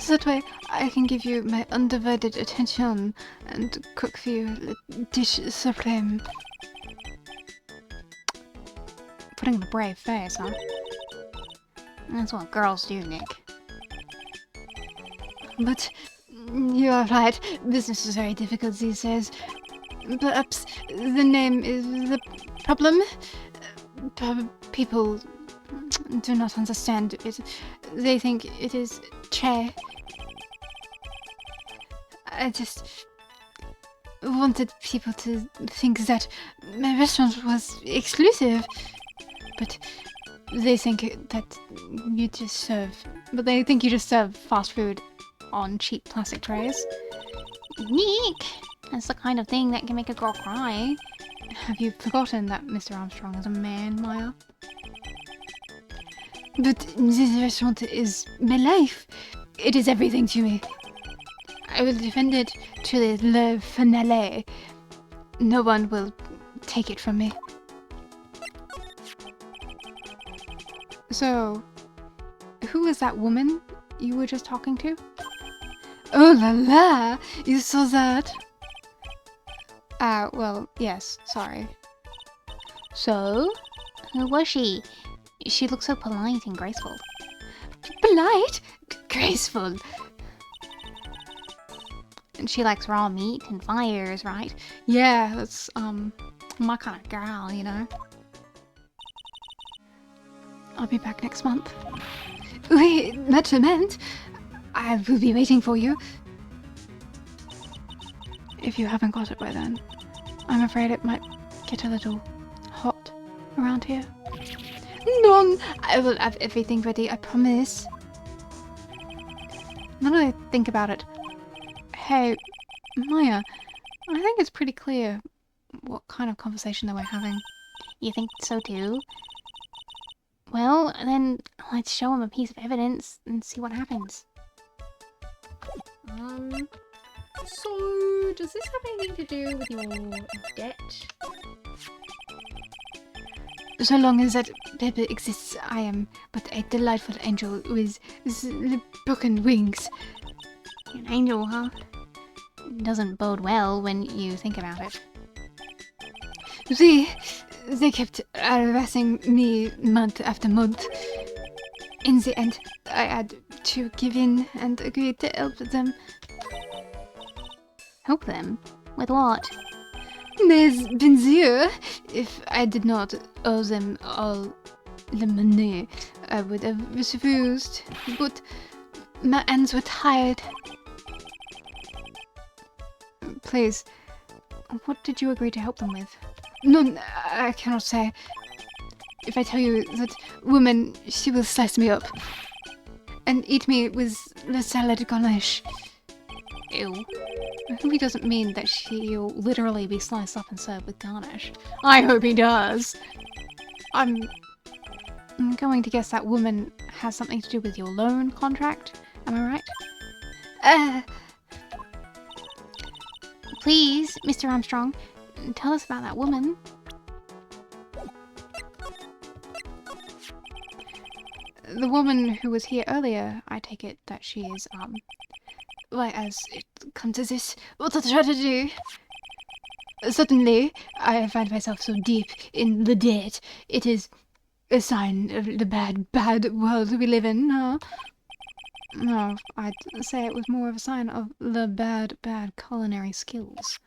That way I can give you my undivided attention and cook for you the dish supreme. Putting on a brave face, huh? That's what girls do, Nick. But you are right, business is very difficult these days. Perhaps the name is the problem. People do not understand it. They think it is Che. I just wanted people to think that my restaurant was exclusive. But they think that you just serve... But they think you just serve fast food on cheap plastic trays. Nick! That's the kind of thing that can make a girl cry. Have you forgotten that Mr. Armstrong is a man, Maya? But this restaurant is my life. It is everything to me. I will defend it to the finale. No one will take it from me. So, who is that woman you were just talking to? Oh la la! You saw that? Well, yes, sorry. So? Who was she? She looks so polite and graceful. Polite? Graceful. And she likes raw meat and fires, right? Yeah, that's, my kind of girl, you know? I'll be back next month. Wait, not meant. I will be waiting for you. If you haven't got it by then. I'm afraid it might get a little hot around here. None! I will have everything ready, I promise. Now that I think about it, hey, Maya, I think it's pretty clear what kind of conversation they were having. You think so too? Well, then let's show him a piece of evidence and see what happens. So does this have anything to do with your debt? So long as that paper exists, I am but a delightful angel with broken wings. An angel, huh? Doesn't bode well when you think about it. They kept harassing me month after month. In the end, I had to give in and agree to help them. Help them? With what? Mes bien sûr. If I did not owe them all the money, I would have refused. But my hands were tired. Please, what did you agree to help them with? No, I cannot say. If I tell you that woman, she will slice me up and eat me with the salad garnish. Ew. I hope he doesn't mean that she'll literally be sliced up and served with garnish. I hope he does. I'm going to guess that woman has something to do with your loan contract. Am I right? Please, Mr. Armstrong, tell us about that woman. The woman who was here earlier, I take it that she is, Why, as it comes to this, what a tragedy! Suddenly, I find myself so deep in the debt. It is a sign of the bad, bad world we live in, huh? no, I'd say it was more of a sign of the bad, bad culinary skills.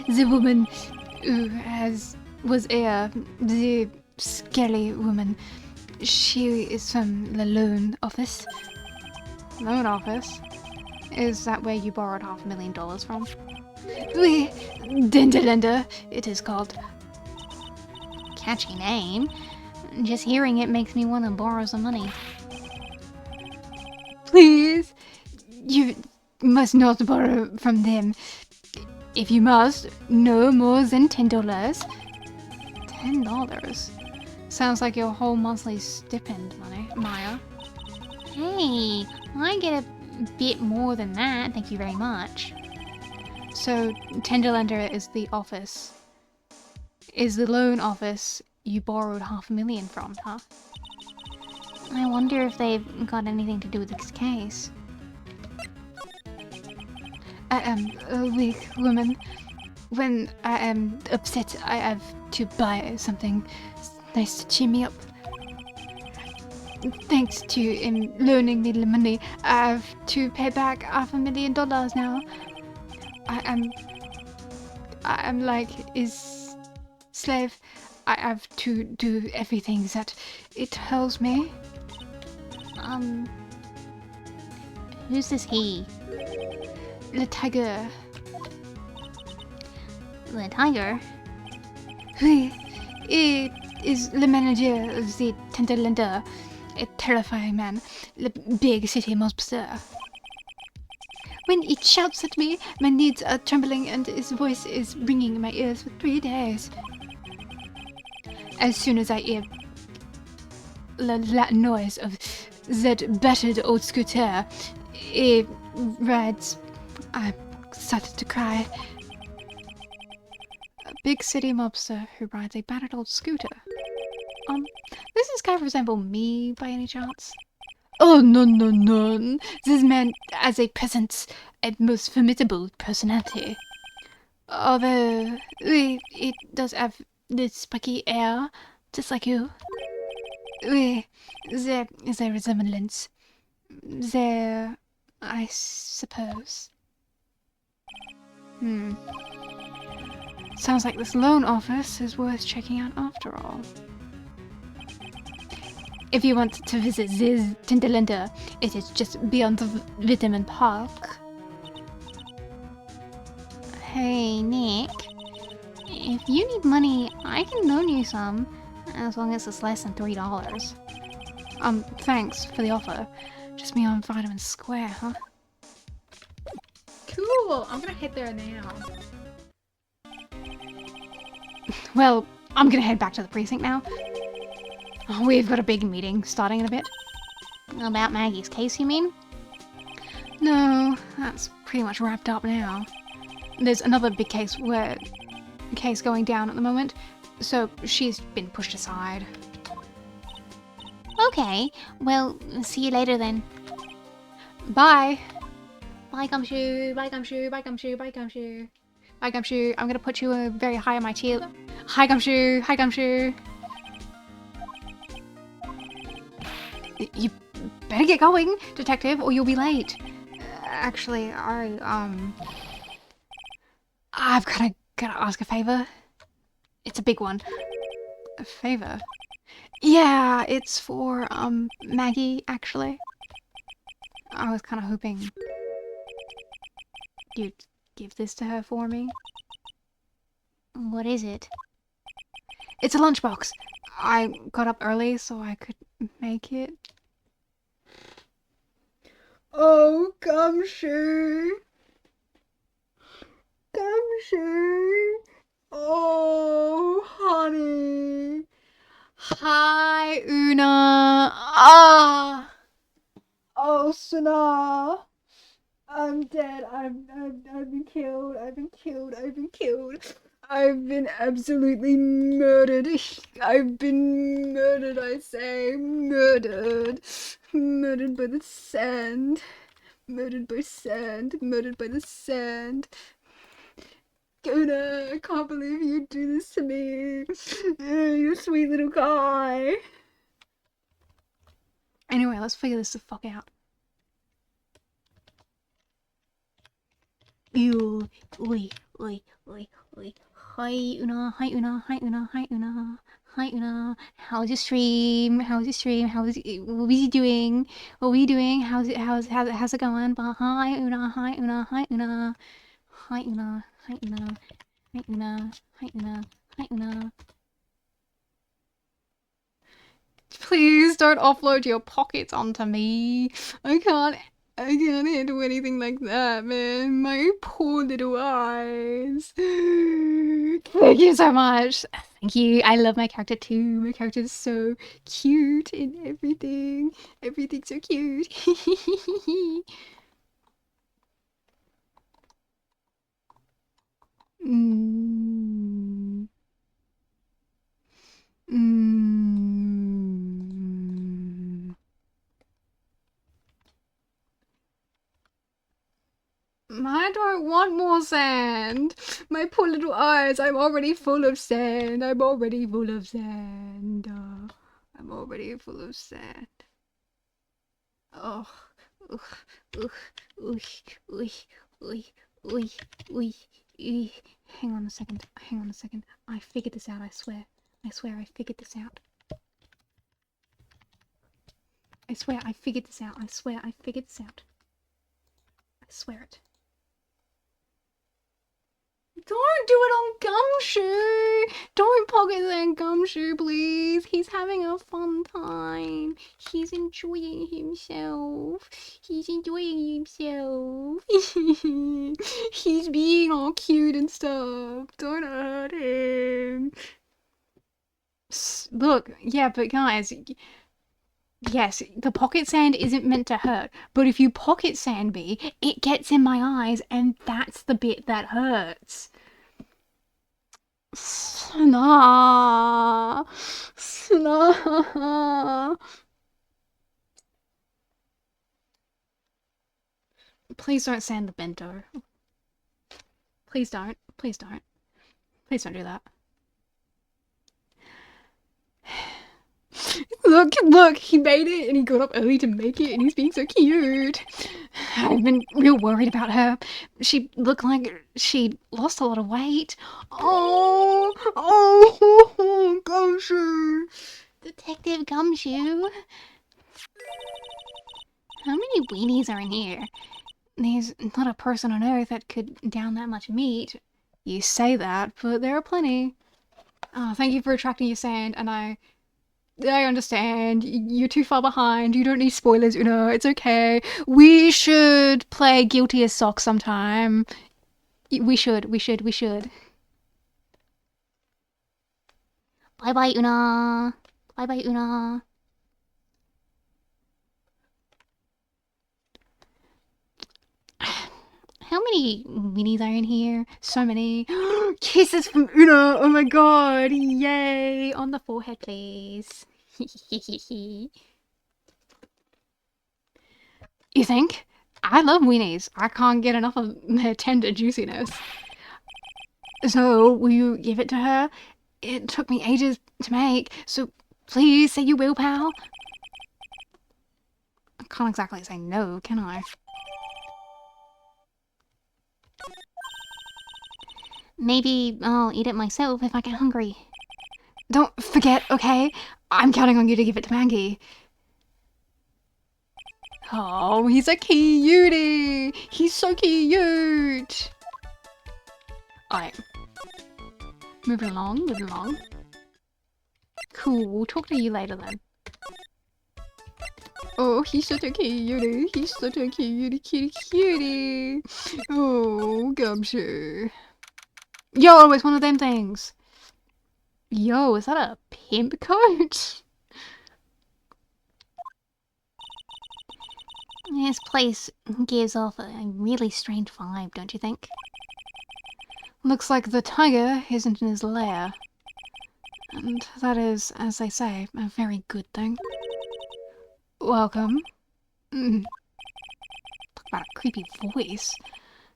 The woman who has was the scary woman. She is from the loan office. Loan office? Is that where you borrowed $500,000 from? The Denderlender, it is called. Catchy name. Just hearing it makes me want to borrow some money. Please, you must not borrow from them. If you must, no more than $10. $10? Sounds like your whole monthly stipend money, Maya. Hey, I get a bit more than that, thank you very much. So, Tenderlender is the office. Is the loan office you borrowed $500,000 from, huh? I wonder if they've got anything to do with this case. I am a weak woman. When I am upset, I have to buy something nice to cheer me up. Thanks to him loaning me the money, I have to pay back $500,000 now. I am like his slave. I have to do everything that it tells me. Who's this he? Le tiger. The tiger? He is the manager of the Tenderlender, a terrifying man, the big city monster. When he shouts at me, my knees are trembling and his voice is ringing in my ears for 3 days. As soon as I hear the Latin noise of that battered old scooter, he rides. I started to cry. A big city mobster who rides a battered old scooter. Does this guy resemble me by any chance? Oh, no. This man has a presence, a most formidable personality. Although, it does have this spiky air, just like you. There is a resemblance. There, I suppose. Sounds like this loan office is worth checking out after all. If you want to visit this Tinderlender, it is just beyond the Vitamin Park. Hey, Nick. If you need money, I can loan you some, as long as it's less than $3. Thanks for the offer. Just me on Vitamin Square, huh? Cool, I'm gonna head there now. Well, I'm gonna head back to the precinct now. We've got a big meeting starting in a bit. About Maggie's case, you mean? No, that's pretty much wrapped up now. There's another big case going down at the moment, so she's been pushed aside. Okay, well, see you later then. Bye! Bye, Gumshoe. Bye, Gumshoe. Bye, Gumshoe. Bye, Gumshoe. Bye, Gumshoe. I'm gonna put you very high on my tier. Hi, Gumshoe. Hi, Gumshoe. You better get going, detective, or you'll be late. Actually, I've gotta ask a favor. It's a big one. A favor? Yeah, it's for, Maggie, actually. I was kinda hoping you'd give this to her for me. What is it? It's a lunchbox. I got up early so I could make it. Oh, Gumshoe. Gumshoe. Oh, honey. Hi, Una. Ah. Oh, Sana. I'm dead. I've been killed. I've been killed. I've been absolutely murdered. I've been murdered, I say. Murdered. Murdered by the sand. Murdered by sand. Murdered by the sand. Una, I can't believe you do this to me. You sweet little guy. Anyway, let's figure this the fuck out. Ew, oi. Hi Una, hi Una, hi Una, hi Una, hi Una. How's your stream? How's your stream? What was you doing? What were you doing? How's it going? But hi Una, hi Una, hi Una, hi Una, hi Una, hi Una, hi Una, hi Una. Please don't offload your pockets onto me. I can't handle anything like that, man. My poor little eyes. Thank you so much. Thank you. I love my character too. My character's so cute and everything. Everything's so cute. Mm. Mm. I don't want more sand. My poor little eyes. I'm already full of sand. I'm already full of sand. I'm already full of sand. Oh. Ugh. Ugh. Ugh. Ugh. Ugh. Ugh. Ugh. Ugh. Hang on a second. Hang on a second. I figured this out, I swear. I swear I figured this out. I swear I figured this out. I swear I figured this out. I swear it. Don't do it on Gumshoe! Don't pocket that Gumshoe, please. He's having a fun time. He's enjoying himself. He's enjoying himself. He's being all cute and stuff. Don't hurt him. Look, yeah, but guys, yes, the pocket sand isn't meant to hurt, but if you pocket sand me, it gets in my eyes, and that's the bit that hurts. Snah. Snah. Please don't sand the bento. Please don't. Please don't. Please don't do that. Look, he made it and he got up early to make it and he's being so cute. I've been real worried about her. She looked like she lost a lot of weight. Oh, Gumshoe. Detective Gumshoe. How many weenies are in here? There's not a person on earth that could down that much meat. You say that, but there are plenty. Oh, thank you for attracting your sand, and I understand. You're too far behind. You don't need spoilers, Una. It's okay. We should play Guilty as Socks sometime. We should. Bye-bye, Una. Bye-bye, Una. How many weenies are in here? So many. Kisses from Una. Oh my god. Yay. On the forehead, please. You think? I love weenies. I can't get enough of their tender juiciness. So, will you give it to her? It took me ages to make, so please say you will, pal. I can't exactly say no, can I? Maybe I'll eat it myself if I get hungry. Don't forget, okay? I'm counting on you to give it to Maggie. Oh, he's a cutie! He's so cute! Alright. Moving along. Cool, we'll talk to you later then. Oh, he's such a cutie. He's such a cutie. Oh, Gumshoe. Yo, it's one of them things. Yo, is that a pimp coat? This place gives off a really strange vibe, don't you think? Looks like the tiger isn't in his lair. And that is, as they say, a very good thing. Welcome. Talk about a creepy voice.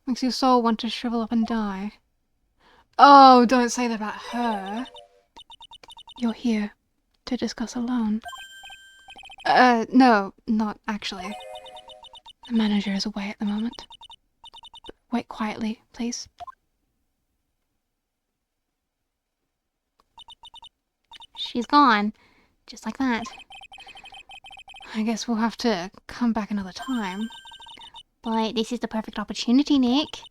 Makes your soul want to shrivel up and die. Oh, don't say that about her. You're here to discuss alone. No, not actually. The manager is away at the moment. Wait quietly, please. she's gone. Just like that. I guess we'll have to come back another time. But this is the perfect opportunity, Nick.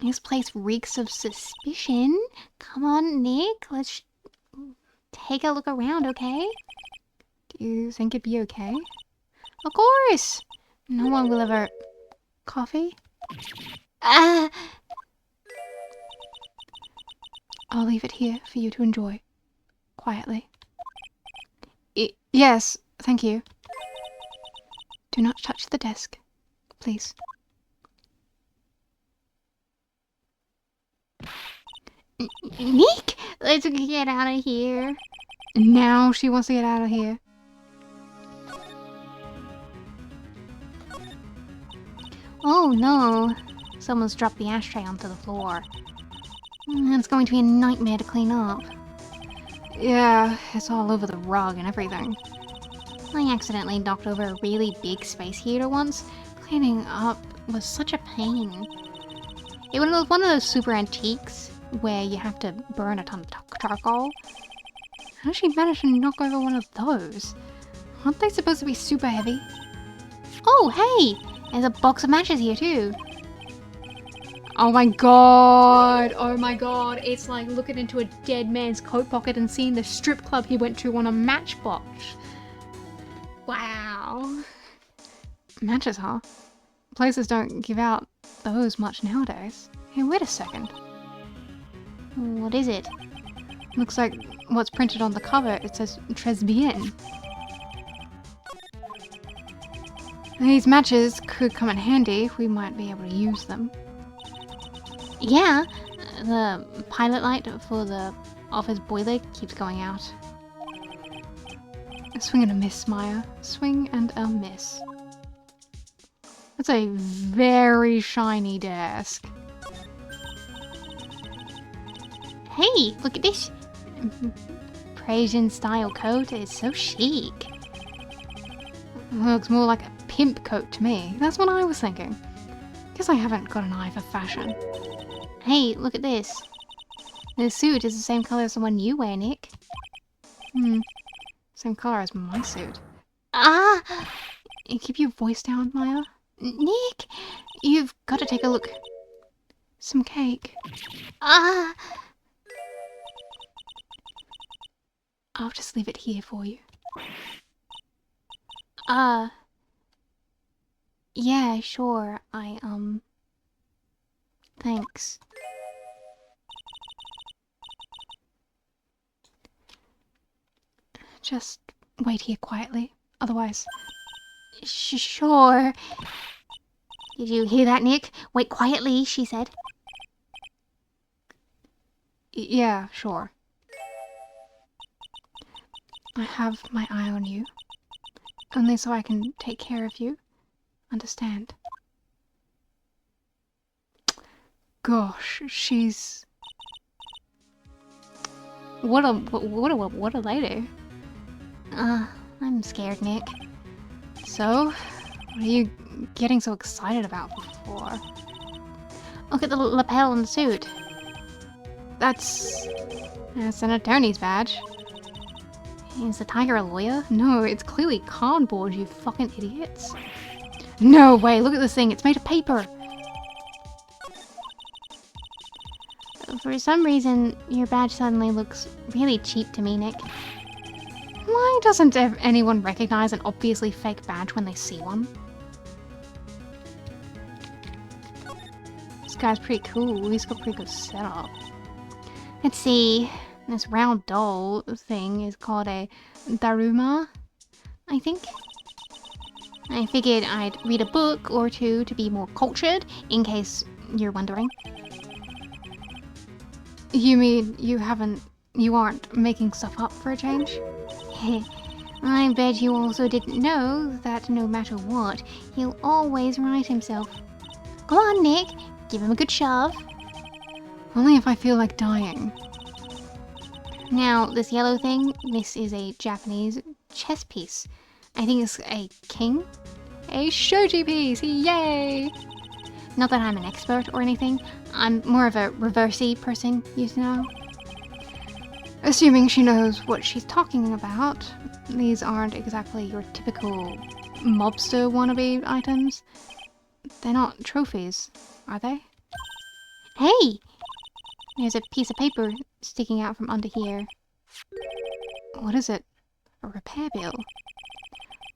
This place reeks of suspicion. Come on, Nick. Let's take a look around, okay? Do you think it'd be okay? Of course! No one will ever... Coffee? Ah! I'll leave it here for you to enjoy. Quietly. Yes, thank you. Do not touch the desk, please. Nick! Let's get out of here. Now she wants to get out of here. Oh no. Someone's dropped the ashtray onto the floor. It's going to be a nightmare to clean up. Yeah, it's all over the rug and everything. I accidentally knocked over a really big space heater once. Cleaning up was such a pain. It was one of those super antiques where you have to burn a ton of charcoal. How did she manage to knock over one of those? Aren't they supposed to be super heavy? Oh, hey! There's a box of matches here too. Oh my god! Oh my god! It's like looking into a dead man's coat pocket and seeing the strip club he went to on a matchbox. Wow. Matches, huh? Places don't give out those much nowadays. Hey, wait a second. What is it? Looks like what's printed on the cover. It says Très bien. These matches could come in handy. We might be able to use them. Yeah, the pilot light for the office boiler keeps going out. A swing and a miss, Maya. Swing and a miss. That's a very shiny desk. Hey, look at this Parisian style coat. It's so chic. Looks more like a pimp coat to me. That's what I was thinking. Guess I haven't got an eye for fashion. Hey, look at this. The suit is the same color as the one you wear, Nick. Same color as my suit. Ah! You keep your voice down, Maya. Nick! You've got to take a look. Some cake. Ah! I'll just leave it here for you. Yeah, sure. Thanks. Just wait here quietly. Otherwise... Sure. Did you hear that, Nick? Wait quietly, she said. Yeah, sure. I have my eye on you. Only so I can take care of you. Understand? Gosh, she's... What a lady. I'm scared, Nick. So, what are you getting so excited about for? Look at the lapel on the suit. That's an attorney's badge. Is the tiger a lawyer? No, it's clearly cardboard, you fucking idiots. No way, look at this thing, it's made of paper. For some reason, your badge suddenly looks really cheap to me, Nick. Why doesn't anyone recognize an obviously fake badge when they see one? This guy's pretty cool, he's got pretty good setup. Let's see. This round doll thing is called a Daruma, I think. I figured I'd read a book or two to be more cultured, in case you're wondering. You mean you aren't making stuff up for a change? I bet you also didn't know that no matter what, he'll always right himself. Go on, Nick. Give him a good shove. Only if I feel like dying. Now, this yellow thing, this is a Japanese chess piece. I think it's a king. A shoji piece! Yay! Not that I'm an expert or anything. I'm more of a reversey person, you know. Assuming she knows what she's talking about, these aren't exactly your typical mobster wannabe items. They're not trophies, are they? Hey! There's a piece of paper sticking out from under here. What is it? A repair bill?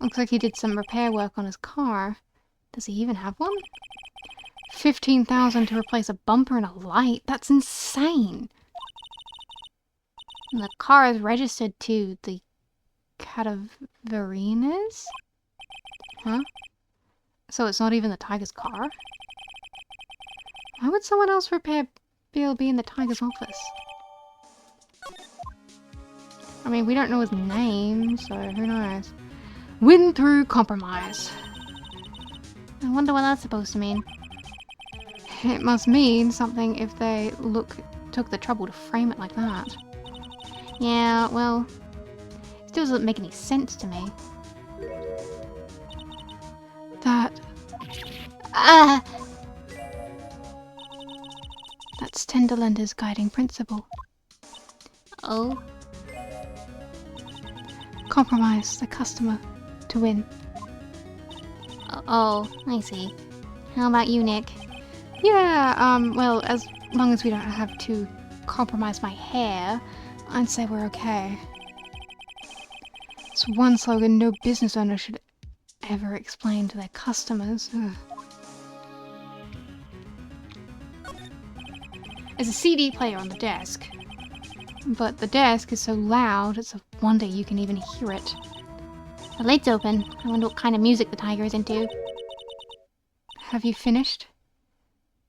Looks like he did some repair work on his car. Does he even have one? 15,000 to replace a bumper and a light? That's insane! The car is registered to the Cadaverinas? Huh? So it's not even the tiger's car? Why would someone else repair bill be in the tiger's office? I mean, we don't know his name, so who knows? Win through compromise. I wonder what that's supposed to mean. It must mean something if they took the trouble to frame it like that. Yeah, well, it still doesn't make any sense to me. That's Tenderlender's guiding principle. Oh? Compromise the customer to win. Oh, I see. How about you, Nick? Yeah, well, as long as we don't have to compromise my hair, I'd say we're okay. It's one slogan no business owner should ever explain to their customers. Ugh. There's a CD player on the desk, but the desk is so loud it's a wonder you can even hear it. The light's open. I wonder what kind of music the tiger is into. Have you finished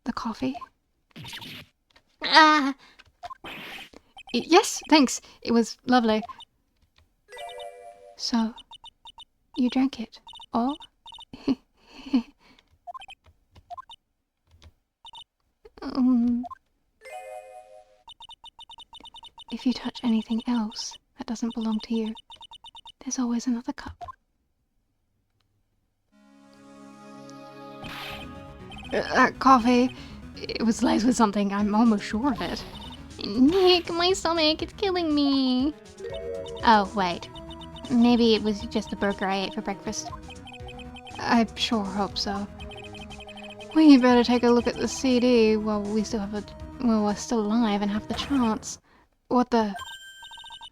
the coffee? Ah! Yes, thanks. It was lovely. So, you drank it all? If you touch anything else that doesn't belong to you, there's always another cup. That coffee, it was laced with something, I'm almost sure of it. Nick, my stomach, it's killing me. Oh, wait. Maybe it was just the burger I ate for breakfast. I sure hope so. We better take a look at the CD while we're still alive and have the chance. What the?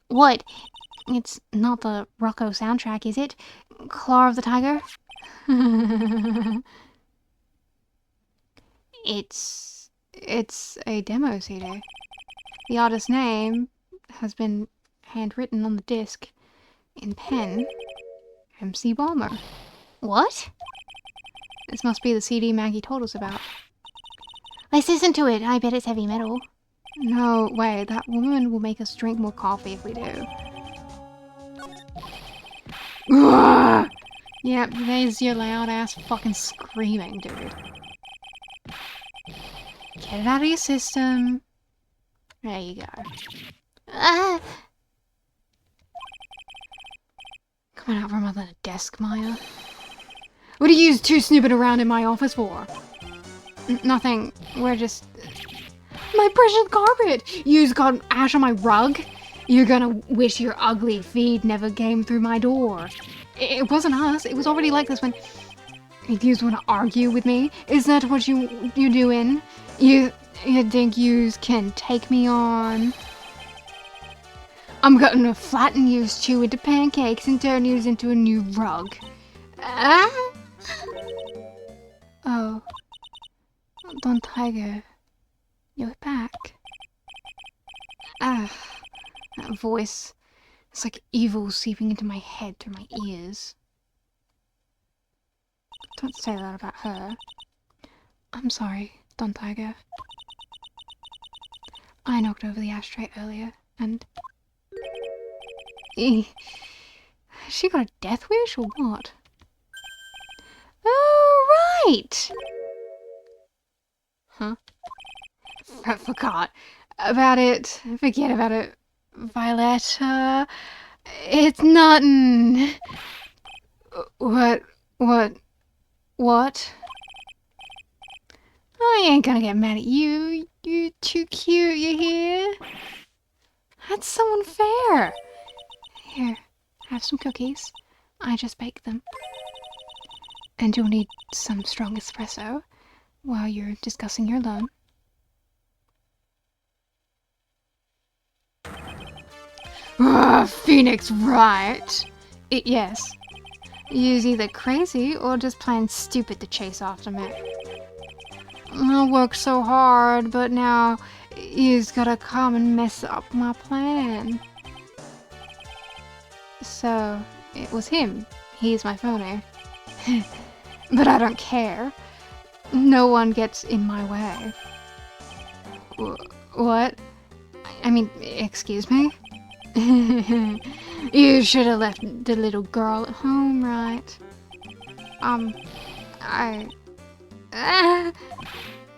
What? It's not the Rocco soundtrack, is it? Claw of the Tiger? It's a demo CD. The artist's name has been handwritten on the disc in pen. MC Bomber. What? This must be the CD Maggie told us about. Let's listen to it. I bet it's heavy metal. No way, that woman will make us drink more coffee if we do. Yep, there's your loud ass fucking screaming, dude. Get it out of your system. There you go. Ah! Coming out from under the desk, Maya. What are you two snooping around in my office for? Nothing. We're just... My precious carpet! You've got ash on my rug? You're gonna wish your ugly feet never came through my door. It wasn't us. It was already like this when... If you want to argue with me, is that what you doing? You think you can take me on? I'm gonna flatten yous two into pancakes and turn yous into a new rug. Ah? Oh. Don Tiger. You're back. Ah. That voice. It's like evil seeping into my head through my ears. Don't say that about her. I'm sorry, Don Tiger. I knocked over the ashtray earlier, and... She got a death wish, or what? Oh, right! Huh? I forgot about it. Forget about it, Violetta. It's nothing. What? I ain't gonna get mad at you. You too cute, you hear? That's so unfair. Here, have some cookies. I just baked them. And you'll need some strong espresso while you're discussing your loan. Phoenix Wright. Yes. You's either crazy or just plain stupid to chase after me. I worked so hard, but now you's gotta come and mess up my plan. So, it was him. He's my phony. But I don't care. No one gets in my way. What? I mean, excuse me? You should have left the little girl at home, right?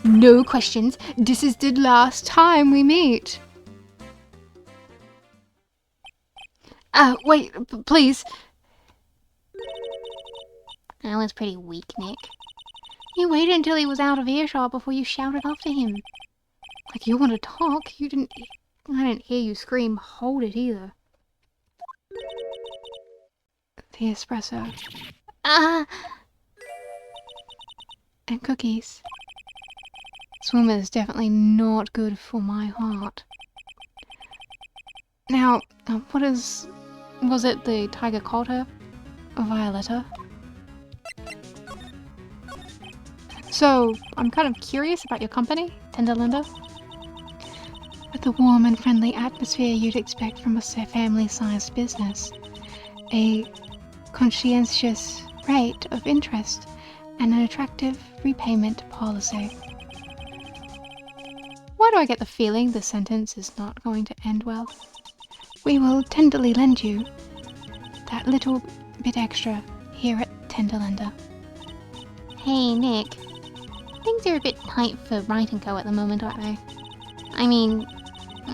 No questions. This is the last time we meet. Wait, please. That was pretty weak, Nick. You waited until he was out of earshot before you shouted after him. Like you want to talk? I didn't hear you scream, hold it either. The espresso. And cookies. This woman is definitely not good for my heart. Now, was it the tiger called her? Violetta? So, I'm kind of curious about your company, Tender Linda. With the warm and friendly atmosphere you'd expect from a family-sized business. A conscientious rate of interest and an attractive repayment policy. Why do I get the feeling this sentence is not going to end well? We will tenderly lend you that little bit extra here at Tender Linda. Hey, Nick. Things are a bit tight for Wright & Co. at the moment, aren't they? I mean,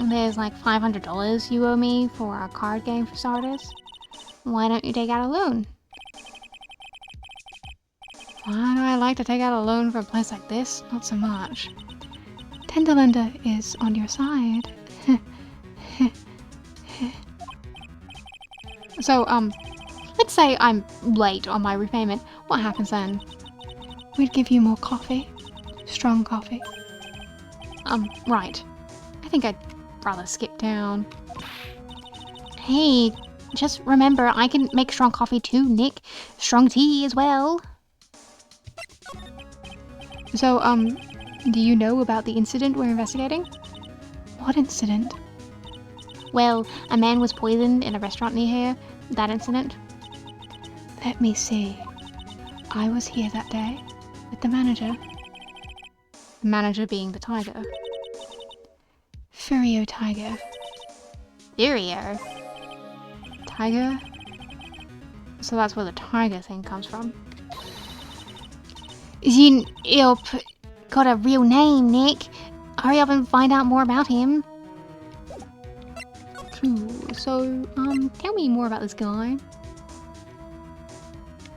there's like $500 you owe me for a card game for starters. Why don't you take out a loan? Why do I like to take out a loan for a place like this? Not so much. Tender Linda is on your side. So, let's say I'm late on my repayment. What happens then? We'd give you more coffee. Strong coffee. Right. I think I'd rather skip down. Hey, just remember I can make strong coffee too, Nick. Strong tea as well. So, do you know about the incident we're investigating? What incident? Well, a man was poisoned in a restaurant near here. That incident. Let me see. I was here that day with the manager. The manager being the tiger. Furio Tiger. Furio? Tiger? So that's where the tiger thing comes from. Yup, got a real name, Nick. Hurry up and find out more about him. Cool. So, tell me more about this guy.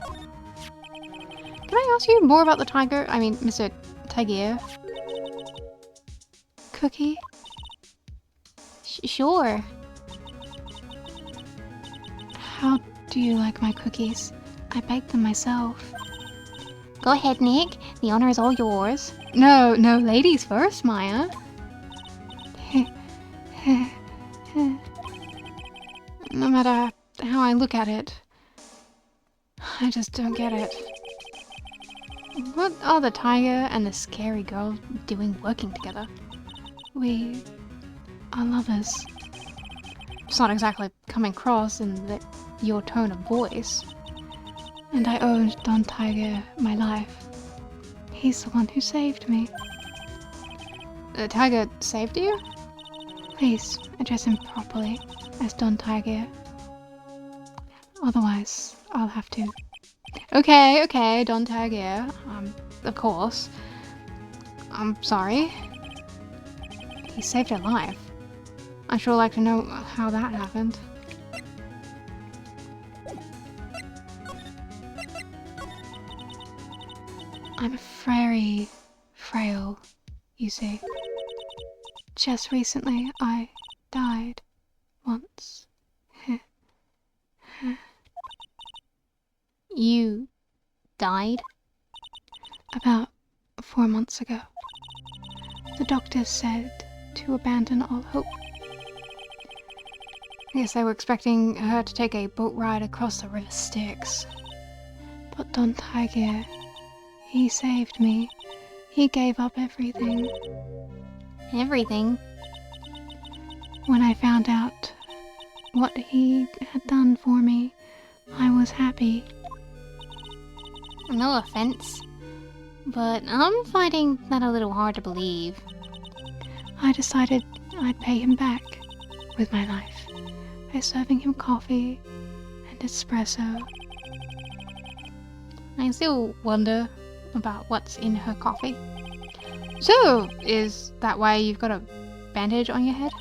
Can I ask you more about the tiger? I mean, Mr. Tiger. Cookie? Sure. How do you like my cookies? I baked them myself. Go ahead, Nick. The honor is all yours. No, ladies first, Maya. No matter how I look at it, I just don't get it. What are the tiger and the scary girl doing working together? We are lovers. It's not exactly coming across in your tone of voice. And I owed Don Tiger my life. He's the one who saved me. The tiger saved you? Please address him properly as Don Tiger. Otherwise, I'll have to. Okay, Don Tiger. Of course. I'm sorry. He saved her life. I'd sure like to know how that happened. I'm very frail, you see. Just recently, I died. once. You died? About 4 months ago. The doctor said to abandon all hope. Yes, they were expecting her to take a boat ride across the River Styx. But Don Tiger, he saved me. He gave up everything. Everything? When I found out what he had done for me, I was happy. No offense, but I'm finding that a little hard to believe. I decided I'd pay him back with my life by serving him coffee and espresso. I still wonder about what's in her coffee. So, is that why you've got a bandage on your head?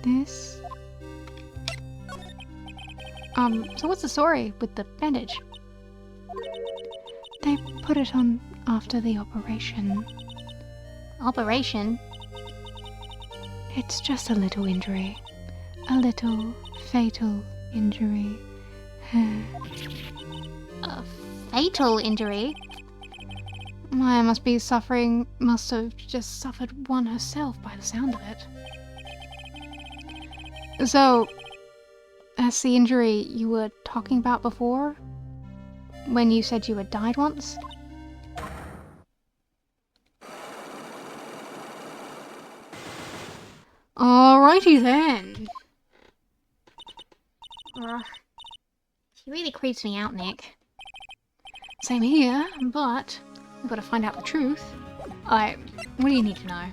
This? So what's the story with the bandage? They put it on after the operation. Operation? It's just a little injury. A little fatal injury. A fatal injury? Maya must have just suffered one herself by the sound of it. So, that's the injury you were talking about before? When you said you had died once? Alrighty then. She really creeps me out, Nick. Same here, but we've got to find out the truth. What do you need to know?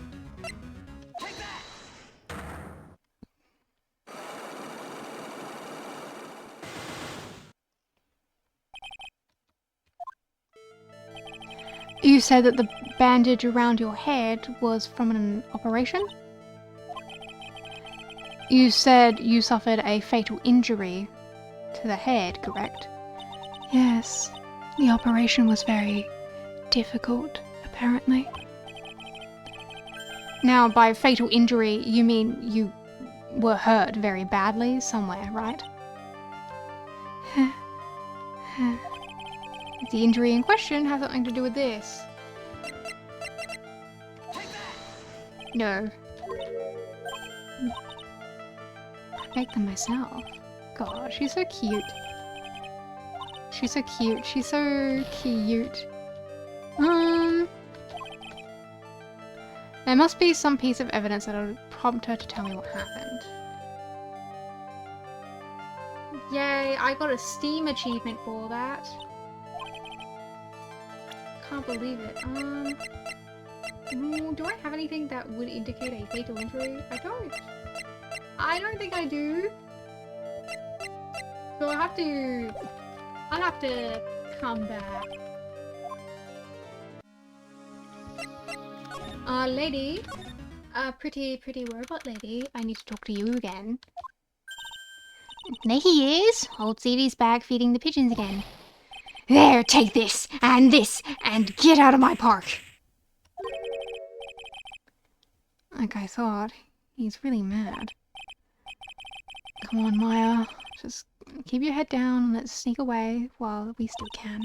You said that the bandage around your head was from an operation? You said you suffered a fatal injury to the head, correct? Yes, the operation was very difficult, apparently. Now, by fatal injury, you mean you were hurt very badly somewhere, right? The injury in question has something to do with this. No. I make them myself. God, she's so cute. She's so cute. She's so cute. There must be some piece of evidence that'll prompt her to tell me what happened. Yay, I got a Steam achievement for that. Can't believe it. Do I have anything that would indicate a fatal injury? I don't think I do. So I'll have to come back. Lady. Pretty robot lady. I need to talk to you again. There he is. Old CD's back feeding the pigeons again. There, take this, and get out of my park. Like I thought, he's really mad. Come on, Maya. Just keep your head down and let's sneak away while we still can.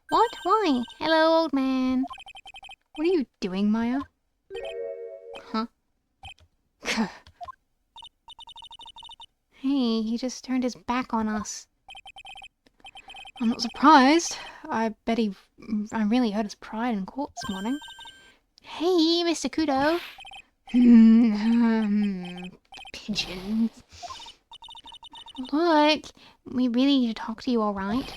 What? Why? Hello, old man. What are you doing, Maya? Huh? Hey, he just turned his back on us. I'm not surprised. I really hurt his pride in court this morning. Hey, Mr. Kudo. Pigeons. Look, we really need to talk to you, alright?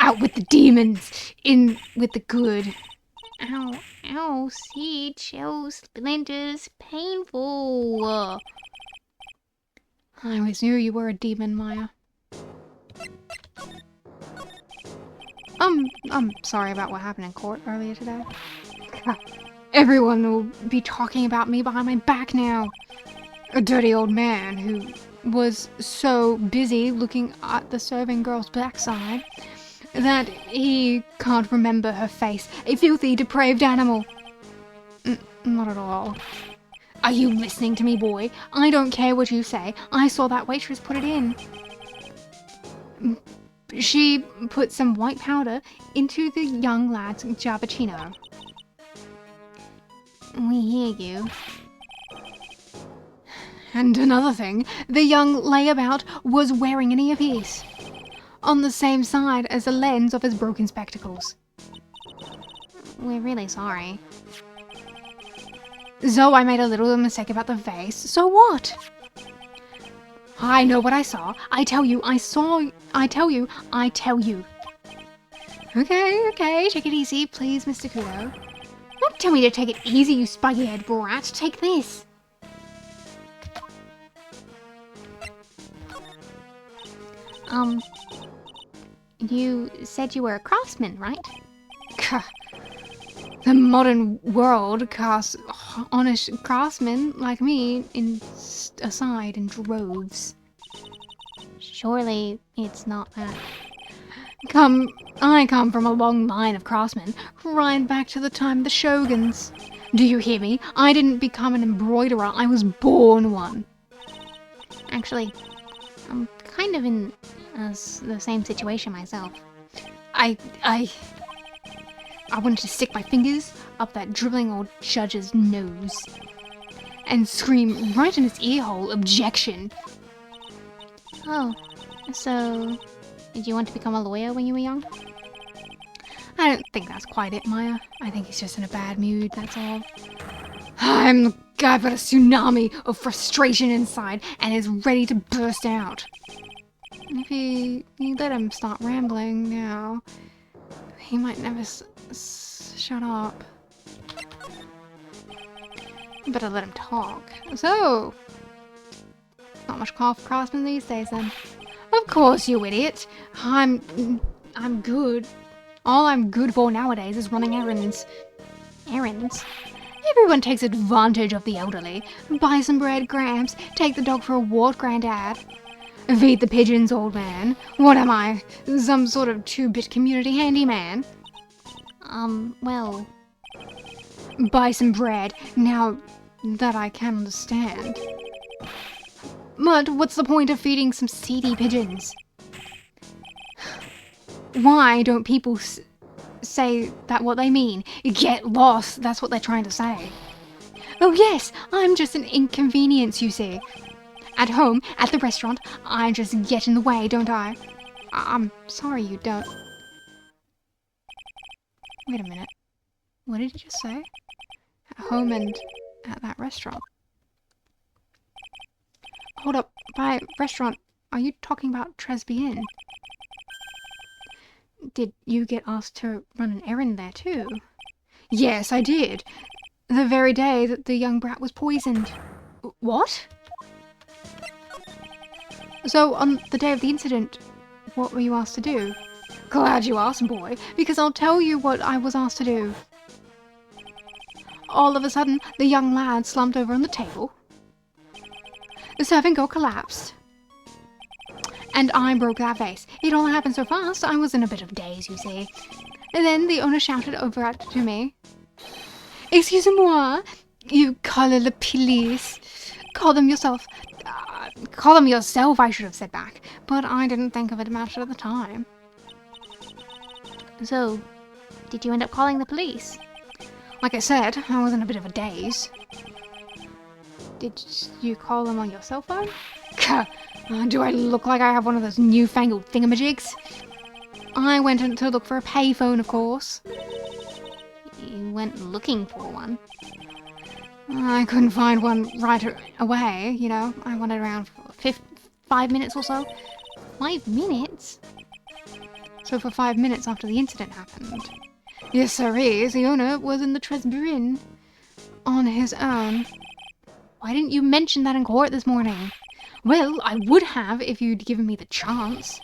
Out with the demons! In with the good. Ow, ow, see, chill, splinters, painful. I always knew you were a demon, Maya. I'm sorry about what happened in court earlier today. Everyone will be talking about me behind my back now. A dirty old man who was so busy looking at the serving girl's backside that he can't remember her face. A filthy, depraved animal. Not at all. Are you listening to me, boy? I don't care what you say. I saw that waitress put it in. She put some white powder into the young lad's cappuccino. We hear you. And another thing, the young layabout was wearing an earpiece on the same side as the lens of his broken spectacles. We're really sorry. So I made a little mistake about the vase. So what? I know what I saw. I tell you, I saw. I tell you. Okay, take it easy, please, Mr. Kudo. Don't tell me to take it easy, you spiky-head brat. Take this. You said you were a craftsman, right? The modern world casts honest craftsmen like me aside in droves. Surely it's not that. I come from a long line of craftsmen, right back to the time of the shoguns. Do you hear me? I didn't become an embroiderer, I was born one. Actually, I'm kind of in the same situation myself. I wanted to stick my fingers up that dribbling old judge's nose and scream right in his ear hole, objection. Oh, so did you want to become a lawyer when you were young? I don't think that's quite it, Maya. I think he's just in a bad mood, that's all. I've got a tsunami of frustration inside and is ready to burst out. If you let him start rambling now, he might never shut up. Better let him talk. So, not much call for craftsmen these days then. Of course, you idiot. I'm good. All I'm good for nowadays is running errands. Errands? Everyone takes advantage of the elderly. Buy some bread, Gramps. Take the dog for a walk, Grandad. Feed the pigeons, old man. What am I? Some sort of 2-bit community handyman? Well... Buy some bread, now that I can understand. But what's the point of feeding some seedy pigeons? Why don't people say that what they mean? Get lost, that's what they're trying to say. Oh yes, I'm just an inconvenience, you see. At home, at the restaurant, I just get in the way, don't I? I'm sorry you don't. Wait a minute. What did you just say? At home and at that restaurant. Hold up, by restaurant, are you talking about Tresby Inn? Did you get asked to run an errand there too? Yes, I did. The very day that the young brat was poisoned. What? So, on the day of the incident, what were you asked to do? Glad you asked, boy, because I'll tell you what I was asked to do. All of a sudden, the young lad slumped over on the table. The serving girl collapsed. And I broke that vase. It all happened so fast, I was in a bit of a daze, you see. And then the owner shouted over to me. Excusez-moi, you call the police. Call them yourself. Call them yourself, I should have said back. But I didn't think of it much at the time. So, did you end up calling the police? Like I said, I was in a bit of a daze. Did you call them on your cell phone? Do I look like I have one of those newfangled thingamajigs? I went in to look for a payphone, of course. You went looking for one? I couldn't find one right away, you know. I wandered around for 5 minutes or so. 5 minutes? So for 5 minutes after the incident happened. Yes, sirree, the owner was in the Tresby Inn on his own. Why didn't you mention that in court this morning? Well, I would have if you'd given me the chance.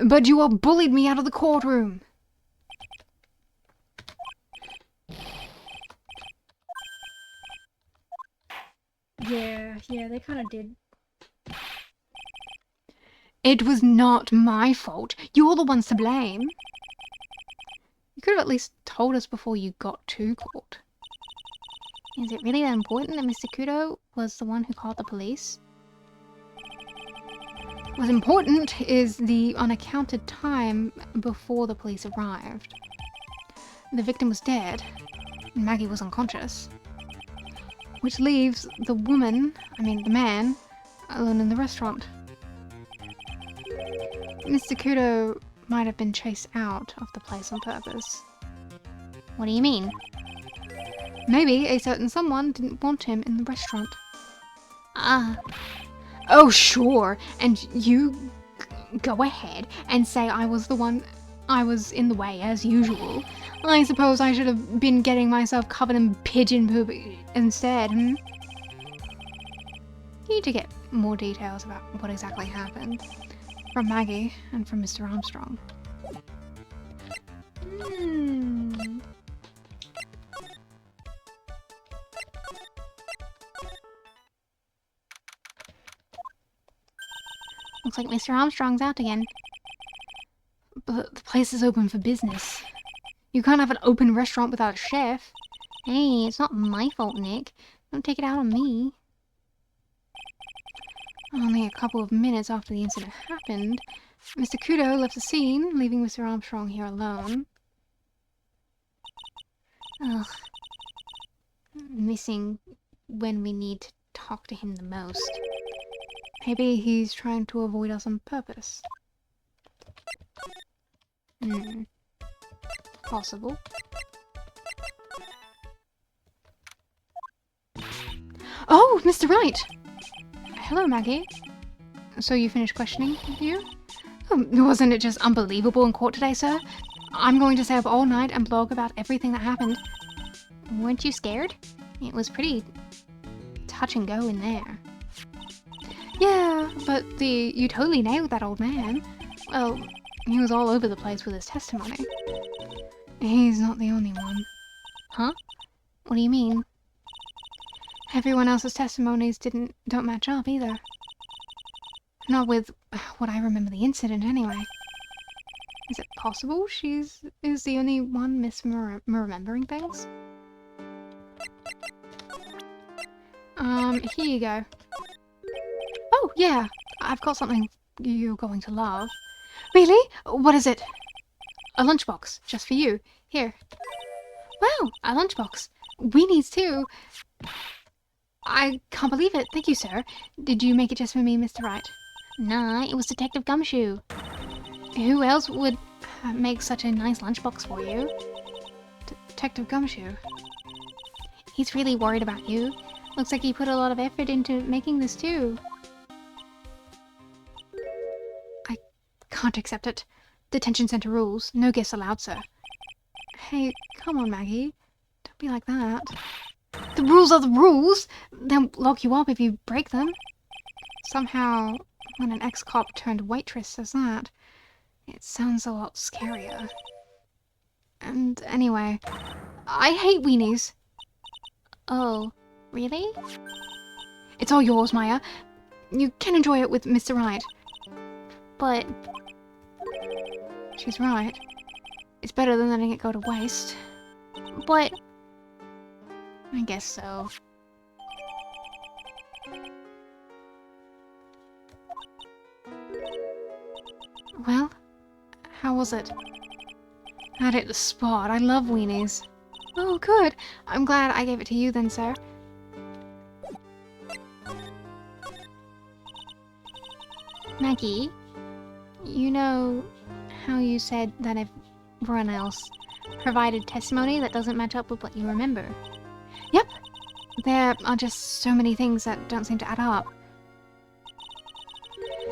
But you all bullied me out of the courtroom. Yeah, they kind of did. It was not my fault. You're the ones to blame. You could have at least told us before you got to court. Is it really that important that Mr. Kudo was the one who called the police? What's important is the unaccounted time before the police arrived. The victim was dead, and Maggie was unconscious. Which leaves the man, alone in the restaurant. Mr. Kudo might have been chased out of the place on purpose. What do you mean? Maybe a certain someone didn't want him in the restaurant. Ah, Oh, sure, and you go ahead and say I was in the way as usual. I suppose I should have been getting myself covered in pigeon poop instead, You need to get more details about what exactly happened from Maggie and from Mr. Armstrong. Looks like Mr. Armstrong's out again. But the place is open for business. You can't have an open restaurant without a chef. Hey, it's not my fault, Nick. Don't take it out on me. Only a couple of minutes after the incident happened, Mr. Kudo left the scene, leaving Mr. Armstrong here alone. Ugh. Missing when we need to talk to him the most. Maybe he's trying to avoid us on purpose. Possible. Oh, Mr. Wright! Hello, Maggie. So you finished questioning you? Wasn't it just unbelievable in court today, sir? I'm going to stay up all night and blog about everything that happened. Weren't you scared? It was pretty touch and go in there. Yeah, but you totally nailed that old man. Well, he was all over the place with his testimony. He's not the only one. Huh? What do you mean? Everyone else's testimonies don't match up either. Not with what I remember the incident, anyway. Is it possible is the only one misremembering things? Here you go. Oh, yeah, I've got something you're going to love. Really? What is it? A lunchbox, just for you. Here. Wow, a lunchbox. We needs too. I can't believe it. Thank you, sir. Did you make it just for me, Mr. Wright? Nah, it was Detective Gumshoe. Who else would make such a nice lunchbox for you? Detective Gumshoe. He's really worried about you. Looks like he put a lot of effort into making this too. I can't accept it. Detention center rules. No guests allowed, sir. Hey, come on, Maggie. Don't be like that. The rules are the rules! They'll lock you up if you break them. Somehow, when an ex-cop turned waitress says that, it sounds a lot scarier. And anyway, I hate weenies. Oh, really? It's all yours, Maya. You can enjoy it with Mr. Wright. But... She's right. It's better than letting it go to waste. But... I guess so. Well, how was it? I'd hit the spot. I love weenies. Oh, good. I'm glad I gave it to you then, sir. Maggie, you know how you said that everyone else provided testimony that doesn't match up with what you remember? Yep. There are just so many things that don't seem to add up.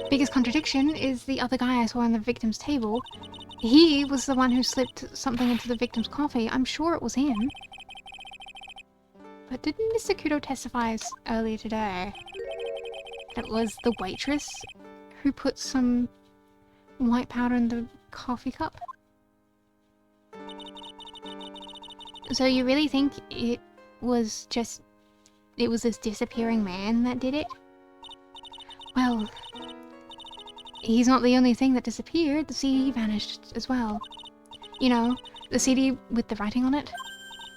Biggest contradiction is the other guy I saw on the victim's table. He was the one who slipped something into the victim's coffee. I'm sure it was him. But didn't Mr. Kudo testify earlier today that it was the waitress who put some white powder in the coffee cup? So you really think it was this disappearing man that did it? Well, he's not the only thing that disappeared. The CD vanished as well. You know, the CD with the writing on it.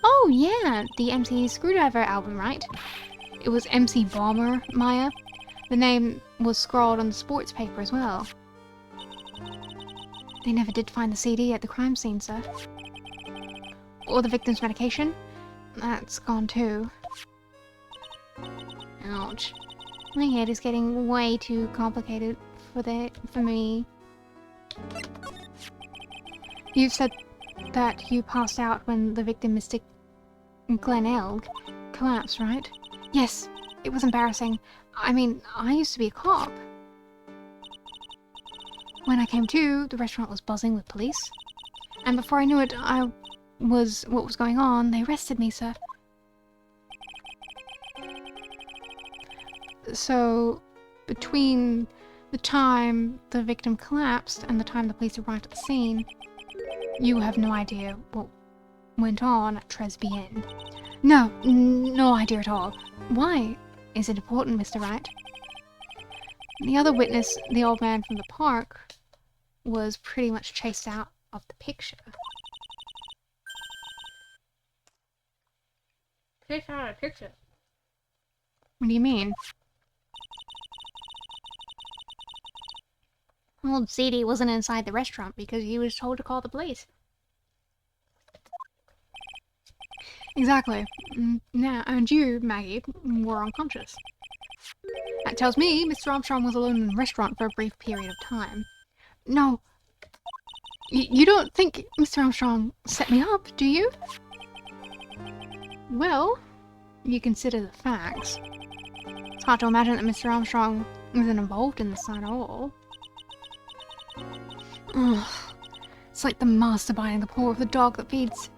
Oh, yeah, the MC Screwdriver album, right? It was MC Bomber, Maya. The name was scrawled on the sports paper as well. They never did find the CD at the crime scene, sir. Or the victim's medication. That's gone too. Ouch. My head is getting way too complicated for me. You said that you passed out when the victim, Mr. Glen Elg, collapsed, right? Yes, it was embarrassing. I mean, I used to be a cop. When I came to, the restaurant was buzzing with police. And before I knew it, what was going on, they arrested me, sir. So, between the time the victim collapsed and the time the police arrived at the scene, you have no idea what went on at Tresby Inn. No, no idea at all. Why? Is it important, Mr. Wright? The other witness, the old man from the park, was pretty much chased out of the picture. Chased out of the picture? What do you mean? Old CD wasn't inside the restaurant because he was told to call the police. Exactly. Now, and you, Maggie, were unconscious. That tells me Mr. Armstrong was alone in the restaurant for a brief period of time. No. You don't think Mr. Armstrong set me up, do you? Well, you consider the facts. It's hard to imagine that Mr. Armstrong wasn't involved in this at all. Ugh. It's like the master biting the paw of the dog that feeds.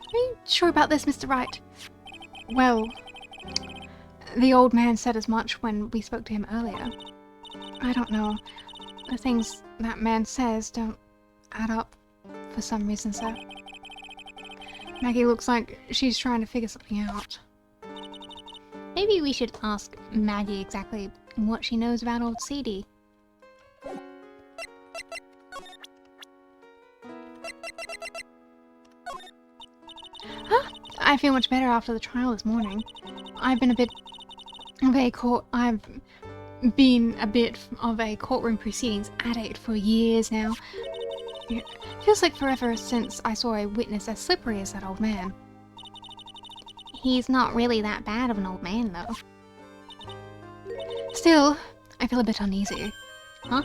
Are you sure about this, Mr. Wright? Well, the old man said as much when we spoke to him earlier. I don't know. The things that man says don't add up for some reason, sir. Maggie looks like she's trying to figure something out. Maybe we should ask Maggie exactly what she knows about old CD. I feel much better after the trial this morning. I've been a bit of a courtroom proceedings addict for years now. It feels like forever since I saw a witness as slippery as that old man. He's not really that bad of an old man, though. Still, I feel a bit uneasy. Huh?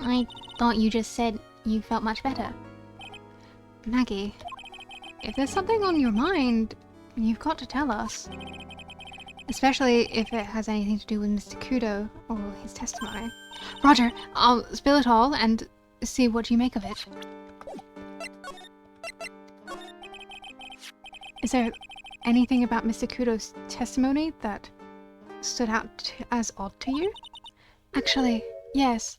I thought you just said you felt much better. Maggie, if there's something on your mind, you've got to tell us. Especially if it has anything to do with Mr. Kudo or his testimony. Roger, I'll spill it all and see what you make of it. Is there anything about Mr. Kudo's testimony that stood out as odd to you? Actually, yes.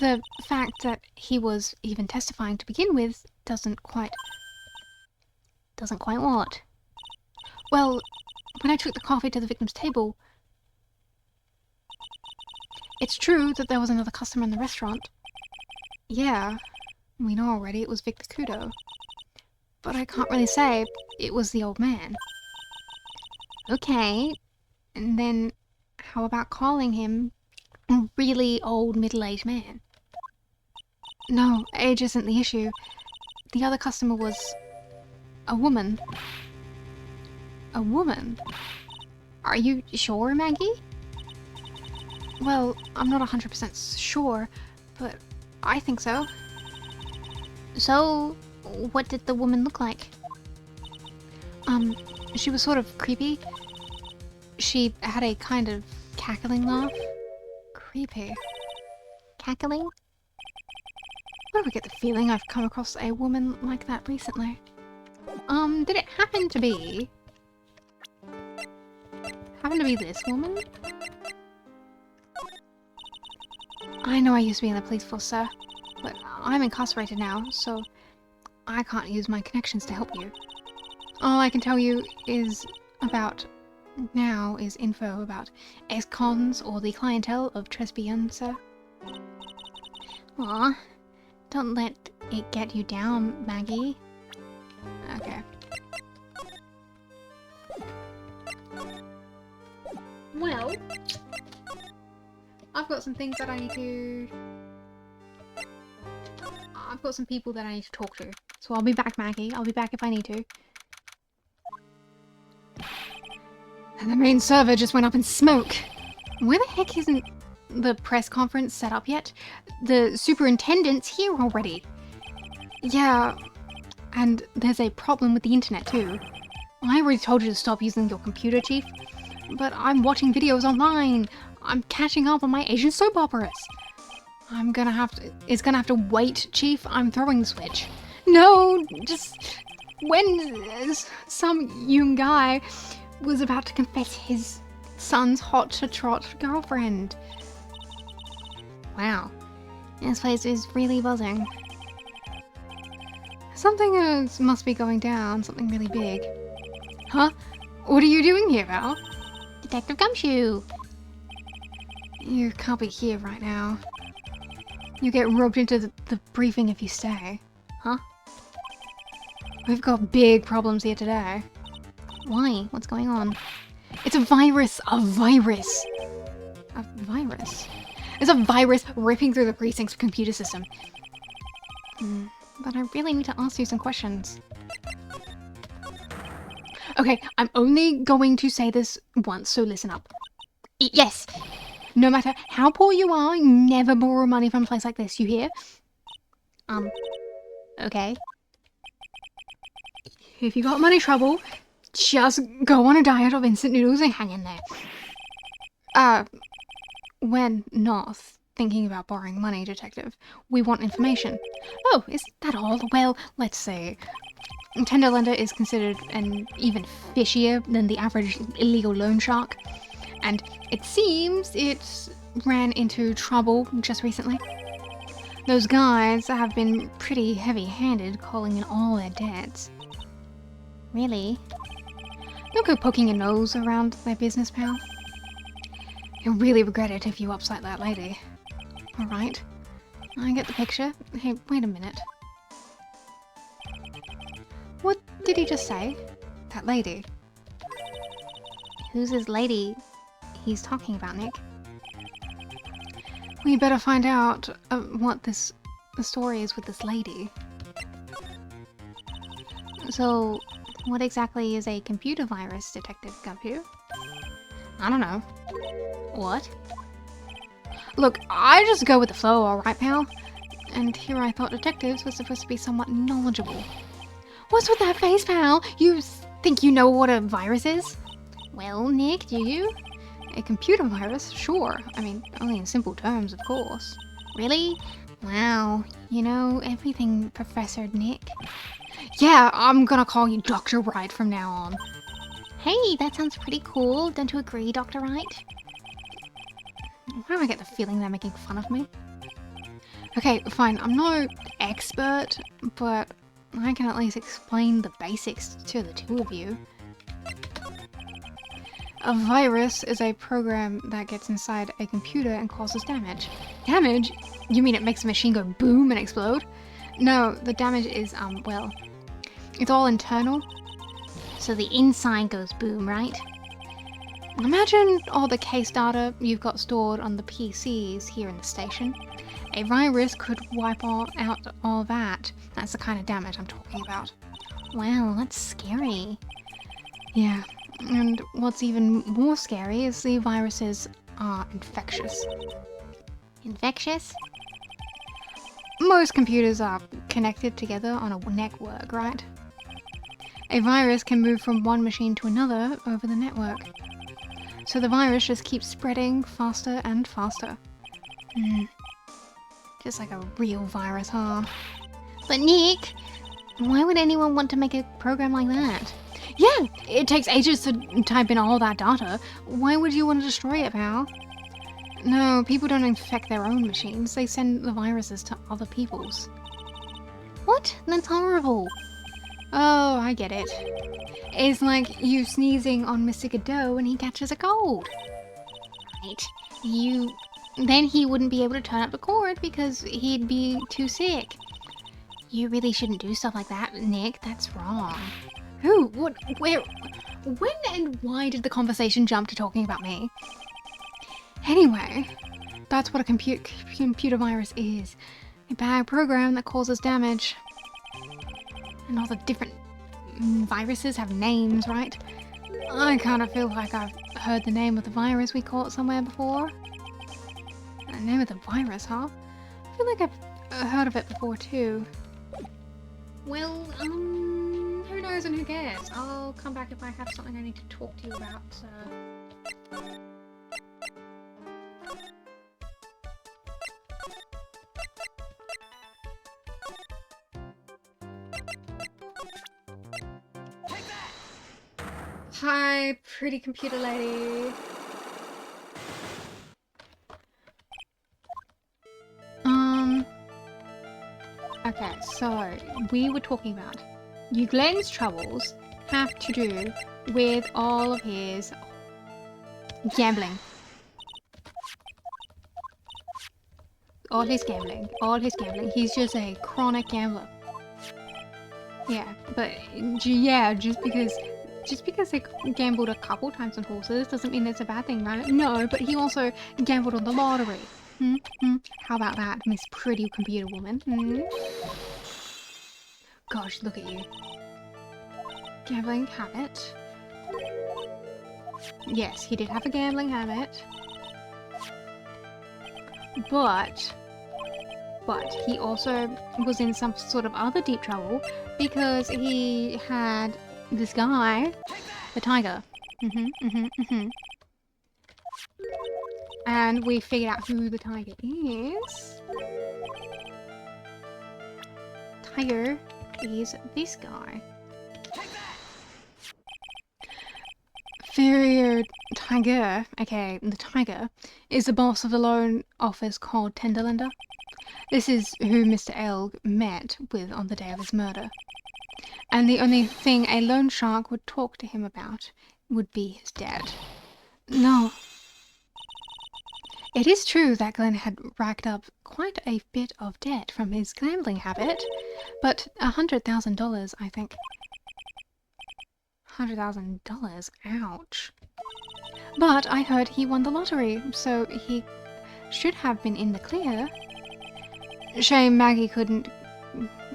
The fact that he was even testifying to begin with doesn't quite... Doesn't quite what? Well, when I took the coffee to the victim's table, it's true that there was another customer in the restaurant. Yeah, we know already it was Victor Kudo. But I can't really say it was the old man. Okay, And then, how about calling him a really old middle-aged man? No, age isn't the issue. The other customer was a woman. A woman? Are you sure, Maggie? Well, I'm not 100% sure, but I think so. so what did the woman look like? She was sort of creepy. She had a kind of cackling laugh. Creepy. Cackling? I never get the feeling I've come across a woman like that recently. Did it happen to be this woman? I know I used to be in the police force, sir, but I'm incarcerated now, so I can't use my connections to help you. All I can tell you is info about ex-cons or the clientele of Tresby Inn, sir. Aw, don't let it get you down, Maggie. Okay. Well, I've got some things that I need to... I've got some people that I need to talk to. So I'll be back, Maggie. I'll be back if I need to. And the main server just went up in smoke. Where the heck isn't the press conference set up yet? The superintendent's here already. Yeah, and there's a problem with the internet too. I already told you to stop using your computer, Chief. But I'm watching videos online. I'm catching up on my Asian soap operas. It's gonna have to wait, Chief. I'm throwing the switch. No, just when some young guy was about to confess his son's hot-to-trot girlfriend. Wow, this place is really buzzing. Something must be going down, something really big. Huh? What are you doing here, Val? Detective Gumshoe. You can't be here right now. You get roped into the briefing if you stay. Huh? We've got big problems here today. Why? What's going on? It's a virus! A virus! A virus? There's a virus ripping through the precinct's computer system. But I really need to ask you some questions. Okay, I'm only going to say this once, so listen up. Yes! No matter how poor you are, never borrow money from a place like this, you hear? Okay. If you got money trouble, just go on a diet of instant noodles and hang in there. We're not thinking about borrowing money, Detective. We want information. Oh, is that all? Well, let's see. Tender lender is considered an even fishier than the average illegal loan shark. And it seems it ran into trouble just recently. Those guys have been pretty heavy-handed calling in all their debts. Really? Don't go poking your nose around their business, pal. You'll really regret it if you upset that lady. Alright. I get the picture. Hey, wait a minute. What did he just say? That lady. Who's this lady he's talking about, Nick? We better find out what the story is with this lady. So, what exactly is a computer virus, Detective Gumshoe? I don't know. What? Look, I just go with the flow, alright, pal? And here I thought detectives were supposed to be somewhat knowledgeable. What's with that face, pal? You think you know what a virus is? Well, Nick, do you? A computer virus? Sure. I mean, only in simple terms, of course. Really? Wow, you know everything, Professor Nick. Yeah, I'm gonna call you Dr. Wright from now on. Hey, that sounds pretty cool. Don't you agree, Dr. Wright? Why do I get the feeling they're making fun of me? Okay, fine. I'm no expert, but I can at least explain the basics to the two of you. A virus is a program that gets inside a computer and causes damage. Damage? You mean it makes a machine go boom and explode? No, the damage is, well, it's all internal. So the inside goes boom, right? Imagine all the case data you've got stored on the PCs here in the station. A virus could wipe out all that. That's the kind of damage I'm talking about. Wow, that's scary. Yeah, and what's even more scary is the viruses are infectious. Infectious? Most computers are connected together on a network, right? A virus can move from one machine to another over the network. So the virus just keeps spreading faster and faster. Just like a real virus, huh? But Nick, why would anyone want to make a program like that? Yeah, it takes ages to type in all that data. Why would you want to destroy it, pal? No, people don't infect their own machines. They send the viruses to other people's. What? That's horrible. Oh, I get it. It's like you sneezing on Mr. Godot and he catches a cold. Right. Then he wouldn't be able to turn up the cord because he'd be too sick. You really shouldn't do stuff like that, Nick. That's wrong. Who? What? Where? When and why did the conversation jump to talking about me? Anyway, that's what a computer virus is. A bad program that causes damage. And all the different viruses have names, right? I kind of feel like I've heard the name of the virus we caught somewhere before. The name of the virus, huh? I feel like I've heard of it before too. Well, who knows and who cares? I'll come back if I have something I need to talk to you about. Hi, pretty computer lady. Okay, so we were talking about Glenn's troubles have to do with all of his gambling. All his gambling. He's just a chronic gambler. Yeah, but yeah, just because they gambled a couple times on horses doesn't mean it's a bad thing, right? No, but he also gambled on the lottery. How about that, Miss Pretty Computer Woman? Gosh, look at you. Gambling habit. Yes, he did have a gambling habit. But he also was in some sort of other deep trouble because he had this guy, the tiger. And we figured out who the tiger is. Tiger is this guy. Farrier Tiger, aka the Tiger, is the boss of the loan office called Tenderlander. This is who Mr. Elg met with on the day of his murder. And the only thing a loan shark would talk to him about would be his debt. No. It is true that Glenn had racked up quite a bit of debt from his gambling habit, but $100,000, I think. $100,000? Ouch. But I heard he won the lottery, so he should have been in the clear. Shame Maggie couldn't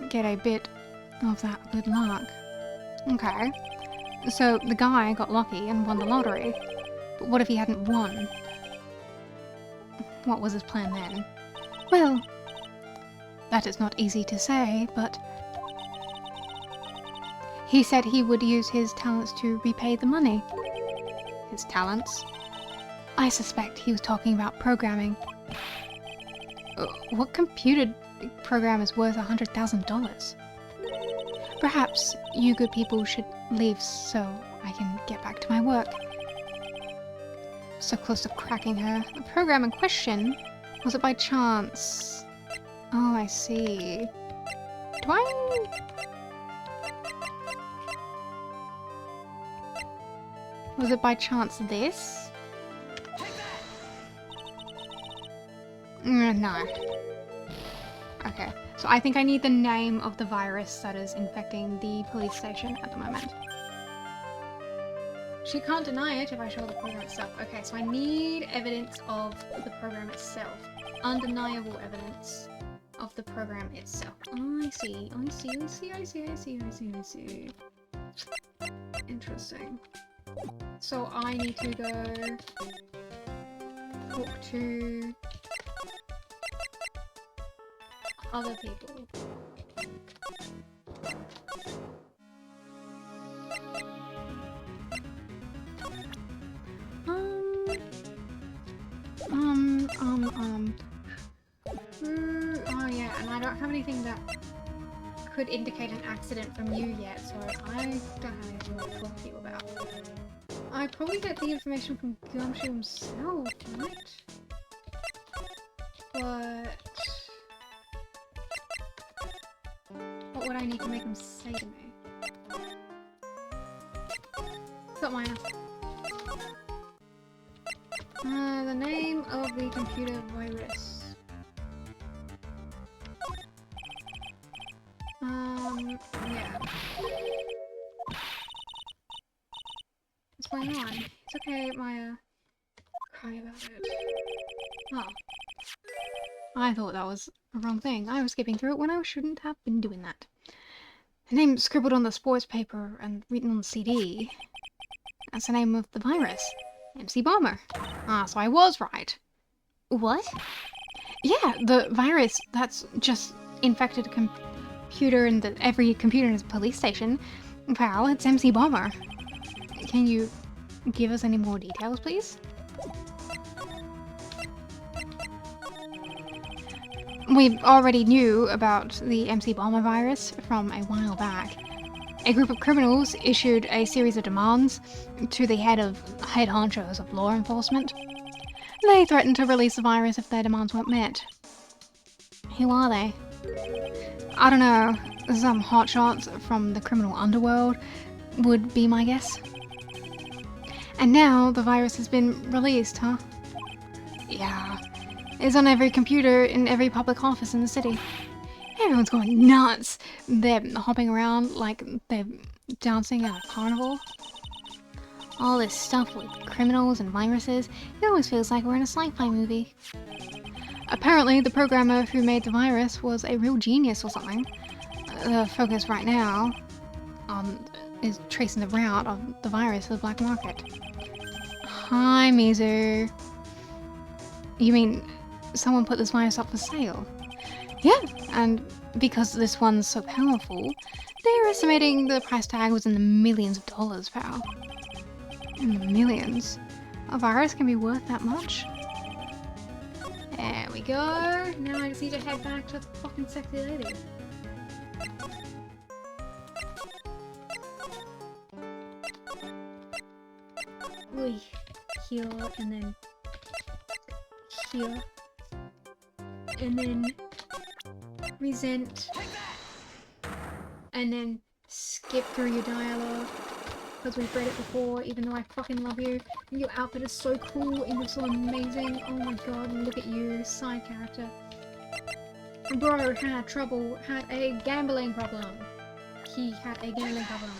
get a bit of that good luck. Okay, so the guy got lucky and won the lottery, but what if he hadn't won? What was his plan then? Well, that is not easy to say, but he said he would use his talents to repay the money. His talents? I suspect he was talking about programming. What computer program is worth $100,000? Perhaps you good people should leave so I can get back to my work. So close to cracking her. The program in question, was it by chance? Oh, I see. Do I... Was it by chance this? No. Okay, so I think I need the name of the virus that is infecting the police station at the moment. She can't deny it if I show the program itself. Okay, so I need evidence of the program itself. Undeniable evidence of the program itself. I see. Interesting. So I need to go talk to other people. Oh yeah, and I don't have anything that could indicate an accident from you yet, so I don't have anything to talk to you about. I probably get the information from Gumshoe himself, right? But what would I need to make him say to me? Stop my ass. The name of the computer virus. Yeah. What's going on? It's okay, Maya. Cry about it. Oh. I thought that was a wrong thing. I was skipping through it when I shouldn't have been doing that. The name scribbled on the sports paper and written on the CD. That's the name of the virus. MC Bomber. Ah, so I was right. What? Yeah, the virus that's just infected a computer and every computer is a police station. Pal, it's MC Bomber. Can you give us any more details, please? We already knew about the MC Bomber virus from a while back. A group of criminals issued a series of demands to the head honchos of law enforcement. They threatened to release the virus if their demands weren't met. Who are they? I don't know. Some hotshots from the criminal underworld would be my guess. And now the virus has been released, huh? Yeah. It's on every computer in every public office in the city. Everyone's going nuts. They're hopping around like they're dancing at a carnival. All this stuff with criminals and viruses, it always feels like we're in a sci-fi movie. Apparently, the programmer who made the virus was a real genius or something. The focus right now is tracing the route of the virus to the black market. Hi, Mizu. You mean someone put this virus up for sale? Yeah, and because this one's so powerful, they're estimating the price tag was in the millions of dollars, pal. In the millions? A virus can be worth that much? There we go. Now I just need to head back to the fucking sexy lady. Oi. Here, and then here. And then resent. And then skip through your dialogue. Because we've read it before, even though I fucking love you. Your outfit is so cool and you're so amazing. Oh my god, look at you, side character. Bro had a gambling problem. He had a gambling problem.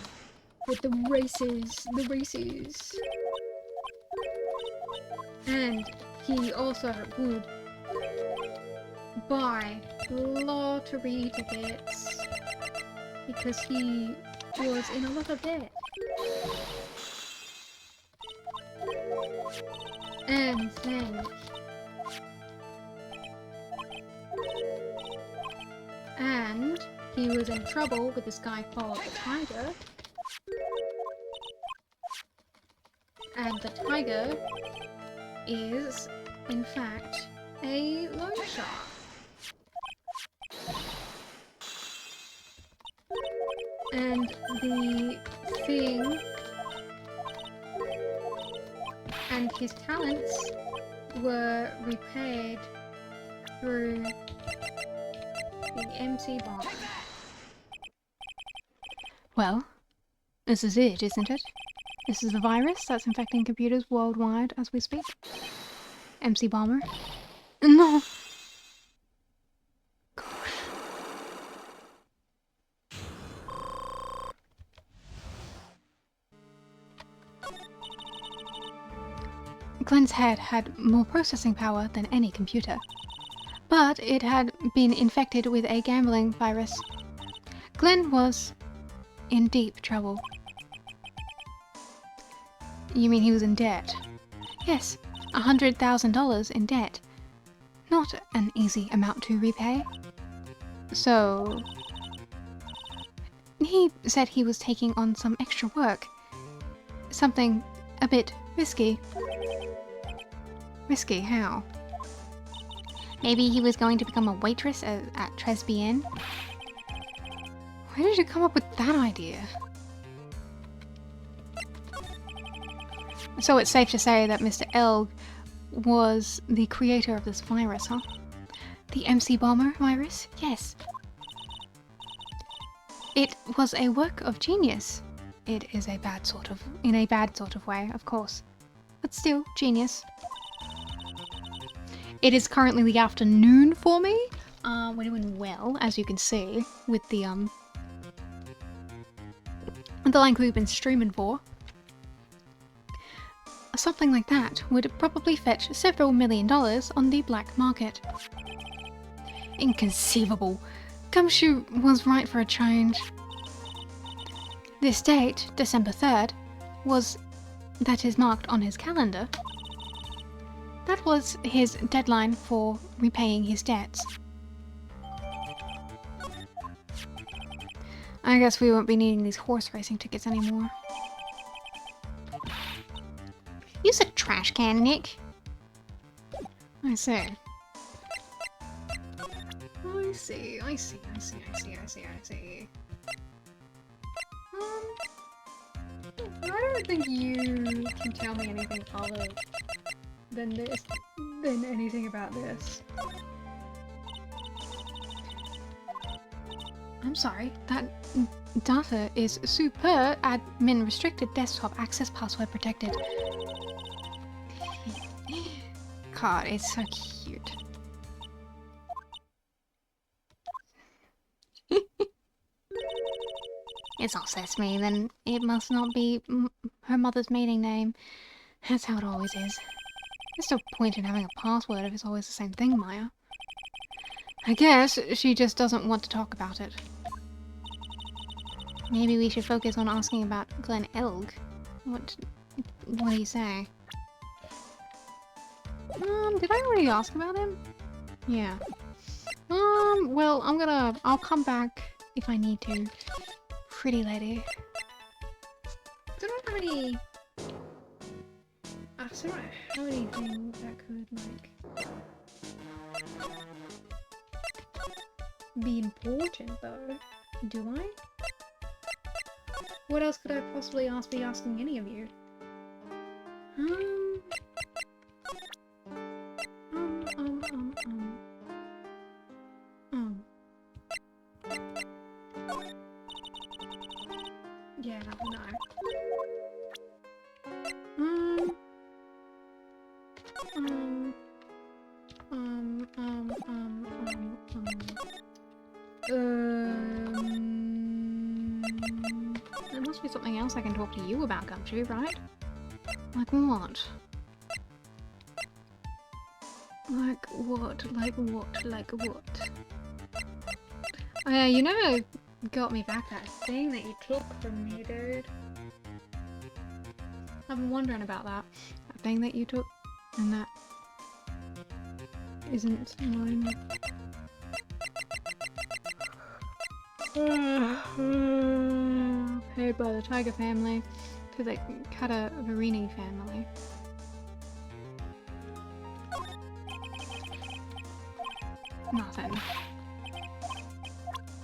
With the races. And he also would buy lottery tickets. Because he was in a lot of debt. And then he was in trouble with this guy called the Tiger. And the Tiger is, in fact, a loan shark. And the thing and his talents were repaid through the MC bomb. Well, this is it, isn't it? This is the virus that's infecting computers worldwide as we speak. MC Bomber. No! Glenn's head had more processing power than any computer, but it had been infected with a gambling virus. Glenn was in deep trouble. You mean he was in debt? Yes, $100,000 in debt. Not an easy amount to repay. So he said he was taking on some extra work. Something a bit risky. Risky, how? Maybe he was going to become a waitress at Tresbien? Where did you come up with that idea? So it's safe to say that Mr. Elg was the creator of this virus, huh? The MC Bomber virus? Yes. It was a work of genius. It is in a bad sort of way, of course. But still, genius. It is currently the afternoon for me. We're doing well, as you can see, with the the length we've been streaming for, something like that would probably fetch several $1 million on the black market. Inconceivable. Gumshoe was right for a change. This date, December 3rd, that is marked on his calendar. That was his deadline for repaying his debts. I guess we won't be needing these horse racing tickets anymore. Use a trash can, Nick. I see. I don't think you can tell me anything other than anything about this. I'm sorry, that data is super admin restricted, desktop access password protected. God, it's so cute. It's not Sesame, then it must not be her mother's maiden name. That's how it always is. There's no point in having a password if it's always the same thing, Maya. I guess she just doesn't want to talk about it. Maybe we should focus on asking about Glen Elg. What do you say? Did I already ask about him? Yeah. Well, I'll come back if I need to. Pretty lady. I don't have any... I don't have anything that could, like... be important, though. Do I? What else could I possibly be asking any of you? Yeah, no. There must be something else I can talk to you about, Gumshoe, right? Like what? Like what? Oh yeah, you never got me back that thing that you took from me, dude. I've been wondering about that. That thing that you took, and that isn't mine. Paid by the Tiger family to the Verini family. Nothing.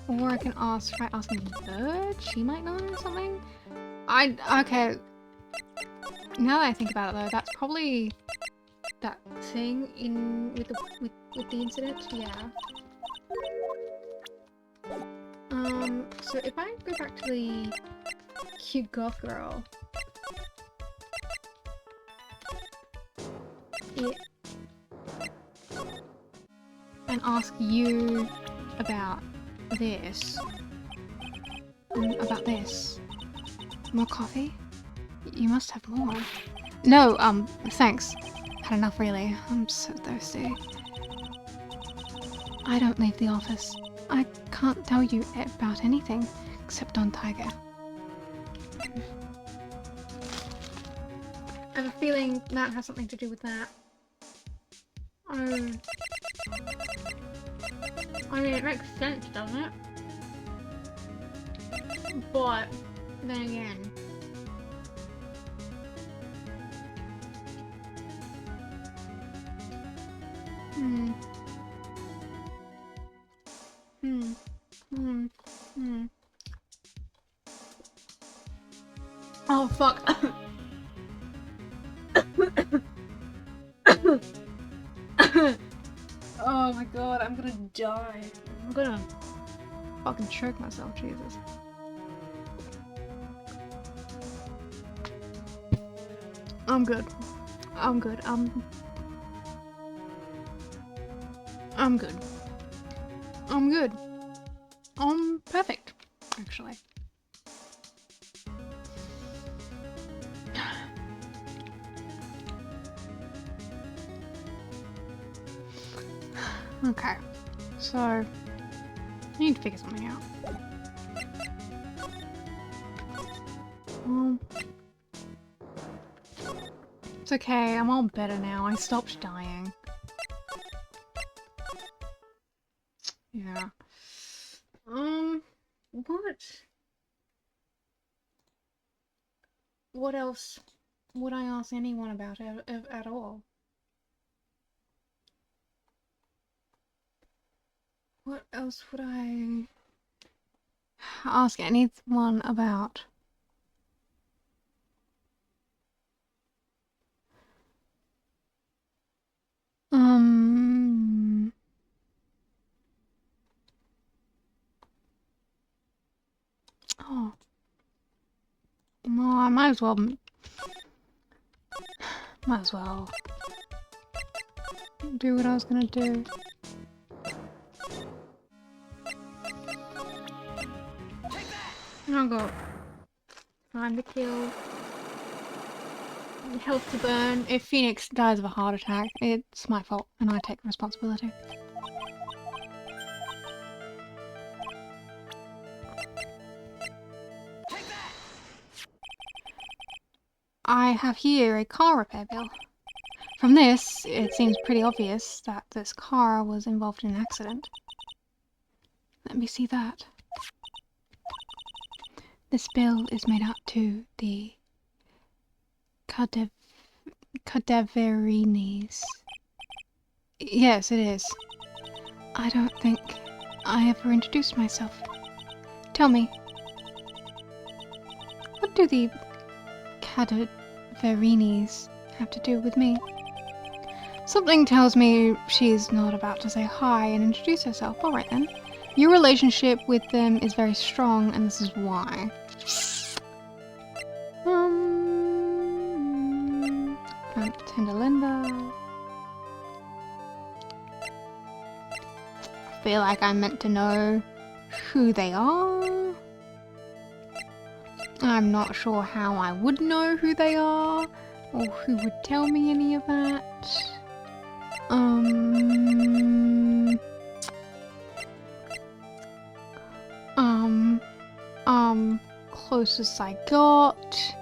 Or I can try asking Bird. She might know or something. Okay. Now that I think about it, though, that's probably that thing with the incident. Yeah. So if I go back to the cute goth girl, and ask you about this. About this. More coffee? You must have more. No, thanks. Had enough, really. I'm so thirsty. I don't leave the office. I can't tell you about anything except on Tiger. I have a feeling that has something to do with that. I mean, it makes sense, doesn't it? But then again, Oh fuck. Oh my god, I'm gonna die. I'm gonna fucking choke myself, Jesus. I'm good. I'm good. I'm good. I'm good. I'm perfect, actually. Okay, so I need to figure something out. It's okay, I'm all better now. I stopped dying. Yeah. What else would I ask anyone about at all? What else would I ask anyone about? Oh. No, I might as well do what I was gonna do. Oh god. Time to kill. Health to burn. If Phoenix dies of a heart attack, it's my fault and I take responsibility. I have here a car repair bill. From this, it seems pretty obvious that this car was involved in an accident. Let me see that. This bill is made out to the Cadaverinis. Yes, it is. I don't think I ever introduced myself. Tell me, what do the Cadaverinis have to do with me? Something tells me she's not about to say hi and introduce herself. Alright then. Your relationship with them is very strong, and this is why. Tender Linda. I feel like I'm meant to know who they are. I'm not sure how I would know who they are, or who would tell me any of that. Closest I got.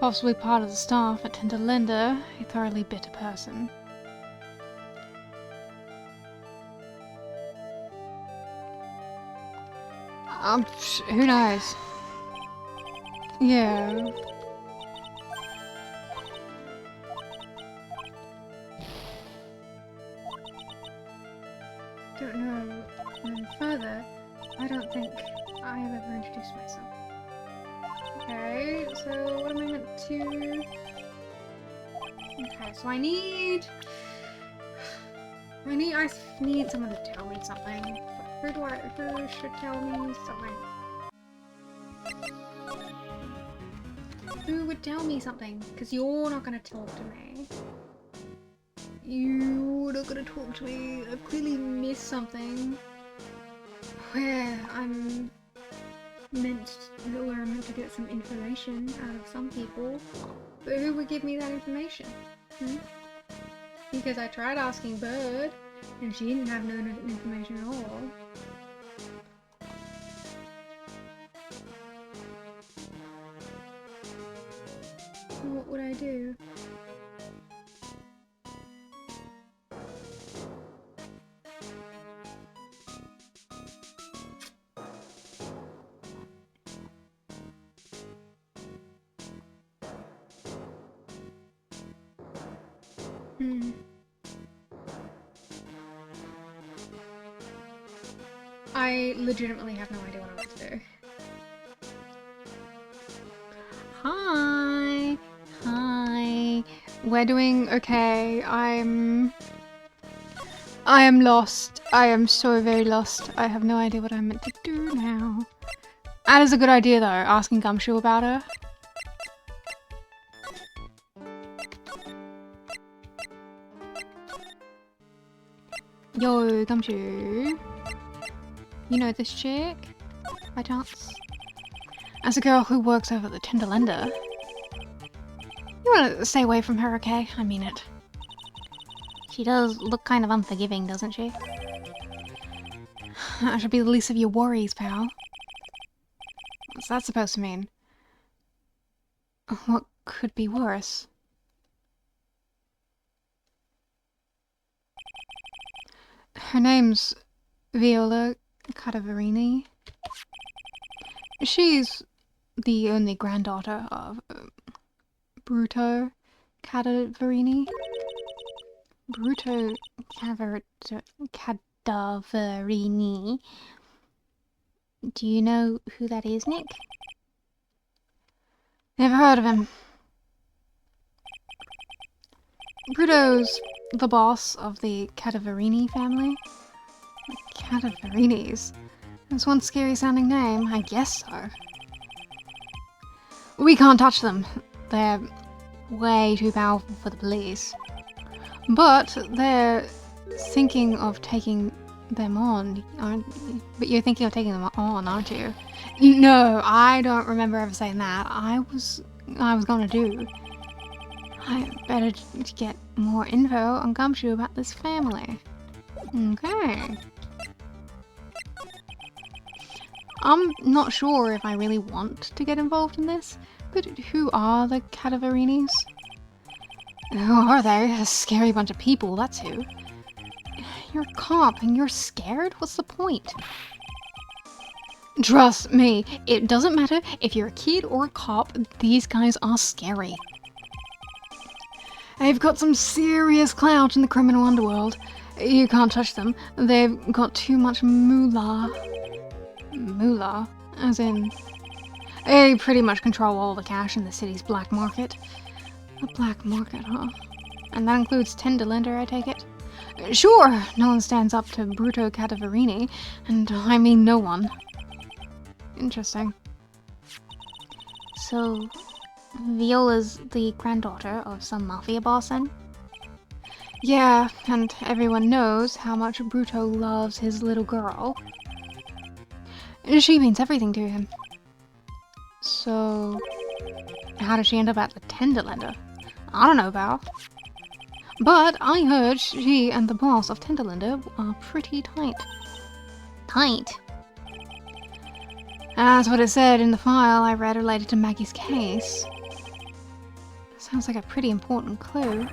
Possibly part of the staff at Tender Linda, a thoroughly bitter person. Who knows? Yeah. Don't know further. I don't think I have ever introduced myself. Okay, so what am I meant to... Okay, so I need someone to tell me something. Who should tell me something? Who would tell me something? Because you're not gonna talk to me. You're not gonna talk to me. I've clearly missed something. Where I'm meant to get some information out of some people. But who would give me that information? Because I tried asking Bird, and she didn't have no information at all. So what would I do? I legitimately have no idea what I'm meant to do. Hi! Hi! We're doing okay. I am lost. I am so very lost. I have no idea what I'm meant to do now. That is a good idea though, asking Gumshoe about her. Yo, Gumshoe. You know this chick? By chance? As a girl who works over at the Tinderlender. You wanna stay away from her, okay? I mean it. She does look kind of unforgiving, doesn't she? That should be the least of your worries, pal. What's that supposed to mean? What could be worse? Her name's Viola Cadavarini. She's the only granddaughter of Bruto Cadavarini. Bruto Cadavarini. Do you know who that is, Nick? Never heard of him. Bruto's the boss of the Cadavarini family. The Cadavarinis? That's one scary sounding name, I guess so. We can't touch them. They're way too powerful for the police. But they're thinking of taking them on, but you're thinking of taking them on, aren't you? No, I don't remember ever saying that. I was gonna do. I better get more info on Gumshoe about this family. Okay. I'm not sure if I really want to get involved in this, but who are the Cadavarinis? Who are they? A scary bunch of people, that's who. You're a cop and you're scared? What's the point? Trust me, it doesn't matter if you're a kid or a cop, these guys are scary. They've got some serious clout in the criminal underworld. You can't touch them. They've got too much moolah. Moolah? As in... They pretty much control all the cash in the city's black market. The black market, huh? And that includes Tinderlender, I take it? Sure, no one stands up to Bruto Cadavarini, and I mean no one. Interesting. So, Viola's the granddaughter of some mafia boss then? Yeah, and everyone knows how much Bruto loves his little girl. She means everything to him. So, how did she end up at the Tinderlender? I don't know, Val. But I heard she and the boss of Tinderlender are pretty tight. Tight? That's what it said in the file I read related to Maggie's case. Sounds like a pretty important clue.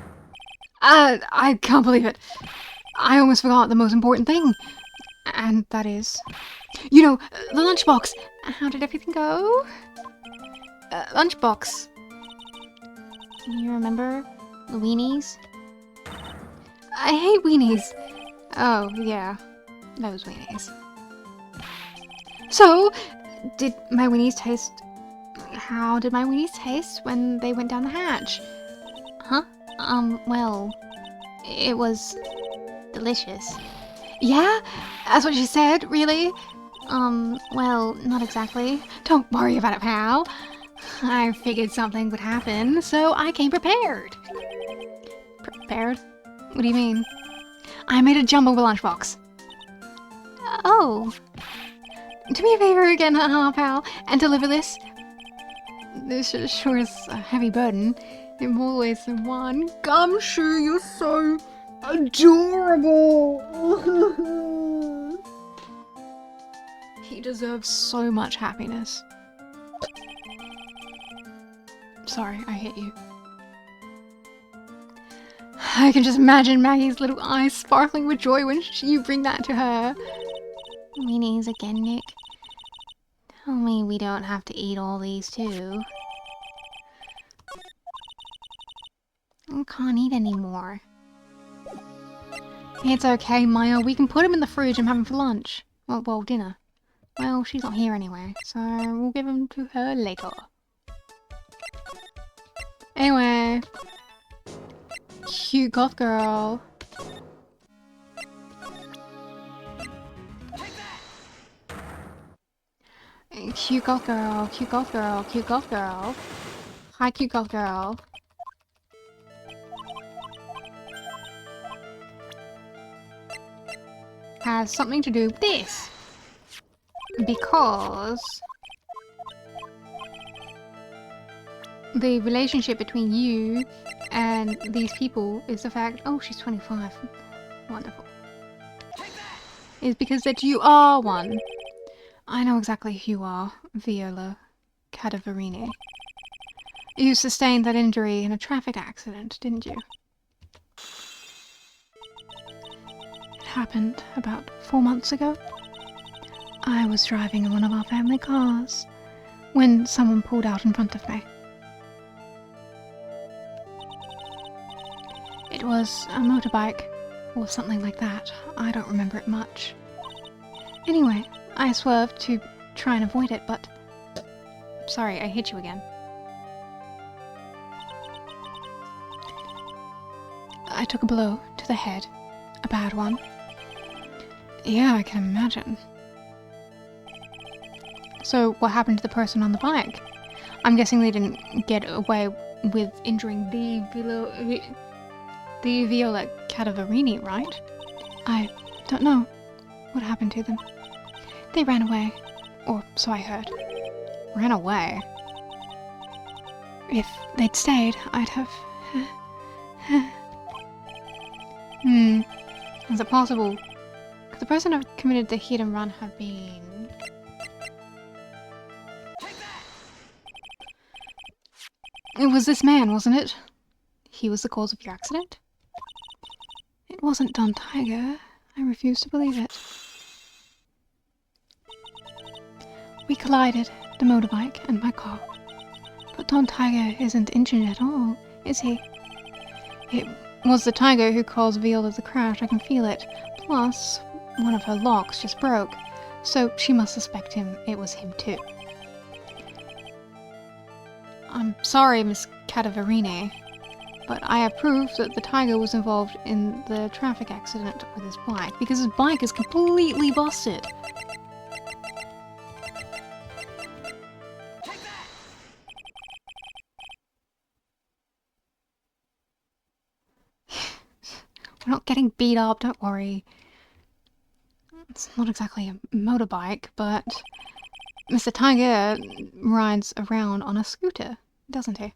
I can't believe it. I almost forgot the most important thing. And that is... You know, the lunchbox. How did everything go? Lunchbox. You remember the weenies? I hate weenies. Oh, yeah. Those weenies. So, did my weenies taste... How did my weenies taste when they went down the hatch? Huh? Well... It was... delicious. Yeah? That's what she said, really? Well, not exactly. Don't worry about it, pal. I figured something would happen, so I came prepared. Prepared? What do you mean? I made a jumbo lunchbox. Oh. Do me a favor again, pal, and deliver this. This sure is a heavy burden. In more ways than one. Gumshoe, you're so adorable. He deserves so much happiness. Sorry, I hit you. I can just imagine Maggie's little eyes sparkling with joy when you bring that to her. Weenies again, Nick. Tell me we don't have to eat all these too. I can't eat anymore. It's okay, Maya. We can put them in the fridge and have them for lunch. Well, dinner. Well, she's not here anyway, so we'll give them to her later. Anyway. Cute goth girl. Cute goth girl, cute goth girl, cute goth girl. Hi, cute goth girl. has something to do with this. Because the relationship between you and these people is the fact... Oh, she's 25. Wonderful. Is because that you are one. I know exactly who you are, Viola Cadavarini. You sustained that injury in a traffic accident, didn't you? It happened about 4 months ago. I was driving in one of our family cars when someone pulled out in front of me. It was a motorbike or something like that. I don't remember it much. Anyway, I swerved to try and avoid it, but... Sorry, I hit you again. I took a blow to the head. A bad one. Yeah, I can imagine. So, what happened to the person on the bike? I'm guessing they didn't get away with injuring the Viola Cadavarini, right? I don't know what happened to them. They ran away, or so I heard. Ran away? If they'd stayed, I'd have... Is it possible? Could the person who committed the hit and run have been... It was this man, wasn't it? He was the cause of your accident? It wasn't Don Tiger. I refuse to believe it. We collided, the motorbike and my car. But Don Tiger isn't injured at all, is he? It was the tiger who caused Viola the crash, I can feel it. Plus, one of her locks just broke, so she must suspect it was him too. I'm sorry, Miss Cadavarini, but I have proof that the tiger was involved in the traffic accident with his bike, because his bike is completely busted. We're not getting beat up, don't worry. It's not exactly a motorbike, but Mr. Tiger rides around on a scooter, doesn't he?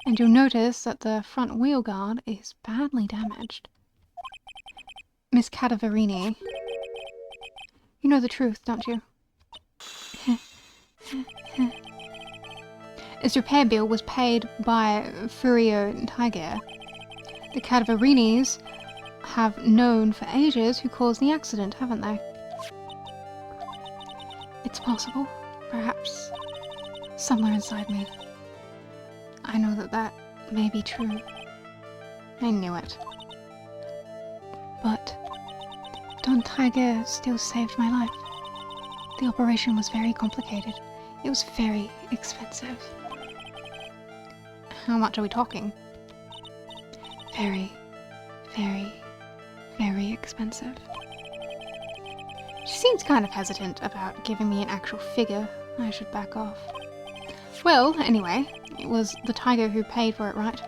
And you'll notice that the front wheel guard is badly damaged. Miss Cadavarini, you know the truth, don't you? Its repair bill was paid by Furio Tiger. The Cadavarinis have known for ages who caused the accident, haven't they? It's possible, perhaps, somewhere inside me. I know that that may be true. I knew it. But Don Tiger still saved my life. The operation was very complicated. It was very expensive. How much are we talking? Very, very, very expensive. She seems kind of hesitant about giving me an actual figure. I should back off. Well, anyway, it was the tiger who paid for it, right?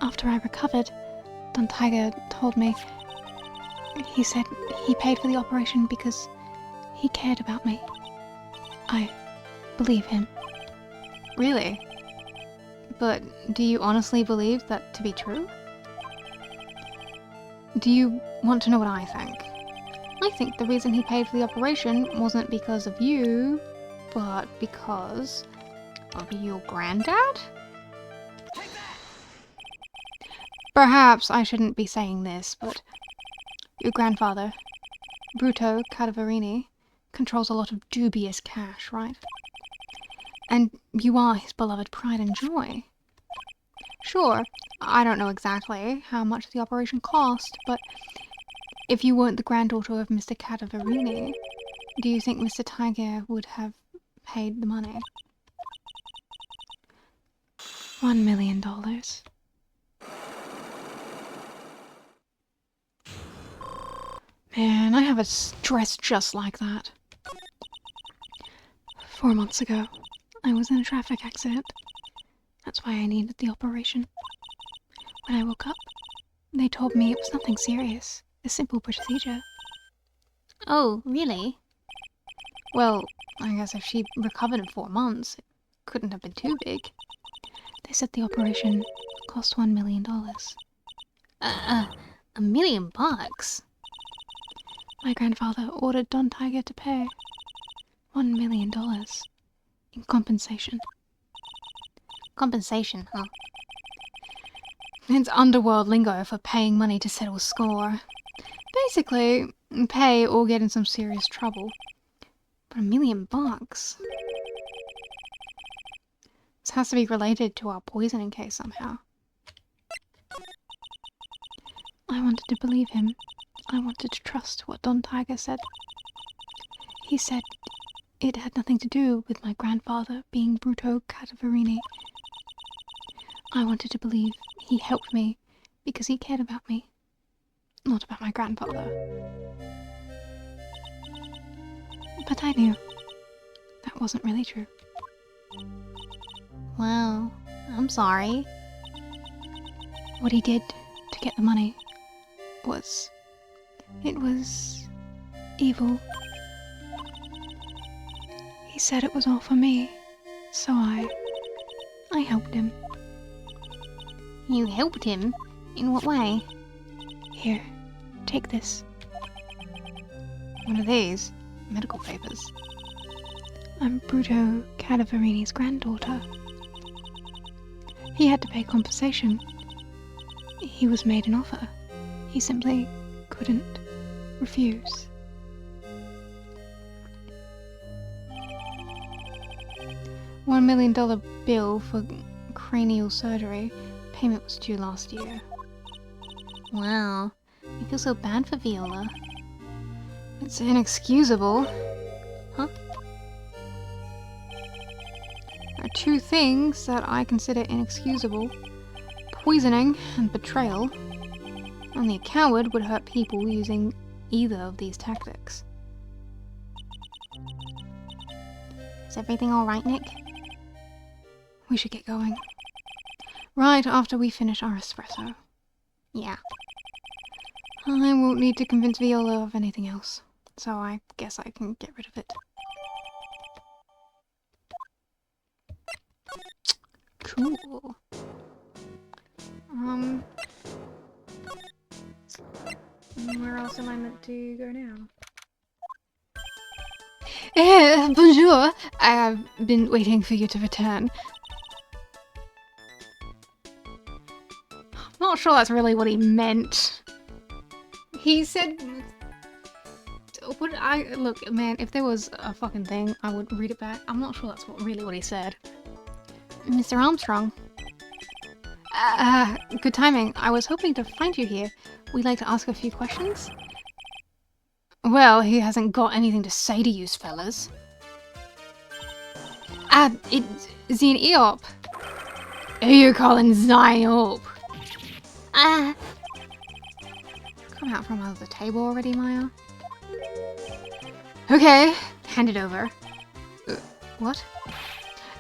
After I recovered, Don Tiger told me. He said he paid for the operation because he cared about me. I believe him. Really? But do you honestly believe that to be true? Do you want to know what I think? I think the reason he paid for the operation wasn't because of you, but because of your granddad? Perhaps I shouldn't be saying this, but your grandfather, Bruto Cadavarini, controls a lot of dubious cash, right? And you are his beloved pride and joy. Sure, I don't know exactly how much the operation cost, but if you weren't the granddaughter of Mr. Cadavarini, do you think Mr. Tiger would have paid the money? $1 million. Man, I have a stress just like that. 4 months ago, I was in a traffic accident. That's why I needed the operation. When I woke up, they told me it was nothing serious. A simple procedure. Oh, really? Well, I guess if she recovered in 4 months, it couldn't have been too big. They said the operation cost $1 million. $1 million? My grandfather ordered Don Tiger to pay $1 million in compensation. Compensation, huh? It's underworld lingo for paying money to settle score. Basically, pay or get in some serious trouble. But $1 million? This has to be related to our poisoning case somehow. I wanted to believe him. I wanted to trust what Don Tiger said. He said it had nothing to do with my grandfather being Bruto Cadaverini. I wanted to believe he helped me because he cared about me, not about my grandfather. But I knew that wasn't really true. Well, I'm sorry. What he did to get the money was... it was... evil. He said it was all for me, so I helped him. You helped him? In what way? Here, take this. What are these? Medical papers. I'm Bruto Cadaverini's granddaughter. He had to pay compensation. He was made an offer. He simply couldn't refuse. $1 million bill for cranial surgery. Payment was due last year. Wow. I feel so bad for Viola. It's inexcusable. Huh? There are 2 things that I consider inexcusable. Poisoning and betrayal. Only a coward would hurt people using either of these tactics. Is everything alright, Nick? We should get going. Right after we finish our espresso. Yeah. I won't need to convince Viola of anything else, so I guess I can get rid of it. Cool. Where else am I meant to go now? Bonjour! I have been waiting for you to return. I'm not sure that's really what he meant. He said... Look, man, if there was a fucking thing, I would read it back. I'm not sure that's really what he said. Mr. Armstrong. Good timing. I was hoping to find you here. We'd like to ask a few questions. Well, he hasn't got anything to say to you fellas. It's an eop. Who you calling Zion? Come out from under the table already, Maya. Okay, hand it over. What?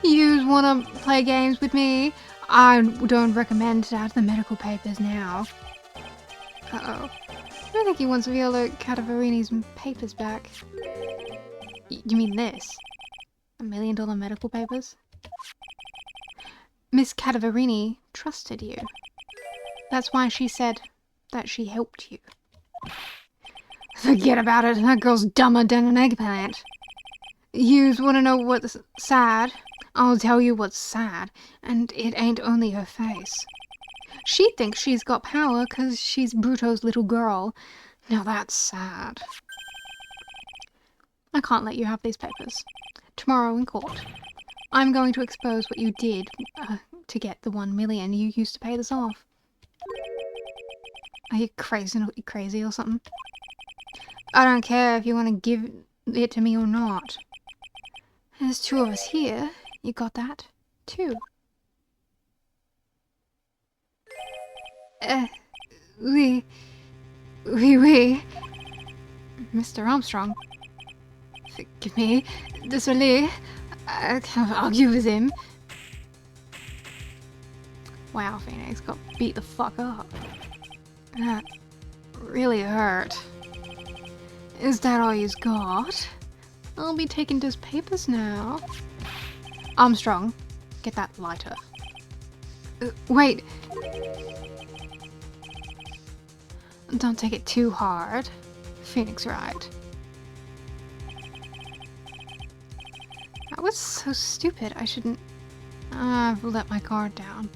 You wanna play games with me? I don't recommend to add the medical papers now. Uh-oh. I don't think he wants Viola Cadaverini's papers back. You mean this? $1 million medical papers? Miss Cadaverini trusted you. That's why she said that she helped you. Forget about it, that girl's dumber than an eggplant. Yous wanna know what's sad? I'll tell you what's sad, and it ain't only her face. She thinks she's got power 'cause she's Bruto's little girl. Now that's sad. I can't let you have these papers. Tomorrow in court, I'm going to expose what you did to get the $1 million you used to pay this off. Are you crazy or something? I don't care if you want to give it to me or not. There's 2 of us here. You got that? 2. Oui. Mr. Armstrong. Forgive me. Désolé. I can't argue with him. Wow, Phoenix got beat the fuck up. That really hurt. Is that all you's got? I'll be taking those papers now. Armstrong, get that lighter. Wait. Don't take it too hard. Phoenix Wright. That was so stupid. I shouldn't... I've let my guard down.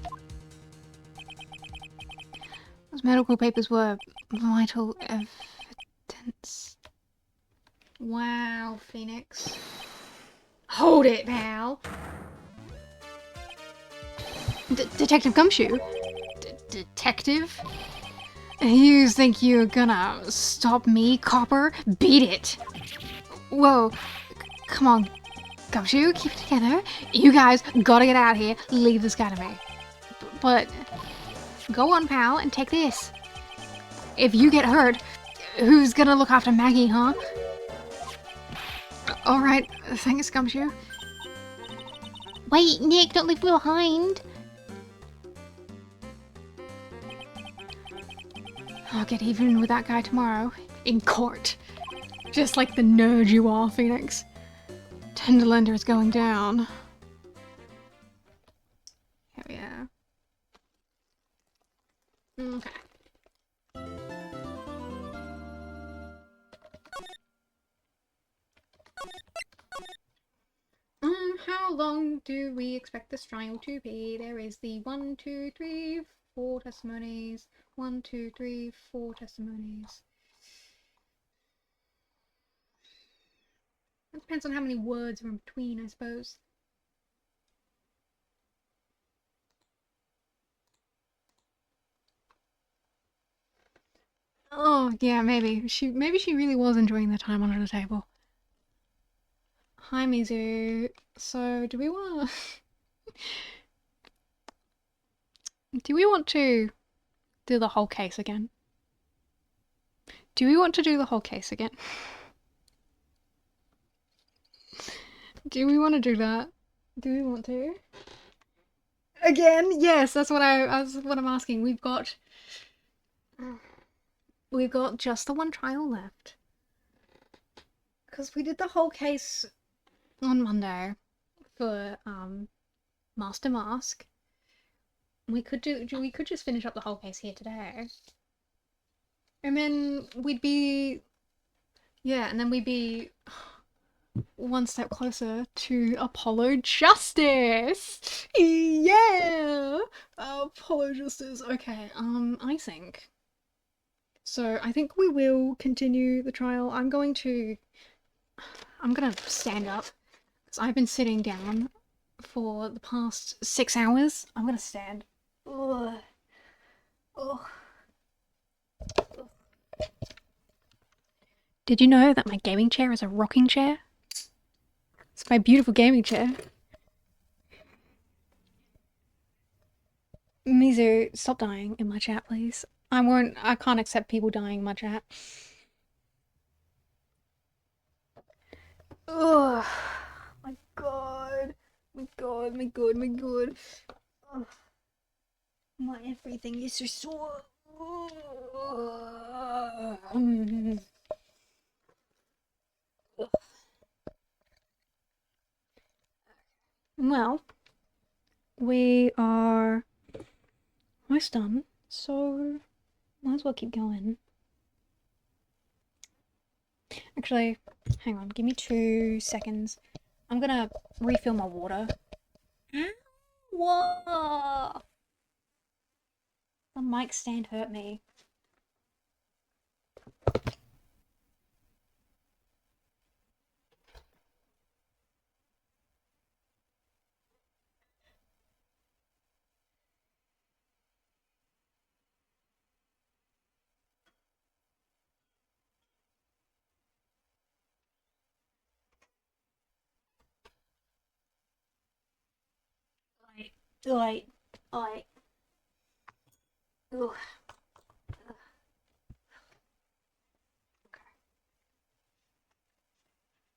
Those medical papers were vital evidence. Wow, Phoenix. Hold it, pal! Detective Gumshoe? Detective? You think you're gonna stop me, copper? Beat it! Whoa. Come on, Gumshoe, keep it together. You guys gotta get out of here. Leave this guy to me. But go on, pal, and take this. If you get hurt, who's gonna look after Maggie, huh? Alright, thanks, Gumshoe. Wait, Nick, don't leave me behind. I'll get even with that guy tomorrow. In court. Just like the nerd you are, Phoenix. Tenderlander is going down. Hell yeah. Okay. How long do we expect this trial to be? There is the 1, 2, 3, 4 testimonies. 1, 2, 3, 4 testimonies. It depends on how many words are in between, I suppose. Oh, yeah, maybe. Maybe she really was enjoying the time under the table. Hi, Mizu. So, do we want to do the whole case again? Do we want to do the whole case again? Do we want to do that? Do we want to? Again? Yes, that's what I'm asking. We've got just the one trial left. Because we did the whole case on Monday for Master Mask. We could just finish up the whole case here today. And then we'd be one step closer to Apollo Justice. Yeah, Apollo Justice. Okay, I think. So I think we will continue the trial. I'm gonna stand up because I've been sitting down for the past 6 hours. I'm gonna stand. Ugh. Ugh. Did you know that my gaming chair is a rocking chair? It's my beautiful gaming chair. Mizu, stop dying in my chat, please. I can't accept people dying in my chat. Ugh. My god. My god, my god, my god. Ugh. My everything is so sore. Well, we are almost done, so might as well keep going. Actually, hang on, give me 2 seconds. I'm gonna refill my water. Whoa! The mic stand hurt me. Oi. Ugh.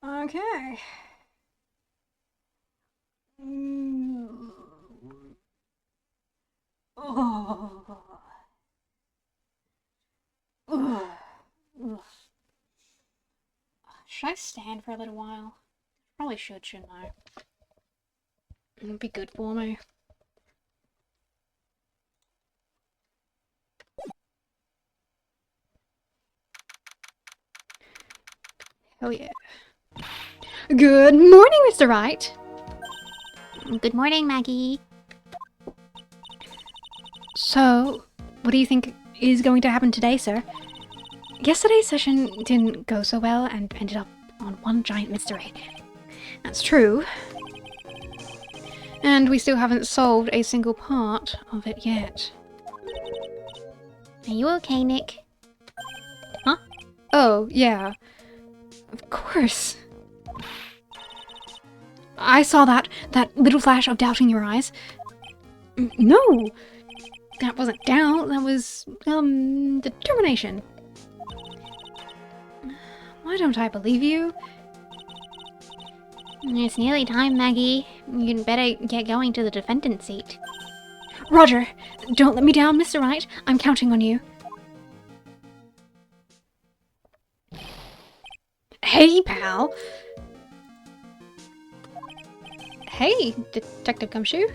Okay. Oh. Should I stand for a little while? Probably should, shouldn't I? It would be good for me. Hell yeah. Good morning, Mr. Wright. Good morning, Maggie. So, what do you think is going to happen today, sir? Yesterday's session didn't go so well and ended up on one giant mystery. That's true. And we still haven't solved a single part of it yet. Are you okay, Nick? Huh? Oh, yeah. Of course. I saw that little flash of doubt in your eyes. No! That wasn't doubt, that was, determination. Why don't I believe you? It's nearly time, Maggie. You'd better get going to the defendant's seat. Roger! Don't let me down, Mr. Wright. I'm counting on you. Hey, pal! Hey, Detective Gumshoe.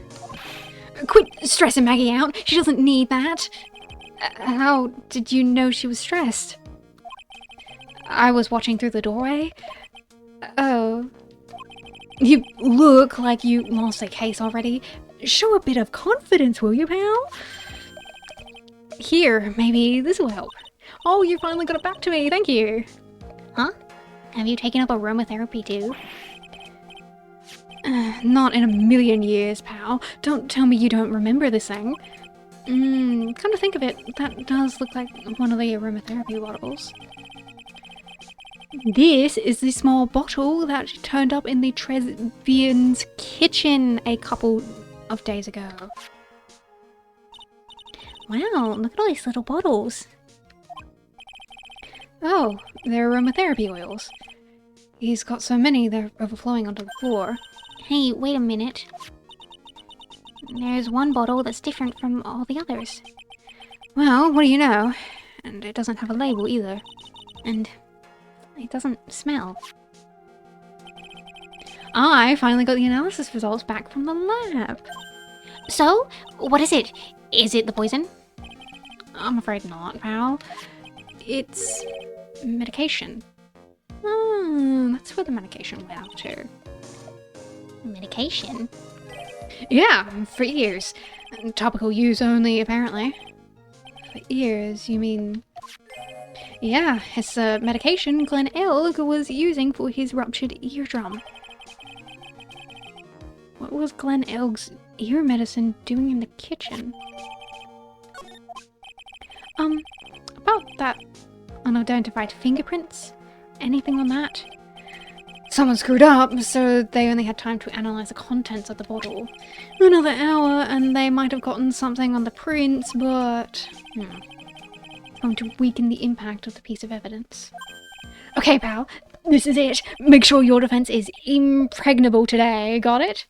Quit stressing Maggie out. She doesn't need that. How did you know she was stressed? I was watching through the doorway. Oh. You look like you lost a case already. Show a bit of confidence, will you, pal? Here, maybe this will help. Oh, you finally got it back to me. Thank you. Huh? Have you taken up aromatherapy too? Not in a million years, pal. Don't tell me you don't remember this thing. Come to think of it, that does look like one of the aromatherapy bottles. This is the small bottle that turned up in the Trevian's kitchen a couple of days ago. Wow, look at all these little bottles. Oh, they're aromatherapy oils. He's got so many, they're overflowing onto the floor. Hey, wait a minute. There's one bottle that's different from all the others. Well, what do you know? And it doesn't have a label either. And it doesn't smell. I finally got the analysis results back from the lab. So, what is it? Is it the poison? I'm afraid not, pal. It's medication. That's where the medication went out to. Medication? Yeah, for ears. Topical use only, apparently. For ears, you mean... Yeah, it's a medication Glenn Elg was using for his ruptured eardrum. What was Glenn Elg's ear medicine doing in the kitchen? About that unidentified fingerprints? Anything on that? Someone screwed up, so they only had time to analyze the contents of the bottle. Another hour, and they might have gotten something on the prints, but... It's going to weaken the impact of the piece of evidence. Okay, pal, this is it. Make sure your defense is impregnable today, got it?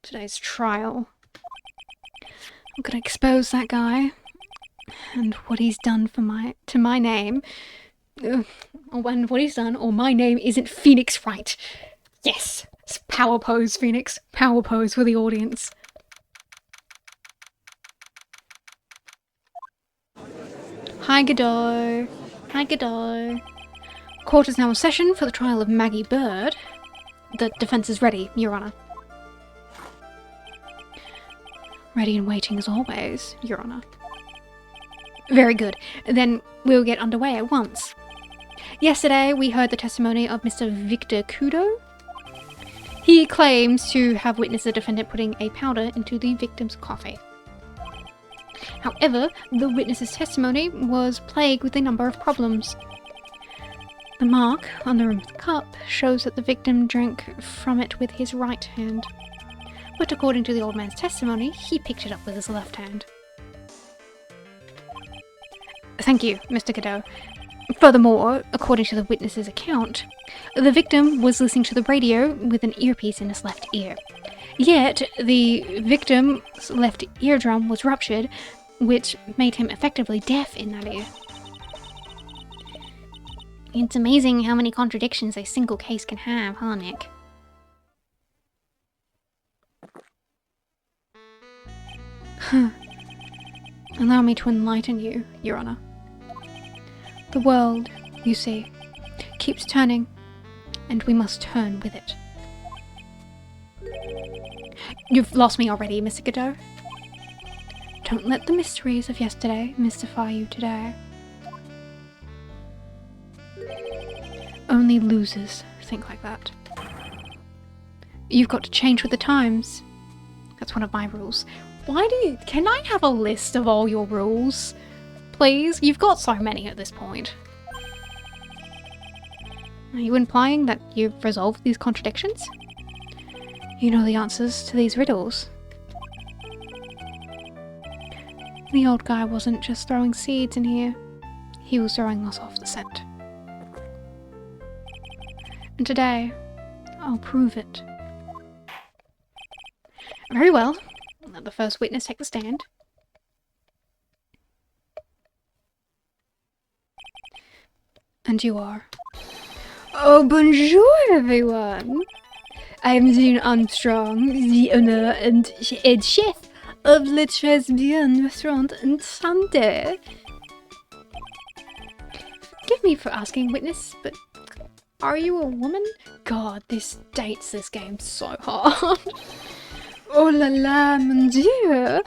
Today's trial. I'm gonna expose that guy. And what he's done to my name. And what he's done, or my name isn't Phoenix Wright. Yes! It's power pose, Phoenix. Power pose for the audience. Hi, Godot. Hi, Godot. Court is now in session for the trial of Maggie Bird. The defense is ready, Your Honor. Ready and waiting as always, Your Honor. Very good. Then we'll get underway at once. Yesterday, we heard the testimony of Mr. Victor Kudo. He claims to have witnessed the defendant putting a powder into the victim's coffee. However, the witness's testimony was plagued with a number of problems. The mark on the rim of the cup shows that the victim drank from it with his right hand. But according to the old man's testimony, he picked it up with his left hand. Thank you, Mr. Godot. Furthermore, according to the witness's account, the victim was listening to the radio with an earpiece in his left ear. Yet, the victim's left eardrum was ruptured, which made him effectively deaf in that ear. It's amazing how many contradictions a single case can have, huh, Nick? Allow me to enlighten you, Your Honor. The world, you see, keeps turning, and we must turn with it. You've lost me already, Mr. Godot. Don't let the mysteries of yesterday mystify you today. Only losers think like that. You've got to change with the times. That's one of my rules. Can I have a list of all your rules? Please? You've got so many at this point. Are you implying that you've resolved these contradictions? You know the answers to these riddles. The old guy wasn't just throwing seeds in here. He was throwing us off the scent. And today, I'll prove it. Very well. Let the first witness take the stand. And you are? Oh, bonjour, everyone! I'm Jean Armstrong, the owner and head chef of Le Tresbian restaurant on Sunday. Forgive me for asking, witness, but are you a woman? God, this dates this game so hard. Oh la la, mon dieu!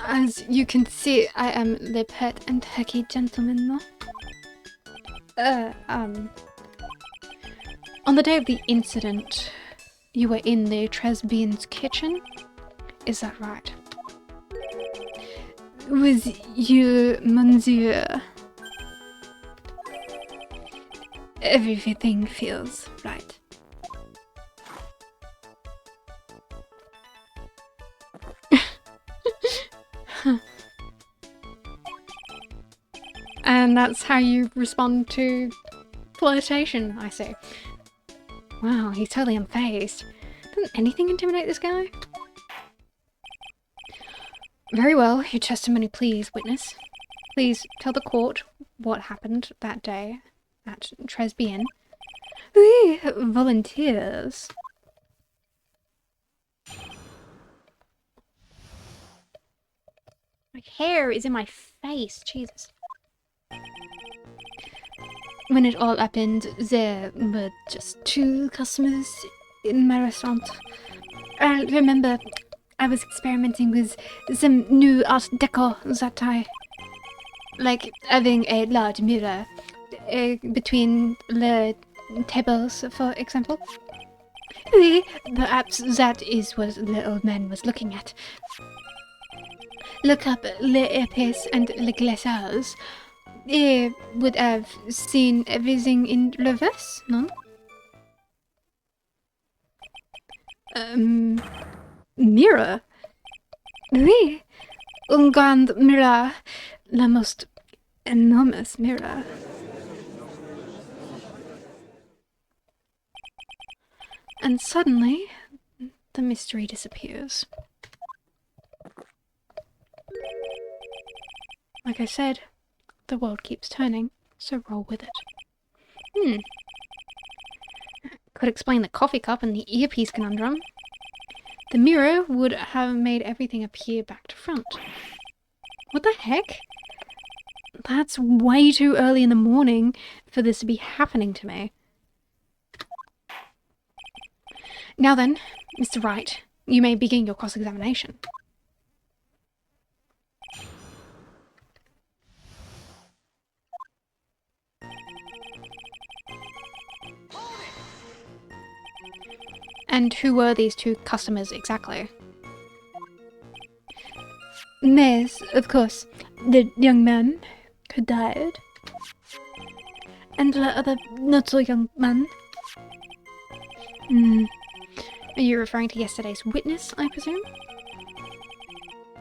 As you can see, I am the pet and turkey gentleman, no? On the day of the incident, you were in the Tresbian's kitchen? Is that right? With you, monsieur? Everything feels right. And that's how you respond to flirtation, I say. Wow, he's totally unfazed. Doesn't anything intimidate this guy? Very well, your testimony please, witness. Please tell the court what happened that day at Tresbian. We volunteers. My hair is in my face, Jesus. When it all happened, there were just 2 customers in my restaurant. I remember I was experimenting with some new art deco that I like, having a large mirror between the tables, for example. Perhaps that is what the old man was looking at. Look up Le Epes and Le Glaçage. They would have seen everything in reverse, no? Mirror? Oui, un grand mirror. La most enormous mirror. And suddenly, the mystery disappears. Like I said, the world keeps turning, so roll with it. Could explain the coffee cup and the earpiece conundrum. The mirror would have made everything appear back to front. What the heck? That's way too early in the morning for this to be happening to me. Now then, Mr. Wright, you may begin your cross-examination. And who were these 2 customers exactly? Yes, of course. The young man who died. And the other not-so-young man. Are you referring to yesterday's witness, I presume?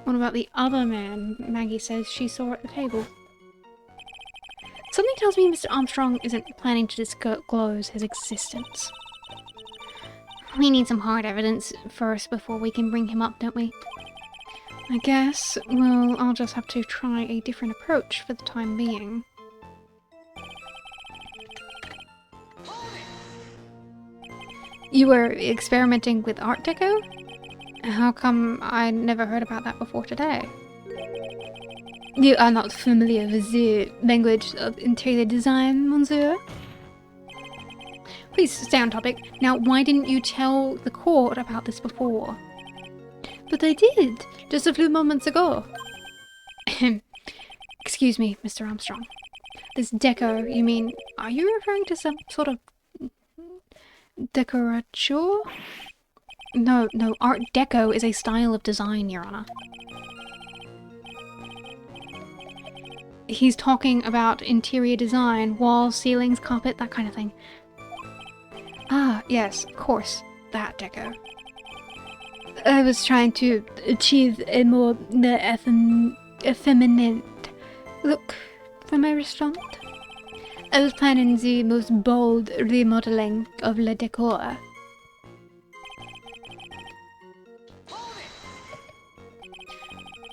What about the other man Maggie says she saw at the table? Something tells me Mr. Armstrong isn't planning to disclose his existence. We need some hard evidence first before we can bring him up, don't we? I guess, well, I'll just have to try a different approach for the time being. You were experimenting with Art Deco? How come I never heard about that before today? You are not familiar with the language of interior design, monsieur? Please stay on topic. Now, why didn't you tell the court about this before? But I did, just a few moments ago. Excuse me, Mr. Armstrong. This deco, you mean, are you referring to some sort of decorature? No, Art Deco is a style of design, Your Honor. He's talking about interior design, walls, ceilings, carpet, that kind of thing. Ah, yes, of course, that deco. I was trying to achieve a more effeminate look for my restaurant. I was planning the most bold remodeling of le decor.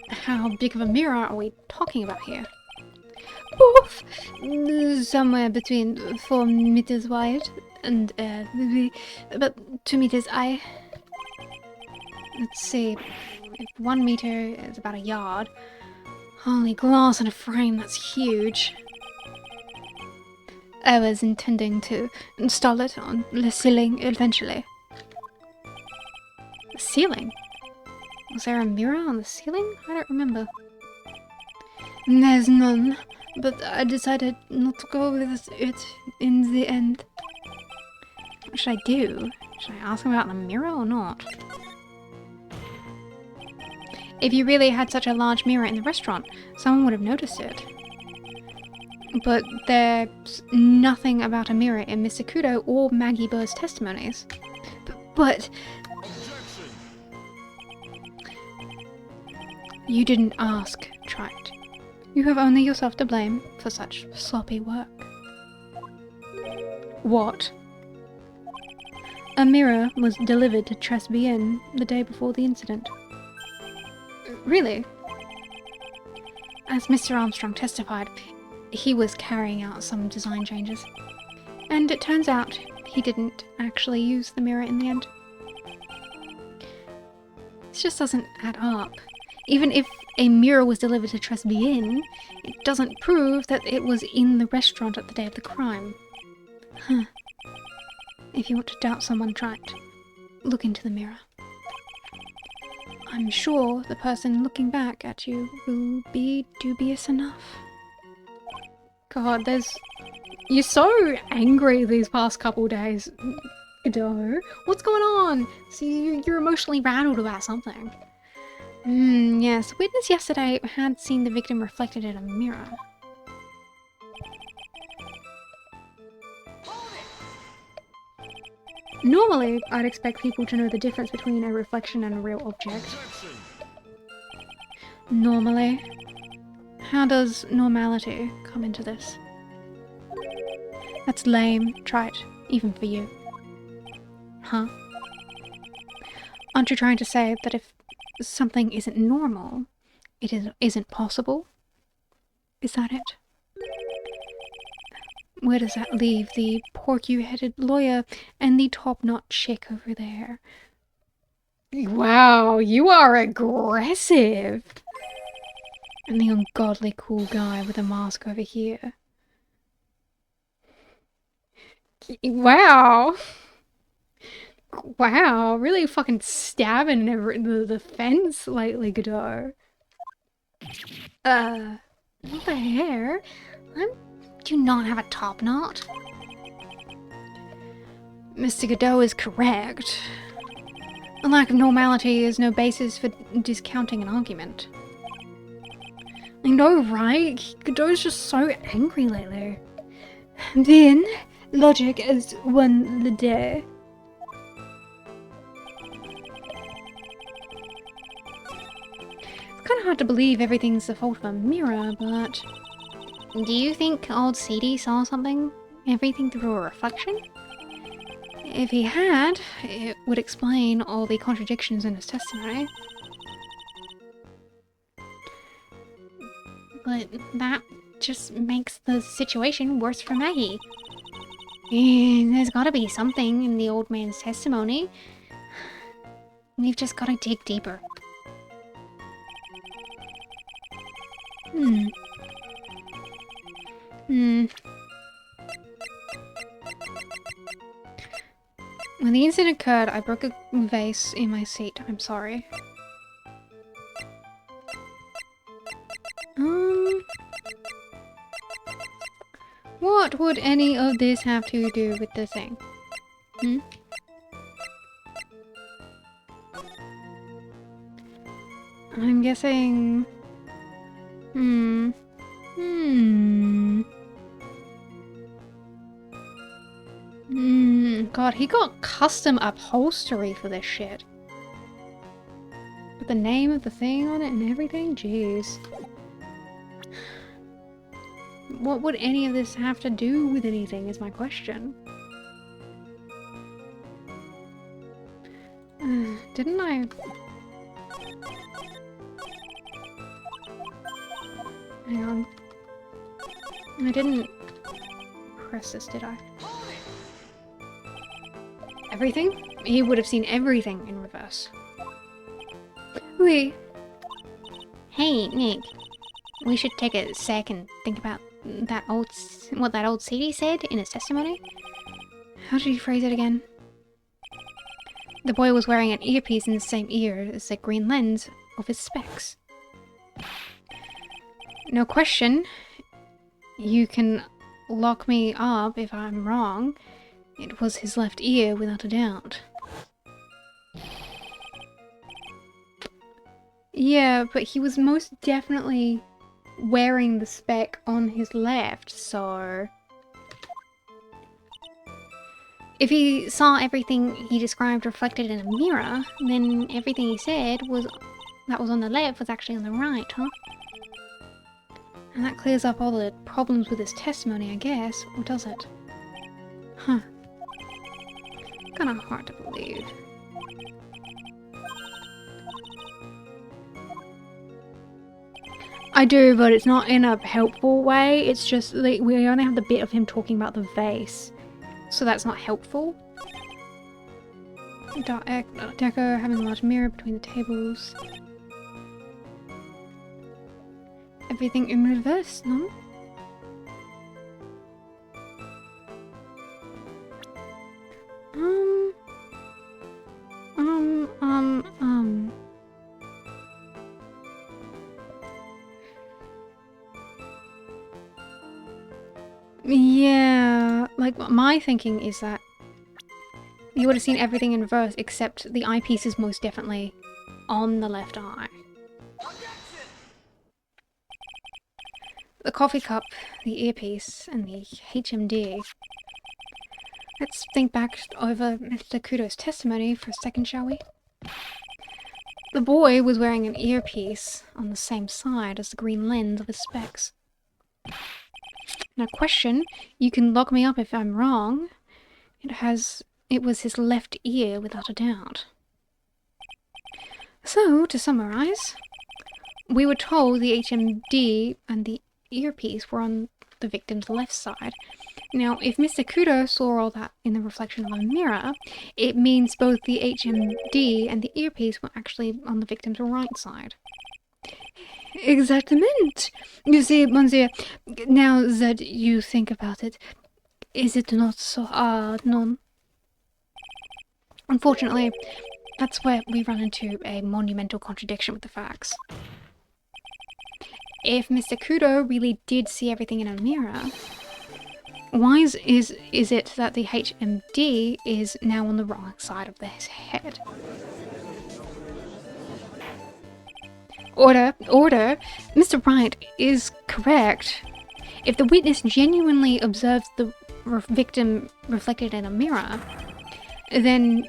How big of a mirror are we talking about here? Both! Somewhere between 4 meters wide and maybe about 2 meters high. Let's see, if 1 meter is about a yard. Holy glass in a frame, that's huge. I was intending to install it on the ceiling eventually. The ceiling? Was there a mirror on the ceiling? I don't remember. There's none, but I decided not to go with it in the end. What should I do? Should I ask him about the mirror or not? If you really had such a large mirror in the restaurant, someone would have noticed it. But there's nothing about a mirror in Mr. Kudo or Maggie Bird's testimonies. But... You didn't ask, Trite. You have only yourself to blame for such sloppy work. What? A mirror was delivered to Tresby the day before the incident. Really? As Mr. Armstrong testified, he was carrying out some design changes. And it turns out he didn't actually use the mirror in the end. This just doesn't add up. Even if a mirror was delivered to Tresby it doesn't prove that it was in the restaurant at the day of the crime. Huh. If you want to doubt someone, try it. Look into the mirror. I'm sure the person looking back at you will be dubious enough. God, you're so angry these past couple days. Godot. What's going on? See, you're emotionally rattled about something. Yes. Witness yesterday had seen the victim reflected in a mirror. Normally, I'd expect people to know the difference between a reflection and a real object. Normally? How does normality come into this? That's lame, Trite, even for you. Huh? Aren't you trying to say that if something isn't normal, it isn't possible? Is that it? Where does that leave the porky-headed lawyer and the top-knot chick over there? Wow, you are aggressive! And the ungodly cool guy with a mask over here. Wow! Wow, really fucking stabbing the fence lately, Godot. Not the hair. Do not have a top knot. Mr. Godot is correct. A lack of normality is no basis for discounting an argument. I know, right? Godot's just so angry lately. Then, logic has won the day. It's kind of hard to believe everything's the fault of a mirror, but... Do you think old CD saw something? Everything through a reflection? If he had, it would explain all the contradictions in his testimony. But that just makes the situation worse for Maggie. There's gotta be something in the old man's testimony. We've just gotta dig deeper. When the incident occurred, I broke a vase in my seat. I'm sorry. What would any of this have to do with the thing? I'm guessing... God, he got custom upholstery for this shit. With the name of the thing on it and everything? Jeez. What would any of this have to do with anything is my question. Didn't I... Hang on. I didn't press this, did I? Everything? He would have seen everything in reverse. Oui. Hey, Nick. We should take a sec and think about what that old CD said in his testimony. How did he phrase it again? The boy was wearing an earpiece in the same ear as the green lens of his specs. No question. You can lock me up if I'm wrong. It was his left ear, without a doubt. Yeah, but he was most definitely wearing the spec on his left, so... If he saw everything he described reflected in a mirror, then everything he said that was on the left was actually on the right, huh? And that clears up all the problems with his testimony, I guess, or does it? Huh. Kinda hard to believe. I do, but it's not in a helpful way. It's just, like, we only have the bit of him talking about the vase. So that's not helpful. Deco having a large mirror between the tables. Everything in reverse, no? Yeah, like, my thinking is that you would have seen everything in reverse, except the eyepiece is most definitely on the left eye. The coffee cup, the earpiece, and the HMD. Let's think back over Mr. Kudo's testimony for a second, shall we? The boy was wearing an earpiece on the same side as the green lens of his specs. Now, question, you can lock me up if I'm wrong. It was his left ear, without a doubt. So, to summarize, we were told the HMD and the earpiece were on the victim's left side. Now, if Mr. Kudo saw all that in the reflection of a mirror, it means both the HMD and the earpiece were actually on the victim's right side. Exactement. You see, Monsieur, now that you think about it, is it not so hard, non? Unfortunately, that's where we run into a monumental contradiction with the facts. If Mr. Kudo really did see everything in a mirror, why is it that the HMD is now on the wrong side of his head? Order! Mr. Wright is correct. If the witness genuinely observes the victim reflected in a mirror, then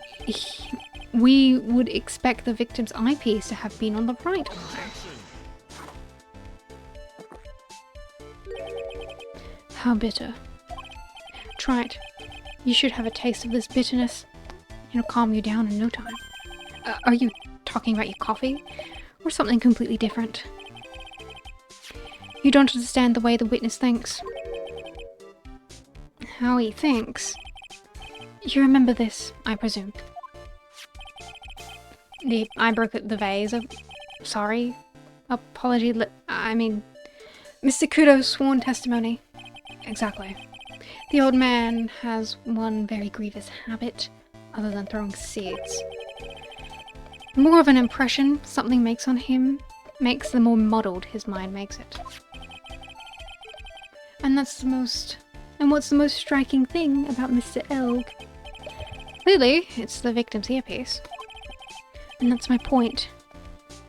we would expect the victim's eyepiece to have been on the right eye. How bitter. Try it. You should have a taste of this bitterness. It'll calm you down in no time. Are you talking about your coffee? Or something completely different? You don't understand the way the witness thinks. how he thinks. You remember this, I presume. I broke the vase. Sorry. Apology. I mean, Mr. Kudo's sworn testimony. Exactly. The old man has one very grievous habit, other than throwing seeds. The more of an impression something makes on him, makes the more muddled his mind makes it. And what's the most striking thing about Mr. Elg? Clearly, it's the victim's earpiece. And that's my point.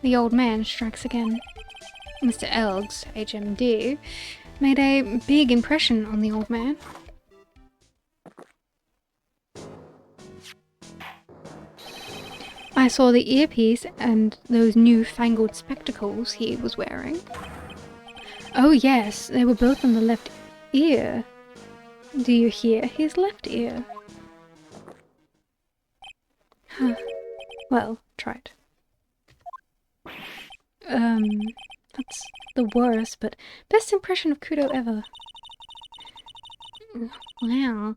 The old man strikes again. Mr. Elg's HMD made a big impression on the old man. I saw the earpiece and those new-fangled spectacles he was wearing. Oh yes, they were both on the left ear. Do you hear his left ear? Huh. Well, try it. That's the worst, but best impression of Kudo ever. Wow,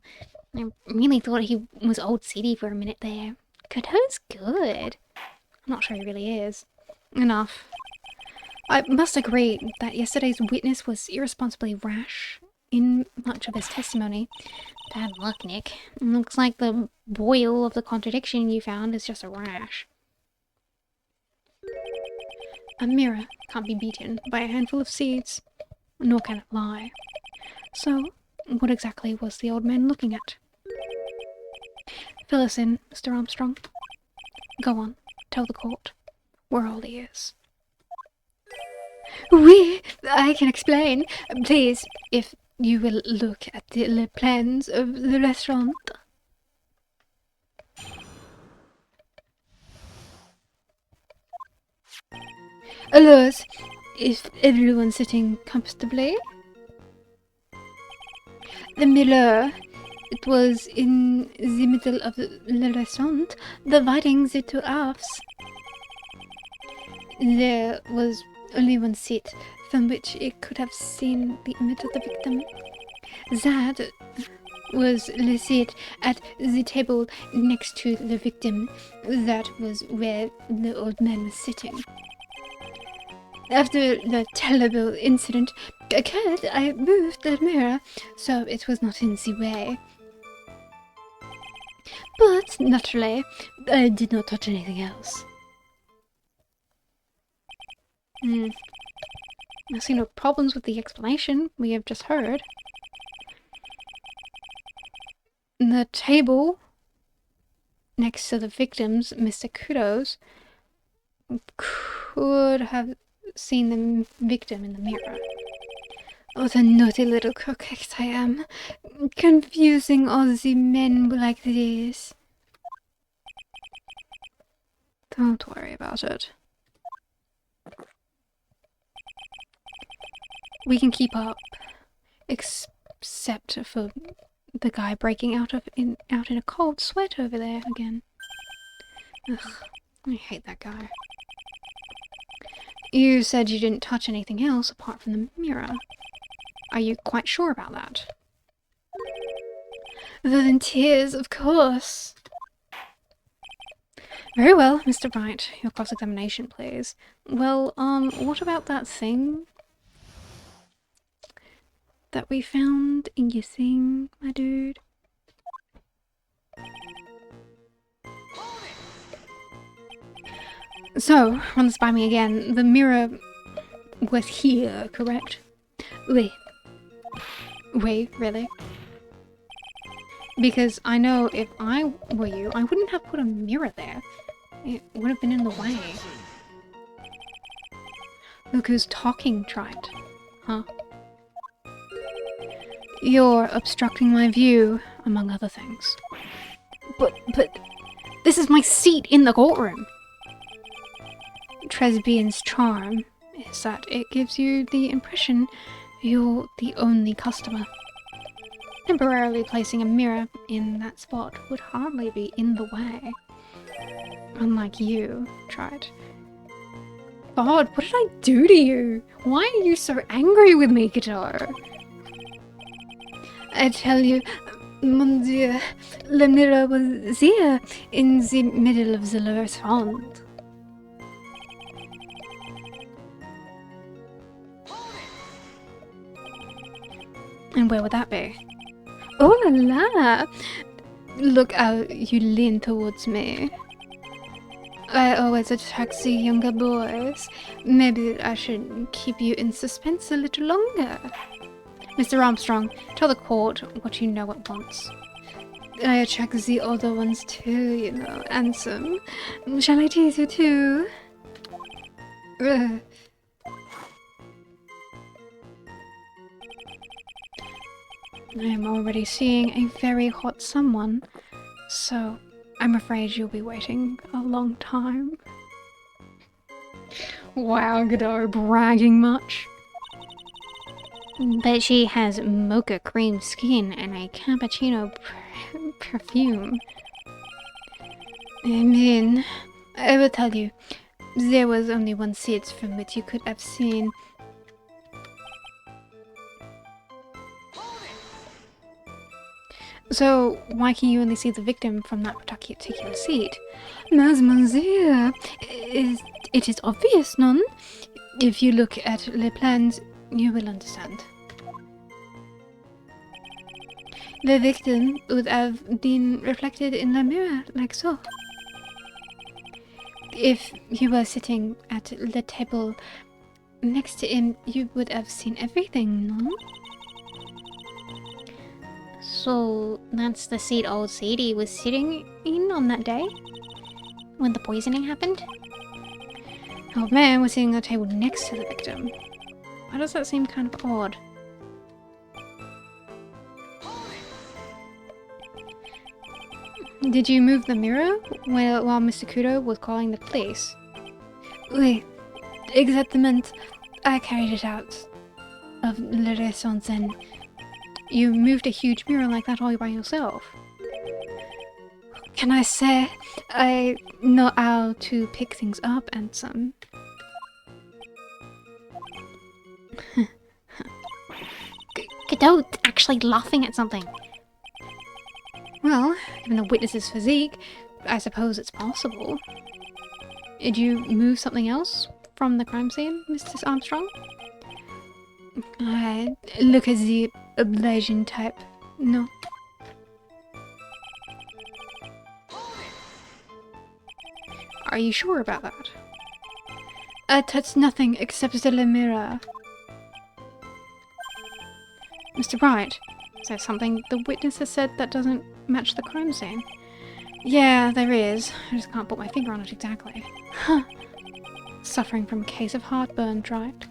I really thought he was old city for a minute there. Kudo's good. I'm not sure he really is. Enough. I must agree that yesterday's witness was irresponsibly rash in much of his testimony. Bad luck, Nick. Looks like the boil of the contradiction you found is just a rash. A mirror can't be beaten by a handful of seeds, nor can it lie. So, what exactly was the old man looking at? Fill us in, Mr. Armstrong. Go on, tell the court. We're all ears. I can explain. Please, if you will look at the plans of the restaurant. Alas, if everyone's sitting comfortably. The mirror, it was in the middle of the restaurant, dividing the two halves. There was only one seat from which it could have seen the image of the victim. That was the seat at the table next to the victim. That was where the old man was sitting. After the terrible incident occurred, I moved the mirror so it was not in the way. But, naturally, I did not touch anything else. I see no problems with the explanation we have just heard. The table next to the victim's, Mr. Kudo's, could have seen the victim in the mirror. What a naughty little coquette I am, confusing all the men like this. Don't worry about it. We can keep up, except for the guy breaking out in a cold sweat over there again. Ugh, I hate that guy. You said you didn't touch anything else apart from the mirror. Are you quite sure about that? Volunteers, of course. Very well, Mr. Wright. Your cross-examination, please. Well, what about that thing that we found in your thing, my dude? So, run this by me again. The mirror was here, correct? Wait, really? Because I know if I were you, I wouldn't have put a mirror there. It would have been in the way. Look who's talking, Trite. Huh? You're obstructing my view, among other things. But, this is my seat in the courtroom! Tresbian's charm is that it gives you the impression you're the only customer. Temporarily placing a mirror in that spot would hardly be in the way. Unlike you, Trite. God, what did I do to you? Why are you so angry with me, Guitar? I tell you, mon Dieu, le mirror was there in the middle of the restaurant. And where would that be? Oh la la! Look how you lean towards me. I always attract the younger boys. Maybe I should keep you in suspense a little longer. Mr. Armstrong, tell the court what you know at once. I attract the older ones too, you know, handsome. Shall I tease you too? Ugh. I am already seeing a very hot someone, so I'm afraid you'll be waiting a long time. Wow, Godot, bragging much? But she has mocha cream skin and a cappuccino perfume. I mean, I will tell you, there was only one seat from which you could have seen. So, why can you only see the victim from that particular seat? Mademoiselle, it is obvious, non? If you look at les plans, you will understand. The victim would have been reflected in the mirror, like so. If you were sitting at the table next to him, you would have seen everything, no? So that's the seat old Sadie was sitting in on that day? When the poisoning happened? The old man was sitting at the table next to the victim. Why does that seem kind of odd? Did you move the mirror while Mr. Kudo was calling the police? Oui, exactement. I carried it out of le restaurant and You moved a huge mirror like that all by yourself? can I say I know how to pick things up and some. Godot actually laughing at something. Well, given the witness's physique, I suppose it's possible. Did you move something else from the crime scene, Mr. Armstrong? I look at the obliging type. No. Are you sure about that? I touched nothing except the mirror. Mr. Wright, is there something the witness has said that doesn't match the crime scene? Yeah, there is. I just can't put my finger on it exactly. Huh. Suffering from a case of heartburn, right?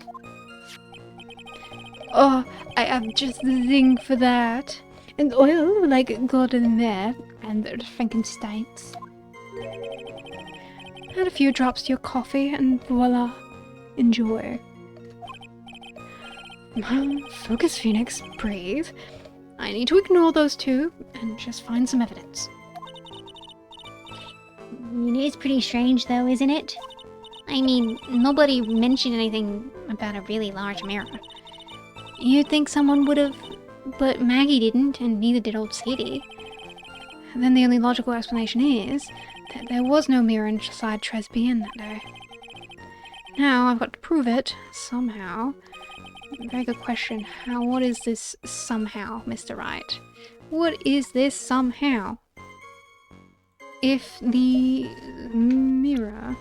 Oh, I have just the thing for that. And oil, like golden mare and Frankenstein's. Add a few drops to your coffee and voila. Enjoy. Focus, Phoenix. Breathe. I need to ignore those two and just find some evidence. It is pretty strange though, isn't it? I mean, nobody mentioned anything about a really large mirror. You'd think someone would have, but Maggie didn't, and neither did old Sadie. And then the only logical explanation is that there was no mirror inside Tresby that day. Now I've got to prove it, somehow. Very good question. What is this somehow, Mr. Wright? What is this somehow? If the mirror...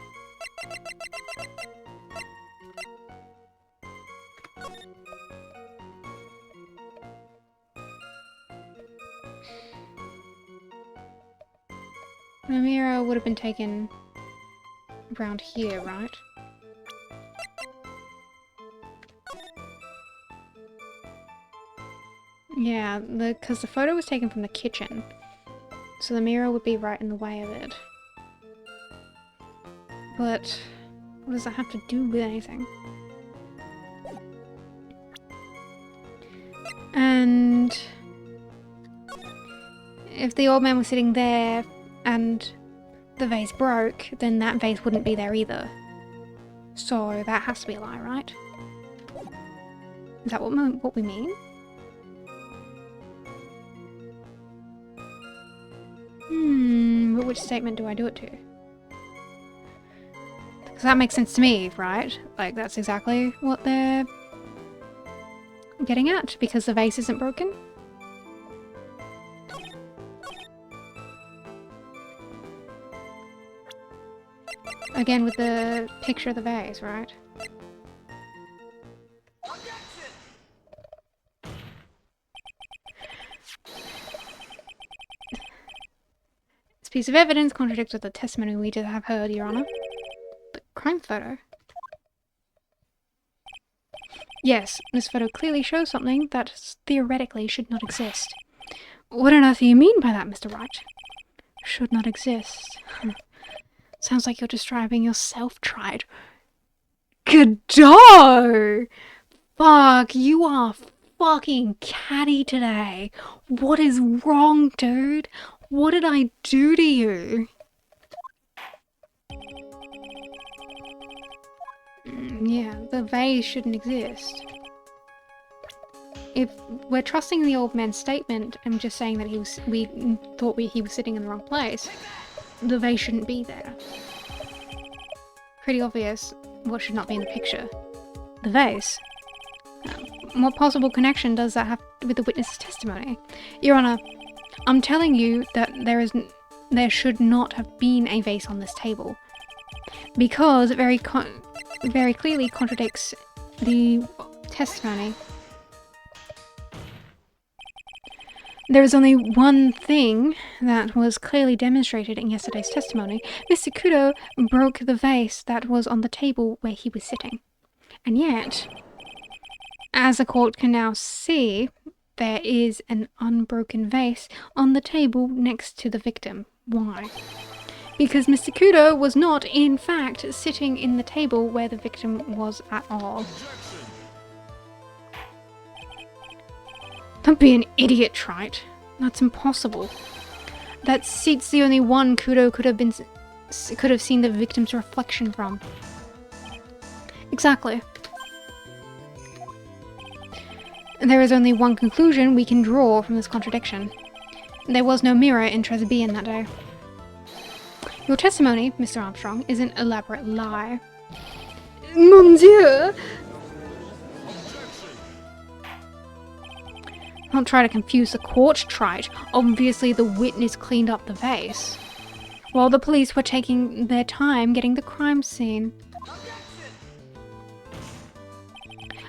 The mirror would have been taken around here, right? Yeah, because the photo was taken from the kitchen, so the mirror would be right in the way of it. But what does that have to do with anything? And if the old man was sitting there and the vase broke, then that vase wouldn't be there either. So that has to be a lie, right? Is that what we mean? But which statement do I do it to? Because that makes sense to me, right? Like, that's exactly what they're getting at, because the vase isn't broken. Again, with the picture of the vase, right? This piece of evidence contradicts with the testimony we did have heard, Your Honor. The crime photo? Yes, this photo clearly shows something that theoretically should not exist. What on earth do you mean by that, Mr. Wright? Should not exist. Sounds like you're describing yourself, tried. Godot! Fuck, you are fucking catty today. What is wrong, dude? What did I do to you? Yeah, the vase shouldn't exist. If we're trusting the old man's statement and just saying that we thought he was sitting in the wrong place, the vase shouldn't be there. Pretty obvious what should not be in the picture. The vase. What possible connection does that have with the witness's testimony? Your Honor, I'm telling you that there should not have been a vase on this table, because it very clearly contradicts the testimony. There is only one thing that was clearly demonstrated in yesterday's testimony. Mr. Kudo broke the vase that was on the table where he was sitting. And yet, as the court can now see, there is an unbroken vase on the table next to the victim. Why? Because Mr. Kudo was not, in fact, sitting in the table where the victim was at all. Don't be an idiot, Trite. That's impossible. That seat's the only one Kudo could have seen the victim's reflection from. Exactly. There is only one conclusion we can draw from this contradiction. There was no mirror in Trezebian that day. Your testimony, Mr. Armstrong, is an elaborate lie. Mon Dieu! Don't try to confuse the court, Trite. Obviously the witness cleaned up the vase, while the police were taking their time getting the crime scene.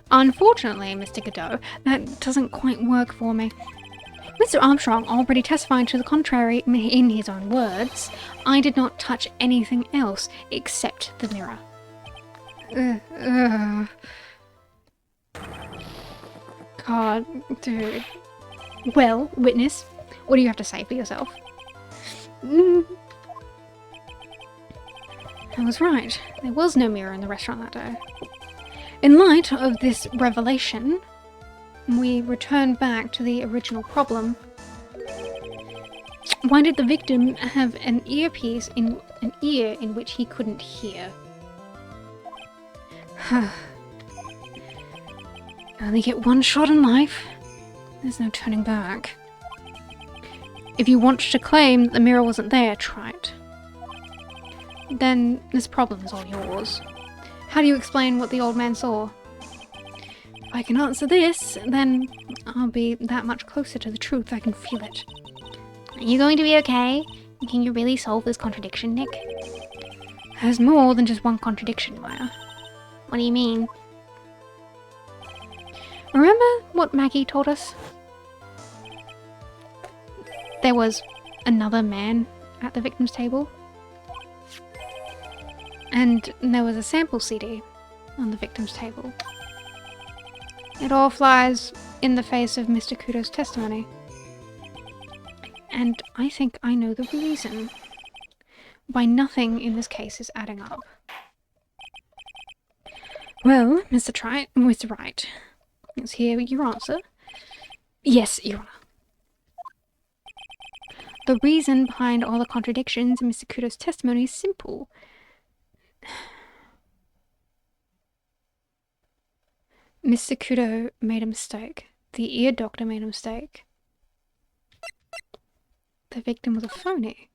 Unfortunately, Mr. Godot, that doesn't quite work for me. Mr. Armstrong already testified to the contrary in his own words. I did not touch anything else except the mirror. God, dude. Well, witness, what do you have to say for yourself? I was right. There was no mirror in the restaurant that day. In light of this revelation, we return back to the original problem. Why did the victim have an earpiece in an ear in which he couldn't hear? Only get one shot in life. There's no turning back. If you want to claim that the mirror wasn't there, try it. Then this problem is all yours. How do you explain what the old man saw? If I can answer this, then I'll be that much closer to the truth. I can feel it. Are you going to be okay? Can you really solve this contradiction, Nick? There's more than just one contradiction, Maya. What do you mean? Remember what Maggie told us? There was another man at the victim's table. And there was a sample CD on the victim's table. It all flies in the face of Mr. Kudo's testimony. And I think I know the reason why nothing in this case is adding up. Well, Mr. Wright, let's hear your answer. Yes, Your Honor. The reason behind all the contradictions in Mr. Kudo's testimony is simple. Mr. Kudo made a mistake. The ear doctor made a mistake. the victim was a phony.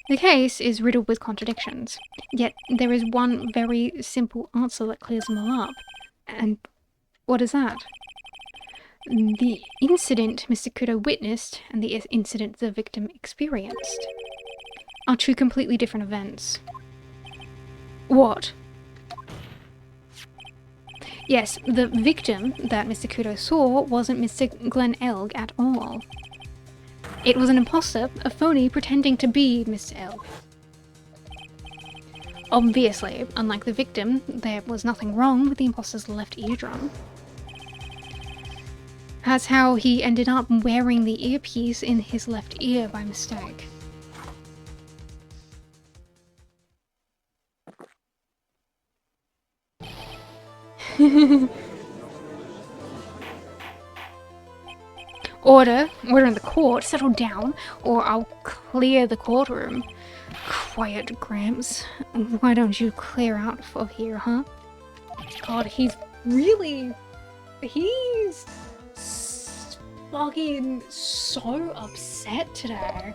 The case is riddled with contradictions, yet there is one very simple answer that clears them all up. And what is that? The incident Mr. Kudo witnessed and the incident the victim experienced are two completely different events. What? Yes, the victim that Mr. Kudo saw wasn't Mr. Glenn Elg at all. It was an imposter, a phony pretending to be Mr. Elg. Obviously, unlike the victim, there was nothing wrong with the imposter's left eardrum. That's how he ended up wearing the earpiece in his left ear by mistake. Order in the court, settle down, or I'll clear the courtroom. Quiet, Gramps. Why don't you clear out of here, huh? God, he's fucking so upset today.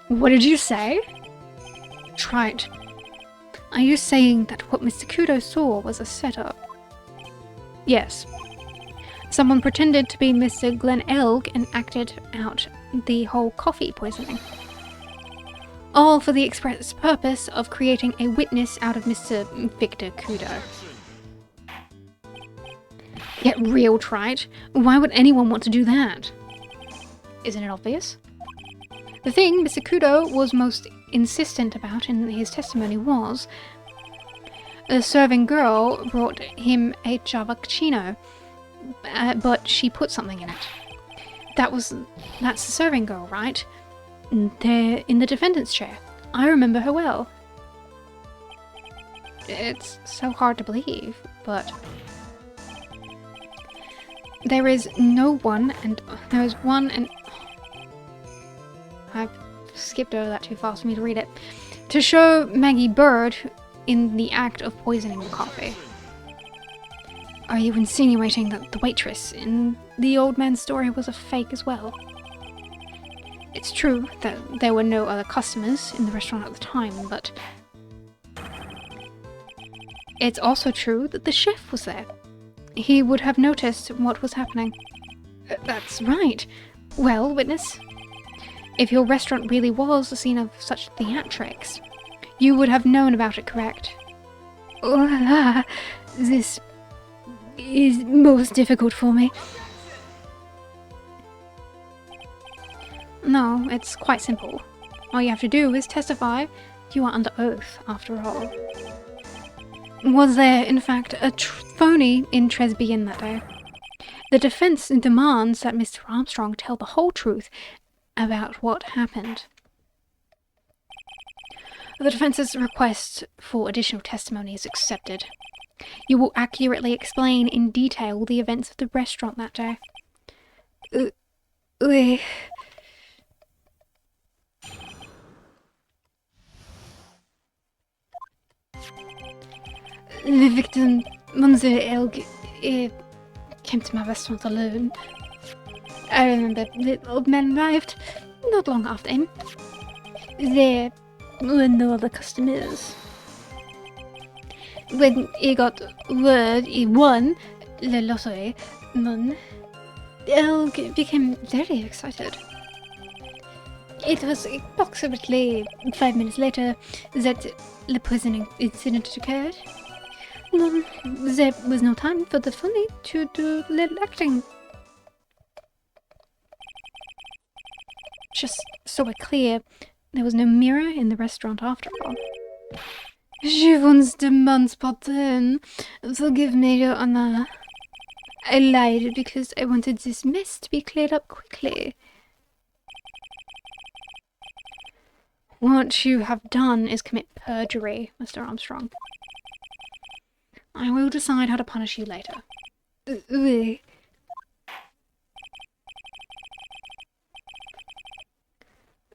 What did you say? Tried. Are you saying that what Mr. Kudo saw was a setup? Yes. Someone pretended to be Mr. Glenn Elg and acted out the whole coffee poisoning. All for the express purpose of creating a witness out of Mr. Victor Kudo. Get real, Trite. Why would anyone want to do that? Isn't it obvious? The thing Mr. Kudo was most insistent about in his testimony was a serving girl brought him a Javacchino, but she put something in it. That's the serving girl, right? They're in the defendant's chair. I remember her well. It's so hard to believe, but there is one and I've skipped over that too fast for me to read it. To show Maggie Bird in the act of poisoning the coffee. Are you insinuating that the waitress in the old man's story was a fake as well? It's true that there were no other customers in the restaurant at the time, but it's also true that the chef was there. He would have noticed what was happening. That's right. Well, witness, if your restaurant really was the scene of such theatrics, you would have known about it, correct? Oh la la, this is most difficult for me. No, it's quite simple. All you have to do is testify. You are under oath, after all. Was there, in fact, a phony in Tresbian that day? The defense demands that Mr. Armstrong tell the whole truth about what happened. The defense's request for additional testimony is accepted. You will accurately explain in detail the events of the restaurant that day. The victim, Monsieur Elg, came to my restaurant alone. I remember the old man arrived not long after him. There were no other customers. When he got word he won the lottery, Elg became very excited. It was approximately 5 minutes later that the poisoning incident occurred. There was no time for the phony to do little acting. Just so we're clear, there was no mirror in the restaurant after all. Je vous demande pardon. Forgive me, Your Honor. I lied because I wanted this mess to be cleared up quickly. What you have done is commit perjury, Mr. Armstrong. I will decide how to punish you later.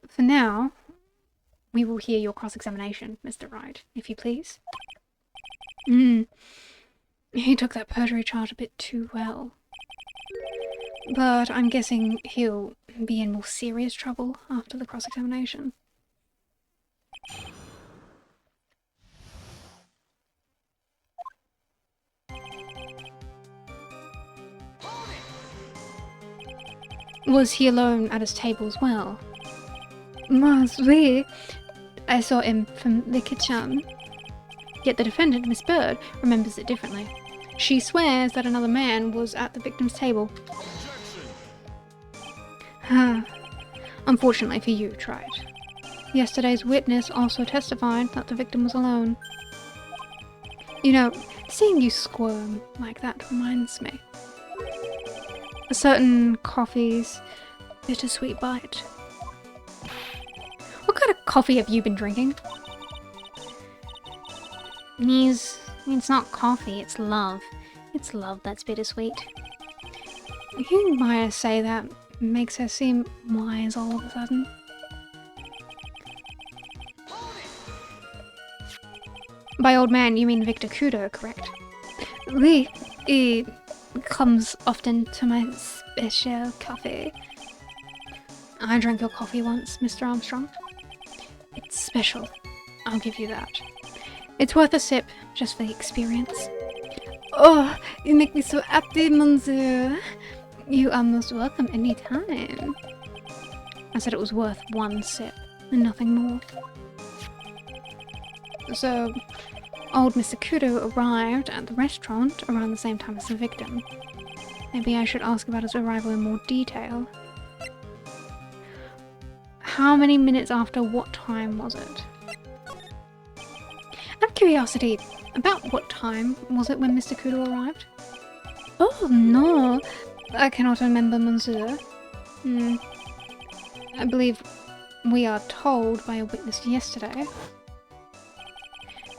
For now, we will hear your cross-examination, Mr. Wright, if you please. He took that perjury charge a bit too well. But I'm guessing he'll be in more serious trouble after the cross-examination. Was he alone at his table as well? Mas, oui. I saw him from the kitchen. Yet the defendant, Miss Bird, remembers it differently. She swears that another man was at the victim's table. Unfortunately for you, tried. Yesterday's witness also testified that the victim was alone. You know, seeing you squirm like that reminds me. A certain coffee's bittersweet bite. What kind of coffee have you been drinking? It's not coffee, it's love. It's love that's bittersweet. You might say that makes her seem wise all of a sudden. By old man, you mean Victor Kudo, correct? Oui, he comes often to my special coffee. I drank your coffee once, Mr. Armstrong. It's special, I'll give you that. It's worth a sip, just for the experience. Oh, you make me so happy, monsieur. You are most welcome anytime. I said it was worth one sip, and nothing more. So, old Mr. Kudo arrived at the restaurant around the same time as the victim. Maybe I should ask about his arrival in more detail. How many minutes after what time was it? Out of curiosity, about what time was it when Mr. Kudo arrived? Oh, no. I cannot remember, monsieur. I believe we are told by a witness yesterday.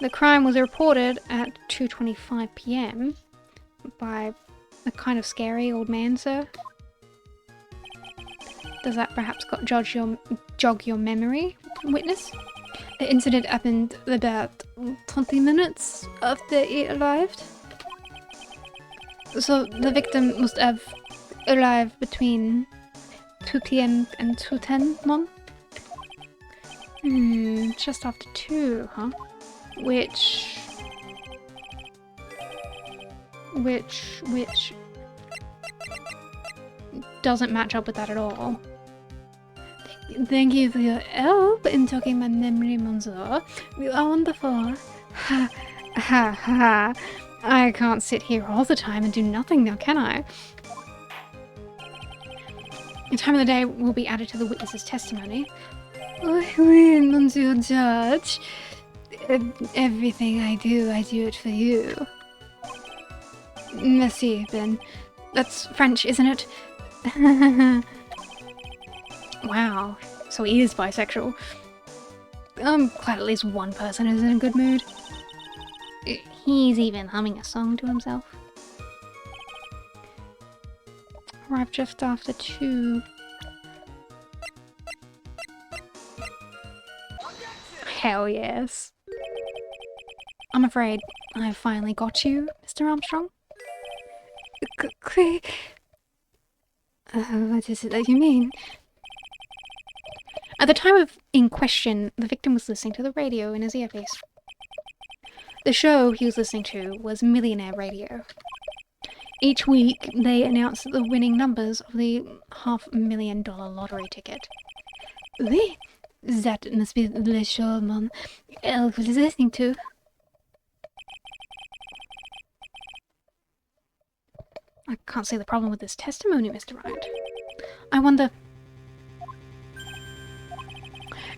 The crime was reported at 2:25 p.m. by a kind of scary old man, sir. Does that perhaps jog your memory, witness? The incident happened about 20 minutes after he arrived. So the victim must have arrived between 2 p.m. and 2:10, Mom? Just after 2, huh? Which doesn't match up with that at all. Thank you for your help in jogging my memory, monsieur. You are wonderful. Ha ha ha. I can't sit here all the time and do nothing now, can I? The time of the day will be added to the witness's testimony. Oh, oui, monsieur judge. Everything I do it for you. Merci, Ben. That's French, isn't it? Wow, so he is bisexual. I'm glad at least one person is in a good mood. He's even humming a song to himself. Arrived just after 2. Hell yes. I'm afraid I finally got you, Mr. Armstrong. What is it that you mean? At the time in question, the victim was listening to the radio in his earpiece. The show he was listening to was Millionaire Radio. Each week, they announced the winning numbers of the $500,000 lottery ticket. Oui, that must be the show Mom Elf was listening to. I can't see the problem with this testimony, Mr. Wright. I wonder...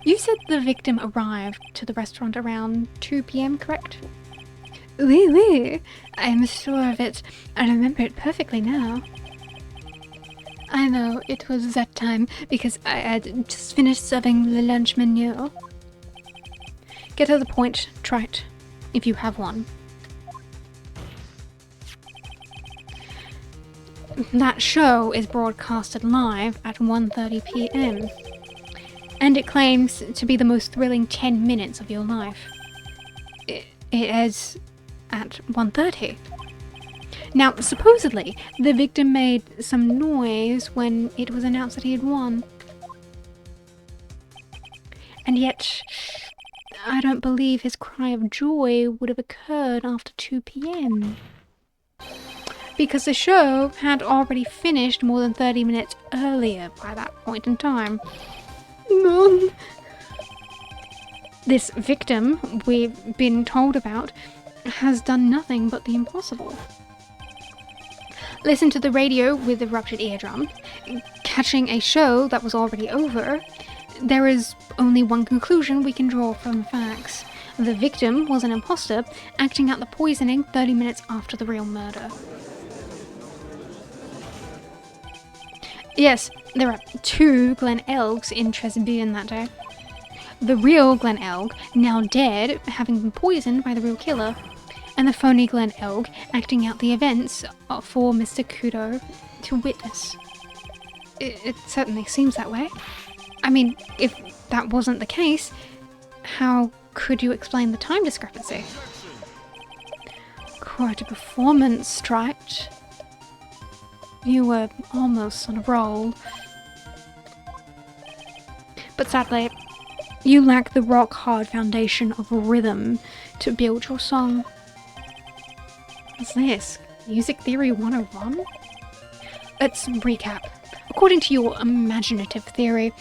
You said the victim arrived to the restaurant around 2 p.m., correct? Oui, oui. I'm sure of it. I remember it perfectly now. I know it was that time because I had just finished serving the lunch menu. Get to the point, Trite, if you have one. That show is broadcasted live at 1:30 p.m. and it claims to be the most thrilling 10 minutes of your life. It is at 1:30. Now, supposedly, the victim made some noise when it was announced that he had won. And yet, I don't believe his cry of joy would have occurred after 2 p.m. because the show had already finished more than 30 minutes earlier by that point in time. Mom. This victim we've been told about has done nothing but the impossible. Listened to the radio with a ruptured eardrum, catching a show that was already over. There is only one conclusion we can draw from the facts. The victim was an imposter, acting out the poisoning 30 minutes after the real murder. Yes, there are 2 Glen Elgs in Tresbyan that day. The real Glen Elg, now dead, having been poisoned by the real killer, and the phony Glen Elg acting out the events for Mr. Kudo to witness. It certainly seems that way. I mean, if that wasn't the case, how could you explain the time discrepancy? Quite a performance, Striped. You were almost on a roll. But sadly, you lack the rock-hard foundation of rhythm to build your song. What's this? Music Theory 101? Let's recap. According to your imaginative theory,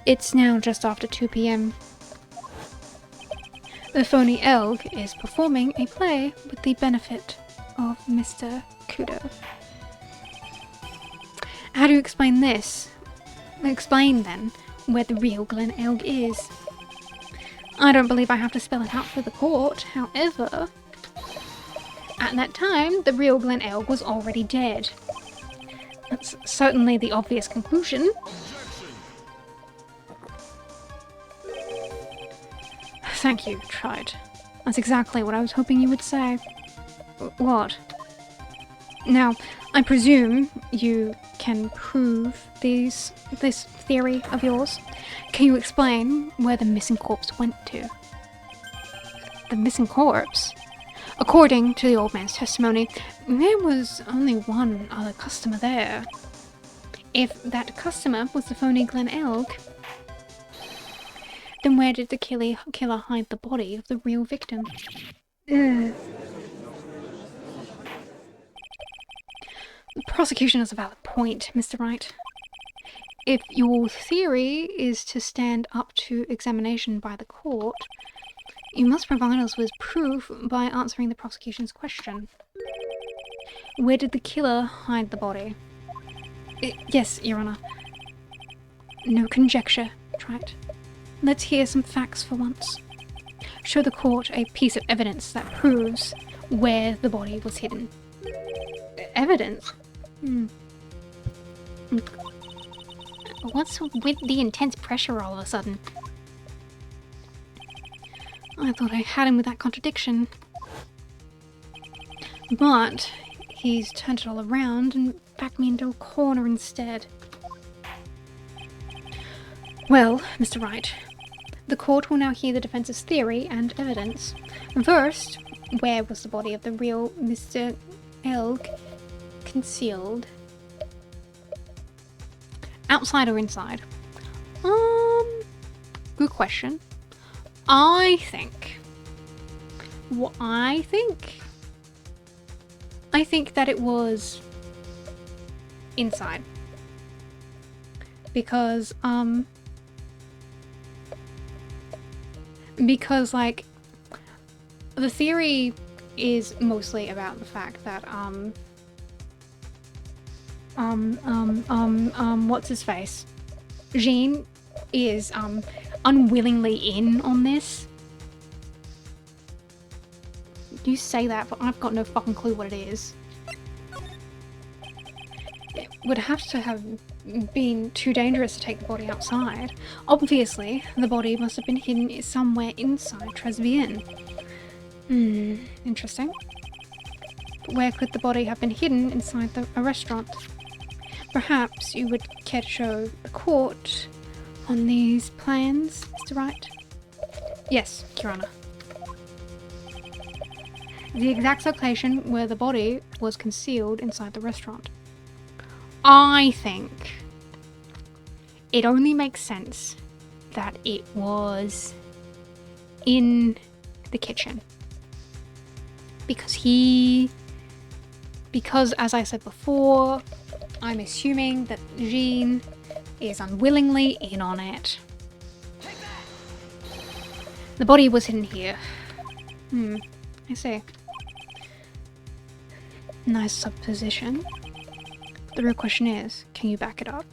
it's now just after 2 p.m. The phony Elg is performing a play with the benefit of Mr. Kudo. How do you explain this? Explain, then, where the real Glen Elg is. I don't believe I have to spell it out for the court, however, at that time, the real Glen Elg was already dead. That's certainly the obvious conclusion. Thank you, Tried. That's exactly what I was hoping you would say. What? Now, I presume you can prove this theory of yours. Can you explain where the missing corpse went to? The missing corpse? According to the old man's testimony, there was only one other customer there. If that customer was the phony Glen Elg, then where did the killer hide the body of the real victim? The prosecution has a valid point, Mr. Wright. If your theory is to stand up to examination by the court, you must provide us with proof by answering the prosecution's question. Where did the killer hide the body? Yes, Your Honor. No conjecture, Tried. Let's hear some facts for once. Show the court a piece of evidence that proves where the body was hidden. Evidence? What's with the intense pressure all of a sudden? I thought I had him with that contradiction. But he's turned it all around and backed me into a corner instead. Well, Mr. Wright, the court will now hear the defense's theory and evidence. First, where was the body of the real Mr. Elg concealed? Outside or inside? Good question. I think that it was inside. Because like the theory is mostly about the fact that what's his face? Jean is unwillingly in on this. You say that, but I've got no fucking clue what it is. It would have to have been too dangerous to take the body outside. Obviously, the body must have been hidden somewhere inside Tresbyan. Interesting. But where could the body have been hidden inside a restaurant? Perhaps you would care to show the court on these plans, Mr. Wright? Yes, Your Honor. the exact location where the body was concealed inside the restaurant. I think it only makes sense that it was in the kitchen. Because as I said before, I'm assuming that Jean is unwillingly in on it. The body was hidden here. I see. Nice supposition. The real question is, can you back it up?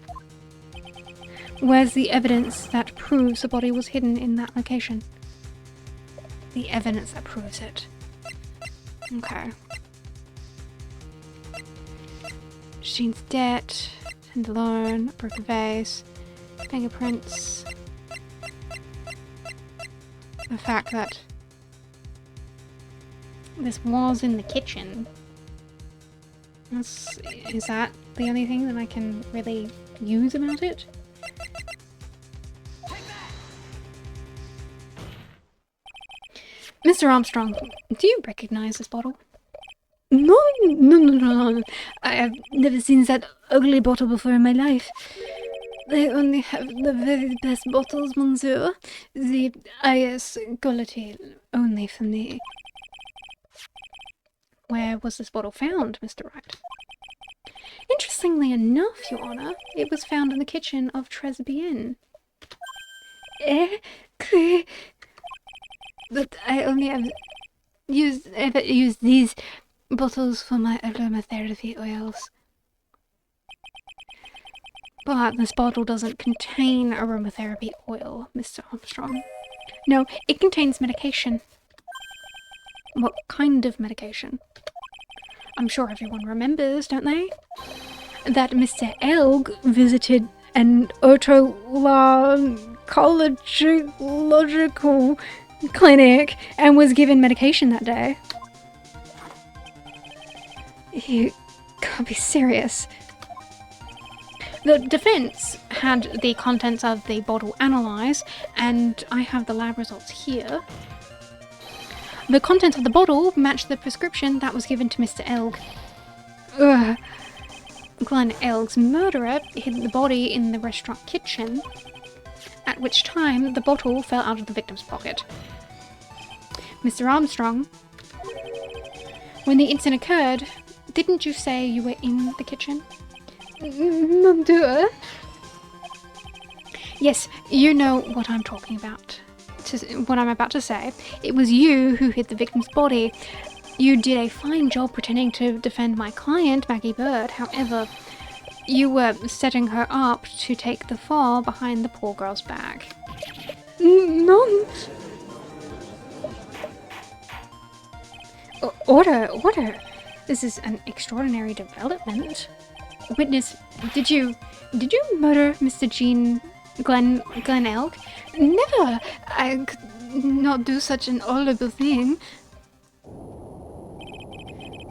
Where's the evidence that proves the body was hidden in that location? The evidence that proves it. Okay. Jean's debt, and alone, broken vase, fingerprints. The fact that this was in the kitchen. Is that the only thing that I can really use about it? Mr. Armstrong, do you recognize this bottle? No. I have never seen that ugly bottle before in my life. They only have the very best bottles, monsieur. The highest quality only for me. Where was this bottle found, Mr. Wright? Interestingly enough, Your Honor, it was found in the kitchen of Tresbien. But I only have ever used these bottles for my aromatherapy oils. But this bottle doesn't contain aromatherapy oil, Mr. Armstrong. No, it contains medication. What kind of medication? I'm sure everyone remembers, don't they? That Mr. Elg visited an otolaryngological clinic and was given medication that day. You can't be serious. The defense had the contents of the bottle analysed, and I have the lab results here. The contents of the bottle matched the prescription that was given to Mr. Elg. Glenn Elg's murderer hid the body in the restaurant kitchen, at which time the bottle fell out of the victim's pocket. Mr. Armstrong, when the incident occurred, didn't you say you were in the kitchen? Monsieur? Yes, you know what I'm talking about. What I'm about to say. It was you who hid the victim's body. You did a fine job pretending to defend my client, Maggie Bird. However, you were setting her up to take the fall behind the poor girl's back. No. Order. This is an extraordinary development. Witness, did you murder Mr. Glenn Elg? Never! I could not do such an horrible thing.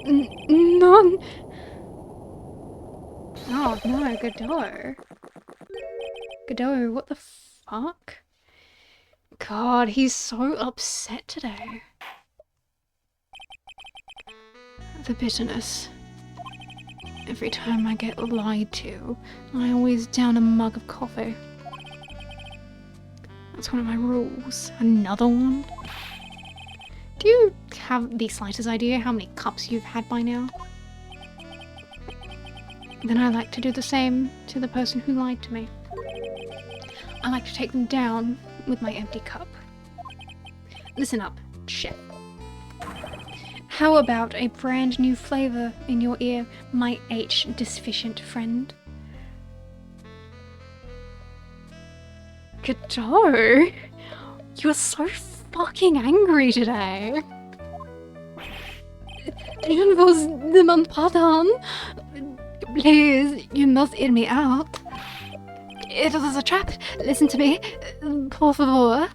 None. Oh no, Godot. Godot, what the fuck? God, he's so upset today. The bitterness. Every time I get lied to, I always down a mug of coffee. That's one of my rules. Another one? Do you have the slightest idea how many cups you've had by now? Then I like to do the same to the person who lied to me. I like to take them down with my empty cup. Listen up, chef. How about a brand new flavour in your ear, my H-deficient friend? Godot, you're so fucking angry today. Je ne vous demande pardon. Please, you must hear me out. It was a trap. Listen to me. Por favor.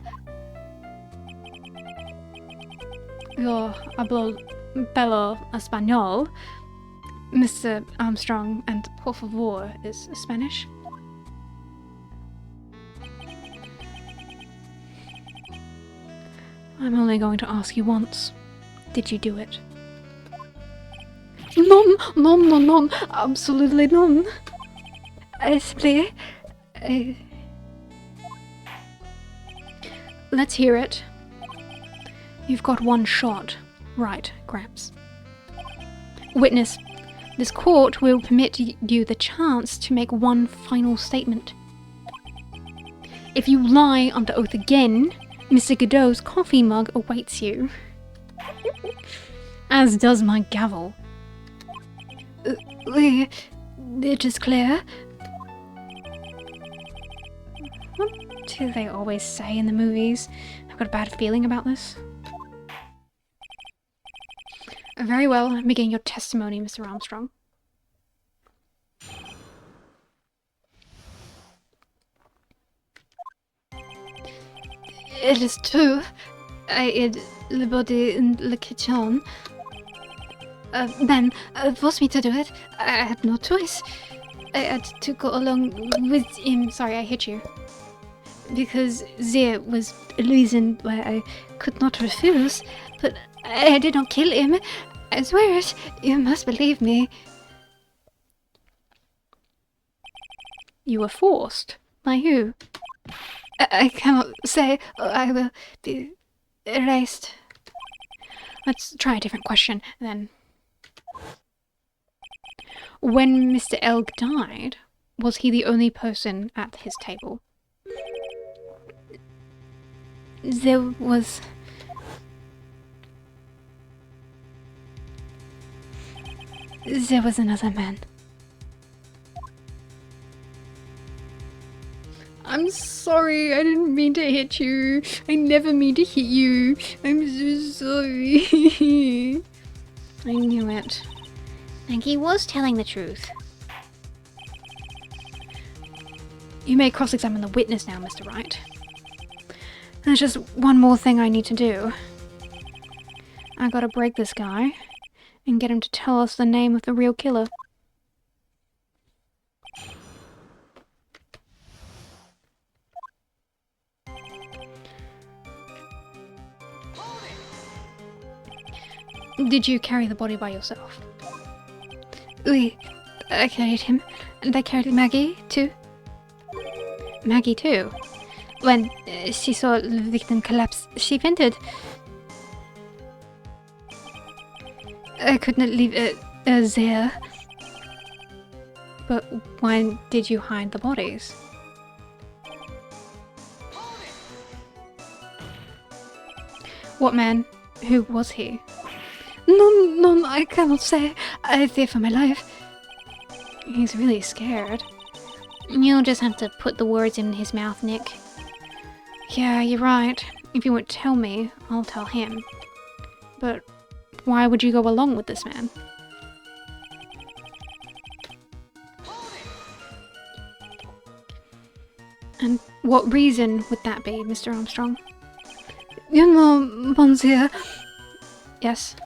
Yo hablo bello español, Mr. Armstrong, and por favor is Spanish. I'm only going to ask you once. did you do it? None, absolutely none. I simply... Let's hear it. You've got one shot. Right, Gramps. Witness, this court will permit you the chance to make one final statement. If you lie under oath again, Mr. Godot's coffee mug awaits you. As does my gavel. It is clear. What do they always say in the movies? I've got a bad feeling about this. Very well, begin your testimony, Mr. Armstrong. It is true. I hid the body in the kitchen. Ben forced me to do it. I had no choice. I had to go along with him. Sorry, I hit you. Because there was a reason why I could not refuse. But I did not kill him. I swear it. You must believe me. You were forced? By who? I cannot say, or I will be erased. Let's try a different question, then. When Mr. Elg died, was he the only person at his table? There was... There was another man. I'm sorry, I didn't mean to hit you. I never mean to hit you. I'm so sorry. I knew it. Maggie was telling the truth. You may cross-examine the witness now, Mr. Wright. There's just one more thing I need to do. I gotta break this guy and get him to tell us the name of the real killer. Did you carry the body by yourself? I carried him, and I carried Maggie, too. Maggie, too? When she saw the victim collapse, she fainted. I could not leave it there. But why did you hide the bodies? What man? Who was he? None, I cannot say. I fear for my life. He's really scared. You'll just have to put the words in his mouth, Nick. Yeah, you're right. If you won't tell me, I'll tell him. But why would you go along with this man? And what reason would that be, Mr. Armstrong? You know, Monsieur, Yes?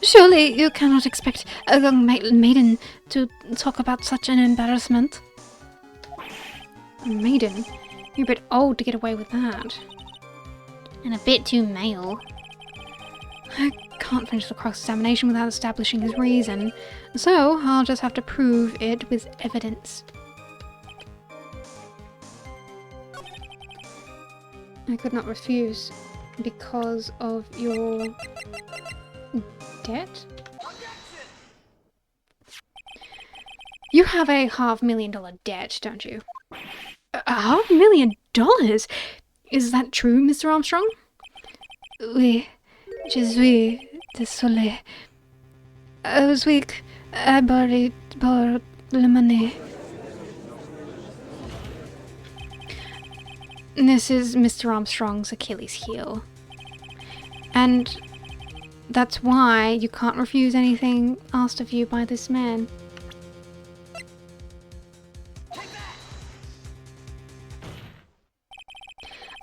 surely you cannot expect a young maiden to talk about such an embarrassment. A maiden? You're a bit old to get away with that. And a bit too male. I can't finish the cross-examination without establishing his reason, so I'll just have to prove it with evidence. I could not refuse because of your debt? You have a $500,000 debt, don't you? $500,000? Is that true, Mr. Armstrong? Oui, je suis désolé. I was weak. I borrowed the money. This is Mr. Armstrong's Achilles heel. And that's why you can't refuse anything asked of you by this man.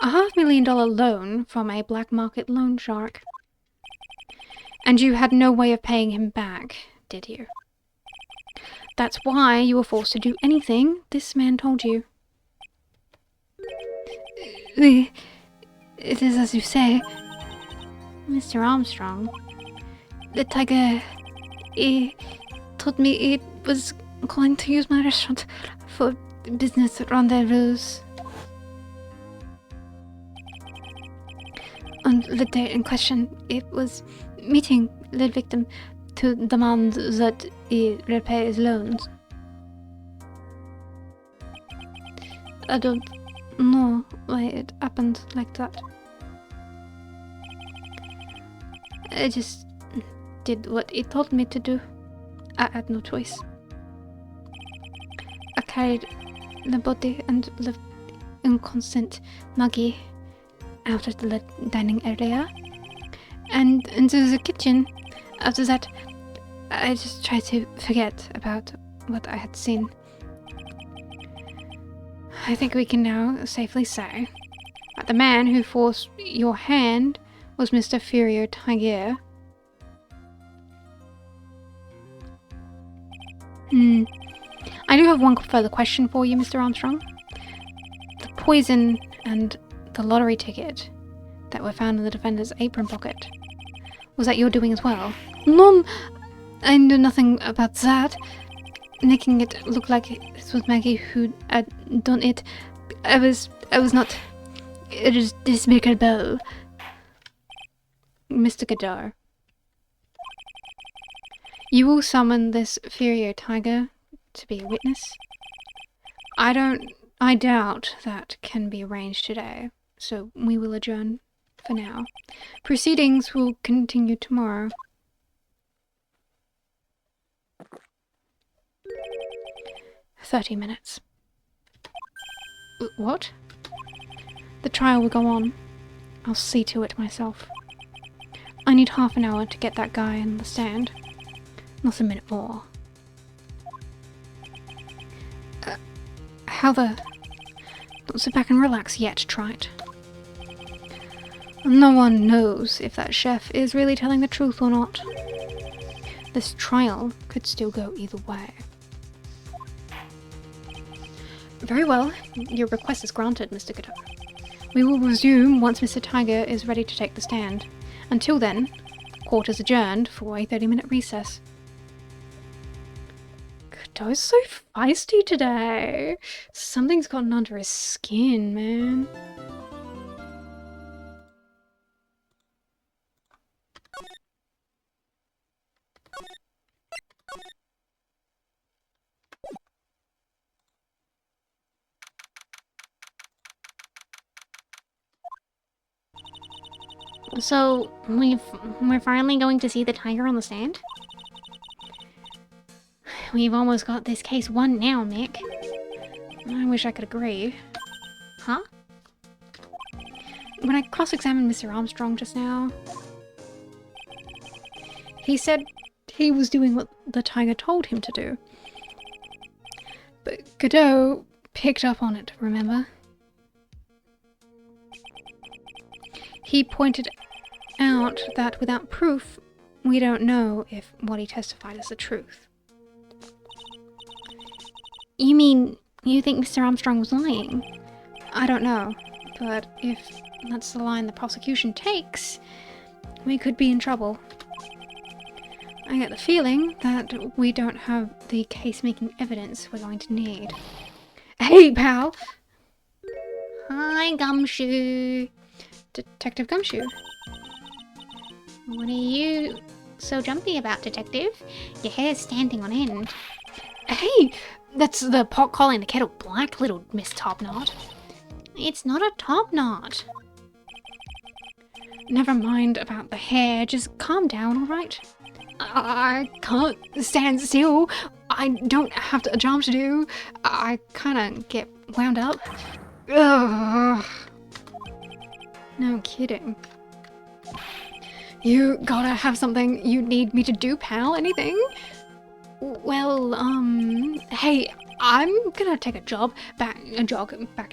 A $500,000 loan from a black market loan shark. And you had no way of paying him back, did you? That's why you were forced to do anything this man told you. Oui, it is as you say. Mr. Armstrong. The tiger, he told me it was going to use my restaurant for business rendezvous. On the day in question, it was meeting the victim to demand that he repay his loans. I don't know why it happened like that. I just did what he told me to do. I had no choice. I carried the body and the inconstant Maggie out of the dining area and into the kitchen. After that, I just tried to forget about what I had seen. I think we can now safely say that the man who forced your hand was Mr. Furier Tiger. I do have one further question for you, Mr. Armstrong. The poison and the lottery ticket that were found in the defendant's apron pocket, was that your doing as well? None. I knew nothing about that. Making it look like this was Maggie who had done it. I was not. It is despicable. Mr. Gadar, you will summon this Furier Tiger to be a witness. I doubt that can be arranged today, so we will adjourn for now. Proceedings will continue tomorrow. "30 minutes. What? The trial will go on. I'll see to it myself. I need half an hour to get that guy on the stand. Not a minute more. Don't sit back and relax yet, Trite. No one knows if that chef is really telling the truth or not. This trial could still go either way." Very well. Your request is granted, Mr. Godot. We will resume once Mr. Tiger is ready to take the stand. Until then, court is adjourned for a 30-minute recess. Godot's so feisty today. Something's gotten under his skin, man. So, we're finally going to see the tiger on the stand? We've almost got this case won now, Mick. I wish I could agree. Huh? When I cross-examined Mr. Armstrong just now, he said he was doing what the tiger told him to do. But Godot picked up on it, remember? He pointed out that without proof, we don't know if what he testified is the truth. You mean you think Mr. Armstrong was lying? I don't know, but if that's the line the prosecution takes, we could be in trouble. I get the feeling that we don't have the case-making evidence we're going to need. Hey, pal! Hi, Gumshoe. Detective Gumshoe. What are you so jumpy about, Detective? Your hair's standing on end. Hey! That's the pot calling the kettle black, little Miss Topknot. It's not a top knot. Never mind about the hair, just calm down, alright? I can't stand still. I don't have a job to do. I kinda get wound up. Ugh. No kidding. You gotta have something you need me to do, pal? Anything? Well, hey, I'm gonna take a jog back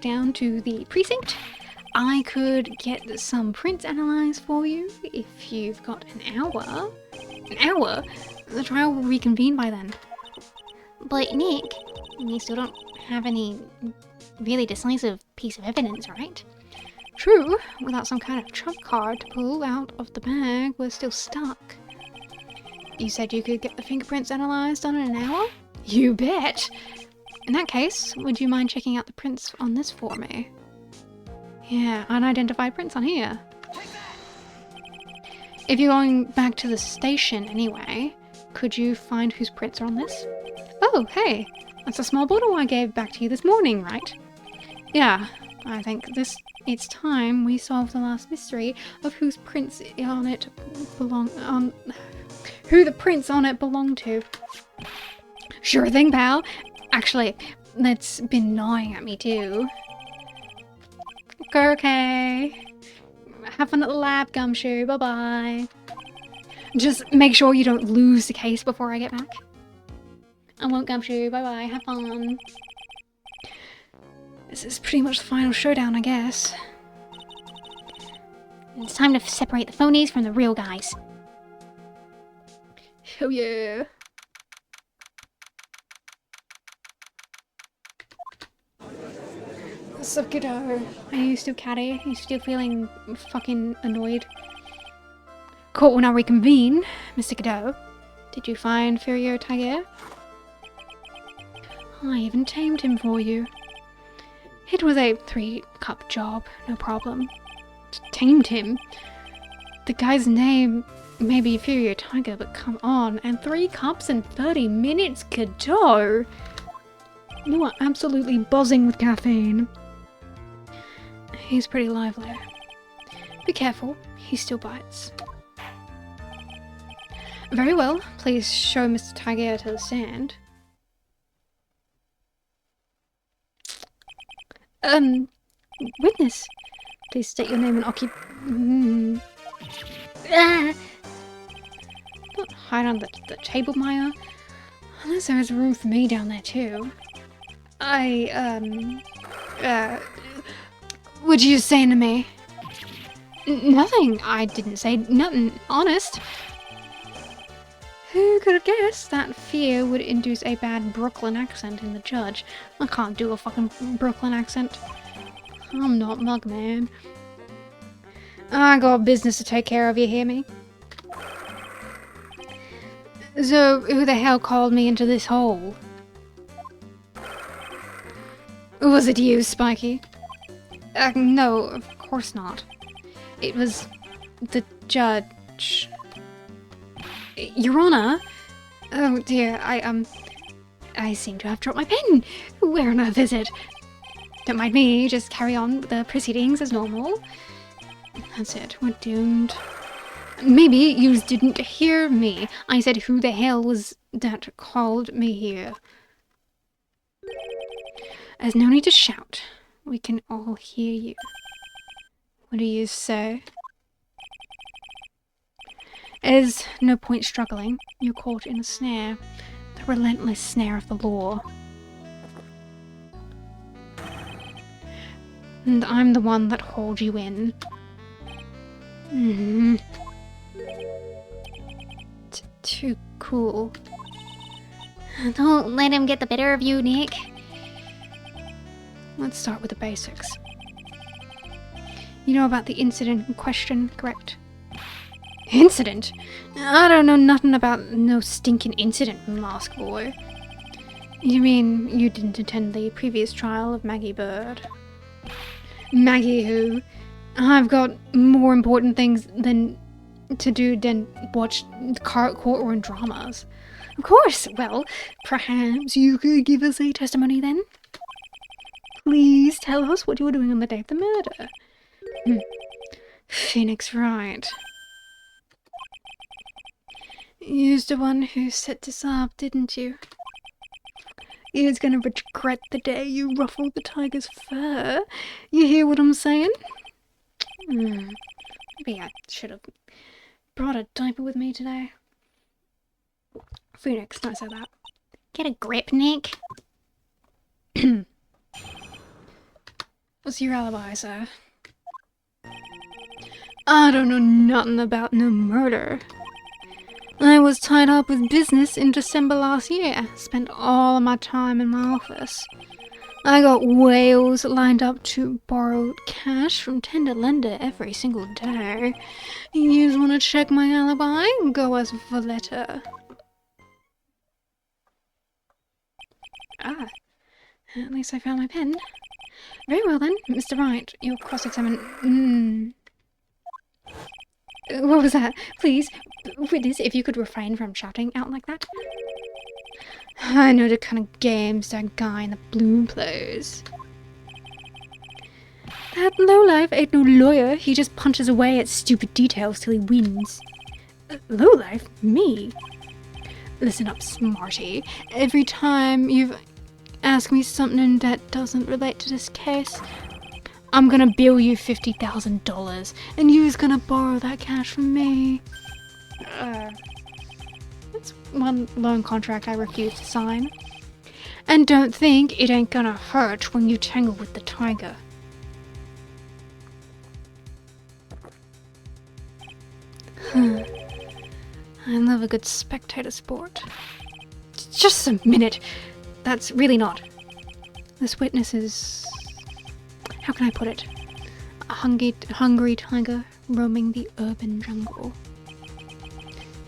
down to the precinct. I could get some prints analyzed for you if you've got an hour. An hour? The trial will reconvene by then. But Nick, we still don't have any really decisive piece of evidence, right? True, without some kind of trump card to pull out of the bag, we're still stuck. You said you could get the fingerprints analysed in an hour? You bet! In that case, would you mind checking out the prints on this for me? Yeah, unidentified prints on here. If you're going back to the station anyway, could you find whose prints are on this? Oh, hey! That's a small bottle I gave back to you this morning, right? Yeah, I think it's time we solve the last mystery of whose prints on it who the prints on it belong to. Sure thing, pal. Actually, that's been gnawing at me too. Okay. Have fun at the lab, Gumshoe. Bye-bye. Just make sure you don't lose the case before I get back. I won't, Gumshoe. Bye-bye. Have fun. This is pretty much the final showdown, I guess. It's time to separate the phonies from the real guys. Oh yeah. What's up, kiddo? Are you still catty? Are you still feeling fucking annoyed? Court will now reconvene, Mr. Kiddo. Did you find Furio Tiger? I even tamed him for you. It was a 3-cup job, no problem. Tamed him? The guy's name may be Furio Tiger, but come on, and 3 cups in 30 minutes, kiddo! You are absolutely buzzing with caffeine. He's pretty lively. Be careful, he still bites. Very well, please show Mr. Tiger to the stand. Witness, please state your name and Don't hide on the table, Maya. Unless there is room for me down there too. What'd you say to me? Nothing. I didn't say nothing. Honest. Who could have guessed that fear would induce a bad Brooklyn accent in the judge? I can't do a fucking Brooklyn accent. I'm not Mugman. I got business to take care of, you hear me? So, who the hell called me into this hole? Was it you, Spiky? No, of course not. It was the judge. Your Honor? Oh dear, I seem to have dropped my pen. We're on a visit. Don't mind me, just carry on with the proceedings as normal. That's it, we're doomed. Maybe you didn't hear me. I said who the hell was that called me here? There's no need to shout. We can all hear you. What do you say? There's no point struggling. You're caught in a snare. The relentless snare of the law. And I'm the one that hauled you in. Too cool. Don't let him get the better of you, Nick. Let's start with the basics. You know about the incident in question, correct? Incident? I don't know nothing about no stinking incident, Mask Boy. You mean you didn't attend the previous trial of Maggie Bird? Maggie who? I've got more important things to do than watch courtroom dramas. Of course, well, perhaps you could give us a testimony then? Please tell us what you were doing on the day of the murder. Phoenix Wright. You're the one who set this up, didn't you? You're gonna regret the day you ruffled the tiger's fur. You hear what I'm saying? Maybe I should have brought a diaper with me today. Phoenix, don't say that. Get a grip, Nick. What's your alibi, sir? I don't know nothing about no murder. I was tied up with business in December last year. Spent all of my time in my office. I got whales lined up to borrow cash from tender lender every single day. You want to check my alibi? Go as Valletta. Ah, at least I found my pen. Very well then, Mr. Wright, you're cross-examined. What was that? Please, witness, if you could refrain from shouting out like that. I know the kind of games that guy in the blue plays. That lowlife ain't no lawyer. He just punches away at stupid details till he wins. Lowlife? Me? Listen up, smarty. Every time you've asked me something that doesn't relate to this case, I'm gonna bill you $50,000, and you's gonna borrow that cash from me. That's one loan contract I refuse to sign. And don't think it ain't gonna hurt when you tangle with the tiger. I love a good spectator sport. Just a minute. That's really not. This witness is... how can I put it? A hungry tiger roaming the urban jungle.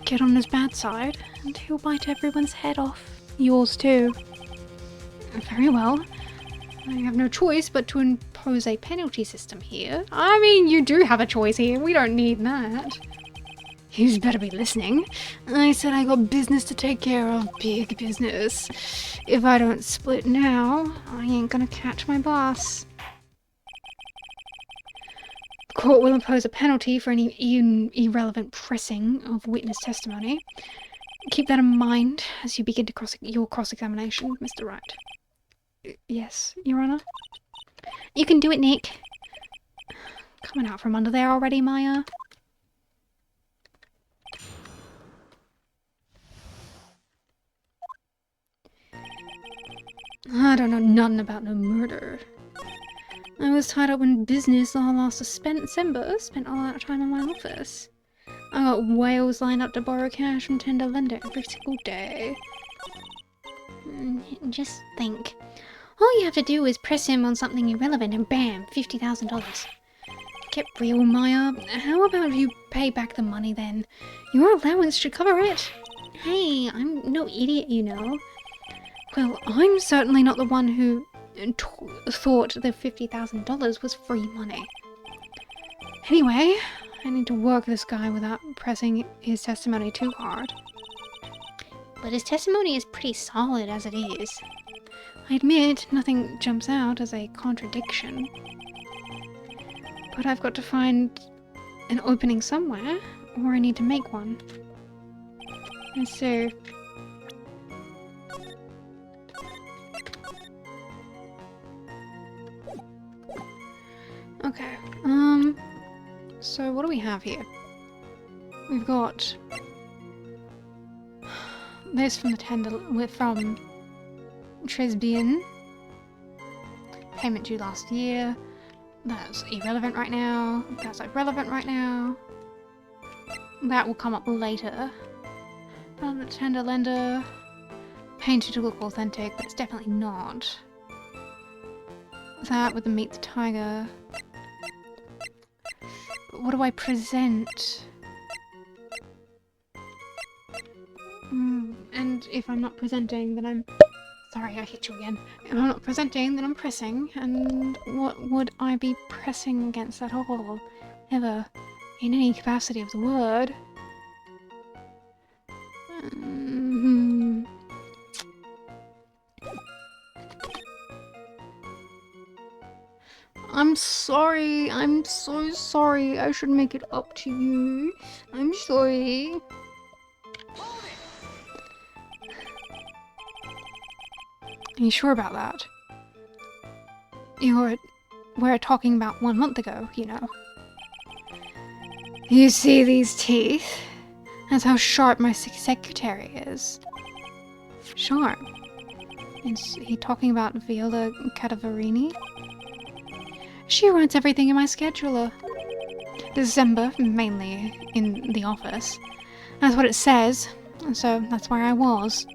Get on his bad side, and he'll bite everyone's head off. Yours too. Very well. I have no choice but to impose a penalty system here. I mean, you do have a choice here. We don't need that. You better be listening. I said I got business to take care of. Big business. If I don't split now, I ain't gonna catch my boss. The court will impose a penalty for any irrelevant pressing of witness testimony. Keep that in mind as you begin to your cross-examination, Mr. Wright. Yes, Your Honor? You can do it, Nick. Coming out from under there already, Maya? I don't know nothing about no murder. I was tied up in business all last December, spent all that time in my office. I got whales lined up to borrow cash from tender lender every single day. Just think. All you have to do is press him on something irrelevant and bam, $50,000. Get real, Maya. How about you pay back the money then? Your allowance should cover it. Hey, I'm no idiot, you know. Well, I'm certainly not the one who thought the $50,000 was free money. Anyway, I need to work this guy without pressing his testimony too hard. But his testimony is pretty solid as it is. I admit nothing jumps out as a contradiction. But I've got to find an opening somewhere, or I need to make one. And so... okay, so what do we have here? We've got this from the tender, from Tresbian. Payment due last year. That's irrelevant right now. That's irrelevant right now. That will come up later. The tender lender. Painted to look authentic, but it's definitely not. That with the meet the tiger. What do I present? And if I'm not presenting, then I'm... Sorry, I hit you again. If I'm not presenting, then I'm pressing. And what would I be pressing against at all? Ever. In any capacity of the word. I'm sorry. I'm so sorry. I should make it up to you. I'm sorry. Are you sure about that? We're talking about 1 month ago, you know. You see these teeth? That's how sharp my secretary is. Sharp? Is he talking about Viola Cadavarini? She writes everything in my scheduler. December, mainly in the office. That's what it says, and so that's where I was.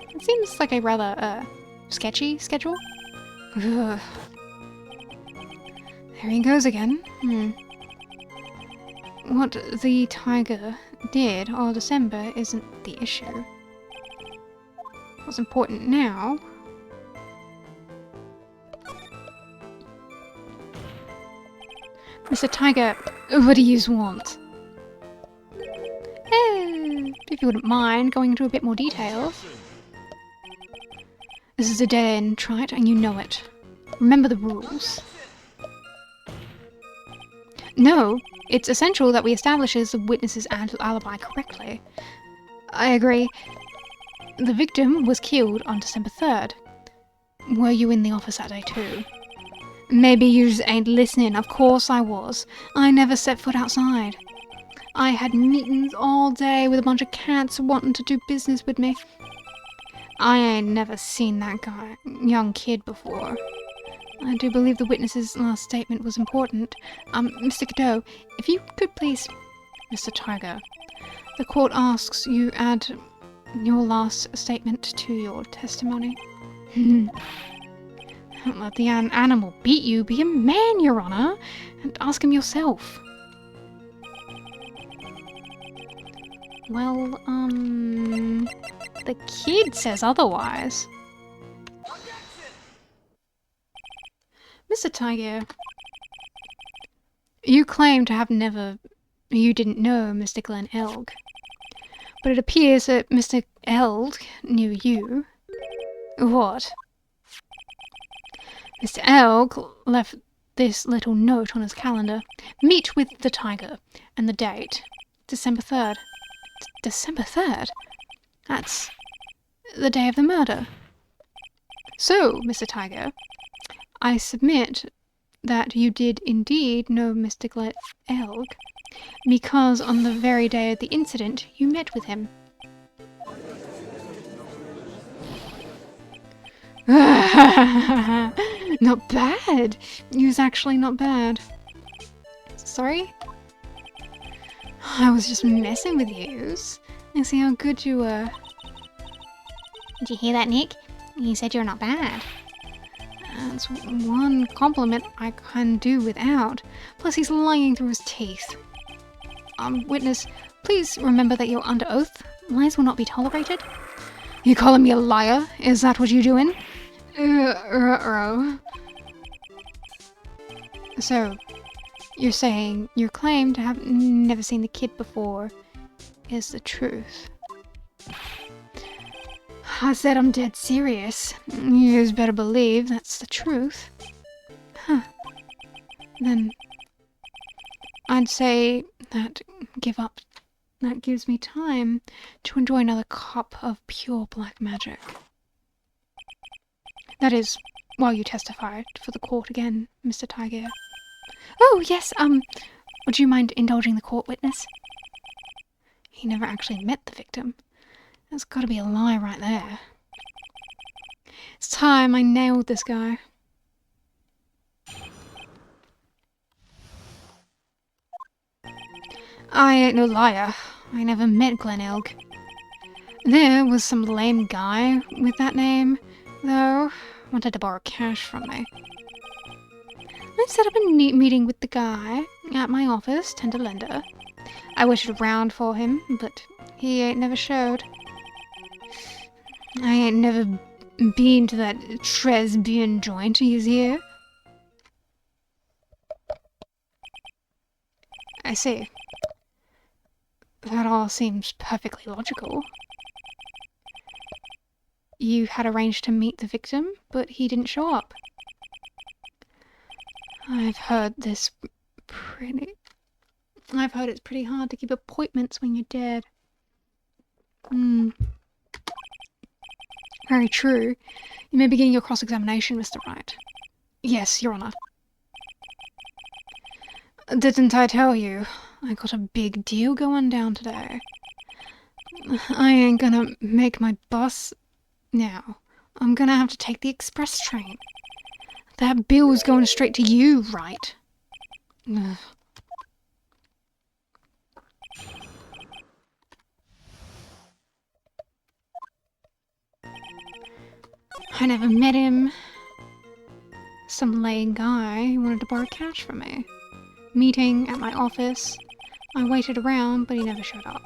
It seems like a rather, sketchy schedule. Ugh. There he goes again. What the tiger did all December isn't the issue. What's important now... Mr. Tiger, what do you want? If you wouldn't mind going into a bit more detail. This is a dead end, Wright, and you know it. Remember the rules. No, it's essential that we establish the witness's alibi correctly. I agree. The victim was killed on December 3rd. Were you in the office that day too? Maybe you just ain't listening. Of course I was. I never set foot outside. I had meetings all day with a bunch of cats wanting to do business with me. I ain't never seen that young kid before. I do believe the witness's last statement was important. Mr. Cadeau, if you could please... Mr. Tiger, the court asks you add your last statement to your testimony. Don't let the animal beat you. Be a man, Your Honor, and ask him yourself. Well, the kid says otherwise. Mr. Tiger, you claim to have you didn't know Mr. Glenn Elg, but it appears that Mr. Elg knew you. What? Mr. Elg left this little note on his calendar. Meet with the tiger. And the date. December 3rd. December 3rd? That's the day of the murder. So, Mr. Tiger, I submit that you did indeed know Mr. Glenn Elg, because on the very day of the incident, you met with him. Not bad. He was actually not bad. Sorry? I was just messing with you. I see how good you were. Did you hear that, Nick? He said you're not bad. That's one compliment I can do without. Plus he's lying through his teeth. Witness, please remember that you're under oath. Lies will not be tolerated. You calling me a liar? Is that what you're doing? So, you're saying your claim to have never seen the kid before is the truth. I said I'm dead serious. You better believe that's the truth. Huh. Then I'd say that that gives me time to enjoy another cup of pure black magic. That is, while you testified for the court again, Mr. Tiger. Oh, yes, would you mind indulging the court, witness? He never actually met the victim. That's gotta be a lie right there. It's time I nailed this guy. I ain't no liar. I never met Glenn Elg. There was some lame guy with that name, though, wanted to borrow cash from me. I set up a meeting with the guy at my office, tender lender. I wished around for him, but he ain't never showed. I ain't never been to that Tresbian joint he's here. I see. That all seems perfectly logical. You had arranged to meet the victim, but he didn't show up. I've heard it's pretty hard to keep appointments when you're dead. Very true. You may begin your cross-examination, Mr. Wright. Yes, Your Honor. Didn't I tell you? I got a big deal going down today. I ain't gonna make my bus now. I'm gonna have to take the express train. That bill's going straight to you, right? Ugh. I never met him. Some lame guy who wanted to borrow cash from me. Meeting at my office. I waited around, but he never showed up.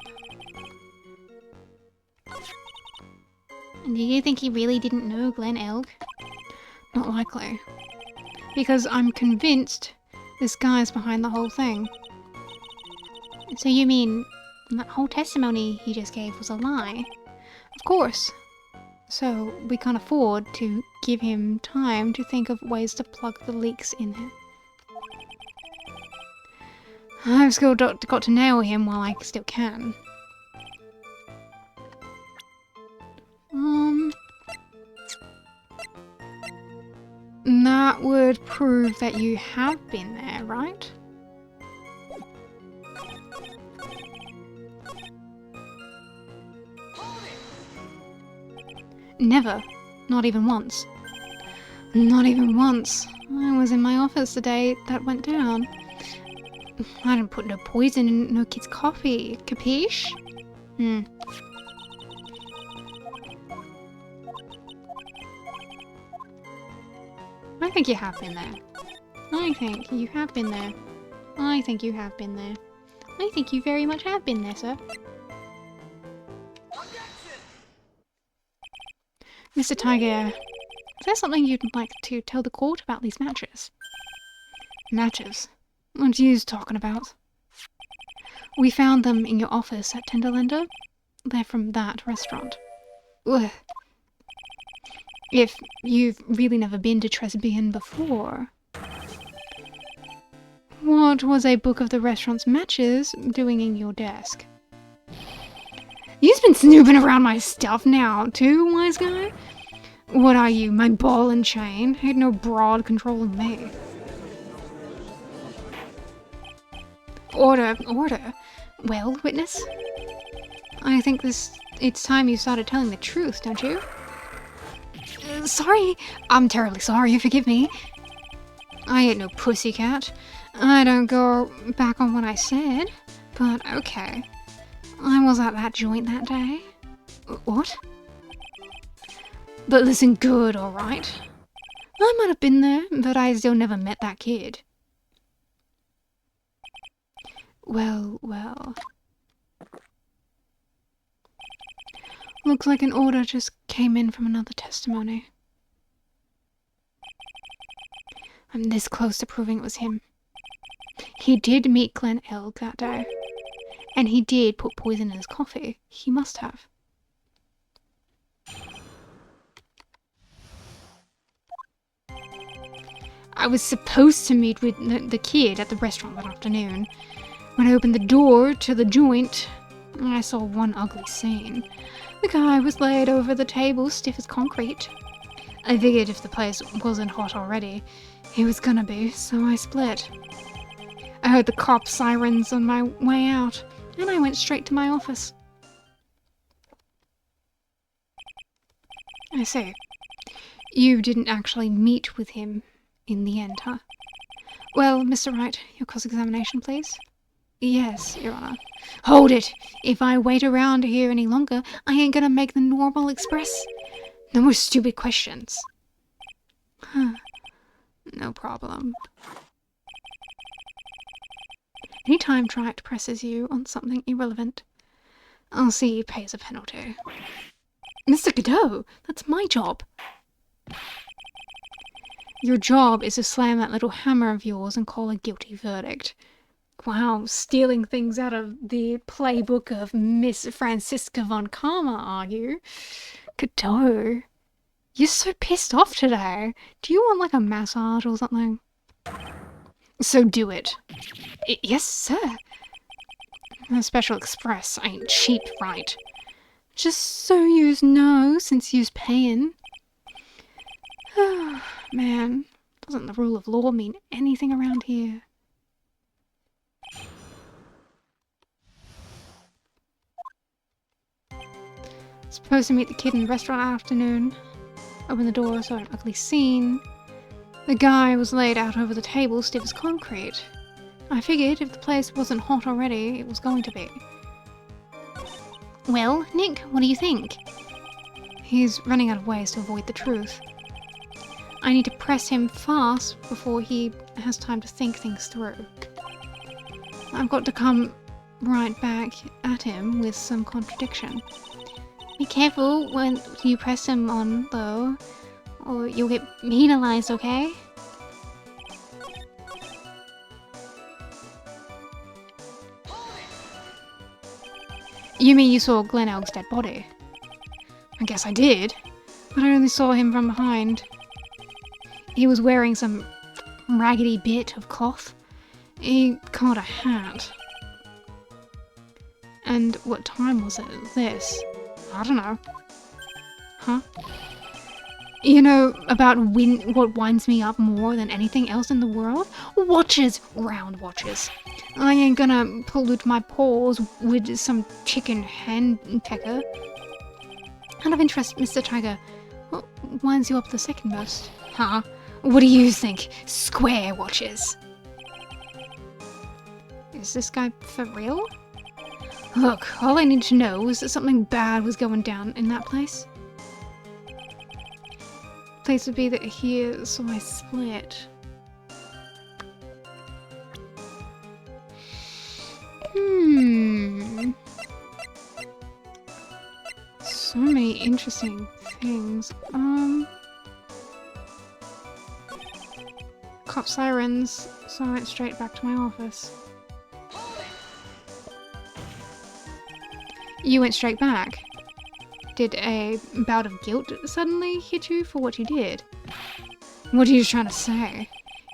Do you think he really didn't know Glen Elg? Not likely. Because I'm convinced this guy's behind the whole thing. So you mean that whole testimony he just gave was a lie? Of course. So we can't afford to give him time to think of ways to plug the leaks in him. I've still got to nail him while I still can. That would prove that you have been there, right? Never. Not even once. Not even once. I was in my office the day that went down. I didn't put no poison in no kid's coffee. Capiche? I think you have been there. I think you have been there. I think you have been there. I think you very much have been there, sir. Mr. Tiger, is there something you'd like to tell the court about these matches? Matches? What are you talking about? We found them in your office at Tenderlander. They're from that restaurant. Ugh. If you've really never been to Tresbian before, what was a book of the restaurant's matches doing in your desk? You've been snooping around my stuff now, too, wise guy? What are you, my ball and chain? Ain't no broad controlling me. Order, order. Well, witness? I think it's time you started telling the truth, don't you? Sorry. I'm terribly sorry, forgive me. I ain't no pussycat. I don't go back on what I said, but okay. I was at that joint that day. What? But listen good, alright? I might have been there, but I still never met that kid. Well, well. Looks like an order just came in from another testimony. I'm this close to proving it was him. He did meet Glen Elg that day. And he did put poison in his coffee. He must have. I was supposed to meet with the kid at the restaurant that afternoon. When I opened the door to the joint, I saw one ugly scene. The guy was laid over the table, stiff as concrete. I figured if the place wasn't hot already, he was gonna be, so I split. I heard the cop sirens on my way out, and I went straight to my office. I say, you didn't actually meet with him in the end, huh? Well, Mr. Wright, your cross-examination, please. Yes, Your Honor. Hold it! If I wait around here any longer, I ain't gonna make the normal express. No more stupid questions. Huh. No problem. Anytime Wright presses you on something irrelevant, I'll see he pays a penalty. Mr. Godot, that's my job. Your job is to slam that little hammer of yours and call a guilty verdict. Wow, stealing things out of the playbook of Miss Francisca von Karma, are you? Godot, you're so pissed off today. Do you want like a massage or something? So do it. Yes, sir. A special express ain't cheap, right? Just so yous know, since yous paying. Man, doesn't the rule of law mean anything around here? Supposed to meet the kid in the restaurant afternoon. Open the door, saw an ugly scene. The guy was laid out over the table, stiff as concrete. I figured if the place wasn't hot already, it was going to be. Well, Nick, what do you think? He's running out of ways to avoid the truth. I need to press him fast before he has time to think things through. I've got to come right back at him with some contradiction. Be careful when you press him on, though, or you'll get penalized, okay? You mean you saw Glen Elg's dead body? I guess I did, but I only saw him from behind. He was wearing some raggedy bit of cloth. He caught a hat. And what time was it? This? I don't know. Huh? You know about what winds me up more than anything else in the world? Watches! Round watches. I ain't gonna pollute my paws with some chicken hen pecker. Out of interest, Mr. Tiger, what winds you up the second most? Huh? What do you think? Square watches. Is this guy for real? Look, all I need to know is that something bad was going down in that place. Place would be that here, so I split. So many interesting things. Cop sirens, so I went straight back to my office. You went straight back? Did a bout of guilt suddenly hit you for what you did? What are you trying to say?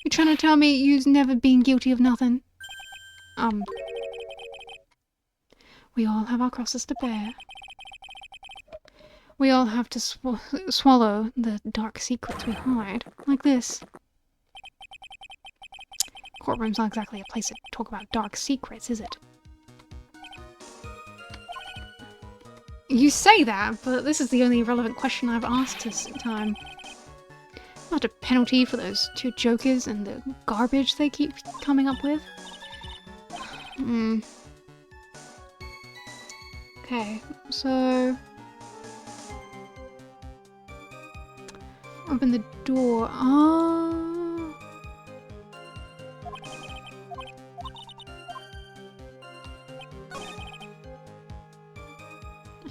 You trying to tell me you've never been guilty of nothing? We all have our crosses to bear. We all have to swallow the dark secrets we hide, like this. Courtroom's not exactly a place to talk about dark secrets, is it? You say that, but this is the only relevant question I've asked this time. Not a penalty for those two jokers and the garbage they keep coming up with. Okay, so... Open the door. Oh.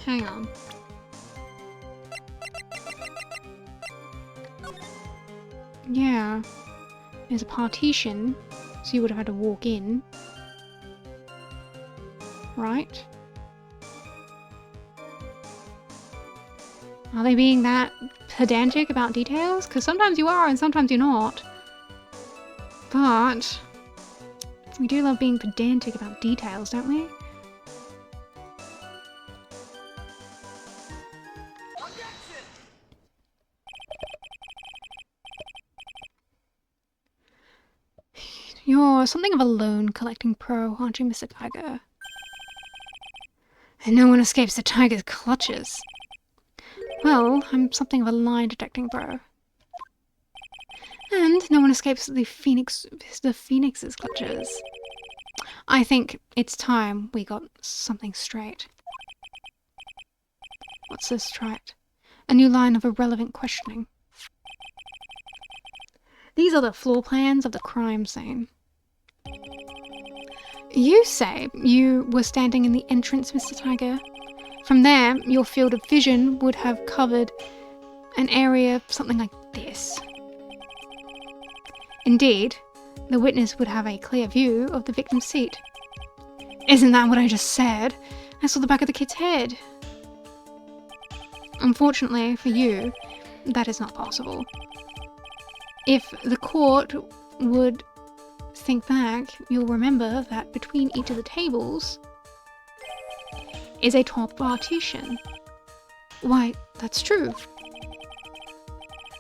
Hang on. Yeah. There's a partition, so you would have had to walk in. Right? Are they being that pedantic about details? Because sometimes you are and sometimes you're not. But we do love being pedantic about details, don't we? You're something of a loan collecting pro, aren't you, Mr. Tiger? And no one escapes the tiger's clutches. Well, I'm something of a line detecting pro. And no one escapes the Phoenix's clutches. I think it's time we got something straight. What's this, Trite? A new line of irrelevant questioning. These are the floor plans of the crime scene. You say you were standing in the entrance, Mr. Tiger. From there, your field of vision would have covered an area something like this. Indeed, the witness would have a clear view of the victim's seat. Isn't that what I just said? I saw the back of the kid's head. Unfortunately for you, that is not possible. If the court would think back, you'll remember that between each of the tables is a top partition. Why, that's true.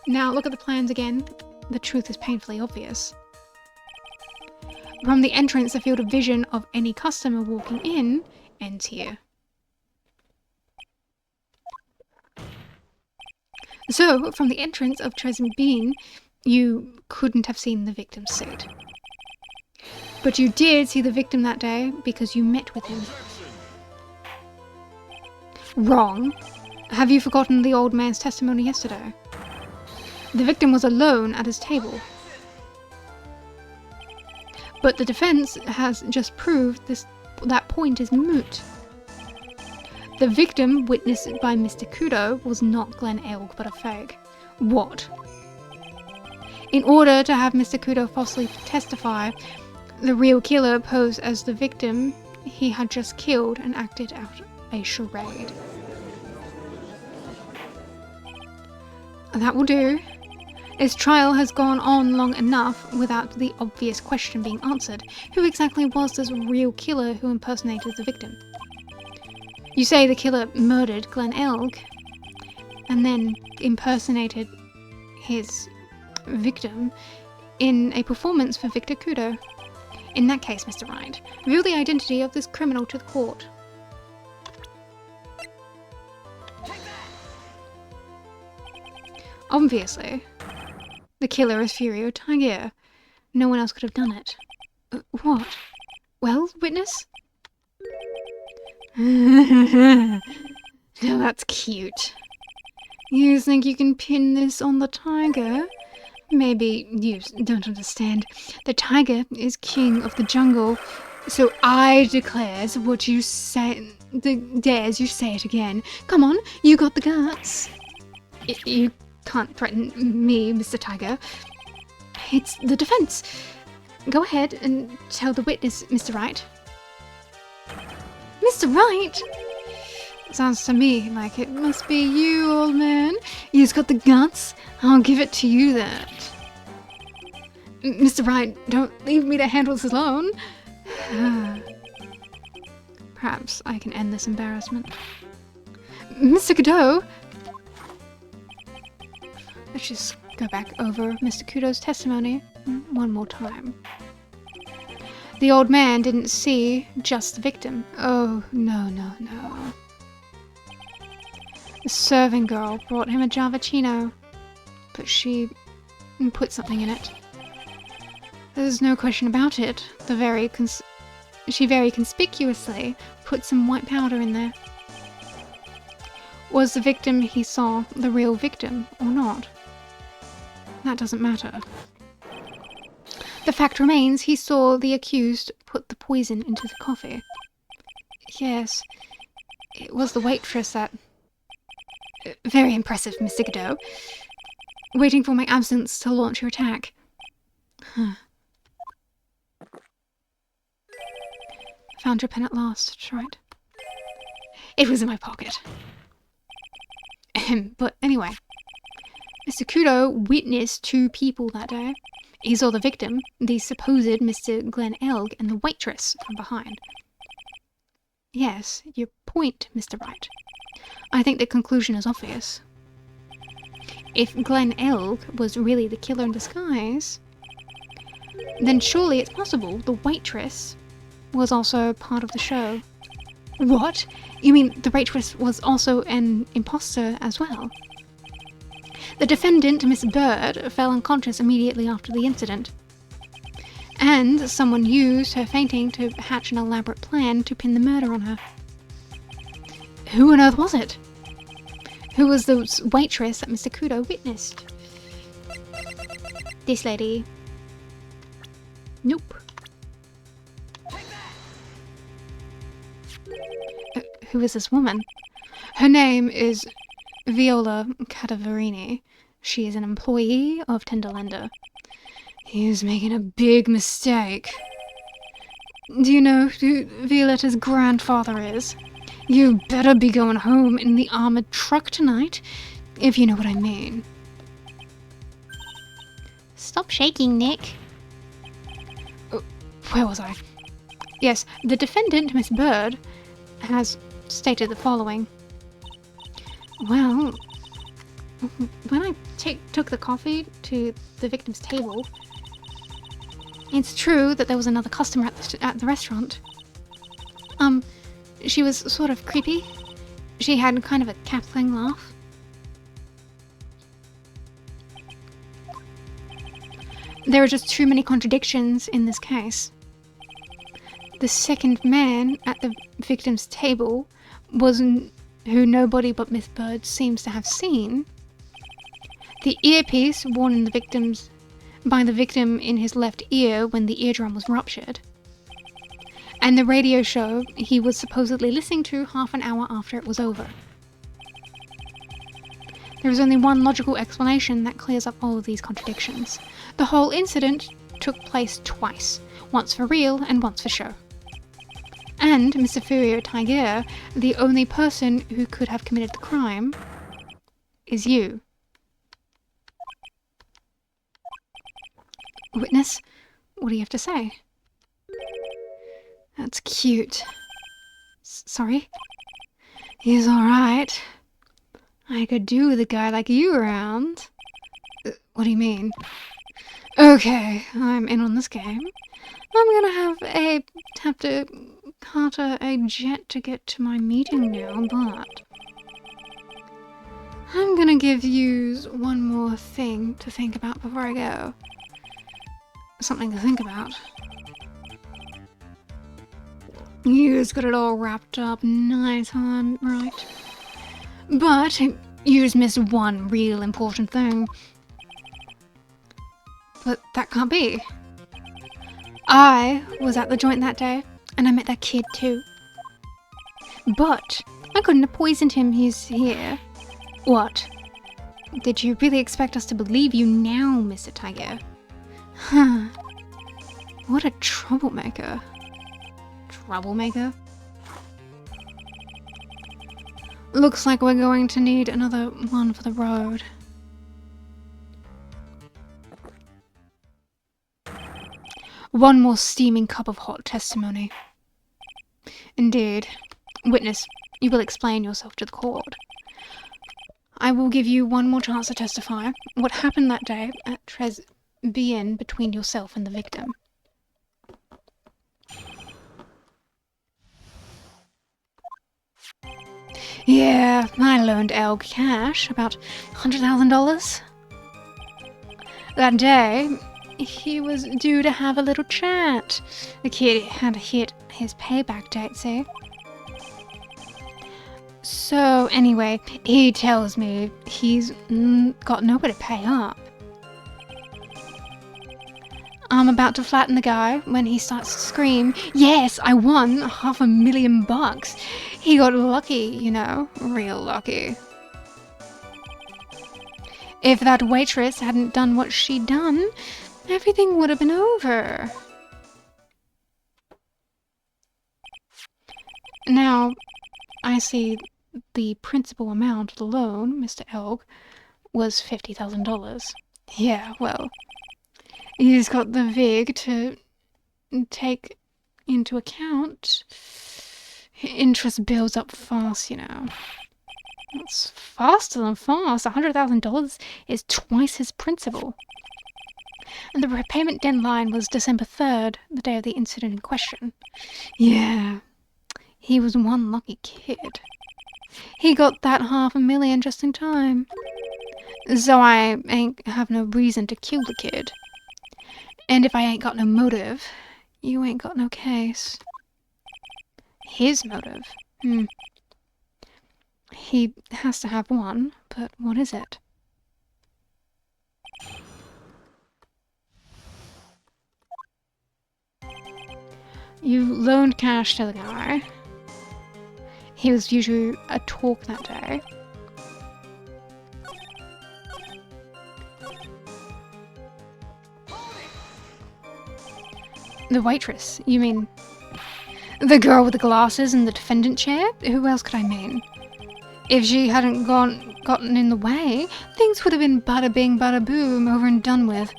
Now look at the plans again. The truth is painfully obvious. From the entrance, the field of vision of any customer walking in ends here. So, from the entrance of Tresem Bean, you couldn't have seen the victim's suit. But you did see the victim that day because you met with him. Wrong. Have you forgotten the old man's testimony yesterday? The victim was alone at his table. But the defense has just proved that point is moot. The victim, witnessed by Mr. Kudo, was not Glenn Elg, but a fake. What? In order to have Mr. Kudo falsely testify, the real killer posed as the victim he had just killed and acted out a charade. That will do. His trial has gone on long enough without the obvious question being answered. Who exactly was this real killer who impersonated the victim? You say the killer murdered Glenn Elg and then impersonated his victim in a performance for Victor Kudo. In that case, Mr. Wright, reveal the identity of this criminal to the court. Obviously, the killer is Furio Tiger. No one else could have done it. What? Well, witness? Now that's cute. You think you can pin this on the tiger? Maybe you don't understand. The tiger is king of the jungle, so I declares what you say. Dares you say it again? Come on, you got the guts. You can't threaten me, Mr. Tiger. It's the defense. Go ahead and tell the witness, Mr. Wright. Mr. Wright? Sounds to me like it must be you, old man. You've got the guts. I'll give it to you that. Mr. Wright, don't leave me to handle this alone. Perhaps I can end this embarrassment. Mr. Godot! Let's just go back over Mr. Kudo's testimony one more time. The old man didn't see just the victim. Oh, no. The serving girl brought him a Javachino, but she put something in it. There's no question about it. She very conspicuously put some white powder in there. Was the victim he saw the real victim or not? That doesn't matter. The fact remains he saw the accused put the poison into the coffee. Yes, it was the waitress that... Very impressive, Mr. Godot. Waiting for my absence to launch your attack. Found your pen at last, right? It was in my pocket. But anyway, Mr. Kudo witnessed 2 people that day. He saw the victim, the supposed Mr. Glenn Elg, and the waitress from behind. Yes, your point, Mr. Wright. I think the conclusion is obvious. If Glenn Elg was really the killer in disguise, then surely it's possible the waitress was also part of the show. What? You mean the waitress was also an imposter as well? The defendant, Miss Bird, fell unconscious immediately after the incident. And someone used her fainting to hatch an elaborate plan to pin the murder on her. Who on earth was it? Who was the waitress that Mr. Kudo witnessed? This lady. Nope. Who is this woman? Her name is Viola Cadavarini. She is an employee of Tenderlander. He is making a big mistake. Do you know who Violetta's grandfather is? You better be going home in the armored truck tonight, if you know what I mean. Stop shaking, Nick. Where was I? Yes, the defendant, Miss Bird, has stated the following. Well, when I took the coffee to the victim's table, it's true that there was another customer at the restaurant. She was sort of creepy. She had kind of a cackling laugh. There are just too many contradictions in this case. The second man at the victim's table was who nobody but Miss Bird seems to have seen, the earpiece worn in by the victim in his left ear when the eardrum was ruptured, and the radio show he was supposedly listening to half an hour after it was over. There is only one logical explanation that clears up all of these contradictions. The whole incident took place twice, once for real and once for show. And Mr. Furio Tiger, the only person who could have committed the crime, is you. Witness, what do you have to say? That's cute. Sorry? He's alright. I could do with a guy like you around. What do you mean? Okay, I'm in on this game. I'm gonna have to charter a jet to get to my meeting now, but I'm gonna give you one more thing to think about before I go. Something to think about. You just got it all wrapped up nice, hon, right? But you just missed one real important thing. But that can't be. I was at the joint that day, and I met that kid too. But I couldn't have poisoned him, he's here. What? Did you really expect us to believe you now, Mr. Tiger? Huh. What a troublemaker. Troublemaker? Looks like we're going to need another one for the road. One more steaming cup of hot testimony. Indeed. Witness, you will explain yourself to the court. I will give you one more chance to testify. What happened that day at Bien between yourself and the victim? Yeah, I loaned Elg cash, about $100,000. That day, he was due to have a little chat. The kid had hit his payback date, see? So, anyway, he tells me he's got nowhere to pay up. I'm about to flatten the guy when he starts to scream, "Yes, I won $500,000. He got lucky, you know, real lucky. If that waitress hadn't done what she'd done, everything would have been over. Now, I see the principal amount of the loan, Mr. Elg, was $50,000. Yeah, well, he's got the VIG to take into account. Interest builds up fast, you know. It's faster than fast. $100,000 is twice his principal. And the repayment deadline was December 3rd, the day of the incident in question. Yeah, he was one lucky kid. He got that $500,000 just in time. So I ain't have no reason to kill the kid. And if I ain't got no motive, you ain't got no case. His motive? He has to have one, but what is it? You loaned cash to the guy. He was due to a talk that day. The waitress, you mean? The girl with the glasses in the defendant chair? Who else could I mean? If she hadn't gotten in the way, things would have been bada bing bada boom, over and done with.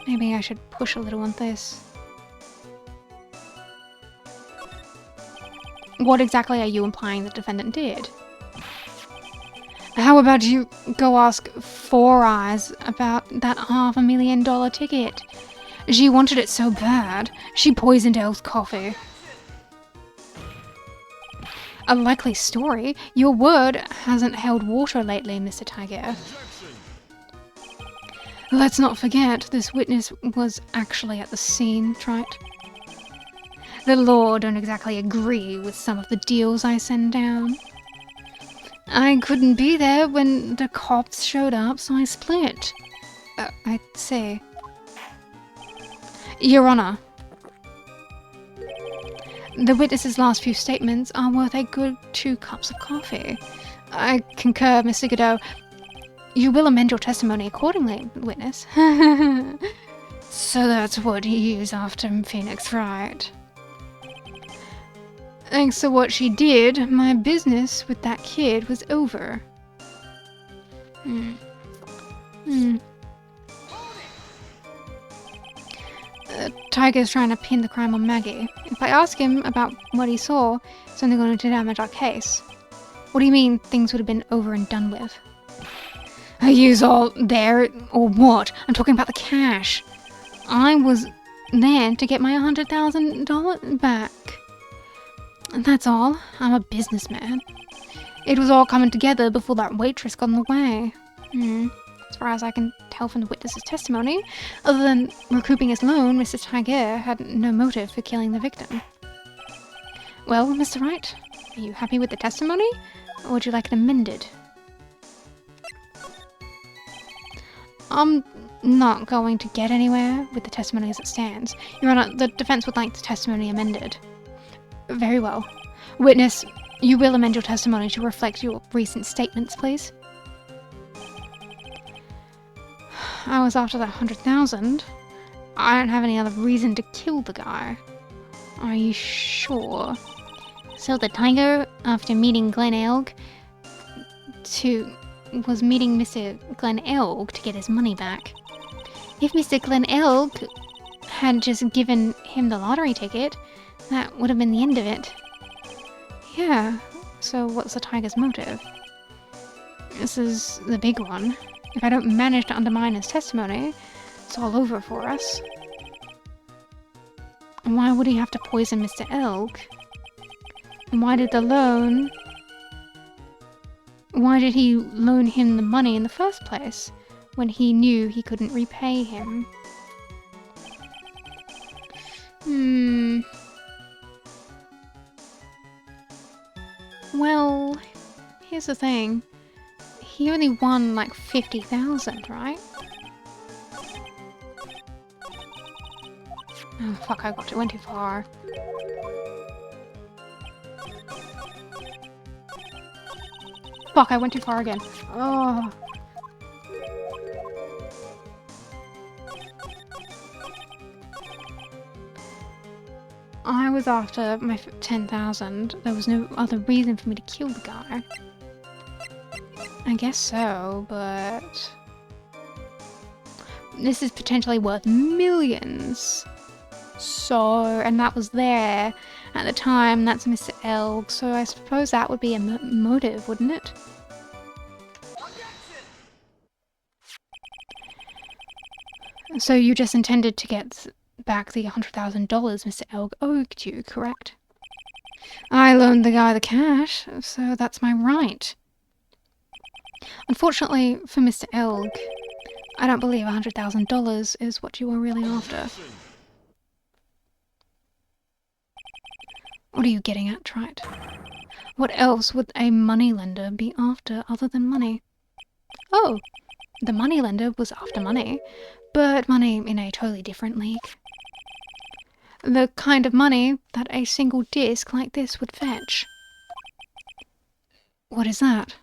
Maybe I should push a little on this. What exactly are you implying the defendant did? How about you go ask Four Eyes about that $500,000 ticket? She wanted it so bad, she poisoned Elle's coffee. A likely story. Your word hasn't held water lately, Mr. Tiger. Let's not forget, this witness was actually at the scene, right? The law don't exactly agree with some of the deals I send down. I couldn't be there when the cops showed up, so I split. I'd say. Your Honor, the witness's last few statements are worth a good 2 cups of coffee. I concur, Mr. Godot. You will amend your testimony accordingly, witness. So that's what he is after, Phoenix Wright. Thanks to what she did, my business with that kid was over. Tiger's trying to pin the crime on Maggie. If I ask him about what he saw, it's only going to damage our case. What do you mean things would have been over and done with? Are yous all there, or what? I'm talking about the cash. I was there to get my $100,000 back. And that's all. I'm a businessman. It was all coming together before that waitress got in the way. As far as I can tell from the witness's testimony, other than recouping his loan, Mr. Tiger had no motive for killing the victim. Well, Mr. Wright, are you happy with the testimony, or would you like it amended? I'm not going to get anywhere with the testimony as it stands. Your Honor, the defense would like the testimony amended. Very well. Witness, you will amend your testimony to reflect your recent statements, please. I was after that 100,000. I don't have any other reason to kill the guy. Are you sure? So the tiger, after meeting Glen Elg, was meeting Mr. Glen Elg to get his money back. if Mr. Glen Elg had just given him the lottery ticket, that would have been the end of it. Yeah, so what's the tiger's motive? This is the big one. If I don't manage to undermine his testimony, it's all over for us. And why would he have to poison Mr. Elg? And why did he loan him the money in the first place, when he knew he couldn't repay him? Well, here's the thing. He only won like 50,000, right? Oh fuck, went too far. Fuck, I went too far again. Oh. I was after my 10,000. There was no other reason for me to kill the guy. I guess so, but this is potentially worth millions. So, and that was there at the time. That's Mr. Elg. So I suppose that would be a motive, wouldn't it? So you just intended to get back the $100,000 Mr. Elg owed you, correct? I loaned the guy the cash, so that's my right. Unfortunately for Mr. Elg, I don't believe $100,000 is what you are really after. What are you getting at, Trite? What else would a moneylender be after other than money? Oh, the moneylender was after money, but money in a totally different league. The kind of money that a single disc like this would fetch. What is that?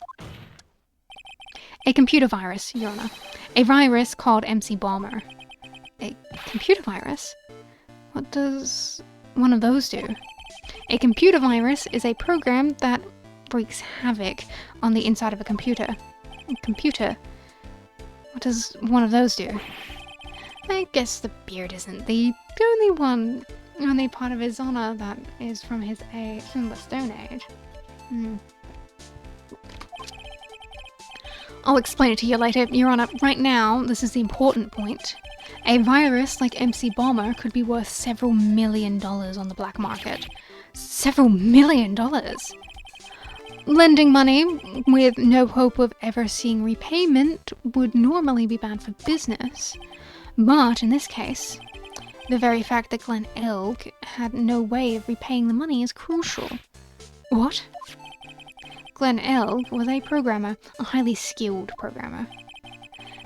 A computer virus, Your Honor. A virus called MC Bomber. A computer virus? What does one of those do? A computer virus is a program that wreaks havoc on the inside of a computer. Computer? What does one of those do? I guess the beard isn't the only part of his honor that is from the Stone Age. I'll explain it to you later, Your Honor. Right now, this is the important point. A virus like MC Bomber could be worth several $1 million on the black market. Several $1 million! Lending money with no hope of ever seeing repayment would normally be bad for business. But in this case, the very fact that Glen Elg had no way of repaying the money is crucial. What? Glenn Elg was a programmer, a highly skilled programmer.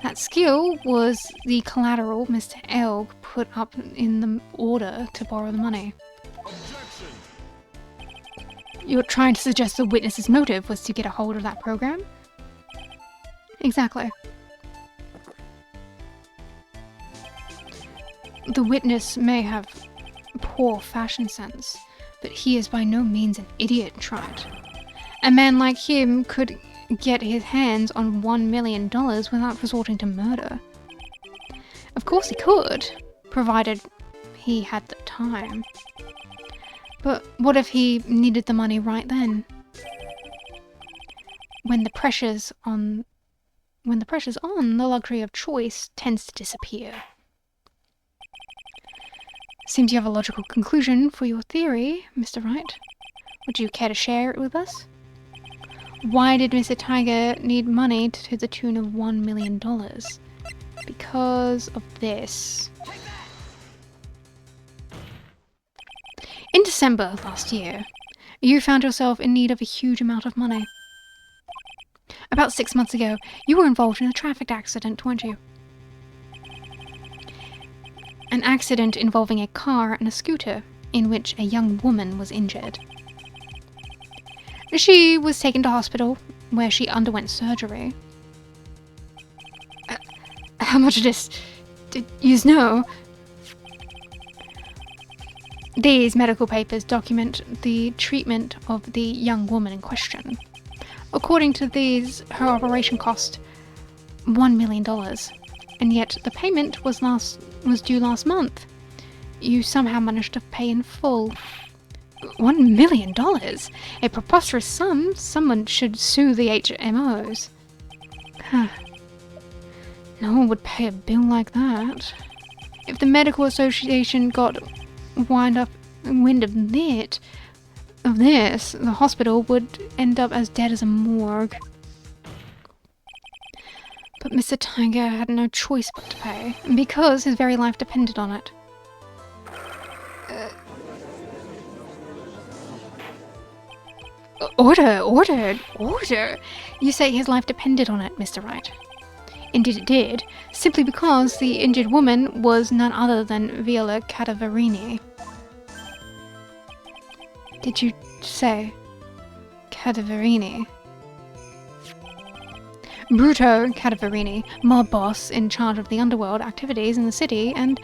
That skill was the collateral Mr. Elg put up in the order to borrow the money. You're trying to suggest the witness's motive was to get a hold of that program? Exactly. The witness may have poor fashion sense, but he is by no means an idiot, Trite. A man like him could get his hands on $1 million without resorting to murder. Of course he could, provided he had the time. But what if he needed the money right then? When the pressure's on, the luxury of choice tends to disappear. Seems you have a logical conclusion for your theory, Mr. Wright. Would you care to share it with us? Why did Mr. Tiger need money to the tune of $1 million? Because of this. In December last year, you found yourself in need of a huge amount of money. About 6 months ago, you were involved in a traffic accident, weren't you? An accident involving a car and a scooter, in which a young woman was injured. She was taken to hospital, where she underwent surgery. How much of this did you know? These medical papers document the treatment of the young woman in question. According to these, her operation cost $1 million, and yet the payment was due last month. You somehow managed to pay in full. $1 million? A preposterous sum. Someone should sue the HMOs. Huh. No one would pay a bill like that. If the medical association got wind of this, the hospital would end up as dead as a morgue. But Mr. Tiger had no choice but to pay, because his very life depended on it. Order! You say his life depended on it, Mr. Wright. Indeed it did, simply because the injured woman was none other than Viola Cadavarini. Did you say Cadavarini? Bruto Cadavarini, mob boss in charge of the underworld activities in the city and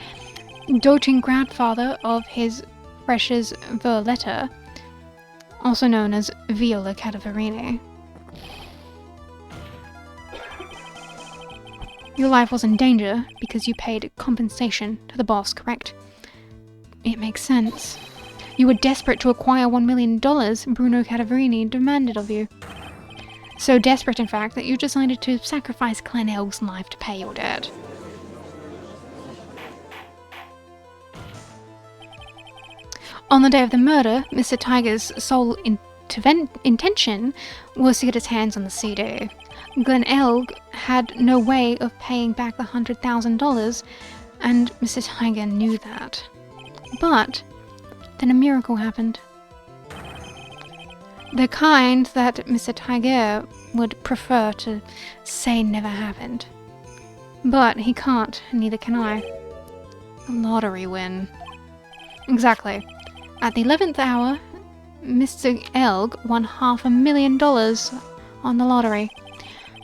doting grandfather of his precious Violetta, also known as Viola Cadavarini. Your life was in danger because you paid compensation to the boss, correct? It makes sense. You were desperate to acquire $1 million Bruno Cadavarini demanded of you. So desperate, in fact, that you decided to sacrifice Glenn Elg's life to pay your debt. On the day of the murder, Mr. Tiger's sole intention was to get his hands on the CD. Glenn Elg had no way of paying back the $100,000, and Mr. Tiger knew that. But then a miracle happened. The kind that Mr. Tiger would prefer to say never happened. But he can't, neither can I. A lottery win. Exactly. At the 11th hour, Mr. Elg won $500,000 on the lottery,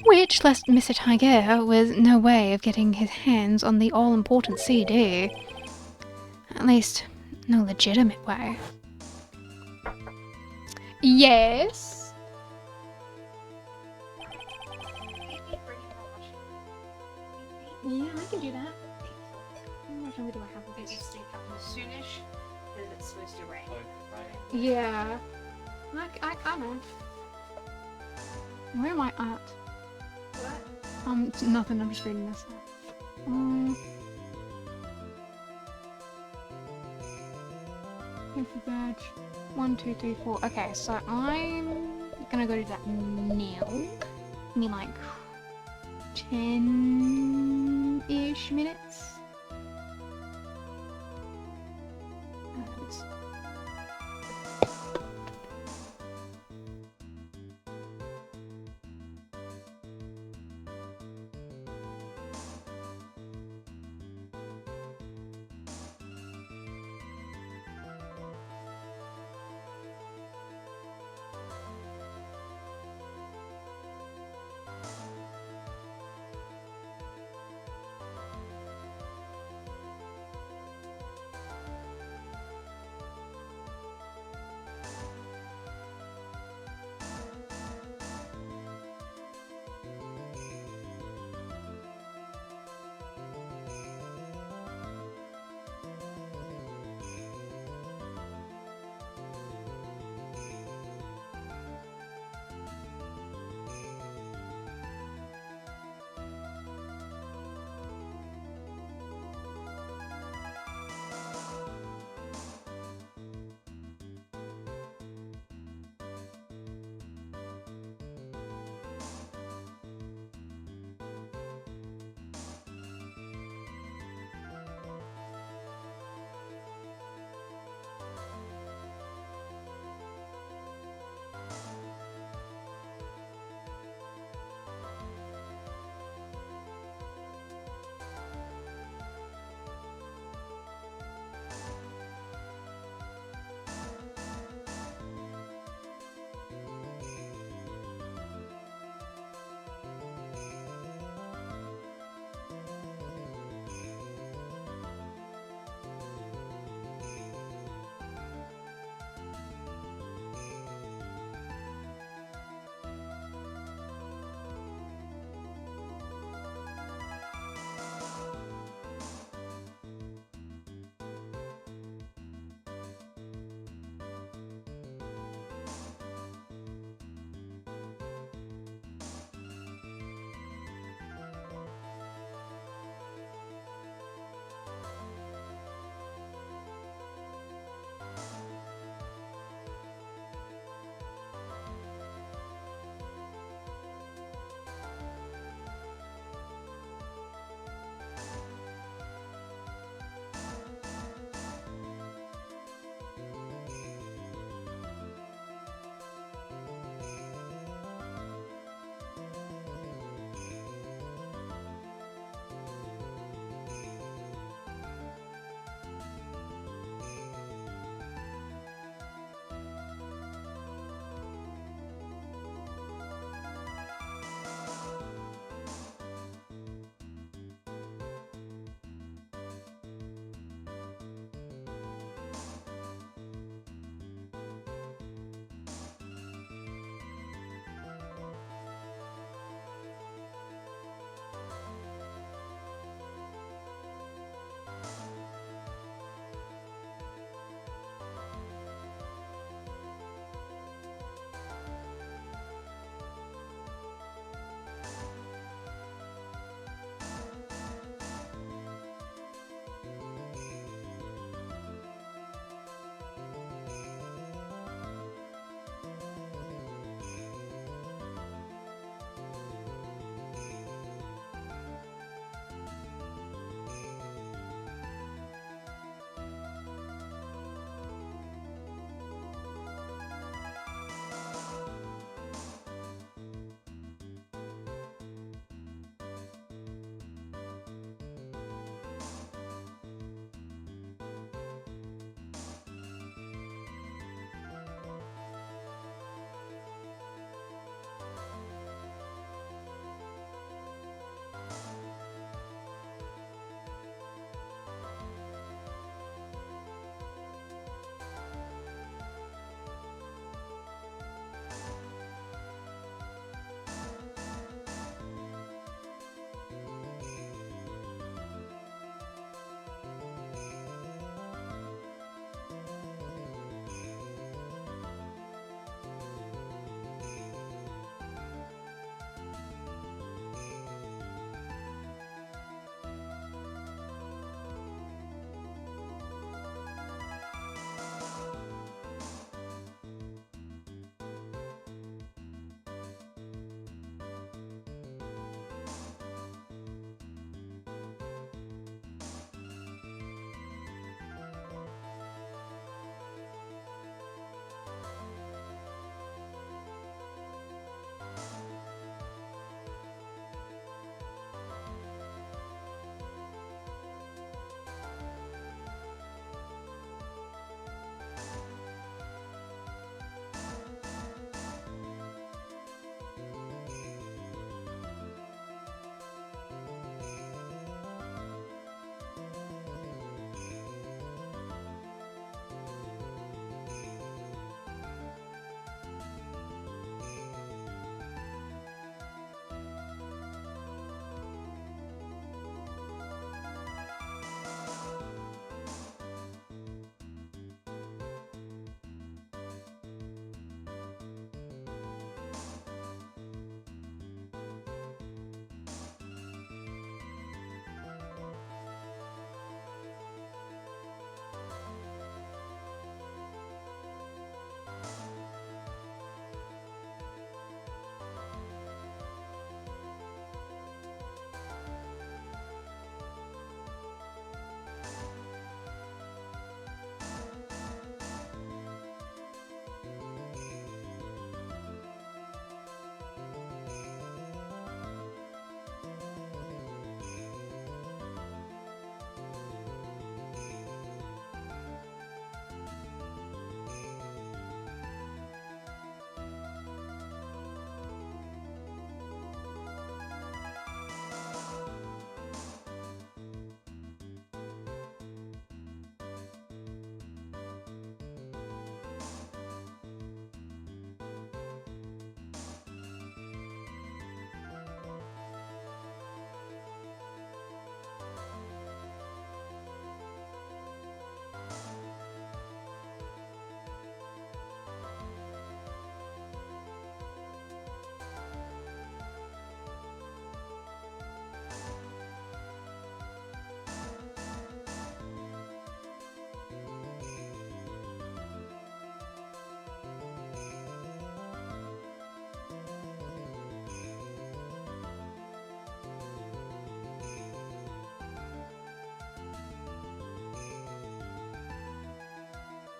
which left Mr. Tiger with no way of getting his hands on the all-important CD. At least, no legitimate way. Yes? Yeah, I can do that. How much longer do I have with this? Soonish, because it's supposed to rain. Yeah. I know. Where am I at? What? Nothing, I'm just reading this. Badge. 1, 2, 3, 4. Okay, so I'm gonna go do that now. Give me like 10-ish minutes.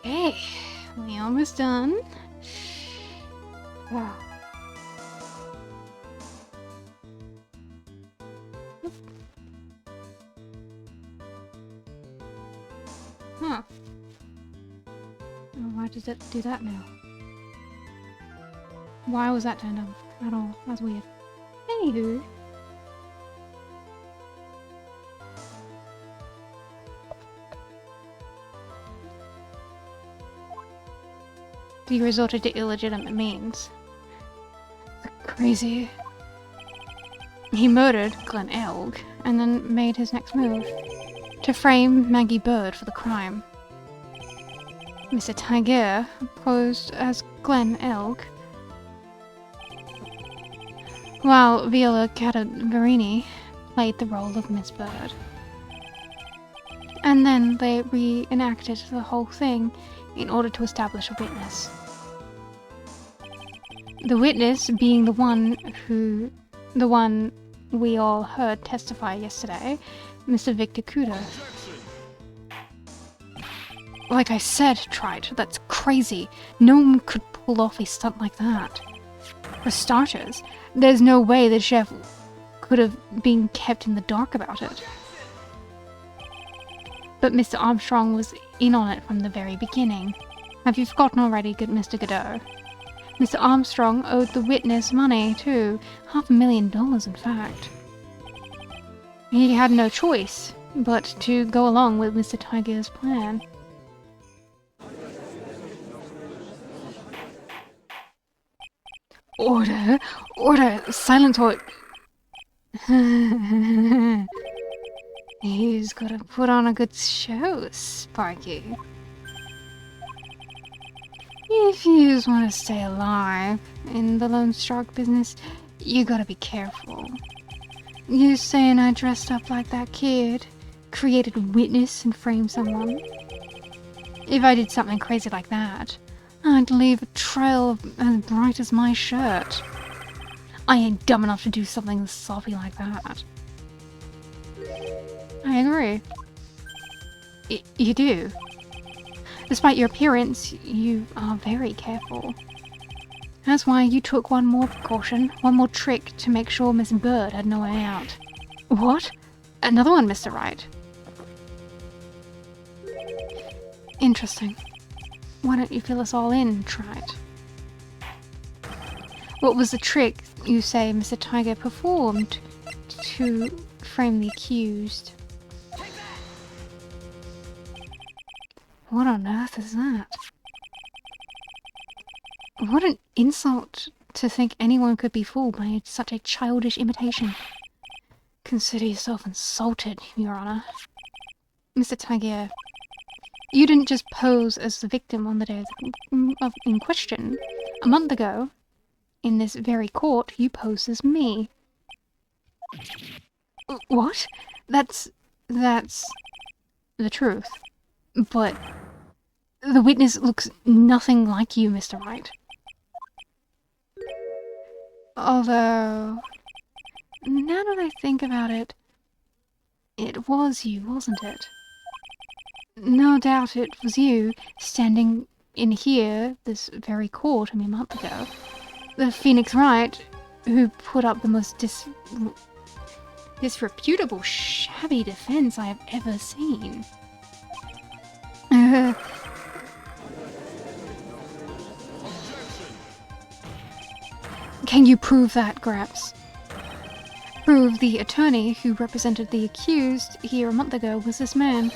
Okay, we almost done. Wow. Huh. Oh, why does it do that now? Why was that turned on at all? That's weird. Anywho. He resorted to illegitimate means. Crazy. He murdered Glenn Elg and then made his next move to frame Maggie Bird for the crime. Mr. Tiger posed as Glenn Elg, while Viola Cadavarini played the role of Miss Bird. And then they reenacted the whole thing in order to establish a witness. The witness being the one we all heard testify yesterday, Mr. Victor Kudo. Like I said, Trite, that's crazy. No one could pull off a stunt like that. For starters, there's no way the chef could have been kept in the dark about it. But Mr. Armstrong was in on it from the very beginning. Have you forgotten already, good Mr. Godot? Mr. Armstrong owed the witness money, too. $500,000, in fact. He had no choice but to go along with Mr. Tiger's plan. Order! Order! Silence or... He's gotta put on a good show, Sparky. If you just want to stay alive in the Lone Shark business, you gotta be careful. You saying I dressed up like that kid, created a witness and framed someone? If I did something crazy like that, I'd leave a trail as bright as my shirt. I ain't dumb enough to do something sloppy like that. I agree. You do. Despite your appearance, you are very careful. That's why you took one more precaution, one more trick to make sure Miss Bird had no way out. What? Another one, Mr. Wright? Interesting. Why don't you fill us all in, Trite? What was the trick you say Mr. Tiger performed to frame the accused? What on earth is that? What an insult to think anyone could be fooled by such a childish imitation. Consider yourself insulted, Your Honor. Mr. Tiger, you didn't just pose as the victim on the day in question. A month ago, in this very court, you posed as me. What? That's the truth. But the witness looks nothing like you, Mr. Wright. Although, now that I think about it, it was you, wasn't it? No doubt it was you, standing in here, this very court, a mere month ago. The Phoenix Wright, who put up the most disreputable, shabby defense I have ever seen. Can you prove that, Gramps? Prove the attorney who represented the accused here a month ago was this man.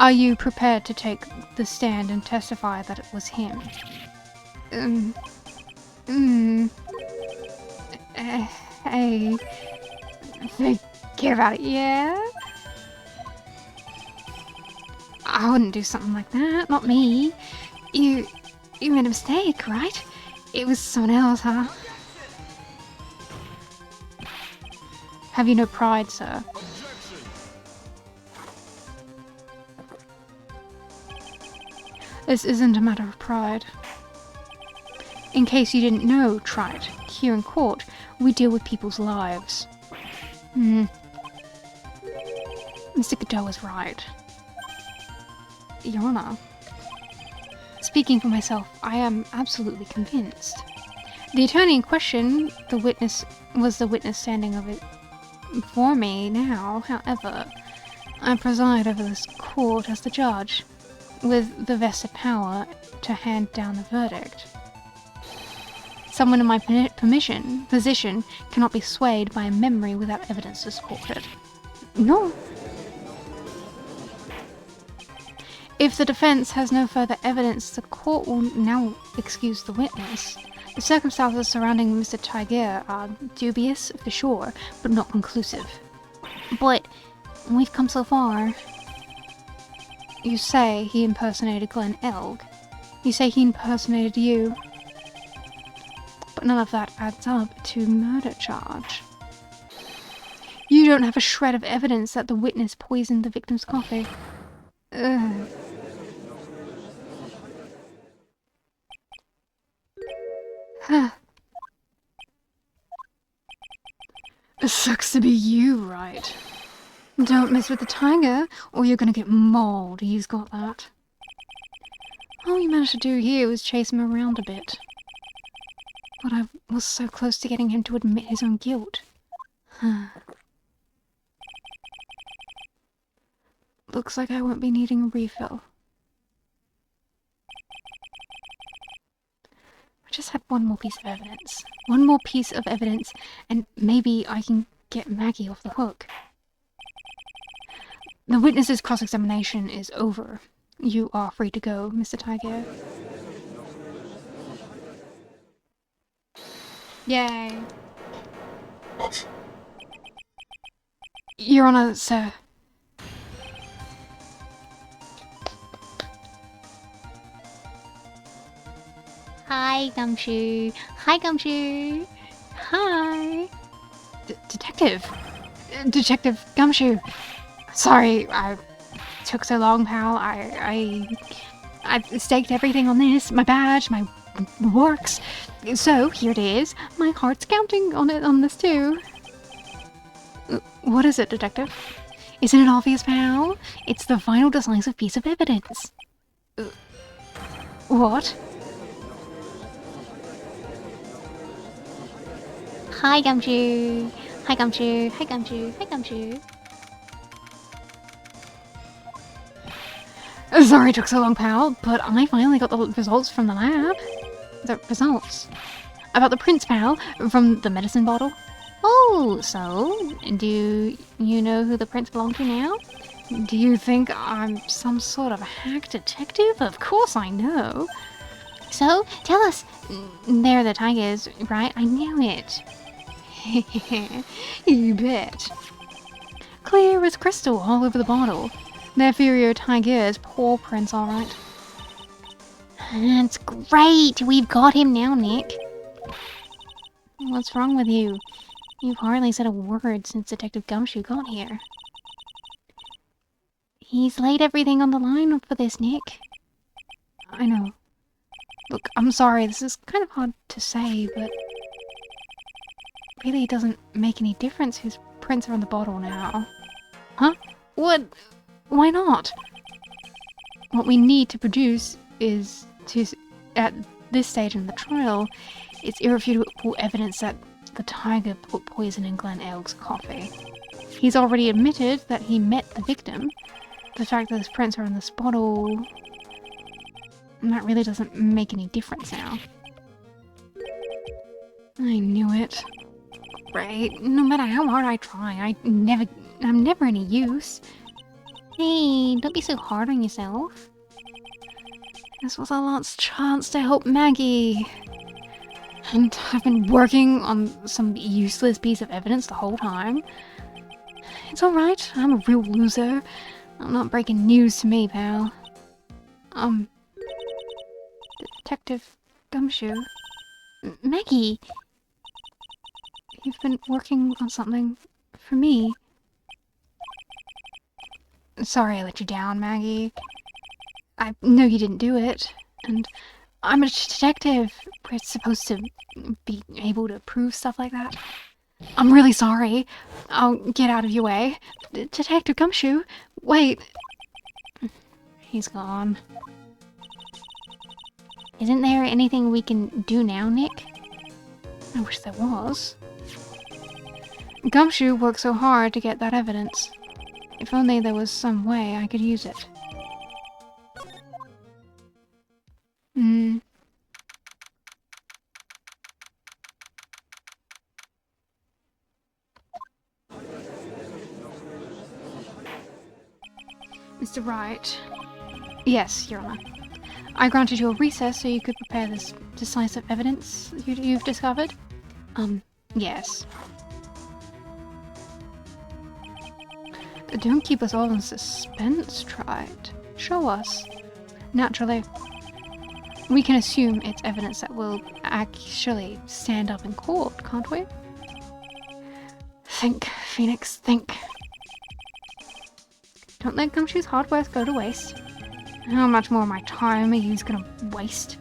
Are you prepared to take the stand and testify that it was him? Hey, forget about it, yeah? I wouldn't do something like that, not me. You made a mistake, right? It was someone else, huh? Have you no pride, sir? This isn't a matter of pride. In case you didn't know, Trite, here in court, we deal with people's lives. Mr. Godot is right. Your Honor, speaking for myself, I am absolutely convinced. The attorney in question, the witness standing of it for me now. However, I preside over this court as the judge, with the vested power to hand down the verdict. Someone in my position cannot be swayed by a memory without evidence to support it. No. If the defense has no further evidence, the court will now excuse the witness. The circumstances surrounding Mr. Tiger are dubious, for sure, but not conclusive. But we've come so far. You say he impersonated Glenn Elg. You say he impersonated you. But none of that adds up to murder charge. You don't have a shred of evidence that the witness poisoned the victim's coffee. Ugh. It sucks to be you, right? Don't mess with the tiger, or you're gonna get mauled. He's got that. All you managed to do here was chase him around a bit. But I was so close to getting him to admit his own guilt. Looks like I won't be needing a refill. I just had one more piece of evidence. One more piece of evidence, and maybe I can get Maggie off the hook. The witness's cross-examination is over. You are free to go, Mr. Tiger. Yay. Your Honor, sir. Hi, Gumshoe. Hi, Gumshoe. Hi. Detective. Detective Gumshoe. Sorry, I took so long, pal. I've staked everything on this. My badge, my works. So, here it is. My heart's counting on this too. What is it, Detective? Isn't it obvious, pal? It's the final decisive piece of evidence. What? Hi, Gumshoe. Hi, Gumshoe. Hi, Gumshoe. Hi, Gumshoe. Sorry it took so long, pal, but I finally got the results from the lab. The results. About the prints, pal, from the medicine bottle. Oh, so do you know who the prints belong to now? Do you think I'm some sort of hack detective? Of course I know. So, tell us. They're the tigers, right? I knew it. You bet. Clear as crystal all over the bottle. They're Furio Tiger's paw prints, alright. That's great! We've got him now, Nick. What's wrong with you? You've hardly said a word since Detective Gumshoe got here. He's laid everything on the line for this, Nick. I know. Look, I'm sorry, this is kind of hard to say, but really doesn't make any difference whose prints are on the bottle now. Huh? What? Why not? What we need to produce is at this stage in the trial, it's irrefutable evidence that the tiger put poison in Glenn Elg's coffee. He's already admitted that he met the victim. The fact that his prints are in this bottle, that really doesn't make any difference now. I knew it. Right, no matter how hard I try, I'm never any use. Hey, don't be so hard on yourself. This was our last chance to help Maggie. And I've been working on some useless piece of evidence the whole time. It's alright, I'm a real loser. I'm not breaking news to me, pal. Detective Gumshoe. Maggie! You've been working on something for me. Sorry I let you down, Maggie. I know you didn't do it, and I'm a detective. We're supposed to be able to prove stuff like that. I'm really sorry. I'll get out of your way. Detective Gumshoe, wait. He's gone. Isn't there anything we can do now, Nick? I wish there was. Gumshoe worked so hard to get that evidence. If only there was some way I could use it. Mr. Wright. Yes, Your Honor. I granted you a recess so you could prepare this decisive evidence you've discovered? Yes. Don't keep us all in suspense, Wright. Show us. Naturally. We can assume it's evidence that will actually stand up in court, can't we? Think, Phoenix, think. Don't let Gumshoe's hard work go to waste. How much more of my time are you gonna waste?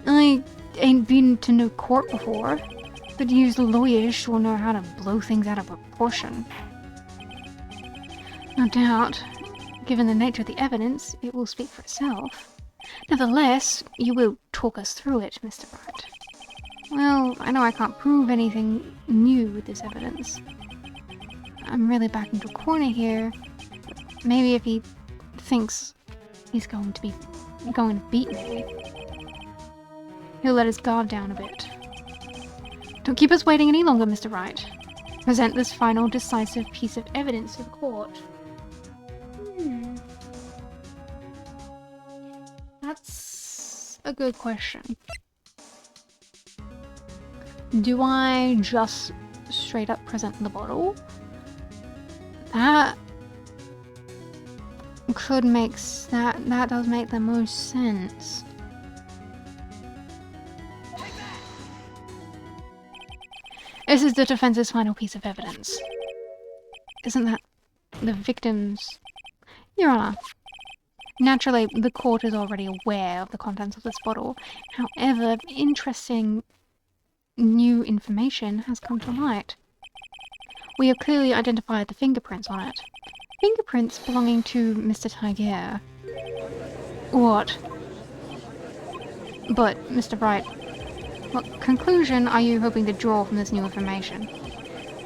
I ain't been to no court before, but used lawyers sure know how to blow things out of proportion. No doubt, given the nature of the evidence, it will speak for itself. Nevertheless, you will talk us through it, Mr. Wright. Well, I know I can't prove anything new with this evidence. I'm really backed into a corner here. Maybe if he thinks he's going to beat me, he'll let his guard down a bit. Don't keep us waiting any longer, Mr. Wright. Present this final decisive piece of evidence to the court. That's a good question. Do I just straight up present the bottle? That could make that does make the most sense. This is the defense's final piece of evidence. Isn't that the victim's? Your Honor, naturally the court is already aware of the contents of this bottle. However, interesting new information has come to light. We have clearly identified the fingerprints on it. Fingerprints belonging to Mr. Tiger. What? But, Mr. Wright, what conclusion are you hoping to draw from this new information?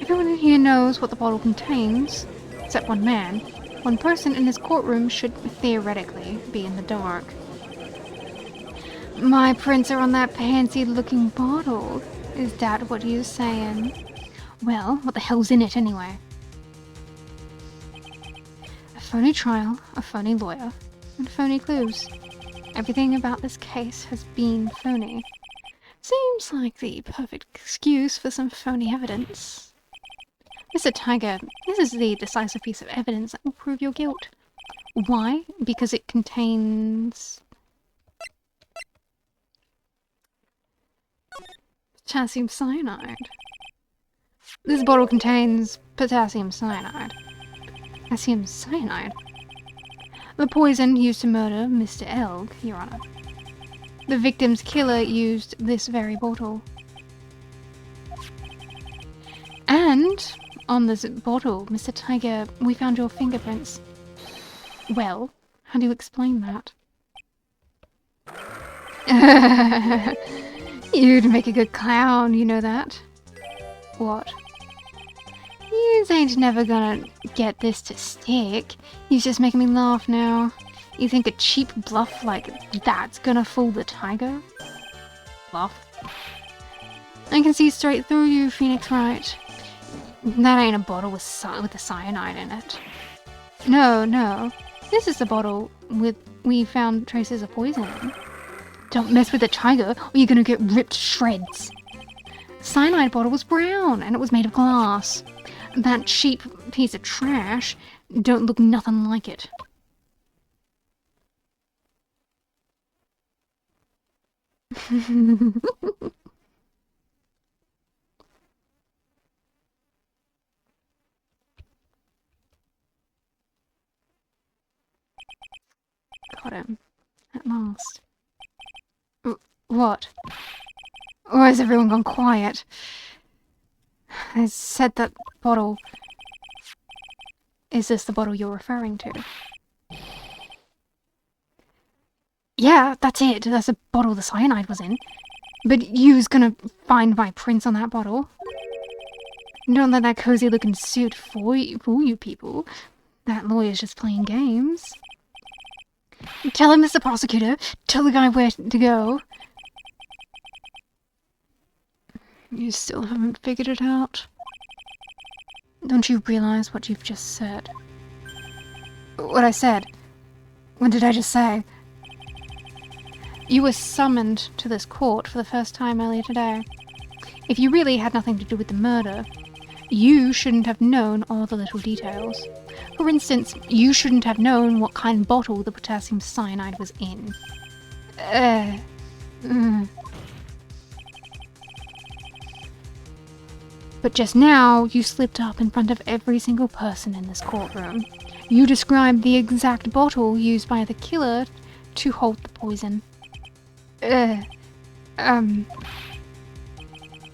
Everyone in here knows what the bottle contains, except one man. One person in this courtroom should theoretically be in the dark. My prints are on that pansy-looking bottle. Is that what you're saying? Well, what the hell's in it anyway? A phony trial, a phony lawyer, and phony clues. Everything about this case has been phony. Seems like the perfect excuse for some phony evidence. Mr. Tiger, this is the decisive piece of evidence that will prove your guilt. Why? Because it contains potassium cyanide. This bottle contains potassium cyanide. Potassium cyanide? The poison used to murder Mr. Elg, Your Honor. The victim's killer used this very bottle. And on this bottle, Mr. Tiger, we found your fingerprints. Well, how do you explain that? You'd make a good clown, you know that? What? You ain't never gonna get this to stick. You're just making me laugh now. You think a cheap bluff like that's gonna fool the tiger? Bluff? I can see straight through you, Phoenix Wright. That ain't a bottle with the cyanide in it. No. This is the bottle we found traces of poison in. Don't mess with the tiger or you're gonna get ripped to shreds. The cyanide bottle was brown and it was made of glass. That cheap piece of trash don't look nothing like it. Got him. At last. What? Or has everyone gone quiet? I said that bottle... Is this the bottle you're referring to? Yeah, that's it. That's the bottle the cyanide was in. But you's gonna find my prints on that bottle. Don't let that cozy-looking suit fool you people. That lawyer's just playing games. Tell him, Mr. Prosecutor. Tell the guy where to go. You still haven't figured it out? Don't you realize what you've just said? What I said? What did I just say? You were summoned to this court for the first time earlier today. If you really had nothing to do with the murder, you shouldn't have known all the little details. For instance, you shouldn't have known what kind of bottle the potassium cyanide was in. But just now, you slipped up in front of every single person in this courtroom. You described the exact bottle used by the killer to hold the poison.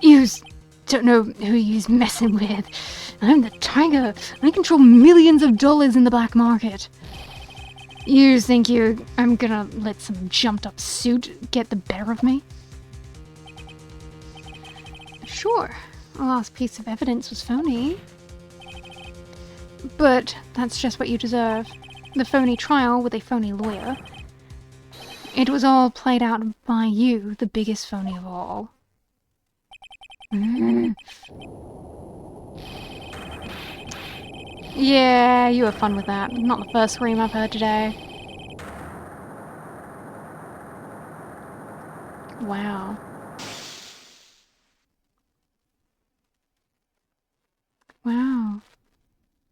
Yous don't know who you's messing with. I'm the Tiger. I control millions of dollars in the black market. You think I'm gonna let some jumped up suit get the better of me? Sure, the last piece of evidence was phony. But that's just what you deserve. The phony trial with a phony lawyer. It was all played out by you, the biggest phony of all. Yeah, you have fun with that. Not the first scream I've heard today. Wow. Wow.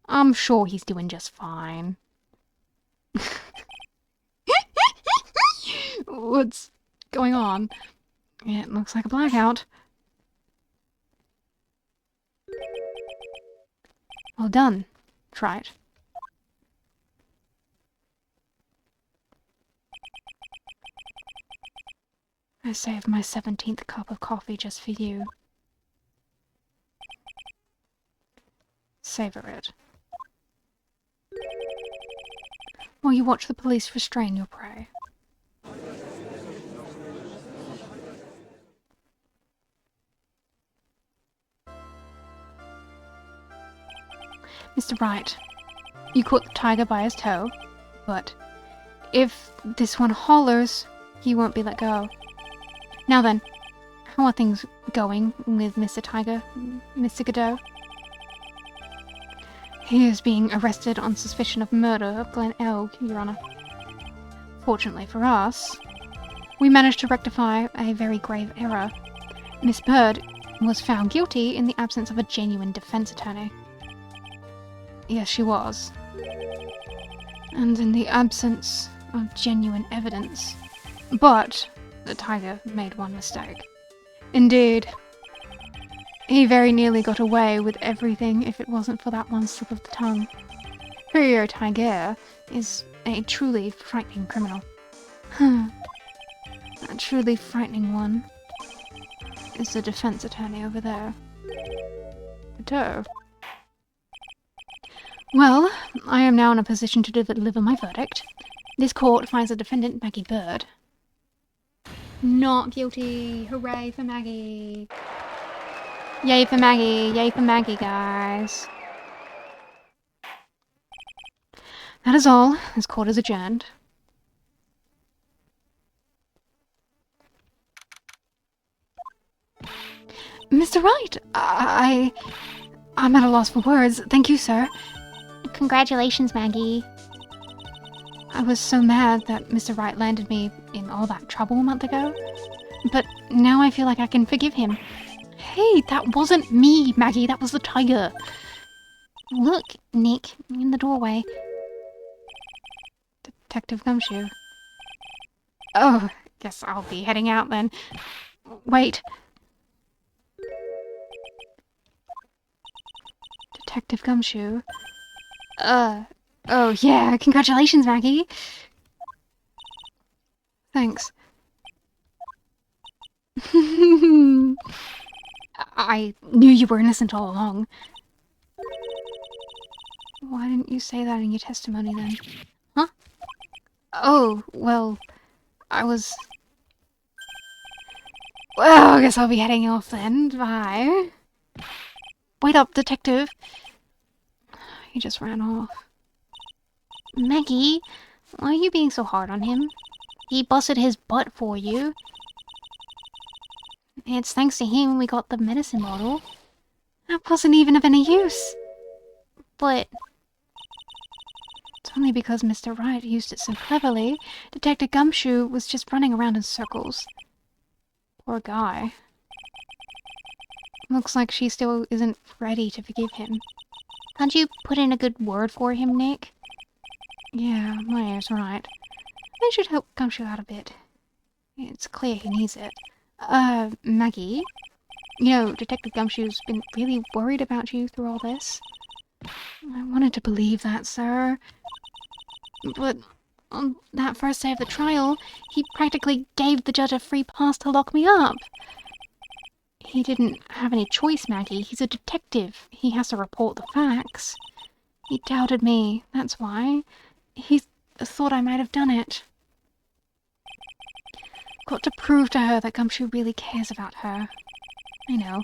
I'm sure he's doing just fine. What's going on? It looks like a blackout. Well done. Try it. I saved my 17th cup of coffee just for you. Savor it. While you watch the police restrain your prey. Mr. Wright, you caught the tiger by his toe, but if this one hollers, he won't be let go. Now then, how are things going with Mr. Tiger, Mr. Godot? He is being arrested on suspicion of murder of Glen Elg, Your Honor. Fortunately for us, we managed to rectify a very grave error. Miss Bird was found guilty in the absence of a genuine defense attorney. Yes, she was. And in the absence of genuine evidence. But the tiger made one mistake. Indeed. He very nearly got away with everything if it wasn't for that one slip of the tongue. Rio Tiger is a truly frightening criminal. A truly frightening one is the defense attorney over there. Godot. Well, I am now in a position to deliver my verdict. This court finds the defendant, Maggie Bird, not guilty. Hooray for Maggie. Yay for Maggie. Yay for Maggie, guys. That is all. This court is adjourned. Mr. Wright, I'm at a loss for words. Thank you, sir. Congratulations, Maggie. I was so mad that Mr. Wright landed me in all that trouble a month ago. But now I feel like I can forgive him. Hey, that wasn't me, Maggie. That was the tiger. Look, Nick, in the doorway. Detective Gumshoe. Oh, guess I'll be heading out then. Wait. Detective Gumshoe. Oh yeah, congratulations, Maggie. Thanks. I knew you were innocent all along. Why didn't you say that in your testimony then? Huh? Oh, well, Well, I guess I'll be heading off then. Bye. Wait up, detective. He just ran off. Maggie, why are you being so hard on him? He busted his butt for you. It's thanks to him we got the medicine bottle. That wasn't even of any use. But It's only because Mr. Wright used it so cleverly. Detective Gumshoe was just running around in circles. Poor guy. Looks like she still isn't ready to forgive him. can't you put in a good word for him, Nick? Yeah, Maya's right. I should help Gumshoe out a bit. It's clear he needs it. Maggie? You know, Detective Gumshoe's been really worried about you through all this. I wanted to believe that, sir. But on that first day of the trial, he practically gave the judge a free pass to lock me up. He didn't have any choice, Maggie. He's a detective. He has to report the facts. He doubted me, that's why. He thought I might have done it. Got to prove to her that Gumshoe really cares about her. I know.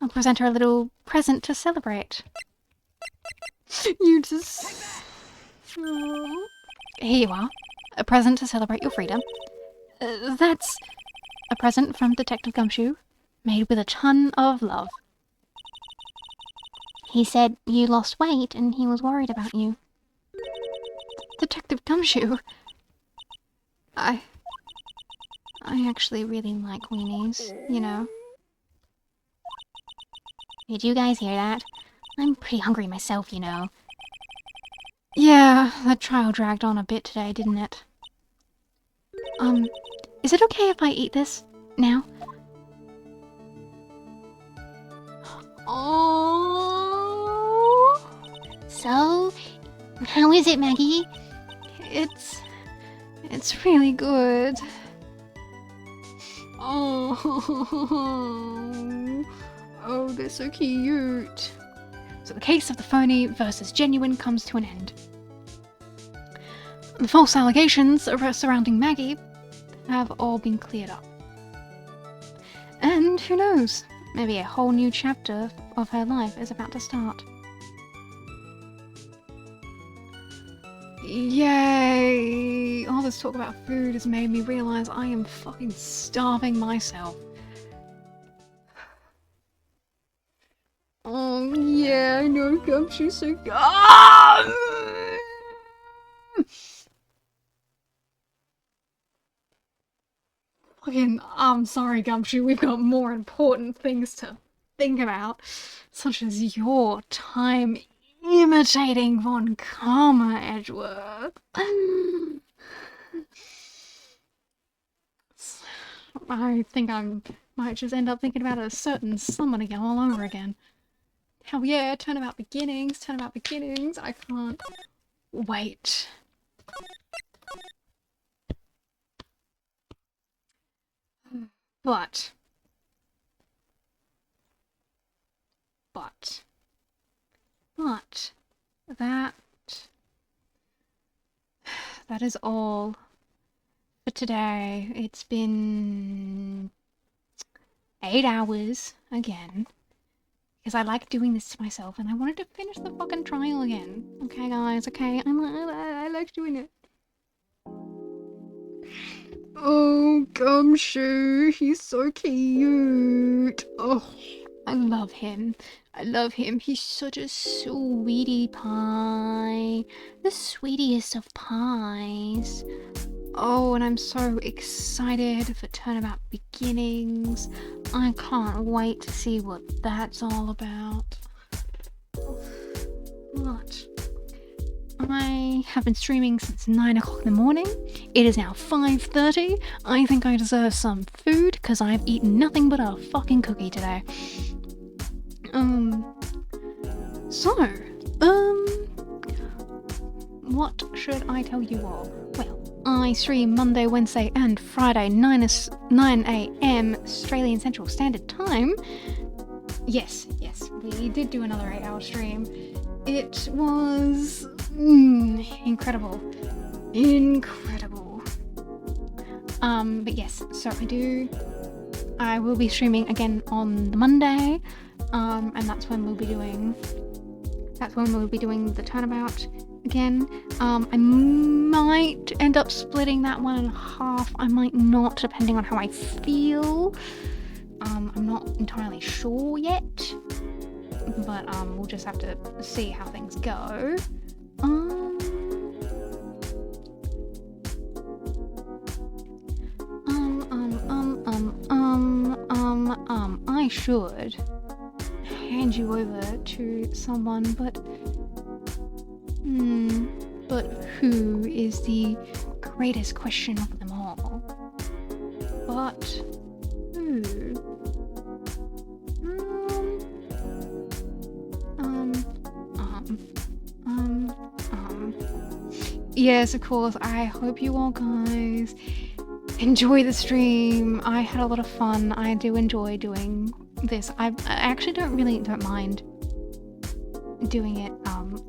I'll present her a little present to celebrate. You just... Oh. Here you are. A present to celebrate your freedom. That's a present from Detective Gumshoe, made with a ton of love. He said you lost weight and he was worried about you. Detective Gumshoe? I actually really like weenies, you know. Did you guys hear that? I'm pretty hungry myself, you know. Yeah, the trial dragged on a bit today, didn't it? Is it okay if I eat this now? Oh, So, how is it, Maggie? it's really good. Oh, they're so cute. So the case of the phony versus genuine comes to an end. The false allegations surrounding Maggie have all been cleared up. And who knows, maybe a whole new chapter of her life is about to start. Yay! All this talk about food has made me realize I am fucking starving myself. Oh yeah, I know Gumshoe's so good. Fucking, I'm sorry, Gumshoe, we've got more important things to think about, such as your time imitating Von Karma, Edgeworth. I think I might just end up thinking about a certain someone again all over again. Hell yeah, turnabout beginnings, I can't wait. But that is all for today. It's been 8 hours again. Because I like doing this to myself and I wanted to finish the fucking trial again. Okay, guys, okay? I like doing it. Oh, Gumshoe, he's so cute. Oh, I love him. He's such a sweetie pie. The sweetest of pies. Oh, and I'm so excited for Turnabout Beginnings. I can't wait to see what that's all about. But I have been streaming since 9 o'clock in the morning. It is now 5:30. I think I deserve some food because I've eaten nothing but a fucking cookie today. What should I tell you all? Well, I stream Monday, Wednesday and Friday 9 AM Australian Central Standard Time. Yes, we did do another 8-hour stream. It was incredible. But yes, so I will be streaming again on the Monday, and that's when we'll be doing the turnabout again. I might end up splitting that one in half. I might not, depending on how I feel. I'm not entirely sure yet, but we'll just have to see how things go. I should hand you over to someone, but who is the greatest question of them all? But who? Yes, of course. I hope you all guys enjoy the stream. I had a lot of fun. I do enjoy doing this. I actually don't mind doing it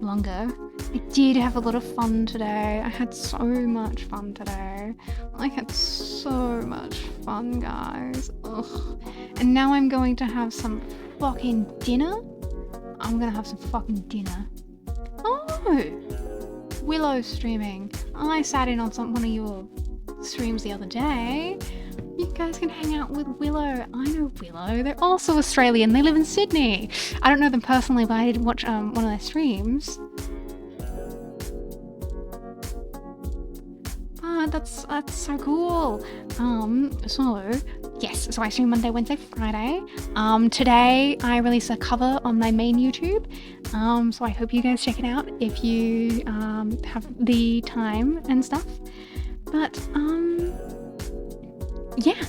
longer. I did have a lot of fun today. I had so much fun today. I had so much fun, guys. Ugh. And now I'm going to have some fucking dinner. I'm gonna have some fucking dinner. Oh! Willow streaming. I sat in on one of your streams the other day. You guys can hang out with Willow. I know Willow. They're also Australian. They live in Sydney. I don't know them personally, but I did watch one of their streams. Oh, that's so cool. So I stream Monday, Wednesday, Friday. Today I release a cover on my main YouTube. So I hope you guys check it out if you have the time and stuff. But yeah.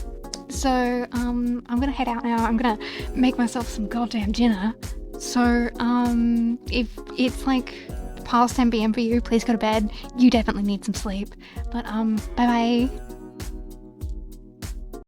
So I'm gonna head out now. I'm gonna make myself some goddamn dinner. So if it's like past 10 p.m. for you, please go to bed. You definitely need some sleep. But bye bye.